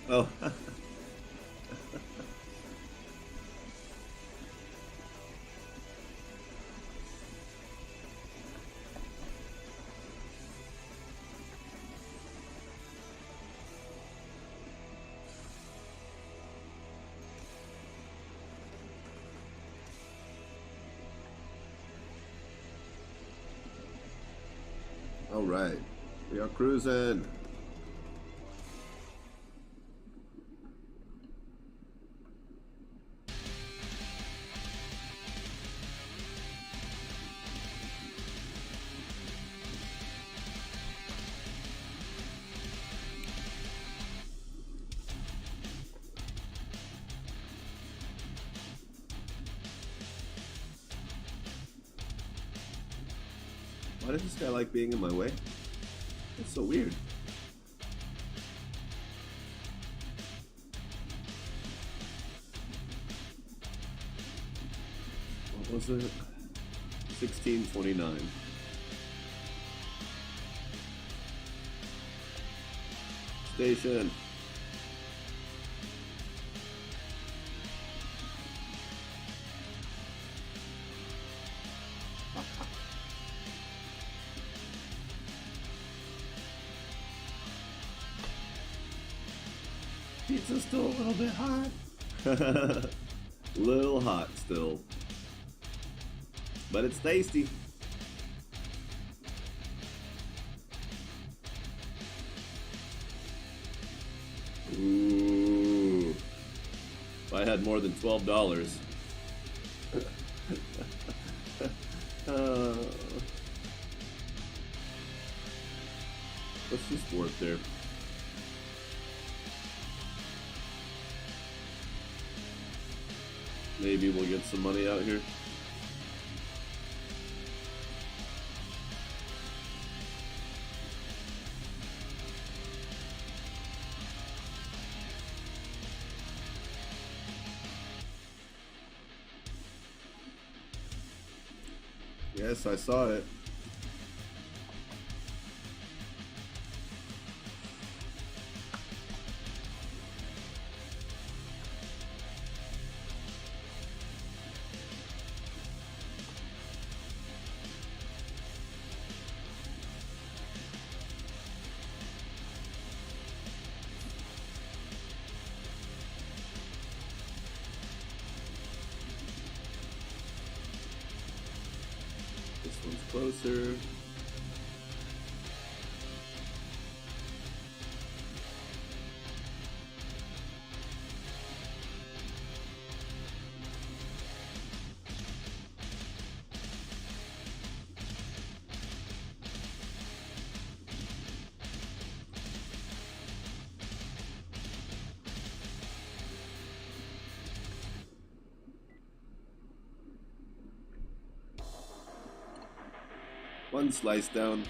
Oh. All right. We are cruising. Why does this guy like being in my way? That's so weird. What was it? 1629. Station. Pizza's still a little bit hot. Little hot still. But it's tasty. Ooh. If I had more than $12. Let's just work there. Maybe we'll get some money out here. Yes, I saw it. This one's closer. One slice down.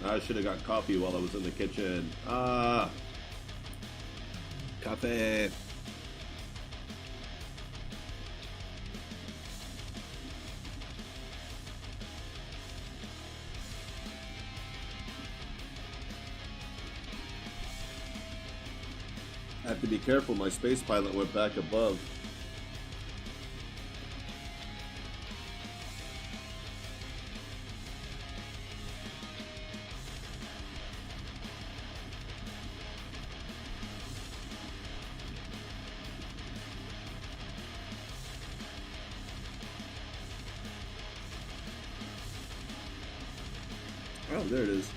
I should have got coffee while I was in the kitchen. Ah! Cafe! I have to be careful, my space pilot went back above. Oh, there it is.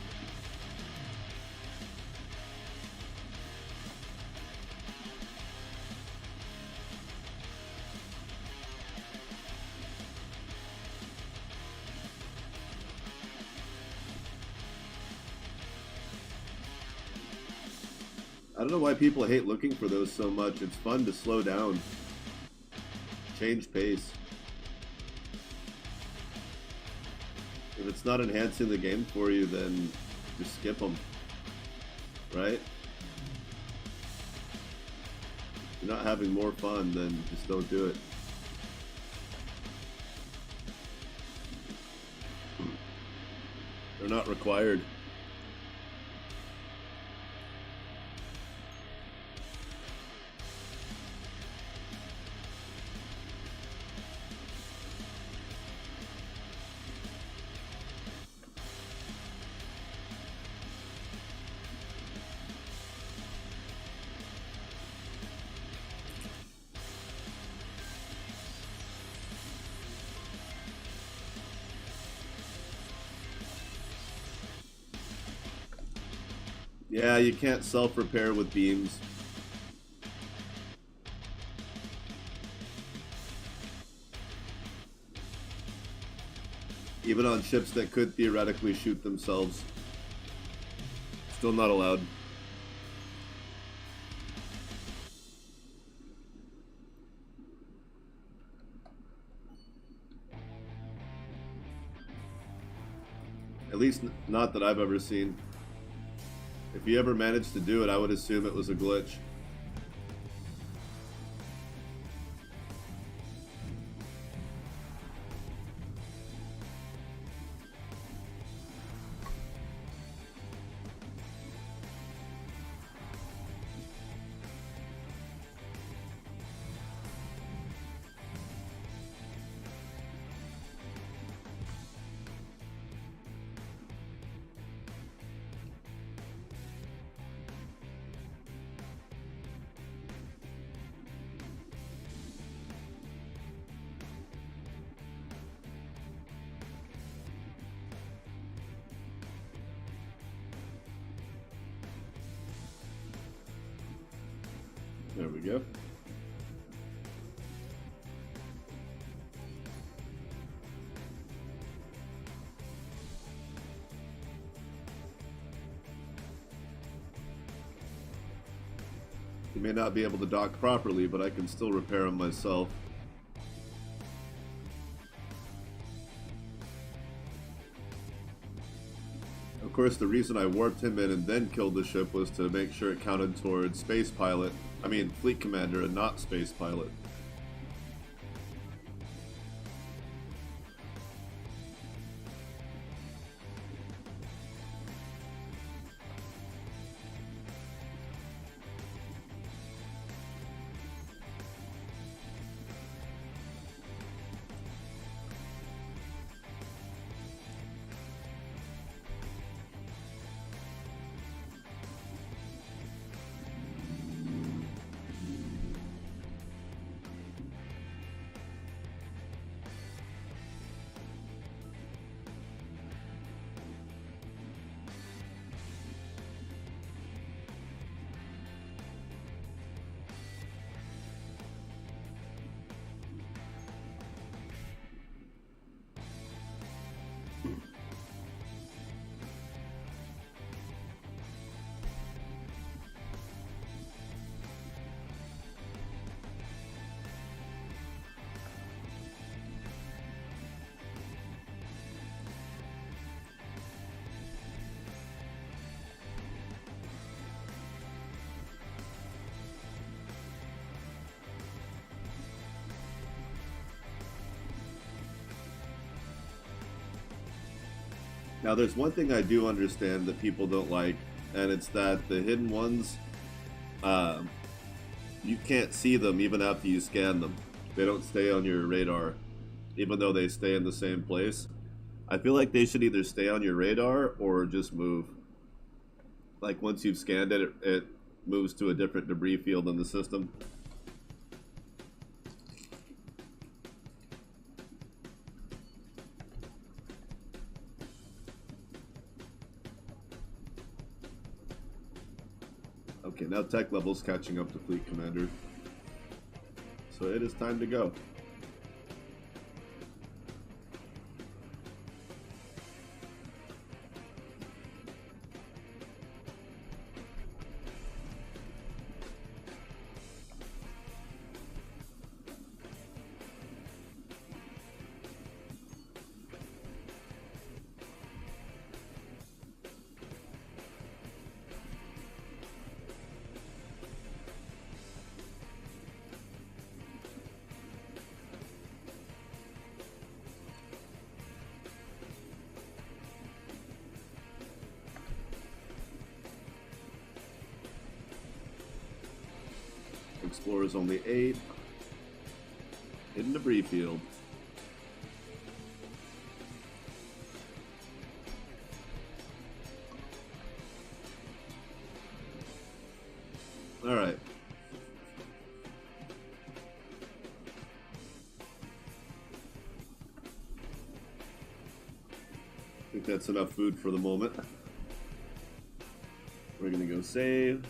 I don't know why people hate looking for those so much. It's fun to slow down. Change pace. If it's not enhancing the game for you, then just skip them. Right? If you're not having more fun, then just don't do it. They're not required. Yeah, you can't self-repair with beams. Even on ships that could theoretically shoot themselves. Still not allowed. At least not that I've ever seen. If you ever managed to do it, I would assume it was a glitch. There we go. You may not be able to dock properly, but I can still repair them myself. Of course, the reason I warped him in and then killed the ship was to make sure it counted towards space pilot. I mean, fleet commander and not space pilot. Now, there's one thing I do understand that people don't like, and it's that the hidden ones, you can't see them even after you scan them. They don't stay on your radar, even though they stay in the same place. I feel like they should either stay on your radar or just move. Like once you've scanned it, it moves to a different debris field in the system. Okay, now tech level's catching up to Fleet Commander. So it is time to go. Explorer's only 8. Hidden debris field. Alright. I think that's enough food for the moment. We're gonna go save.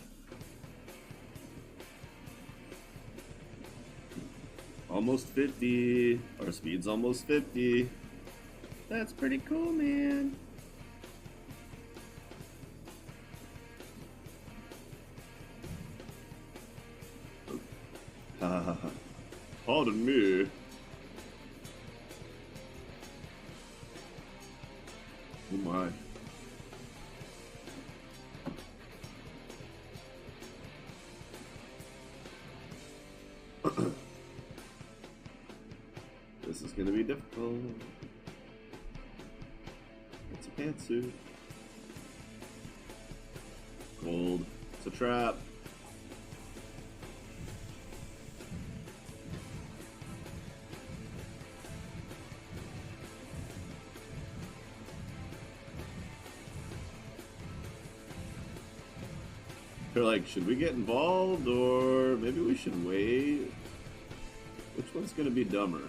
Almost 50. Our speed's almost 50. That's pretty cool, man. Pardon me. Oh my. This is gonna be difficult. It's a pantsuit. Gold. It's a trap. They're like, should we get involved or maybe we should wait? Which one's gonna be dumber?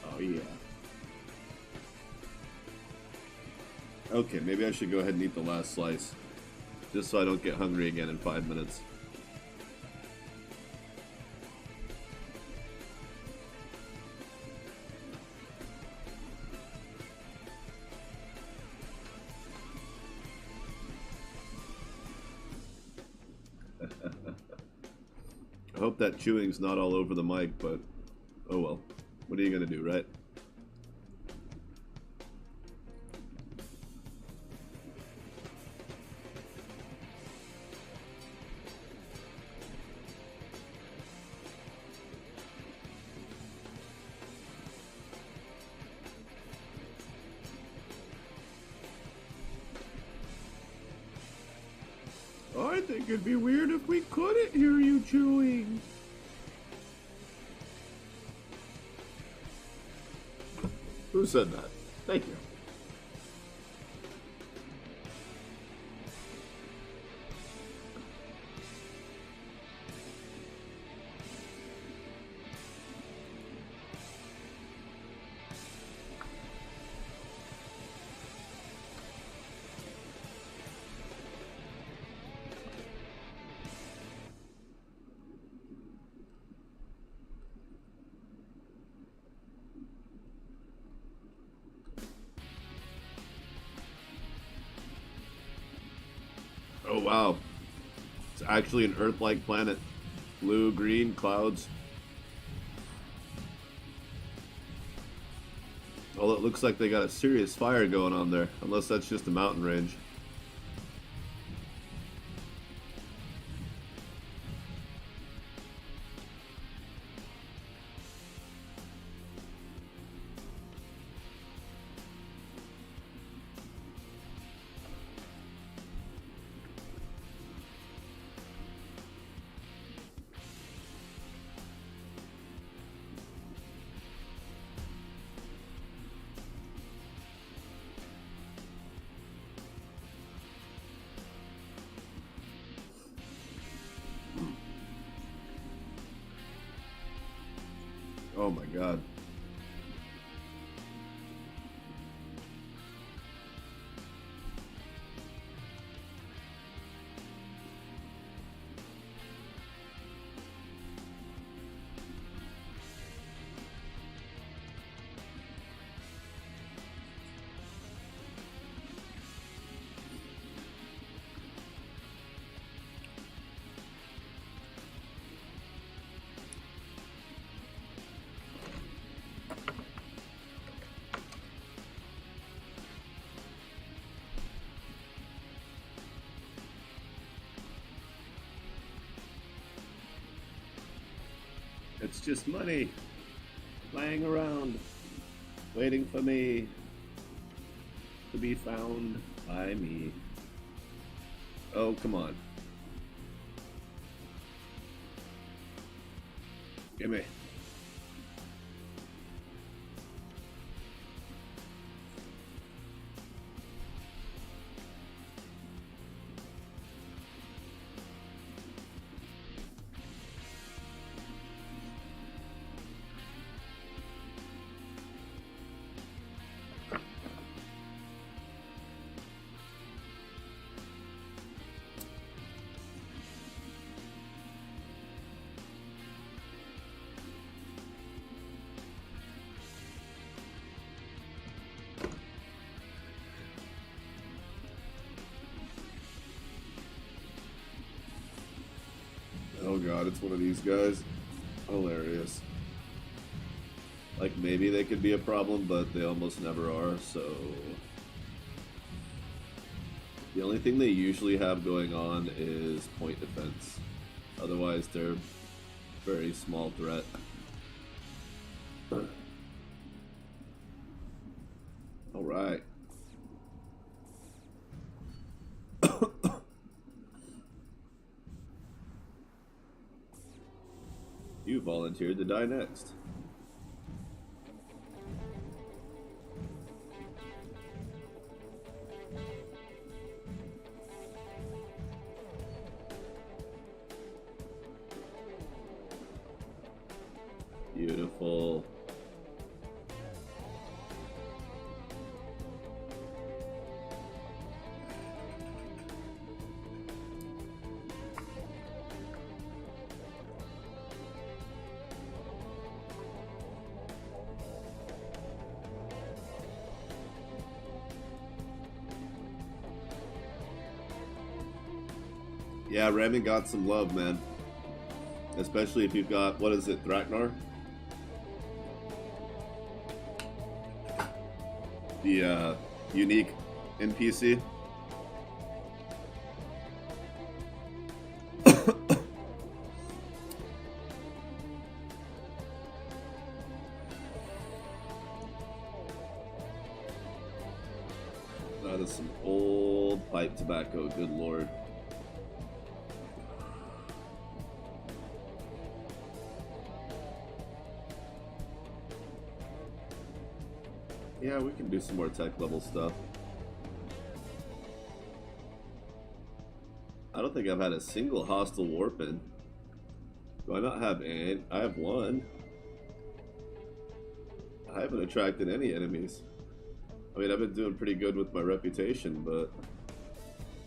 Oh yeah. Okay, maybe I should go ahead and eat the last slice. Just so I don't get hungry again in 5 minutes. I hope that chewing's not all over the mic, but oh well. What are you gonna do, right? I think it'd be weird if we couldn't hear you chewing. Who said that? Thank you. Oh wow. It's actually an Earth-like planet. Blue, green, clouds. it looks like they got a serious fire going on there, unless that's just a mountain range. Oh my god. It's just money lying around, waiting for me to be found by me. Oh, come on. Gimme. Oh god, it's one of these guys. Hilarious. Like, maybe they could be a problem, but they almost never are, so... The only thing they usually have going on is point defense. Otherwise, they're a very small threat. Alright. You volunteered to die next. Beautiful. Yeah, Raymond got some love, man. Especially if you've got, what is it, Thraknar? The unique NPC. That is some old pipe tobacco, good lord. Yeah, we can do some more tech level stuff. I don't think I've had a single hostile warp in. Do I not have any? I have one. I haven't attracted any enemies. I mean, I've been doing pretty good with my reputation, but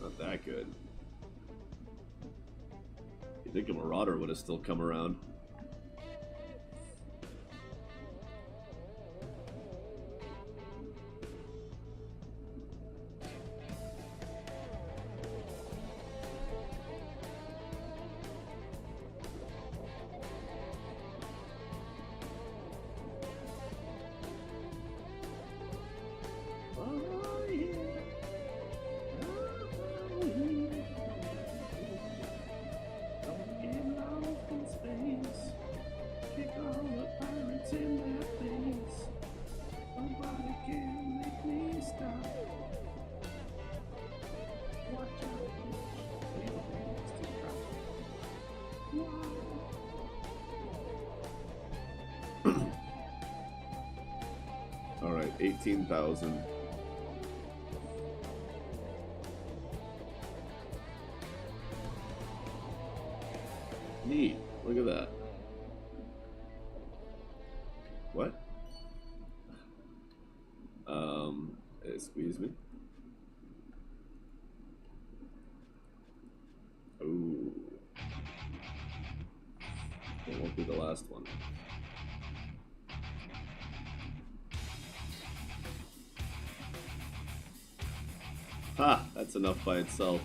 not that good. You'd think a marauder would have still come around. 19,000. Neat. Look at that. What? Excuse me. Ooh. It won't be the last one. Ha! That's enough by itself.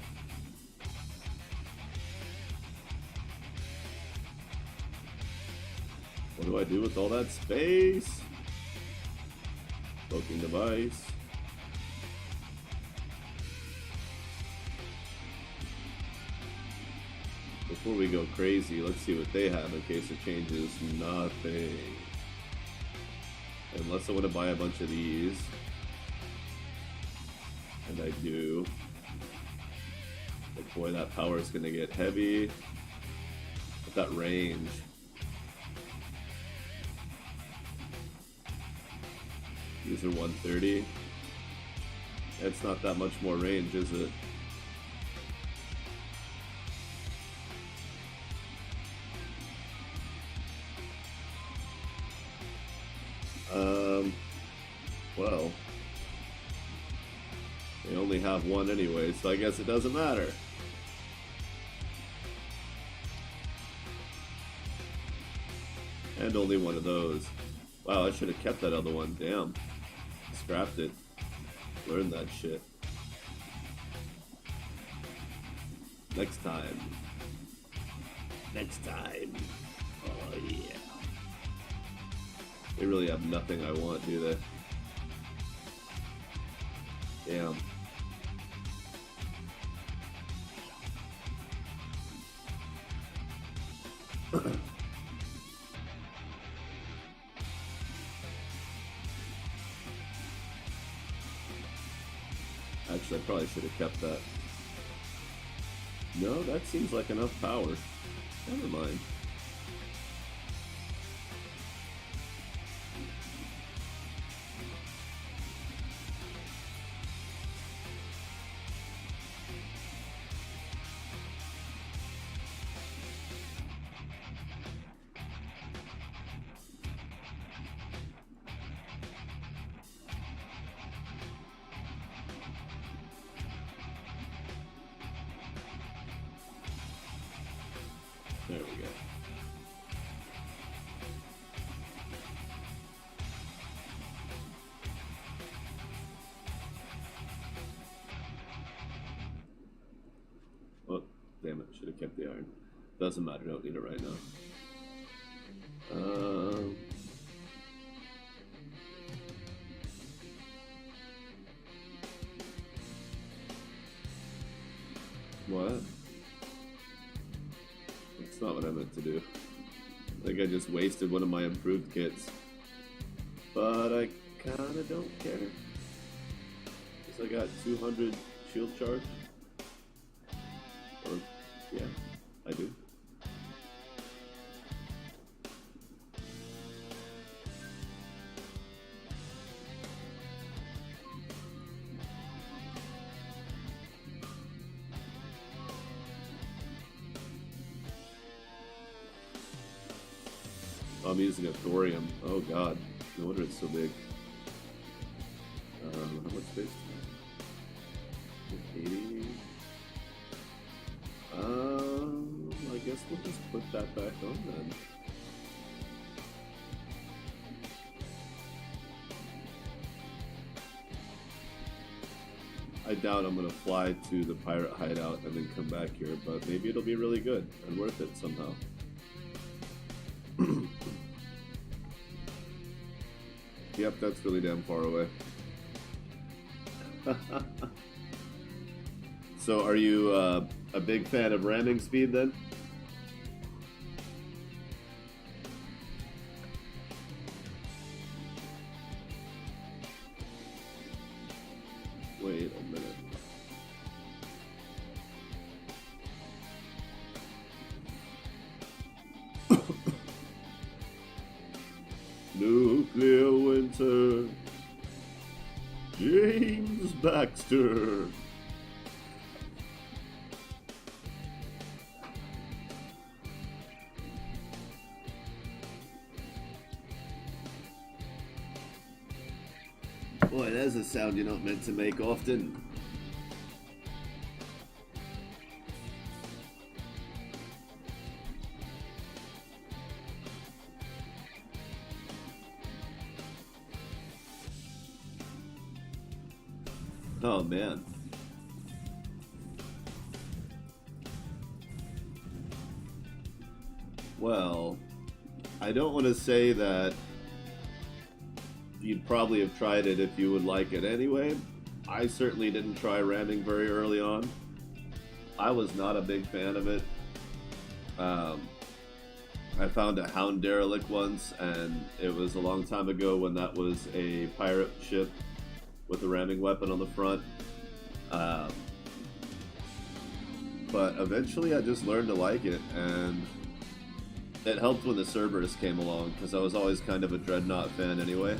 What do I do with all that space? Cloaking device. Before we go crazy, let's see what they have in case it changes. Nothing. Unless I want to buy a bunch of these. And I do. But boy, that power is going to get heavy. With that range. These are 130. It's not that much more range, is it? Well, they only have one anyway, so I guess it doesn't matter. And only one of those. Wow, I should have kept that other one. Damn. Scrapped it. Learned that shit. Next time. Next time. Oh, yeah. They really have nothing I want, do they? Damn. Actually, I probably should have kept that. No, that seems like enough power. Never mind. There we go. Oh, damn it. Should have kept the iron. Doesn't matter. Don't need it right now. What? That's not what I meant to do. I think I just wasted one of my improved kits. But I kinda don't care. Because I got 200 shield charge. Or, yeah, I do. I'm using a thorium. Oh god, no wonder it's so big. How much space? 80. I guess we'll just put that back on then. I doubt I'm gonna fly to the pirate hideout and then come back here, but maybe it'll be really good and worth it somehow. Yep, that's really damn far away. So are you a big fan of ramming speed then? Wait a minute. Nuclear winter. James Baxter. Boy, there's a sound you're not meant to make often. Oh man. Well, I don't want to say that you'd probably have tried it if you would like it anyway. I certainly didn't try ramming very early on. I was not a big fan of it. I found a Hound derelict once, and it was a long time ago when that was a pirate ship with a ramming weapon on the front. But eventually I just learned to like it, and it helped when the Cerberus came along, because I was always kind of a Dreadnought fan anyway.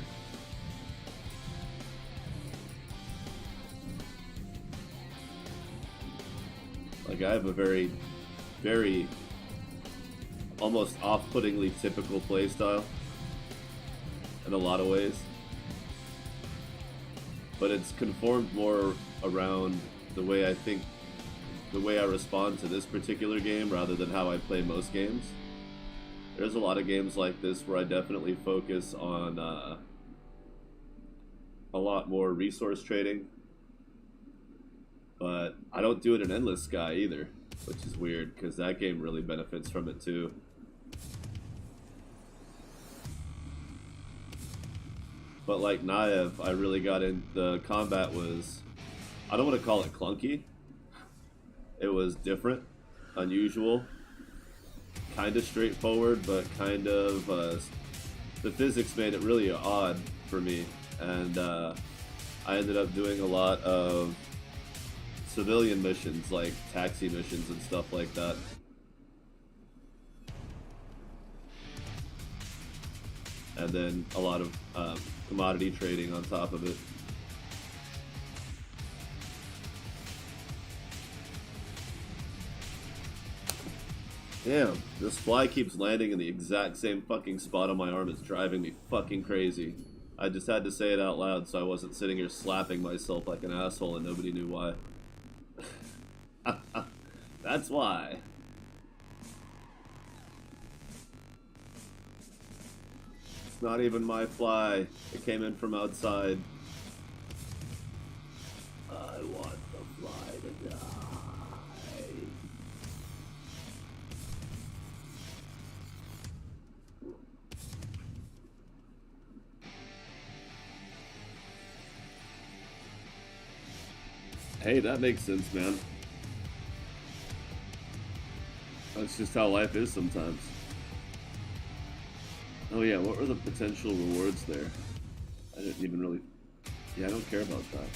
Like, I have a very, very, almost off-puttingly typical playstyle in a lot of ways. But it's conformed more around the way I respond to this particular game rather than how I play most games. There's a lot of games like this where I definitely focus on a lot more resource trading. But I don't do it in Endless Sky either, which is weird because that game really benefits from it too. But like Naev, I really got in. The combat was, I don't want to call it clunky. It was different, unusual, kind of straightforward, but kind of the physics made it really odd for me, and I ended up doing a lot of civilian missions, like taxi missions and stuff like that. And then a lot of commodity trading on top of it. Damn, this fly keeps landing in the exact same fucking spot on my arm. It's driving me fucking crazy. I just had to say it out loud so I wasn't sitting here slapping myself like an asshole and nobody knew why. That's why. It's not even my fly. It came in from outside. I want the fly to die. Hey, that makes sense, man. That's just how life is sometimes. Oh yeah, what were the potential rewards there? I didn't even really... Yeah, I don't care about that.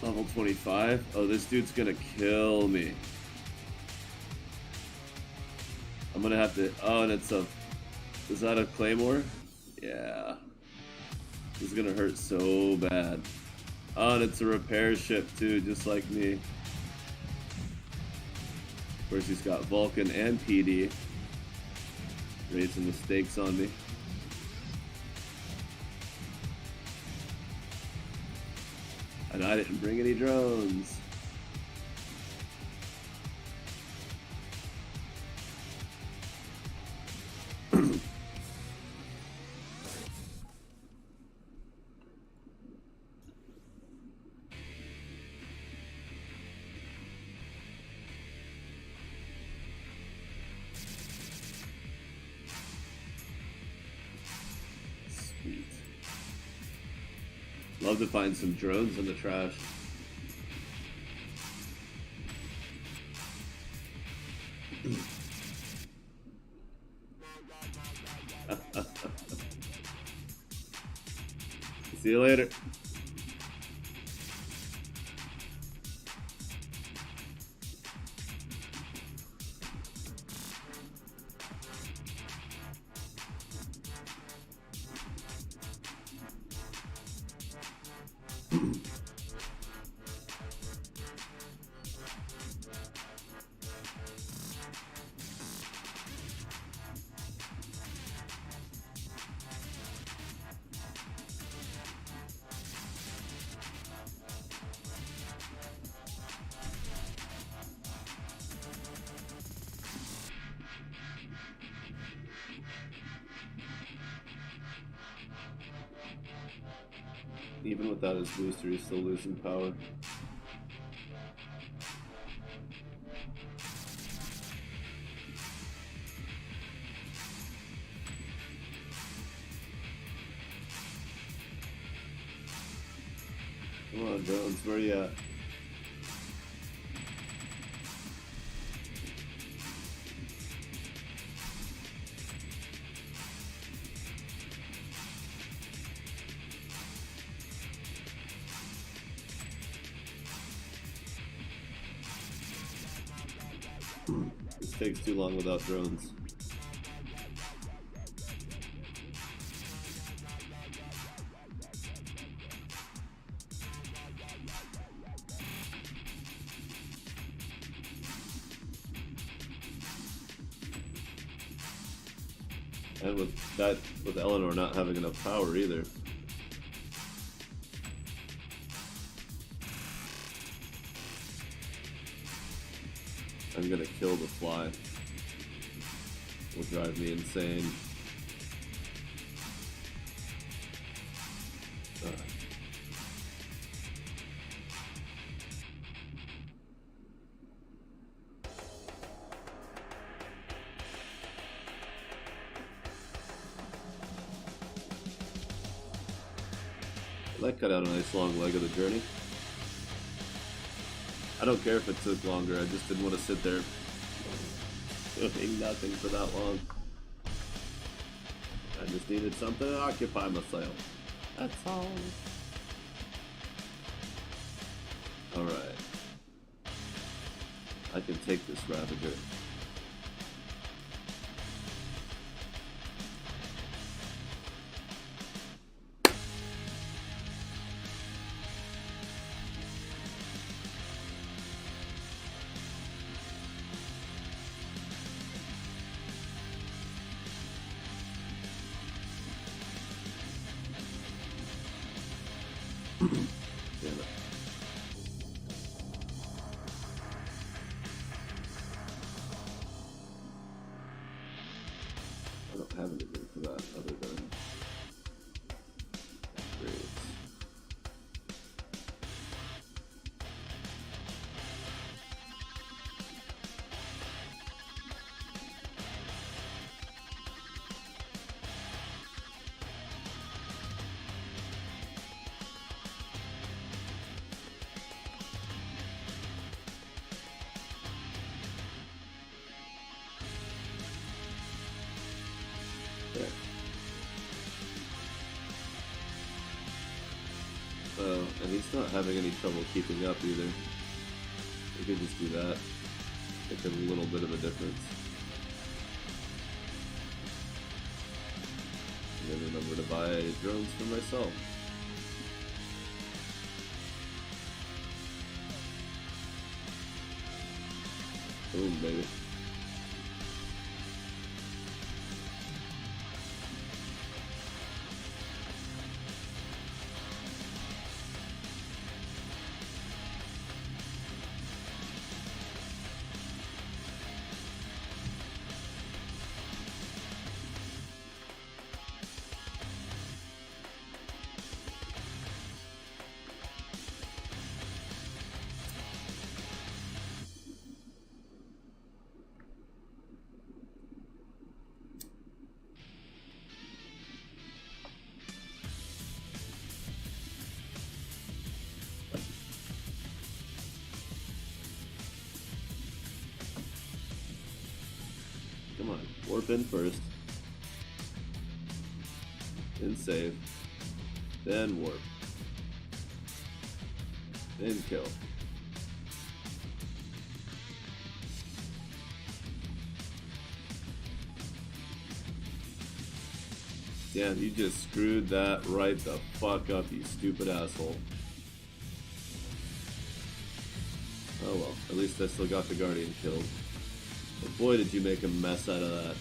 Level 25? Oh, this dude's gonna kill me. I'm gonna have to... Oh, and it's a... Is that a claymore? Yeah. This is gonna hurt so bad. Oh, and it's a repair ship too, just like me. Of course, he's got Vulcan and PD. Raising the stakes on me. And I didn't bring any drones. Sweet. Love to find some drones in the trash. See you later. Even without his booster, he's still losing power. Come on, drones, where you at? This takes too long without drones. And with Eleanor not having enough power either. I'm gonna kill the fly. Will drive me insane. That cut out a nice long leg of the journey. I don't care if it took longer, I just didn't want to sit there doing nothing for that long. I just needed something to occupy myself. That's all. Alright. I can take this Ravager. Damn it. I don't have anything for that other than upgrades. And he's not having any trouble keeping up either. We could just do that. Make a little bit of a difference. And then remember to buy drones for myself. Boom, baby. Come on, warp in first. Then save. Then warp. Then kill. Damn, you just screwed that right the fuck up, you stupid asshole. Oh well, at least I still got the Guardian killed. But boy, did you make a mess out of that.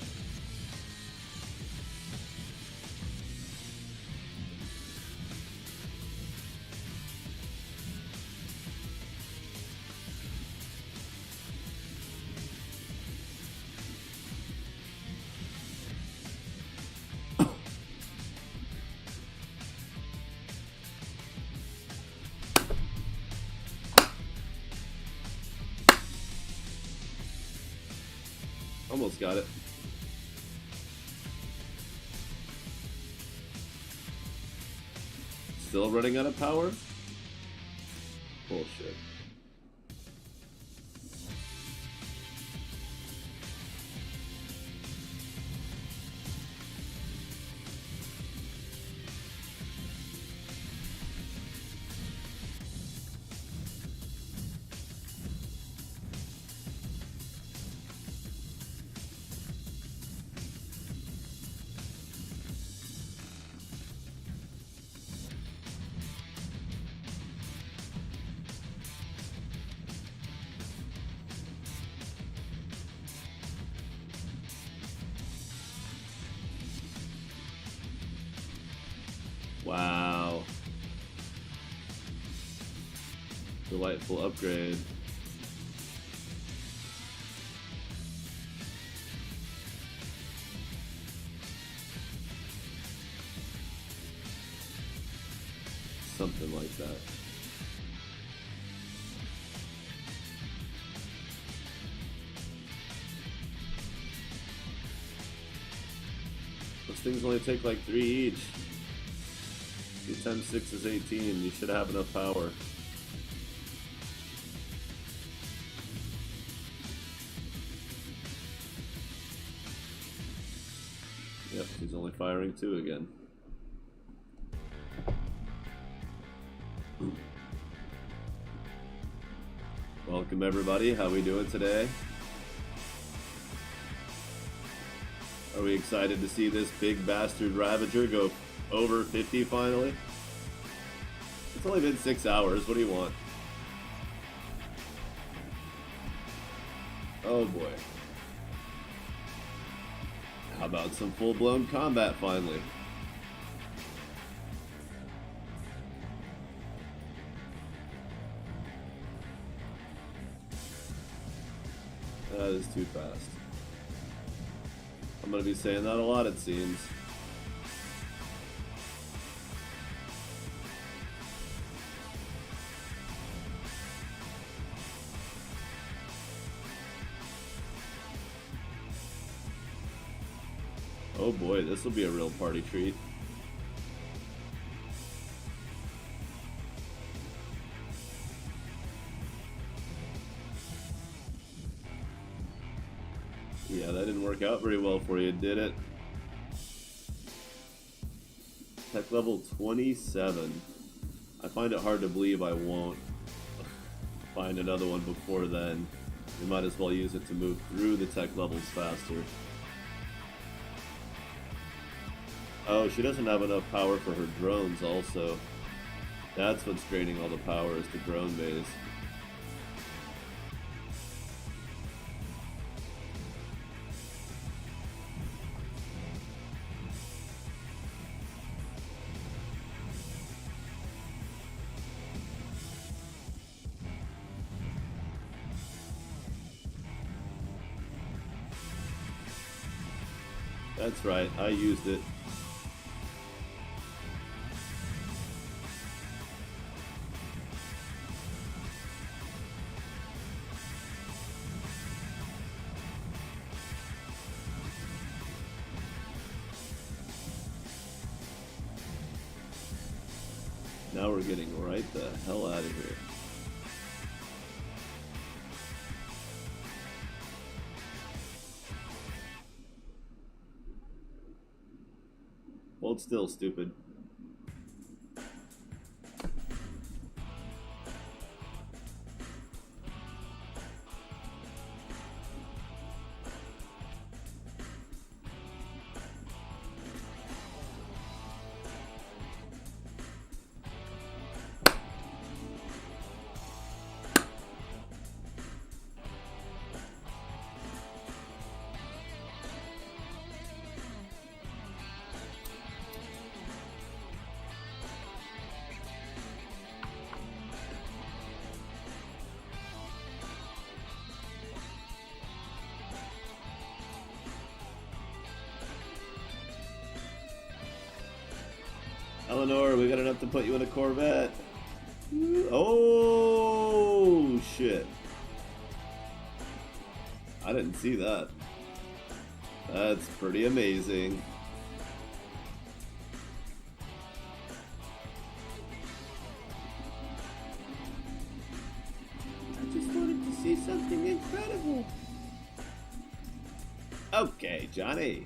Almost got it. Still running out of power? Bullshit. Wow. Delightful upgrade. Something like that. Those things only take like 3 each. 2 times 6 is 18. You should have enough power. Yep, he's only firing 2 again. Welcome everybody. How we doing today? Are we excited to see this big bastard Ravager go over 50 finally? It's only been 6 hours. What do you want? Oh boy. How about some full-blown combat finally? That is too fast. I'm gonna be saying that a lot, it seems. Oh boy, this will be a real party treat. Yeah, that didn't work out very well for you, did it? Tech level 27. I find it hard to believe I won't find another one before then. We might as well use it to move through the tech levels faster. Oh, she doesn't have enough power for her drones also. That's what's draining all the power, is the drone base. That's right, I used it. Now we're getting right the hell out of here. Hold still, stupid. Eleanor, we got enough to put you in a Corvette. Oh, shit. I didn't see that. That's pretty amazing. I just wanted to see something incredible. Okay, Johnny.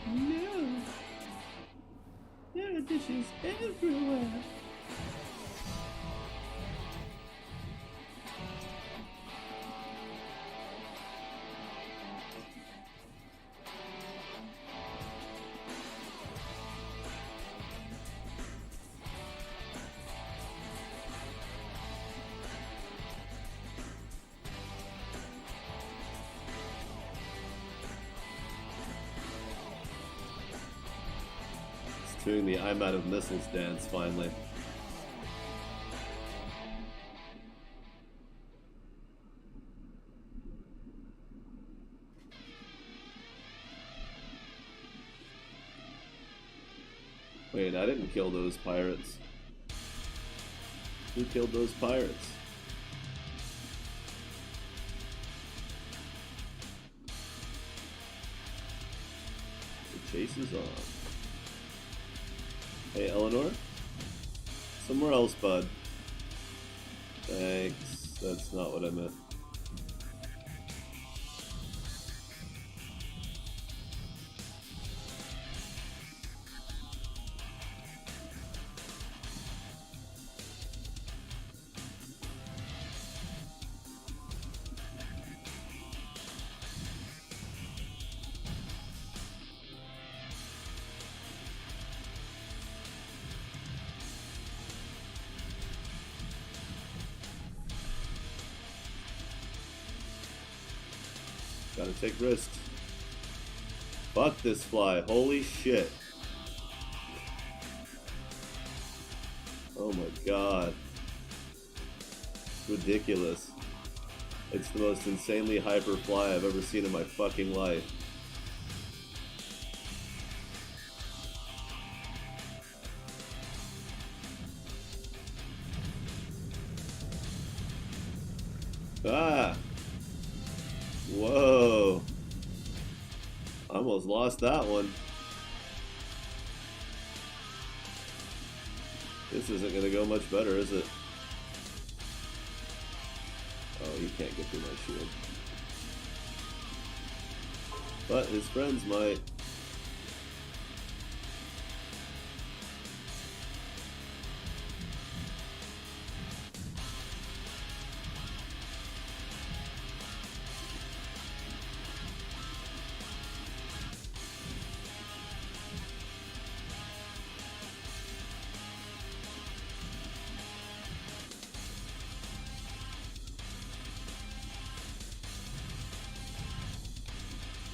No, there are dishes everywhere. Doing the I'm out of missiles dance finally. Wait, I didn't kill those pirates. Who killed those pirates? The chase is on. Hey, Eleanor? Somewhere else, bud. Thanks. That's not what I meant. Gotta take risks. Fuck this fly. Holy shit. Oh my god. It's ridiculous. It's the most insanely hyper fly I've ever seen in my fucking life. Ah! Whoa. I almost lost that one. This isn't gonna go much better, is it? Oh, he can't get through my shield. But his friends might.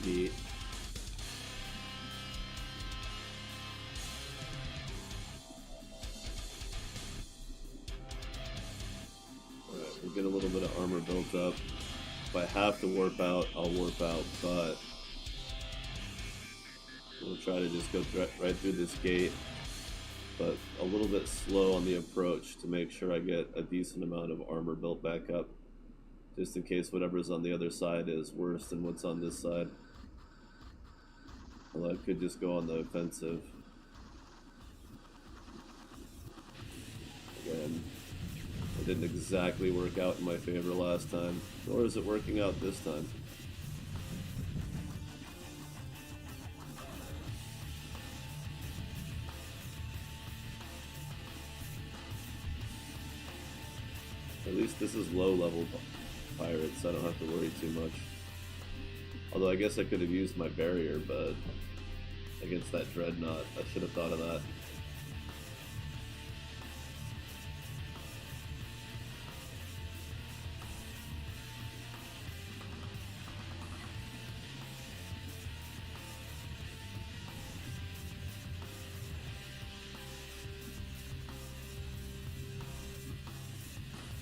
Neat. Alright, we'll get a little bit of armor built up. If I have to warp out, I'll warp out, but we'll try to just go right through this gate, but a little bit slow on the approach to make sure I get a decent amount of armor built back up, just in case whatever's on the other side is worse than what's on this side. Well, I could just go on the offensive. Again, didn't exactly work out in my favor last time, nor is it working out this time. At least this is low-level pirates, so I don't have to worry too much. Although I guess I could have used my barrier, but against that dreadnought, I should have thought of that.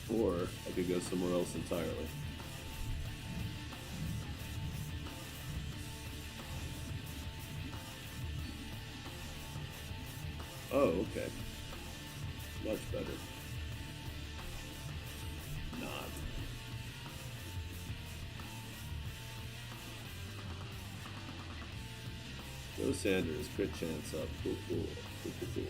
Or I could go somewhere else entirely. Oh, okay. Much better. Not. Go Sanders, crit chance up. Cool, cool, cool, cool, cool.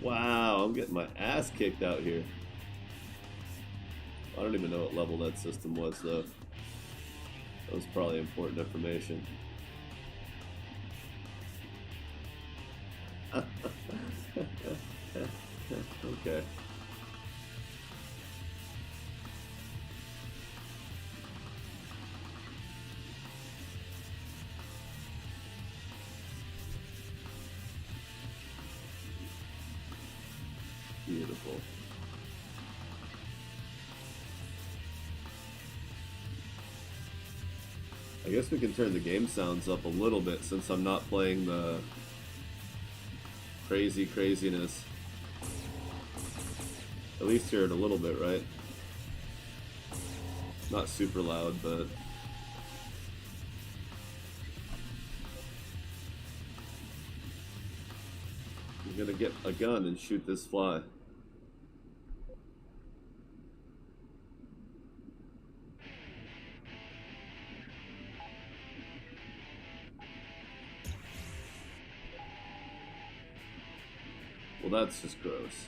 Wow, I'm getting my ass kicked out here. I don't even know what level that system was, though. That was probably important information. Okay. Beautiful. I guess we can turn the game sounds up a little bit since I'm not playing the craziness. At least hear it a little bit, right? Not super loud, but I'm gonna get a gun and shoot this fly. Well, that's just gross.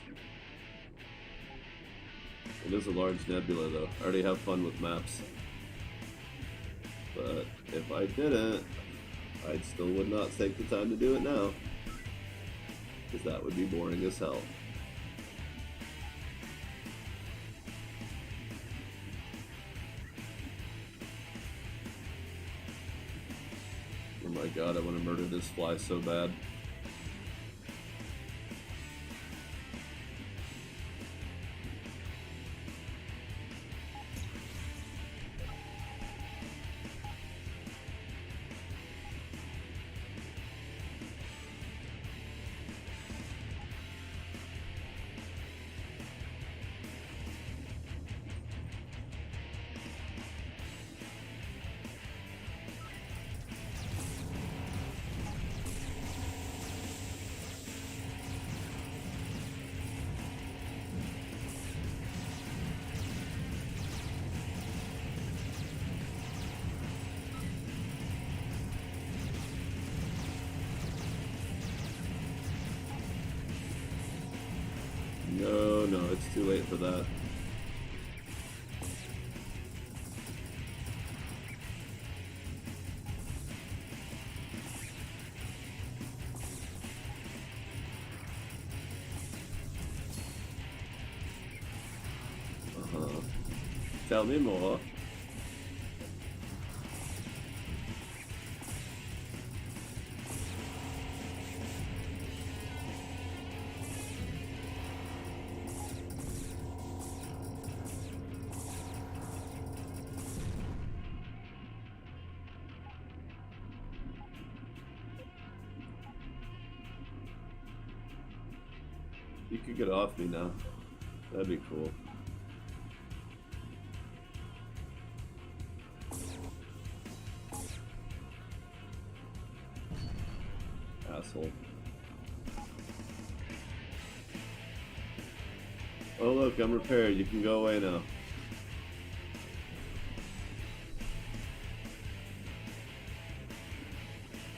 It is a large nebula, though. I already have fun with maps. But if I didn't, I still would not take the time to do it now. Because that would be boring as hell. Oh my god, I want to murder this fly so bad. No, it's too late for that. Tell me more. You could get off me now. That'd be cool. Asshole. Oh look, I'm repaired. You can go away now.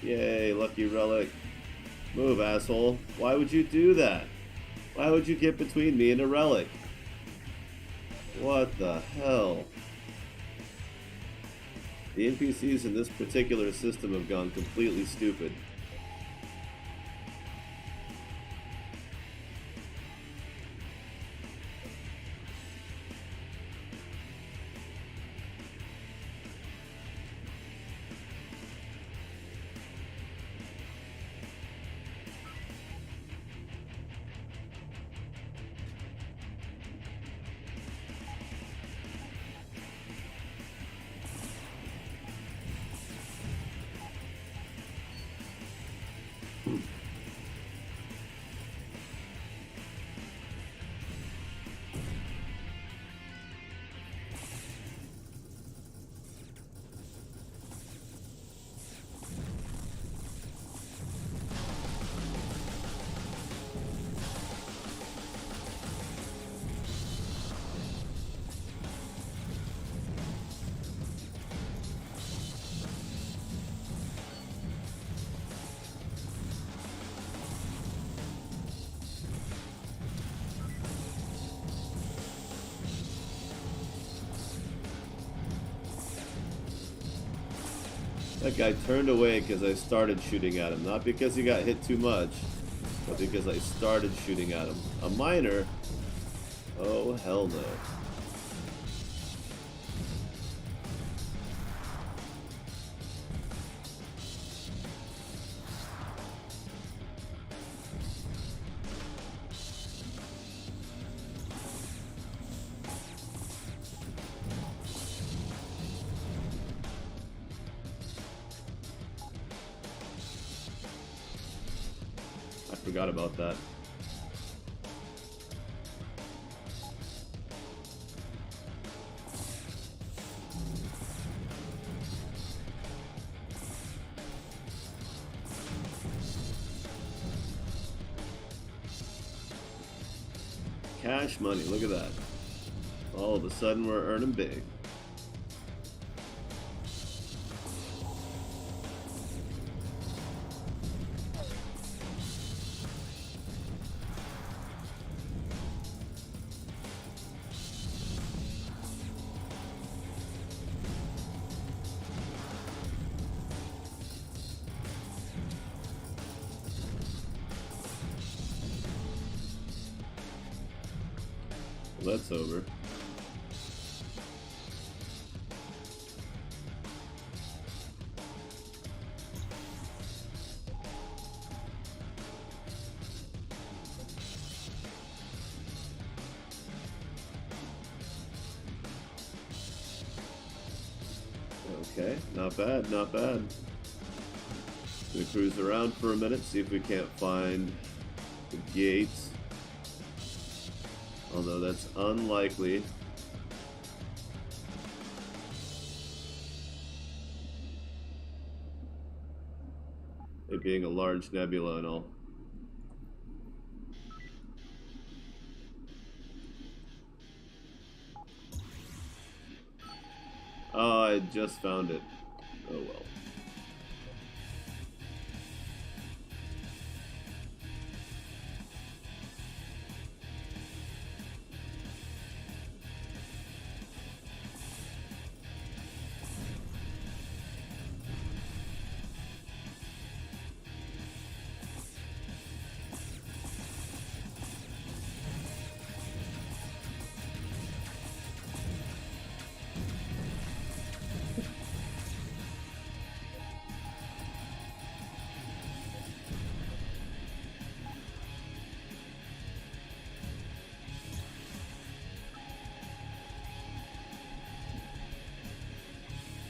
Yay, lucky relic. Move, asshole. Why would you do that? Why would you get between me and a relic? What the hell? The NPCs in this particular system have gone completely stupid. That guy turned away because I started shooting at him. Not because he got hit too much, but because I started shooting at him. A miner? Oh, hell no. Forgot about that. Cash money, look at that. All of a sudden we're earning big. That's over. Okay, not bad, not bad. Gonna cruise around for a minute, see if we can't find the gates. Although that's unlikely. It being a large nebula and all. Oh, I just found it. Oh well.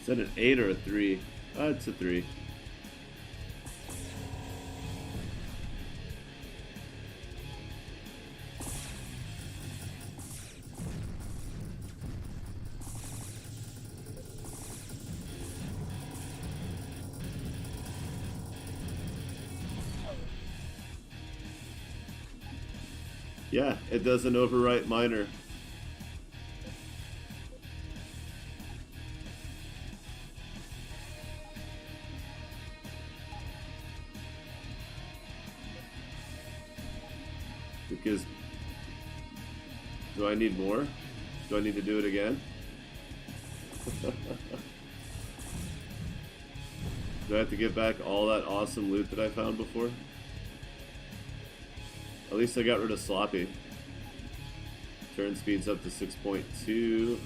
Is that an 8 or a 3? It's a 3. Yeah, it doesn't overwrite minor. Because, do I need more? Do I need to do it again? Do I have to get back all that awesome loot that I found before? At least I got rid of Sloppy. Turn speed's up to 6.2.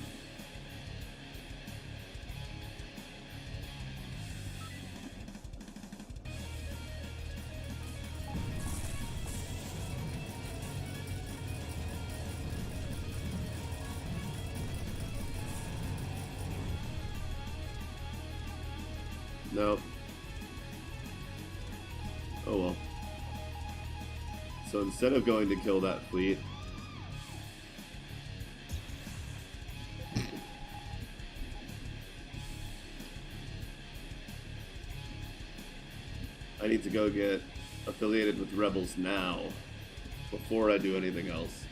Nope. Oh well. So instead of going to kill that fleet, I need to go get affiliated with Rebels now, before I do anything else.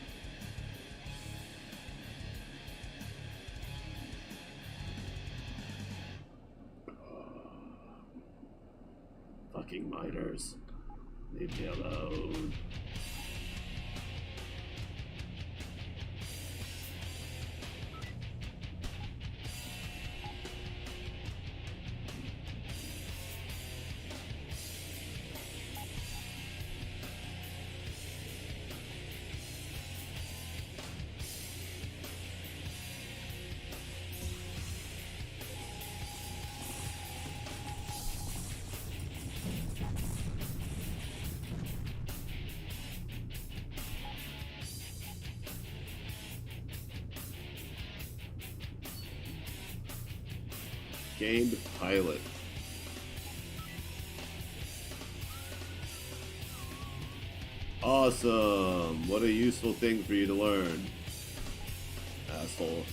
Fucking miners. Leave me alone. Gained pilot. Awesome! What a useful thing for you to learn, asshole.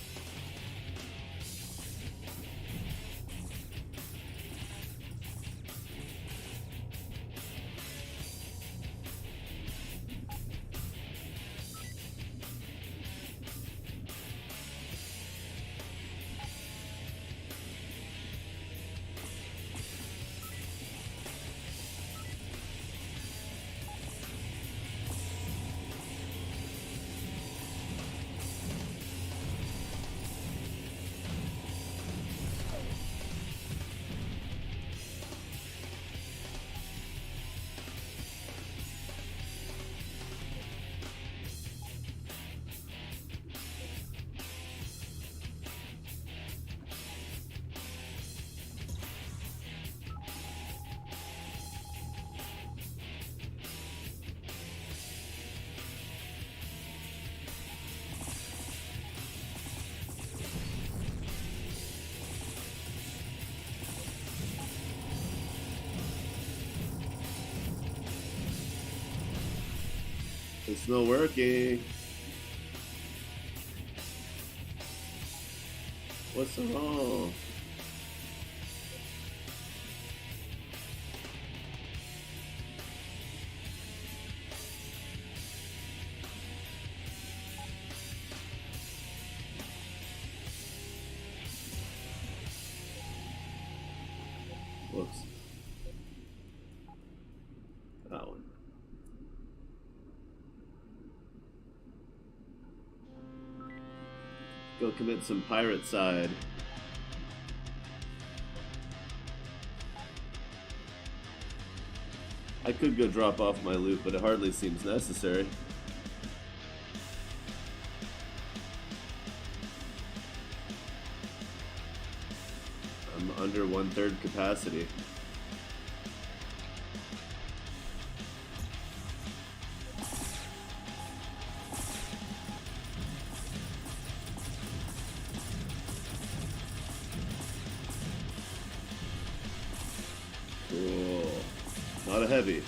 It's not working. What's wrong? Whoops. That one. Go commit some pirate side. I could go drop off my loot, but it hardly seems necessary. I'm under 1/3 capacity. Cool. Not a heavy.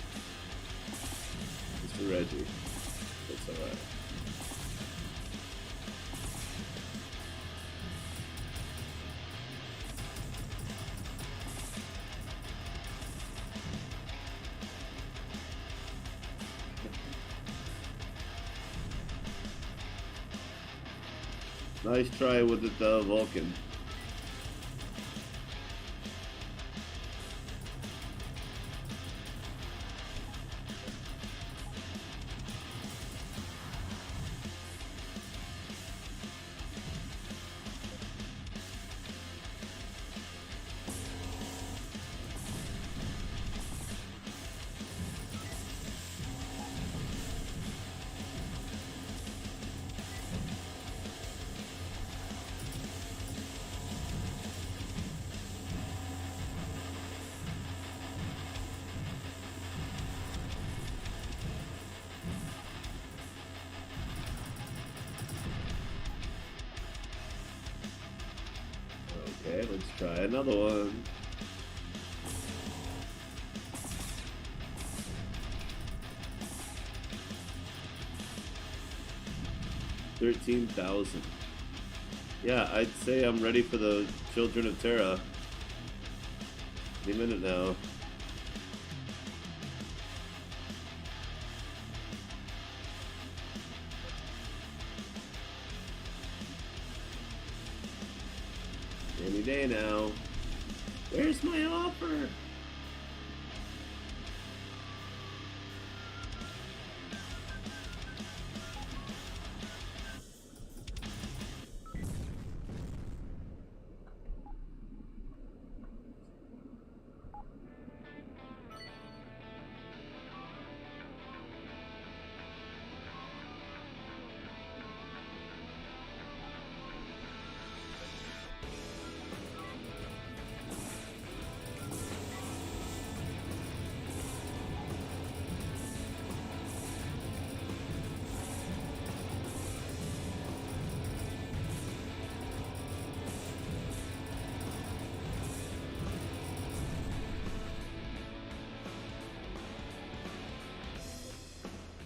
Mr. Reggie. That's alright. Nice try with it, Vulcan. Okay, let's try another one. $13,000. Yeah, I'd say I'm ready for the Children of Terra. Any minute now. Any day now. Where's my offer?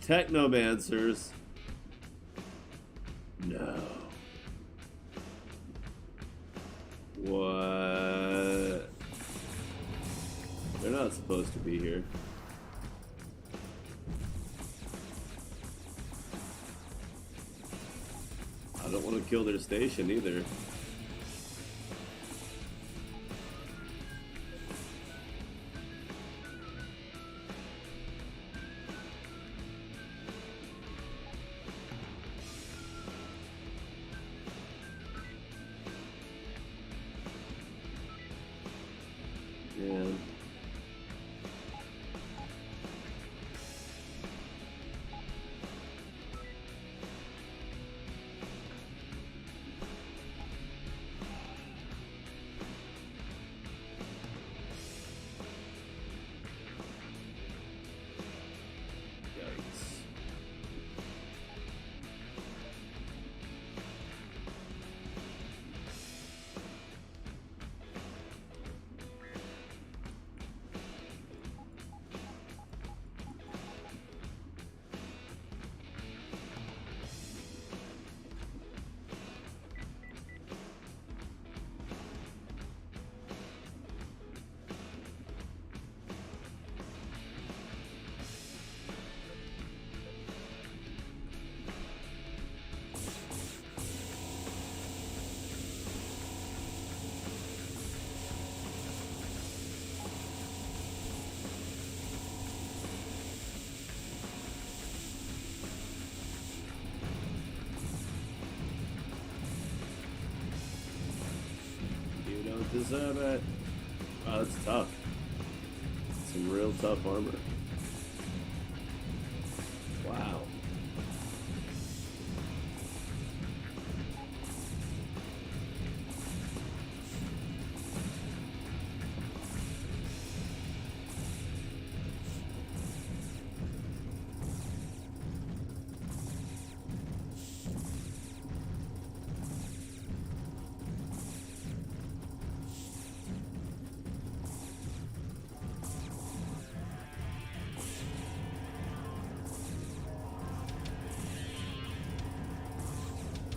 Technomancers. No. What? They're not supposed to be here. I don't want to kill their station either. Yeah. Yikes. You don't deserve it. Wow, that's tough. Some real tough armor. Wow.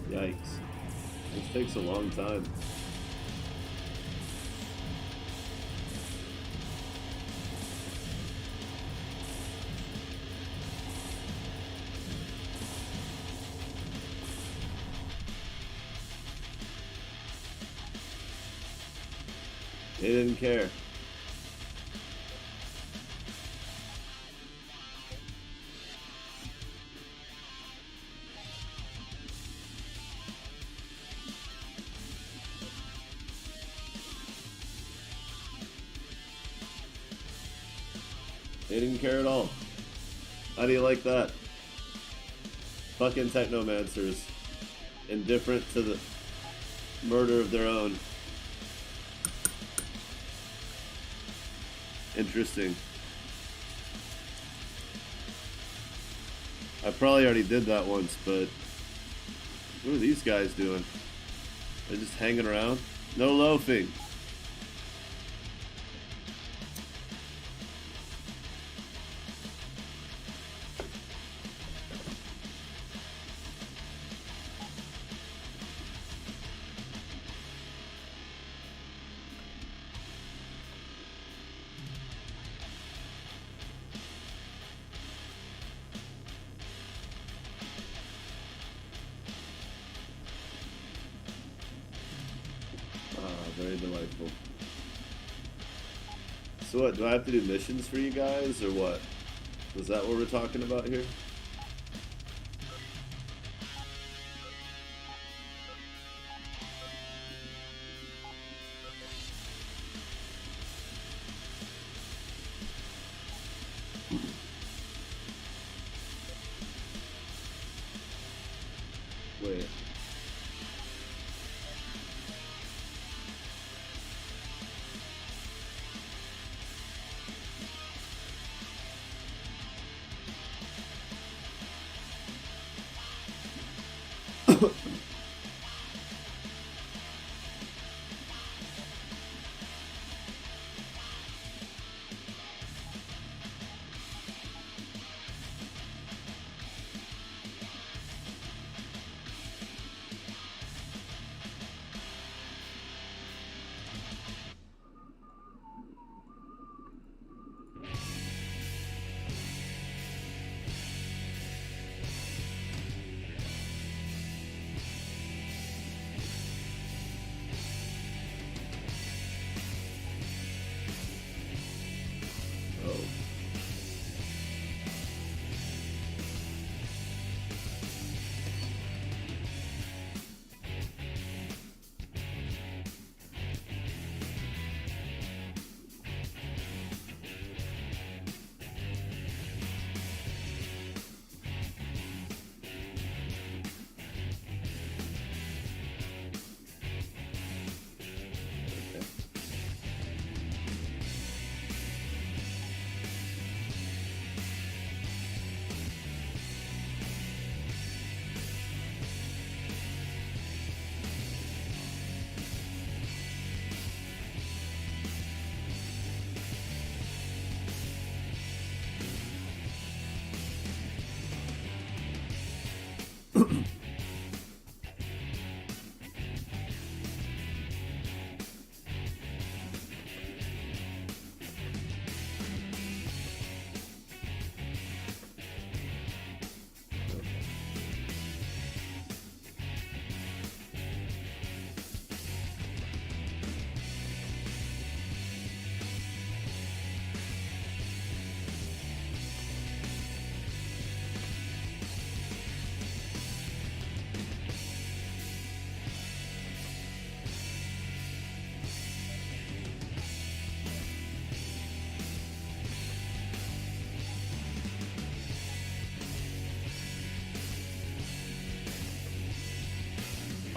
Yikes. This takes a long time. They didn't care. They didn't care at all. How do you like that? Fucking technomancers. Indifferent to the murder of their own. Interesting. I probably already did that once, but what are these guys doing? They're just hanging around? No loafing. Very delightful. So what, do I have to do missions for you guys, or what? Is that what we're talking about here? Wait.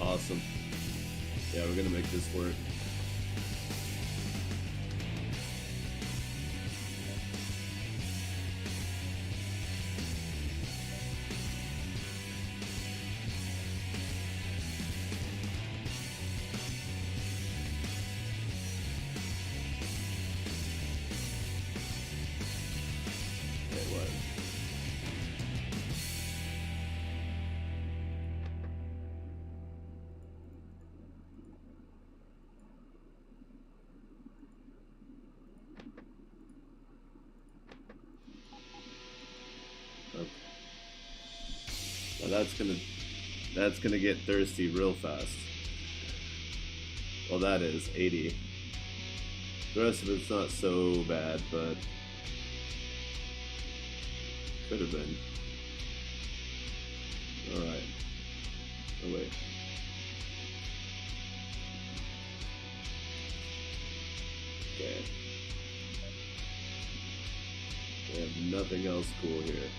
Awesome. Yeah, we're gonna make this work. Okay, what? Okay. Now that's gonna get thirsty real fast. Well, that is 80. The rest of it's not so bad, but could have been. Alright. Oh wait. Okay. We have nothing else cool here.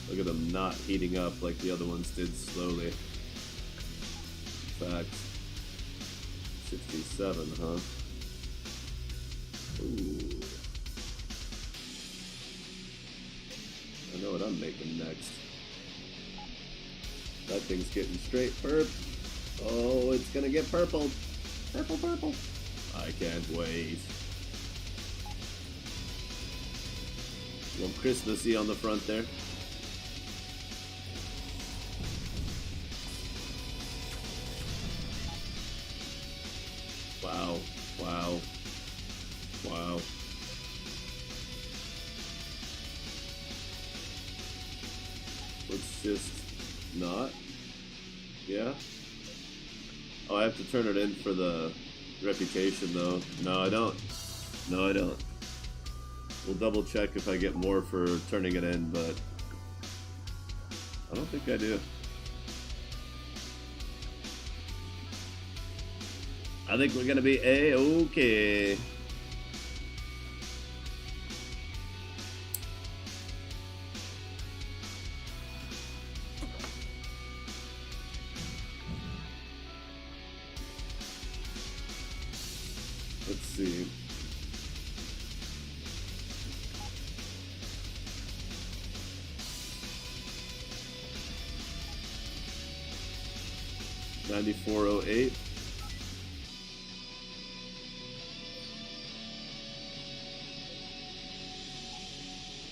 Look at them not heating up like the other ones did slowly. In fact, 67, huh? Ooh. I know what I'm making next. That thing's getting straight purp. Oh, it's gonna get purpled. Purple, purple. I can't wait. A little Christmassy on the front there. Wow, wow, wow. Let's just not. Yeah. Oh, I have to turn it in for the reputation though. No, I don't. No, I don't. We'll double check if I get more for turning it in, but I don't think I do. I think we're gonna be A-okay. Let's see. $94.08.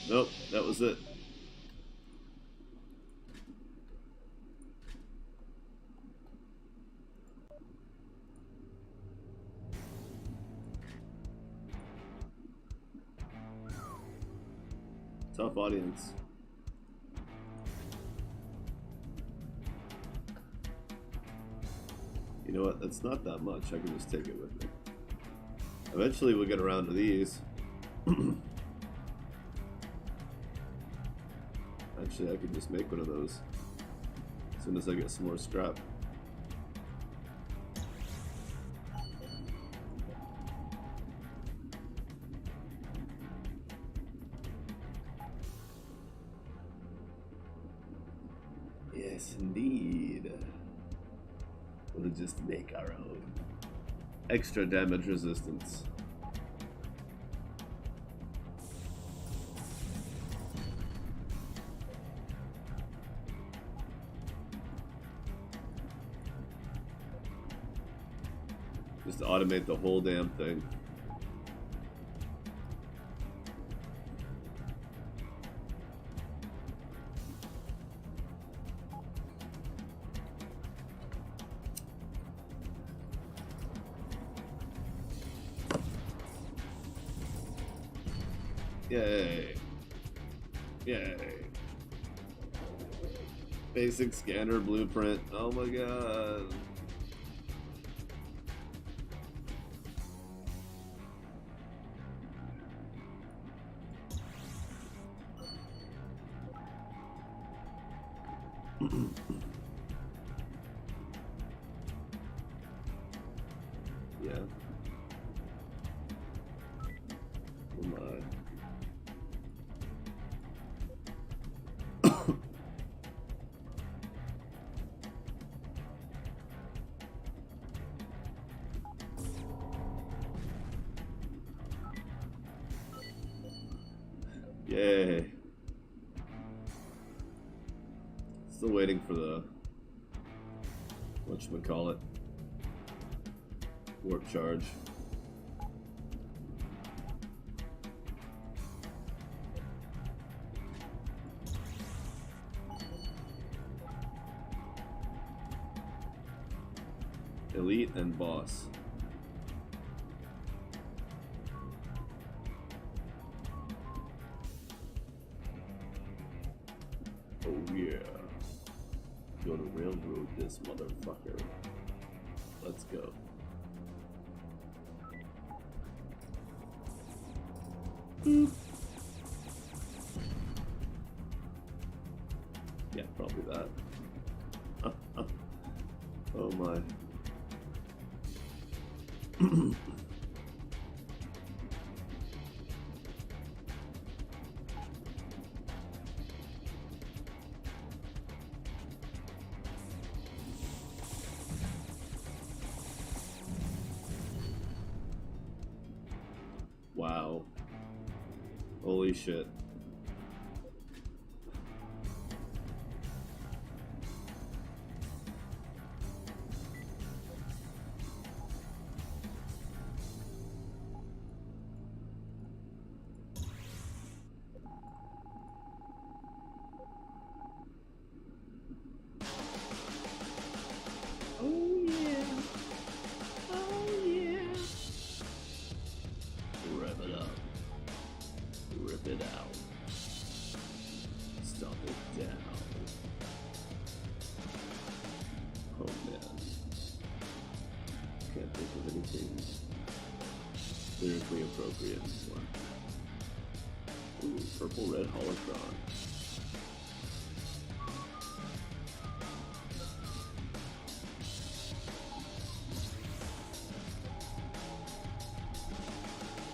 Nope, that was it. Tough audience. You know what? That's not that much. I can just take it with me. Eventually we'll get around to these. Actually, I could just make one of those as soon as I get some more scrap. Yes, indeed. We'll just make our own. Extra damage resistance. Just automate the whole damn thing. Yay. Yay. Basic scanner blueprint. Oh my god. Yeah. Oh my. Yay. Still waiting for the whatchamacallit warp charge. Elite and boss. Oh yeah. Gonna railroad this motherfucker. Let's go. Yeah, probably that. Oh my. Wow. Holy shit. Oh yeah. Oh yeah. Rev it up. Rip it out. Stop it down. Oh man. Can't think of anything lyrically appropriate anymore. Ooh, purple red holocron.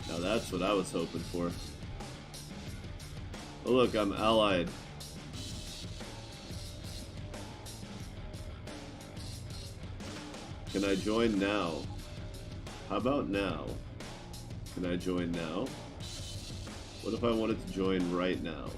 Now that's what I was hoping for. Oh look, I'm allied. Can I join now? How about now? Can I join now? What if I wanted to join right now?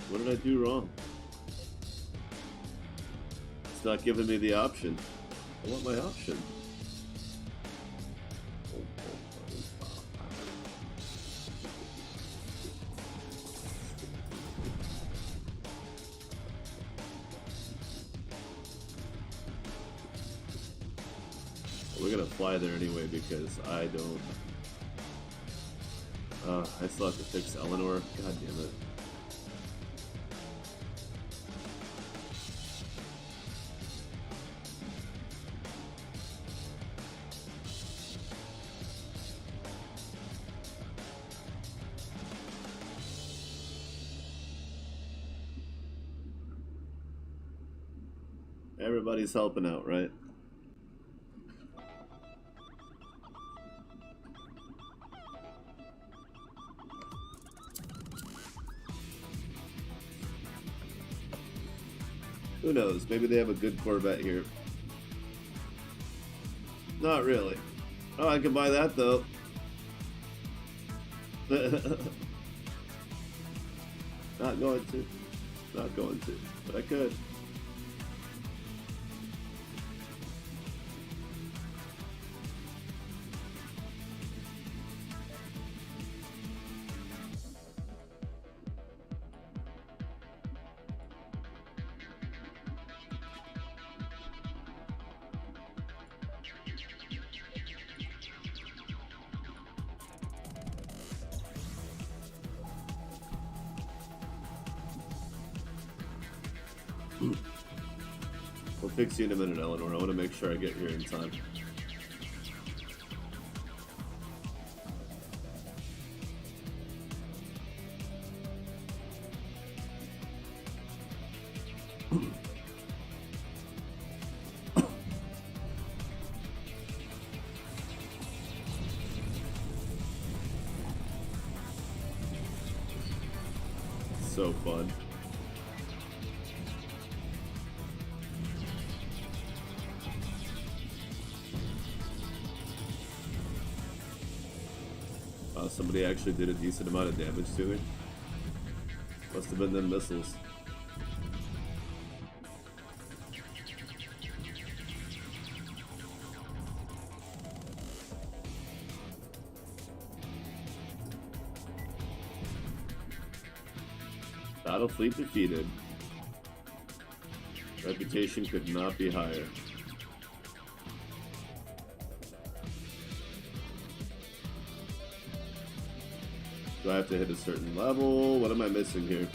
What did I do wrong? It's not giving me the option. I want my option. We're gonna fly there anyway because I don't. I still have to fix Eleanor. God damn it. Everybody's helping out, right? Who knows? Maybe they have a good Corvette here. Not really. Oh, I can buy that though. Not going to. Not going to. But I could. We'll fix you in a minute, Eleanor. I want to make sure I get here in time. So fun. Somebody actually did a decent amount of damage to me. Must have been them missiles. Battle fleet defeated. Reputation could not be higher. Do I have to hit a certain level? What am I missing here?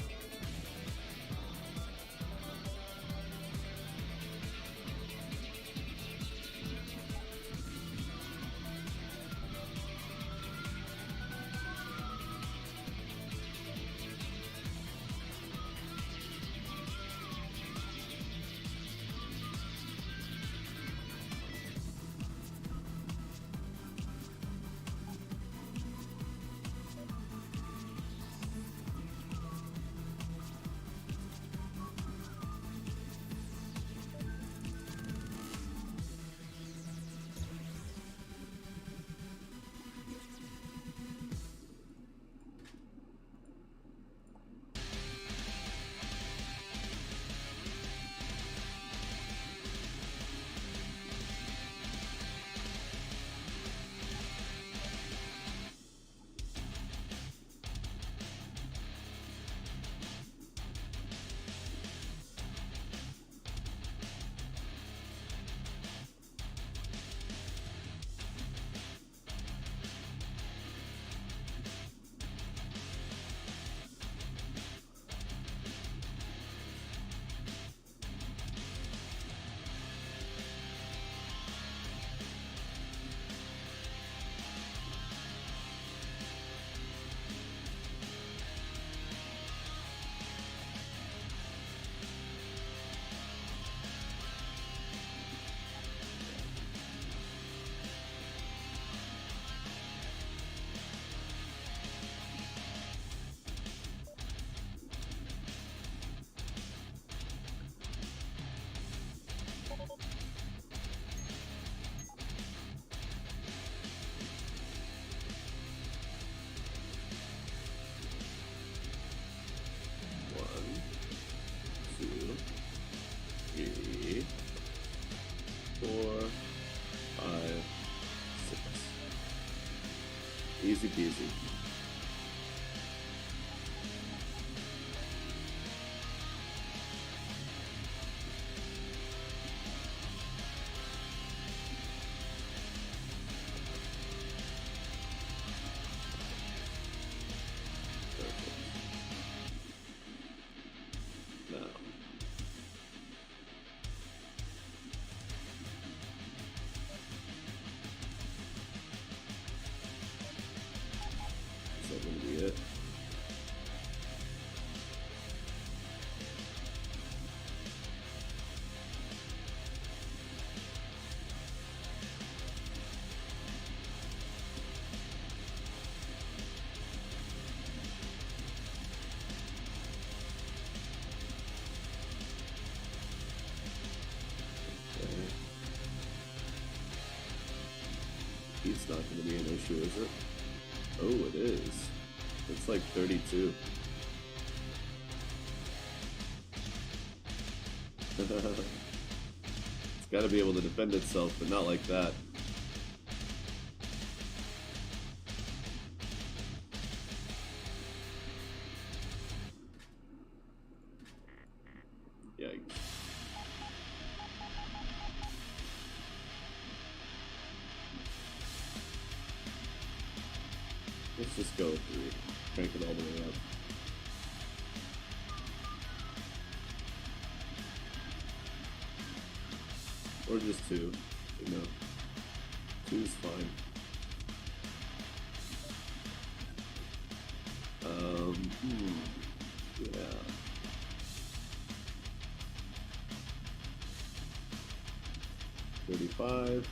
Easy peasy. Now. Is that gonna be it? He's not going to be an issue, is it? Oh, it is. It's like 32. It's got to be able to defend itself, but not like that. Yikes. Let's just go with 3. Crank it all the way up. Or just 2, you know. 2's fine. Yeah. $35.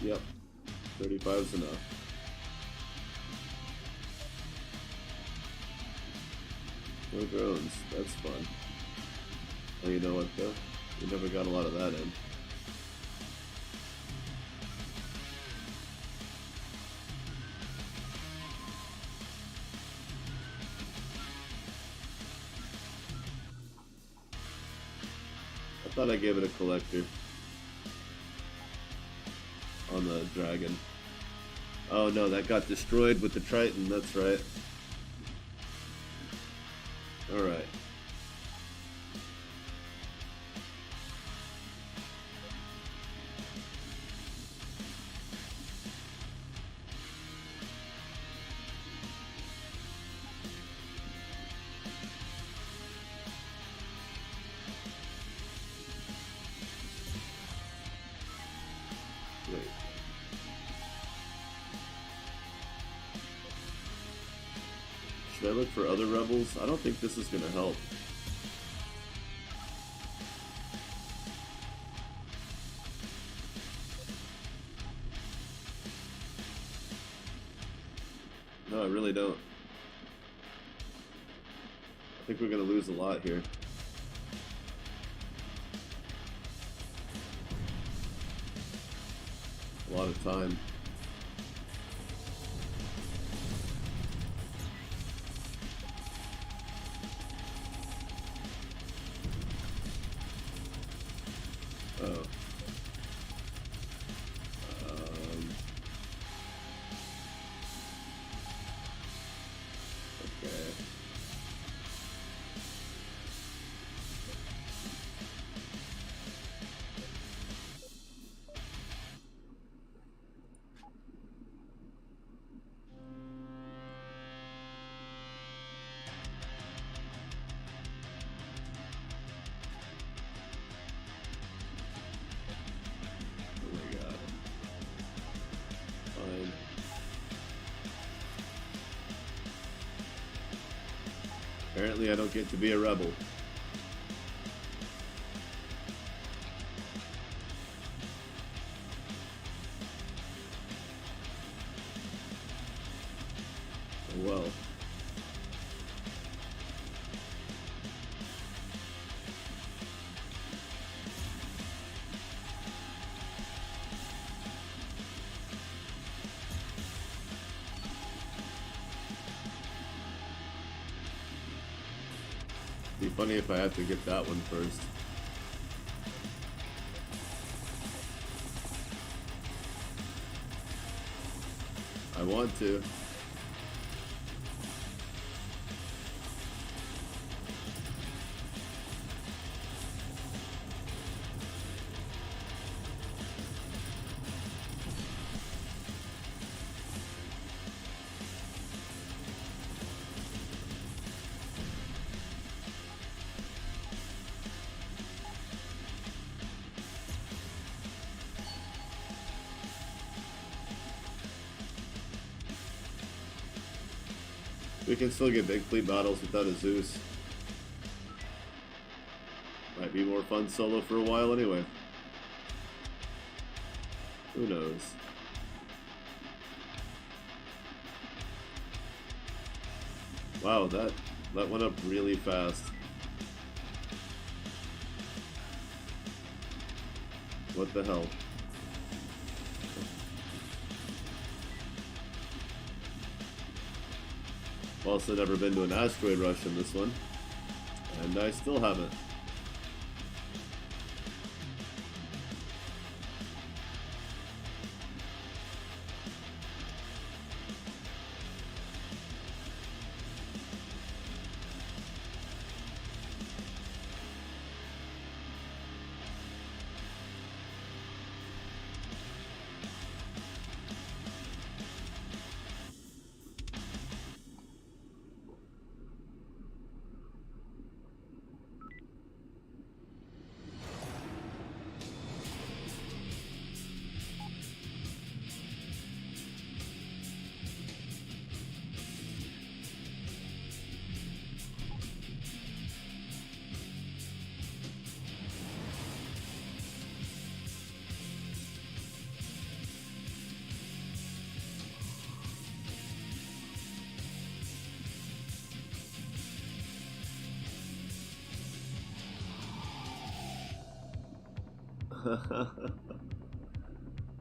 Yep, 35 is enough. No drones, that's fun. Oh, you know what though? We never got a lot of that in. thought I gave it a collector on the dragon. Oh no, that got destroyed with the Triton, that's right. Alright. Wait. Should I look for other rebels? I don't think this is gonna help. No, I really don't. I think we're gonna lose a lot here. A lot of time. Oh. Okay. Oh my god. Fine. Apparently I don't get to be a rebel. Oh well. Be funny if I had to get that one first. I want to. We can still get big fleet battles without a Zeus. Might be more fun solo for a while anyway. Who knows? Wow, that went up really fast. What the hell? Also never been to an asteroid rush in this one, and I still haven't.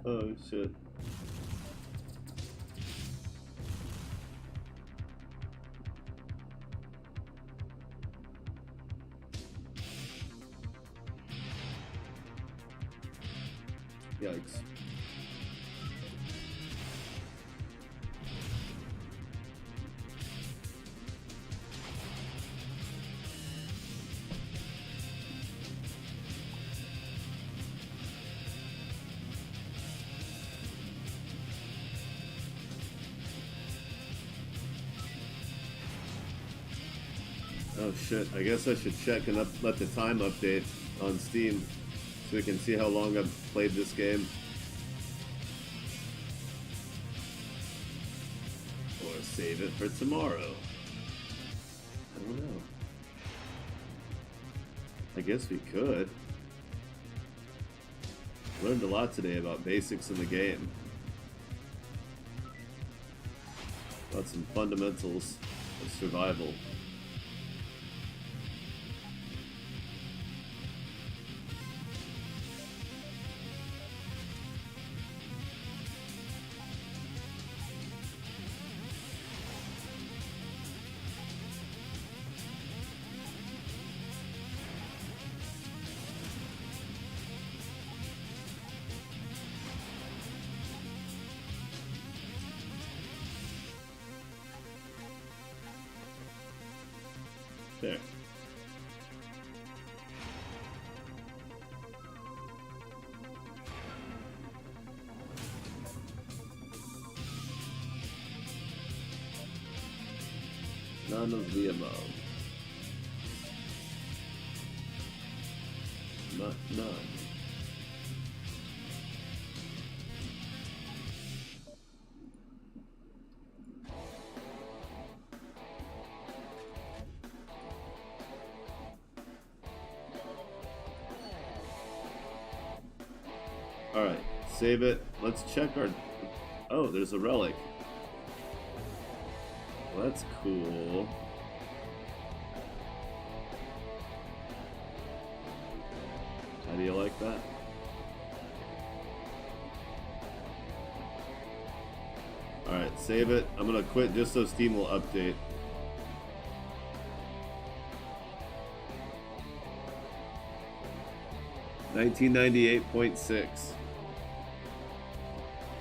Oh shit. Yikes. Oh shit, I guess I should check and let the time update on Steam so we can see how long I've played this game. Or save it for tomorrow. I don't know. I guess we could. Learned a lot today about basics in the game. About some fundamentals of survival. There. None of the above. None. Alright, save it. Let's check our... Oh, there's a relic. Well, that's cool. How do you like that? Alright, save it. I'm gonna quit just so Steam will update. $1998.6.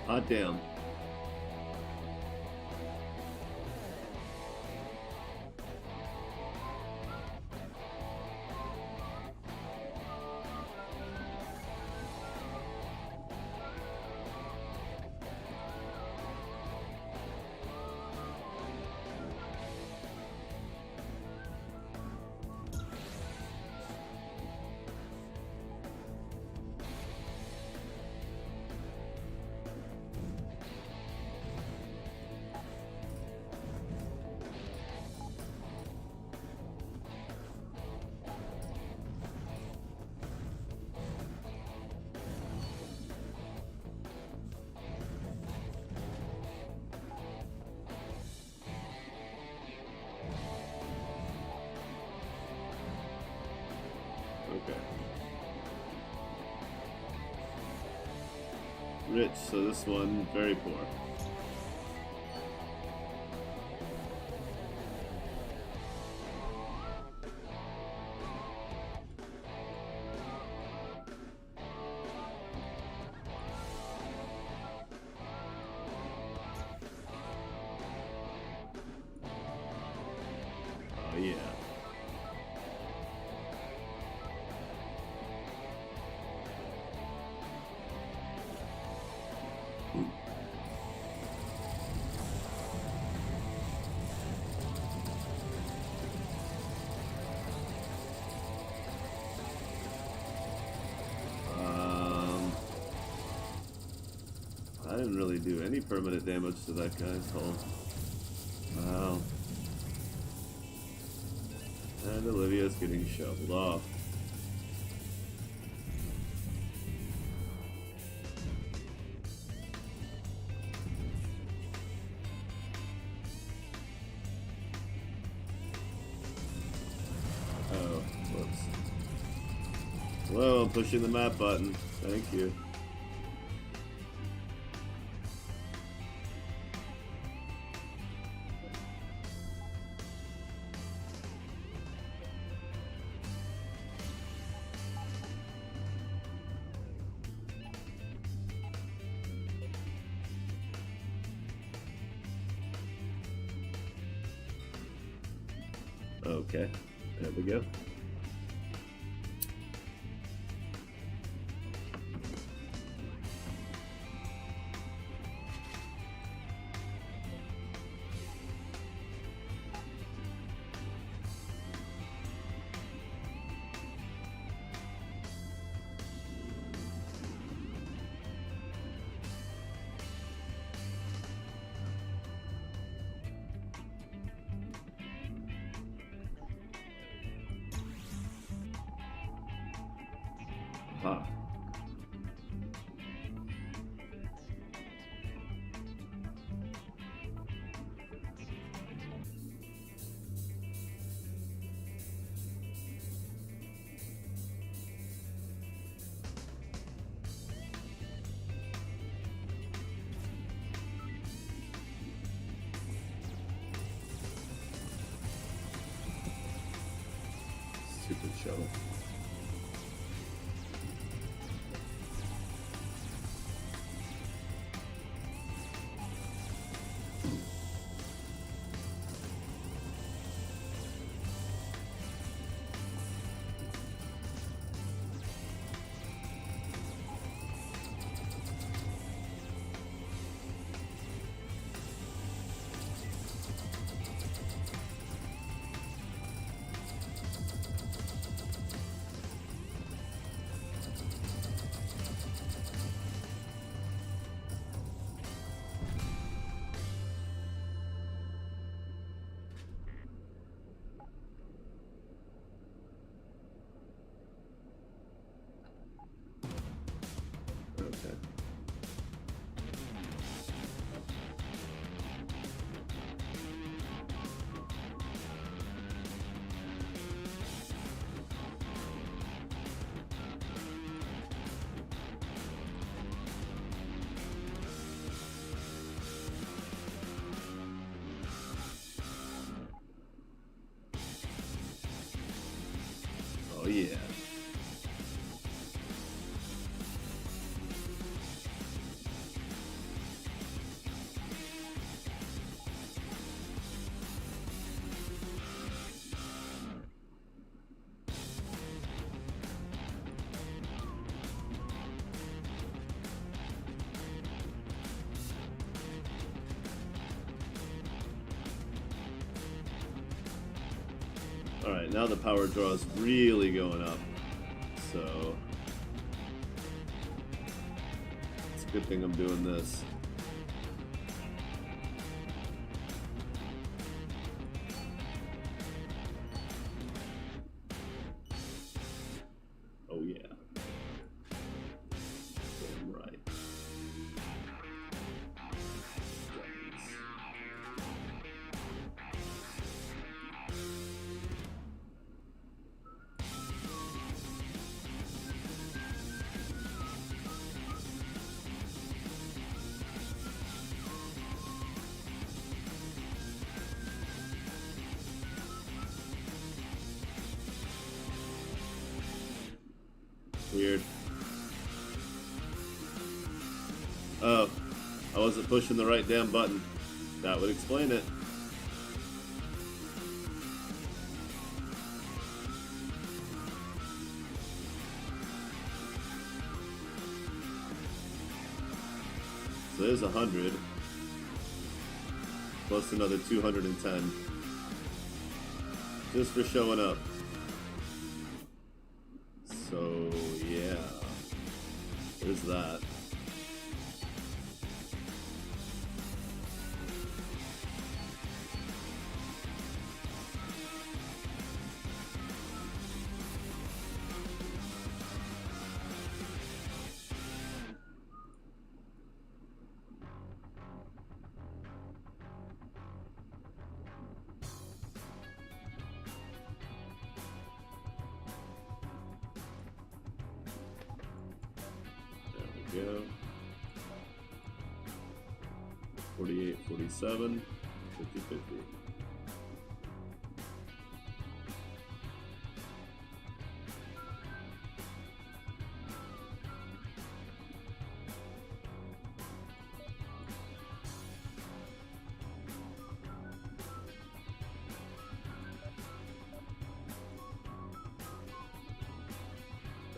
Hot damn. Okay. Rich, so this one, very poor. Oh yeah. I didn't really do any permanent damage to that guy's hull. Wow. And Olivia's getting shoveled off. Oh, whoops. Whoa, I'm pushing the map button. Thank you. Okay, there we go. Aha. Stupid shovel. Okay. Oh yeah. Alright, now the power draw is really going up. So it's a good thing I'm doing this. Oh yeah. Damn right. Weird. Oh, I wasn't pushing the right damn button. That would explain it. So there's 100. Plus another 210. Just for showing up. So, yeah. There's that. Go. 48, 47, 50, 50.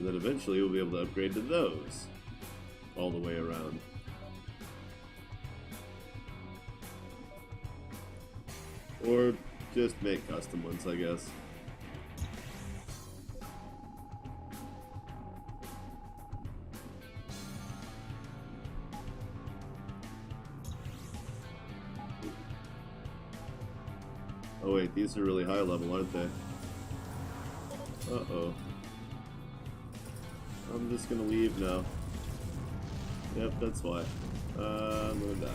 And then eventually we'll be able to upgrade to those all the way around. Or just make custom ones, I guess. Oh wait, these are really high level, aren't they? Uh-oh. I'm just gonna leave now. Yep, that's why. I'm gonna die.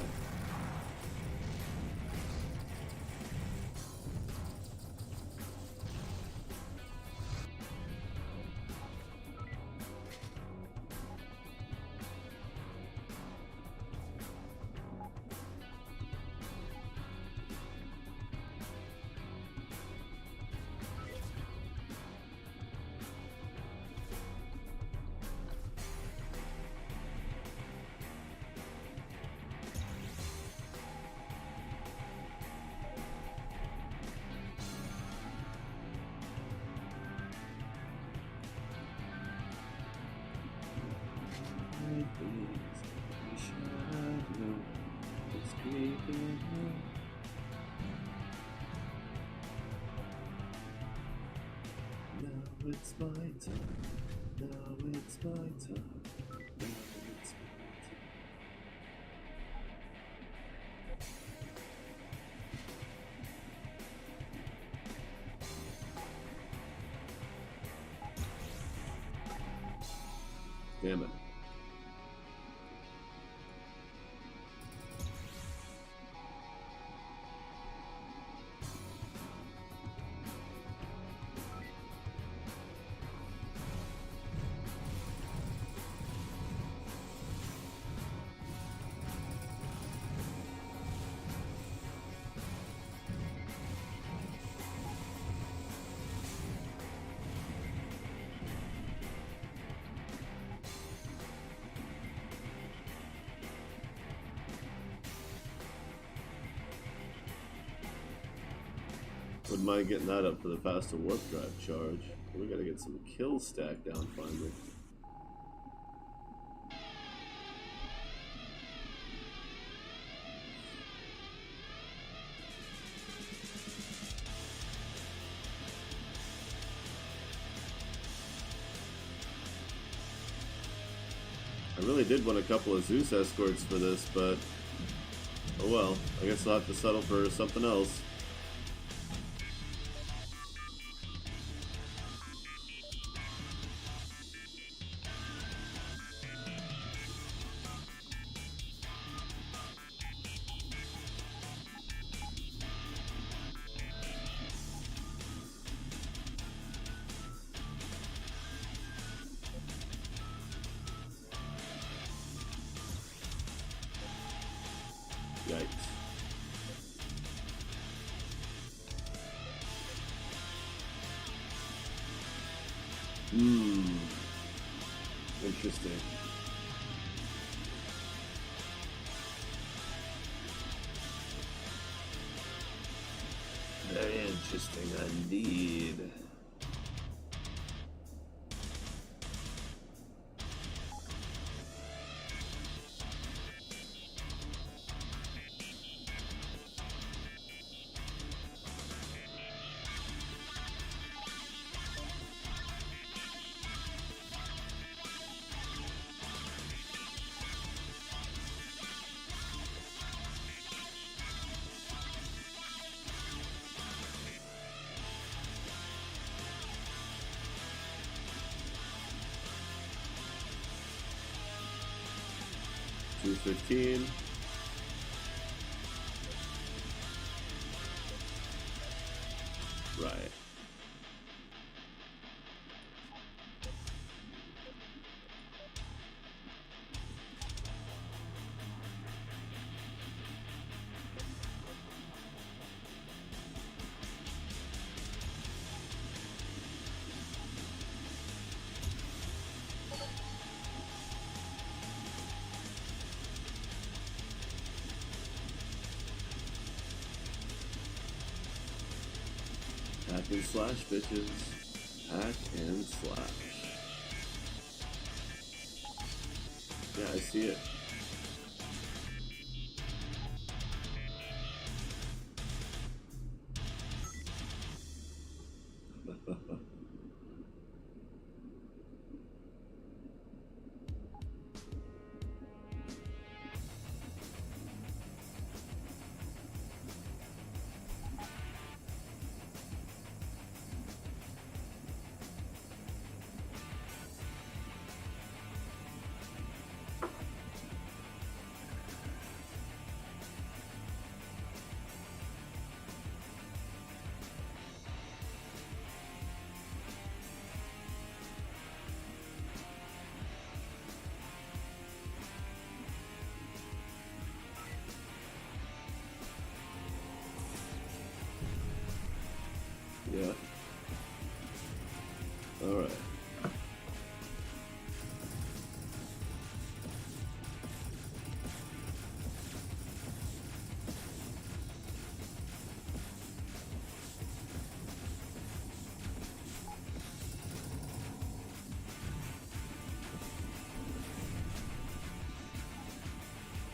Now it's my time. Now it's my time. Now it's my time. Damn it. Wouldn't mind getting that up for the faster warp drive charge. We gotta get some kills stacked down finally. I really did want a couple of Zeus escorts for this, but oh well. I guess I'll have to settle for something else. Yikes. Interesting. Very interesting indeed. $215. Right. Hack and slash, bitches. Hack and slash. Yeah, I see it. Yeah. All right.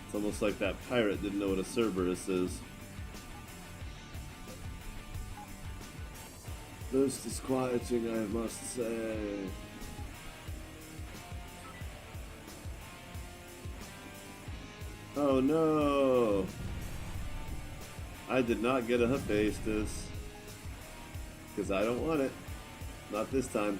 It's almost like that pirate didn't know what a Cerberus is. Most disquieting, I must say. Oh no! I did not get a Hephaestus. Because I don't want it. Not this time.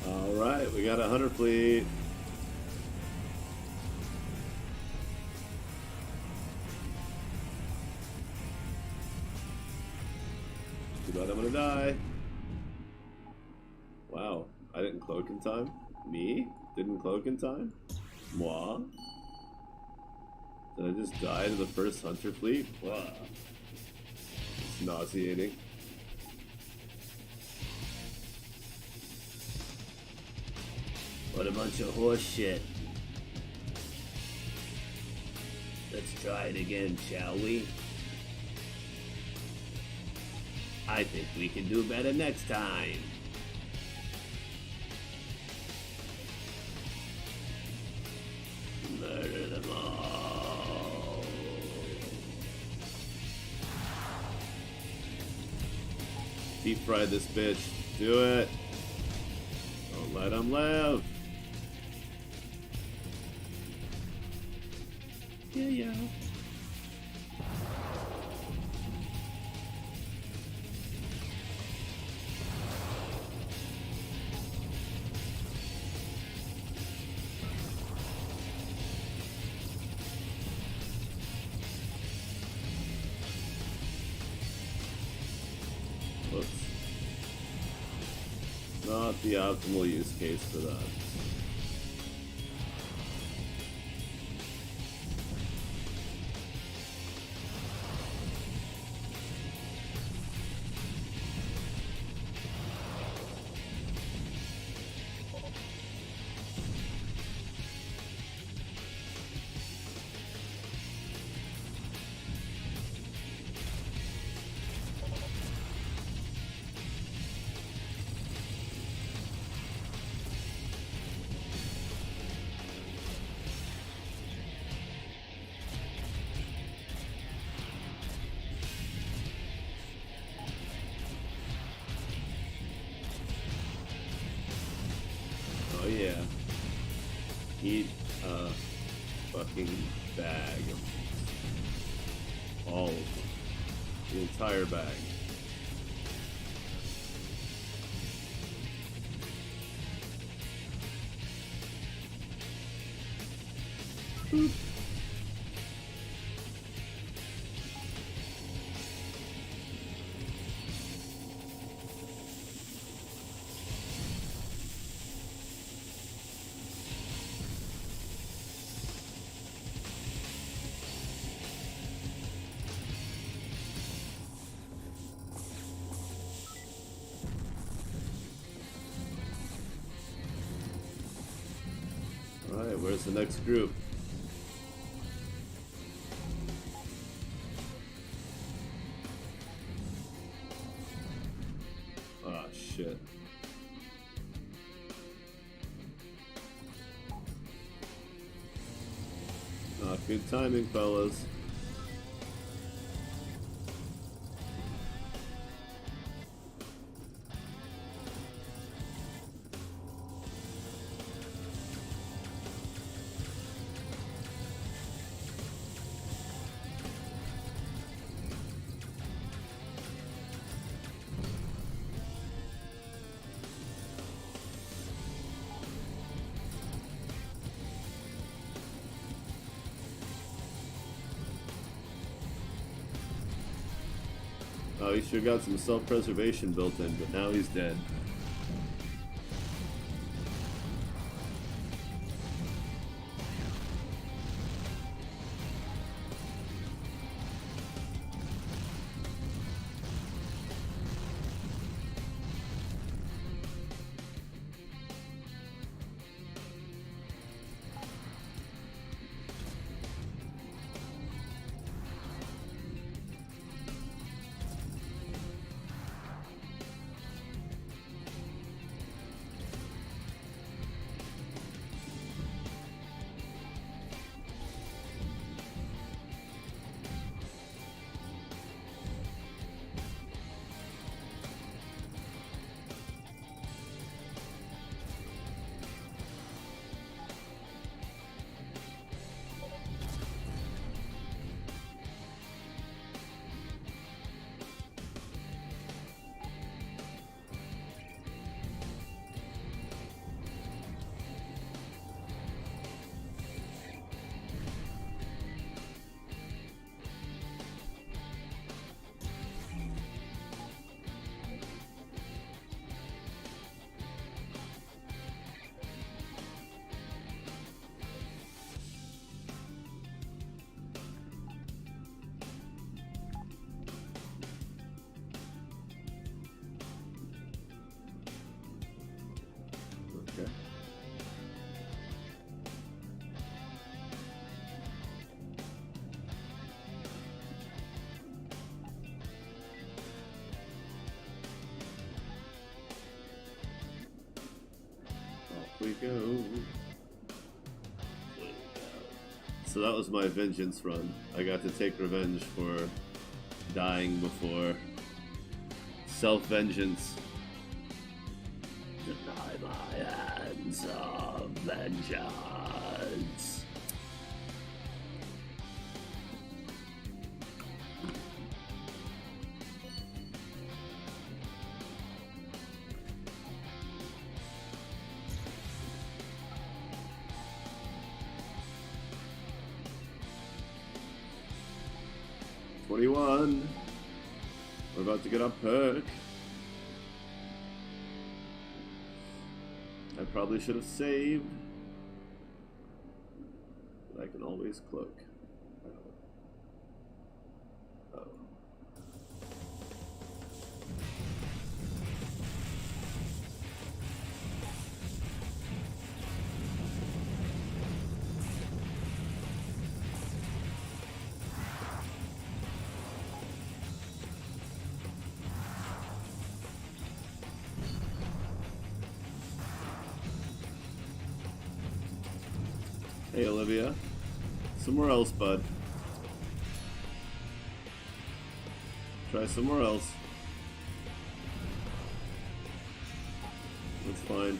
Alright, we got a hunter fleet. Too bad I'm gonna die. Wow, I didn't cloak in time? Me? Didn't cloak in time? Moi? Did I just die to the first hunter fleet? Wow. It's nauseating. What a bunch of horse shit. Let's try it again, shall we? I think we can do better next time. Murder them all. Deep fry this bitch. Do it. Don't let them live. Yeah. Whoops. Not the optimal use case for that. fucking bag. All of them. The entire bag. Boop. Alright, where's the next group? Ah, shit. Not good timing, fellas. Oh, he sure got some self-preservation built in, but now he's dead. Okay. Off we go. So that was my vengeance run. I got to take revenge for dying before. Self-vengeance. Deny my hands of vengeance. We're about to get our perk. I probably should have saved. But I can always cloak. Oh. Hey, Olivia. Somewhere else, bud. Try somewhere else. That's fine.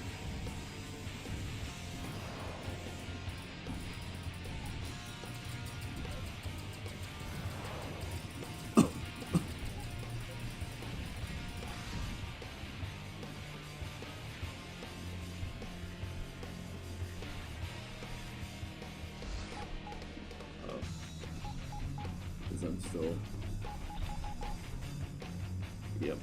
still. Yep.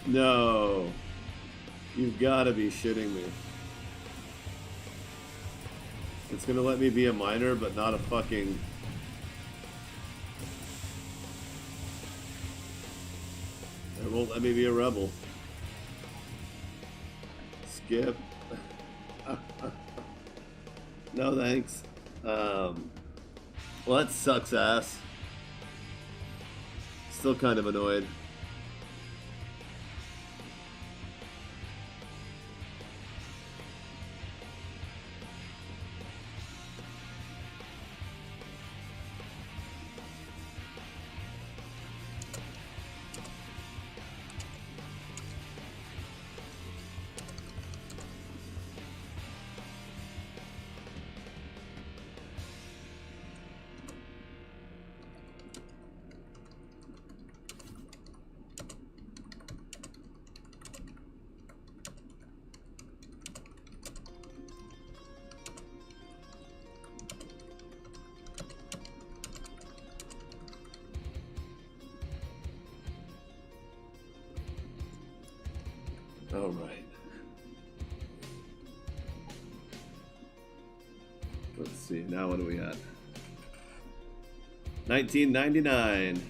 No. You've got to be shitting me. It's going to let me be a miner, but not a fucking... It won't let me be a rebel. Skip. No thanks. Well, that sucks ass. Still kind of annoyed. All right. Let's see. Now what are we at? 1999.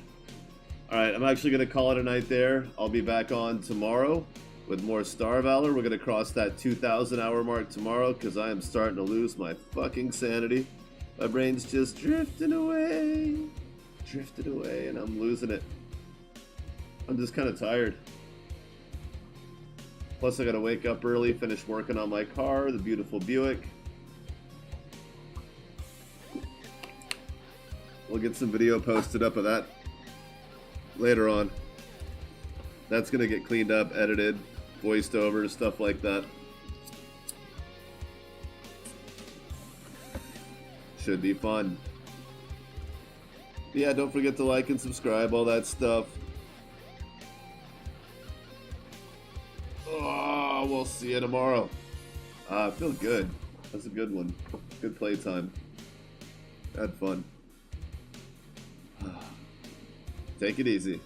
All right. I'm actually going to call it a night there. I'll be back on tomorrow with more Star Valor. We're going to cross that 2,000 hour mark tomorrow because I am starting to lose my fucking sanity. My brain's just drifting away, and I'm losing it. I'm just kind of tired. Plus, I gotta wake up early, finish working on my car, the beautiful Buick. We'll get some video posted up of that later on. That's gonna get cleaned up, edited, voiced over, stuff like that. Should be fun. But yeah, don't forget to like and subscribe, all that stuff. Oh, we'll see you tomorrow. I feel good. That's a good one. Good playtime. Had fun. Take it easy.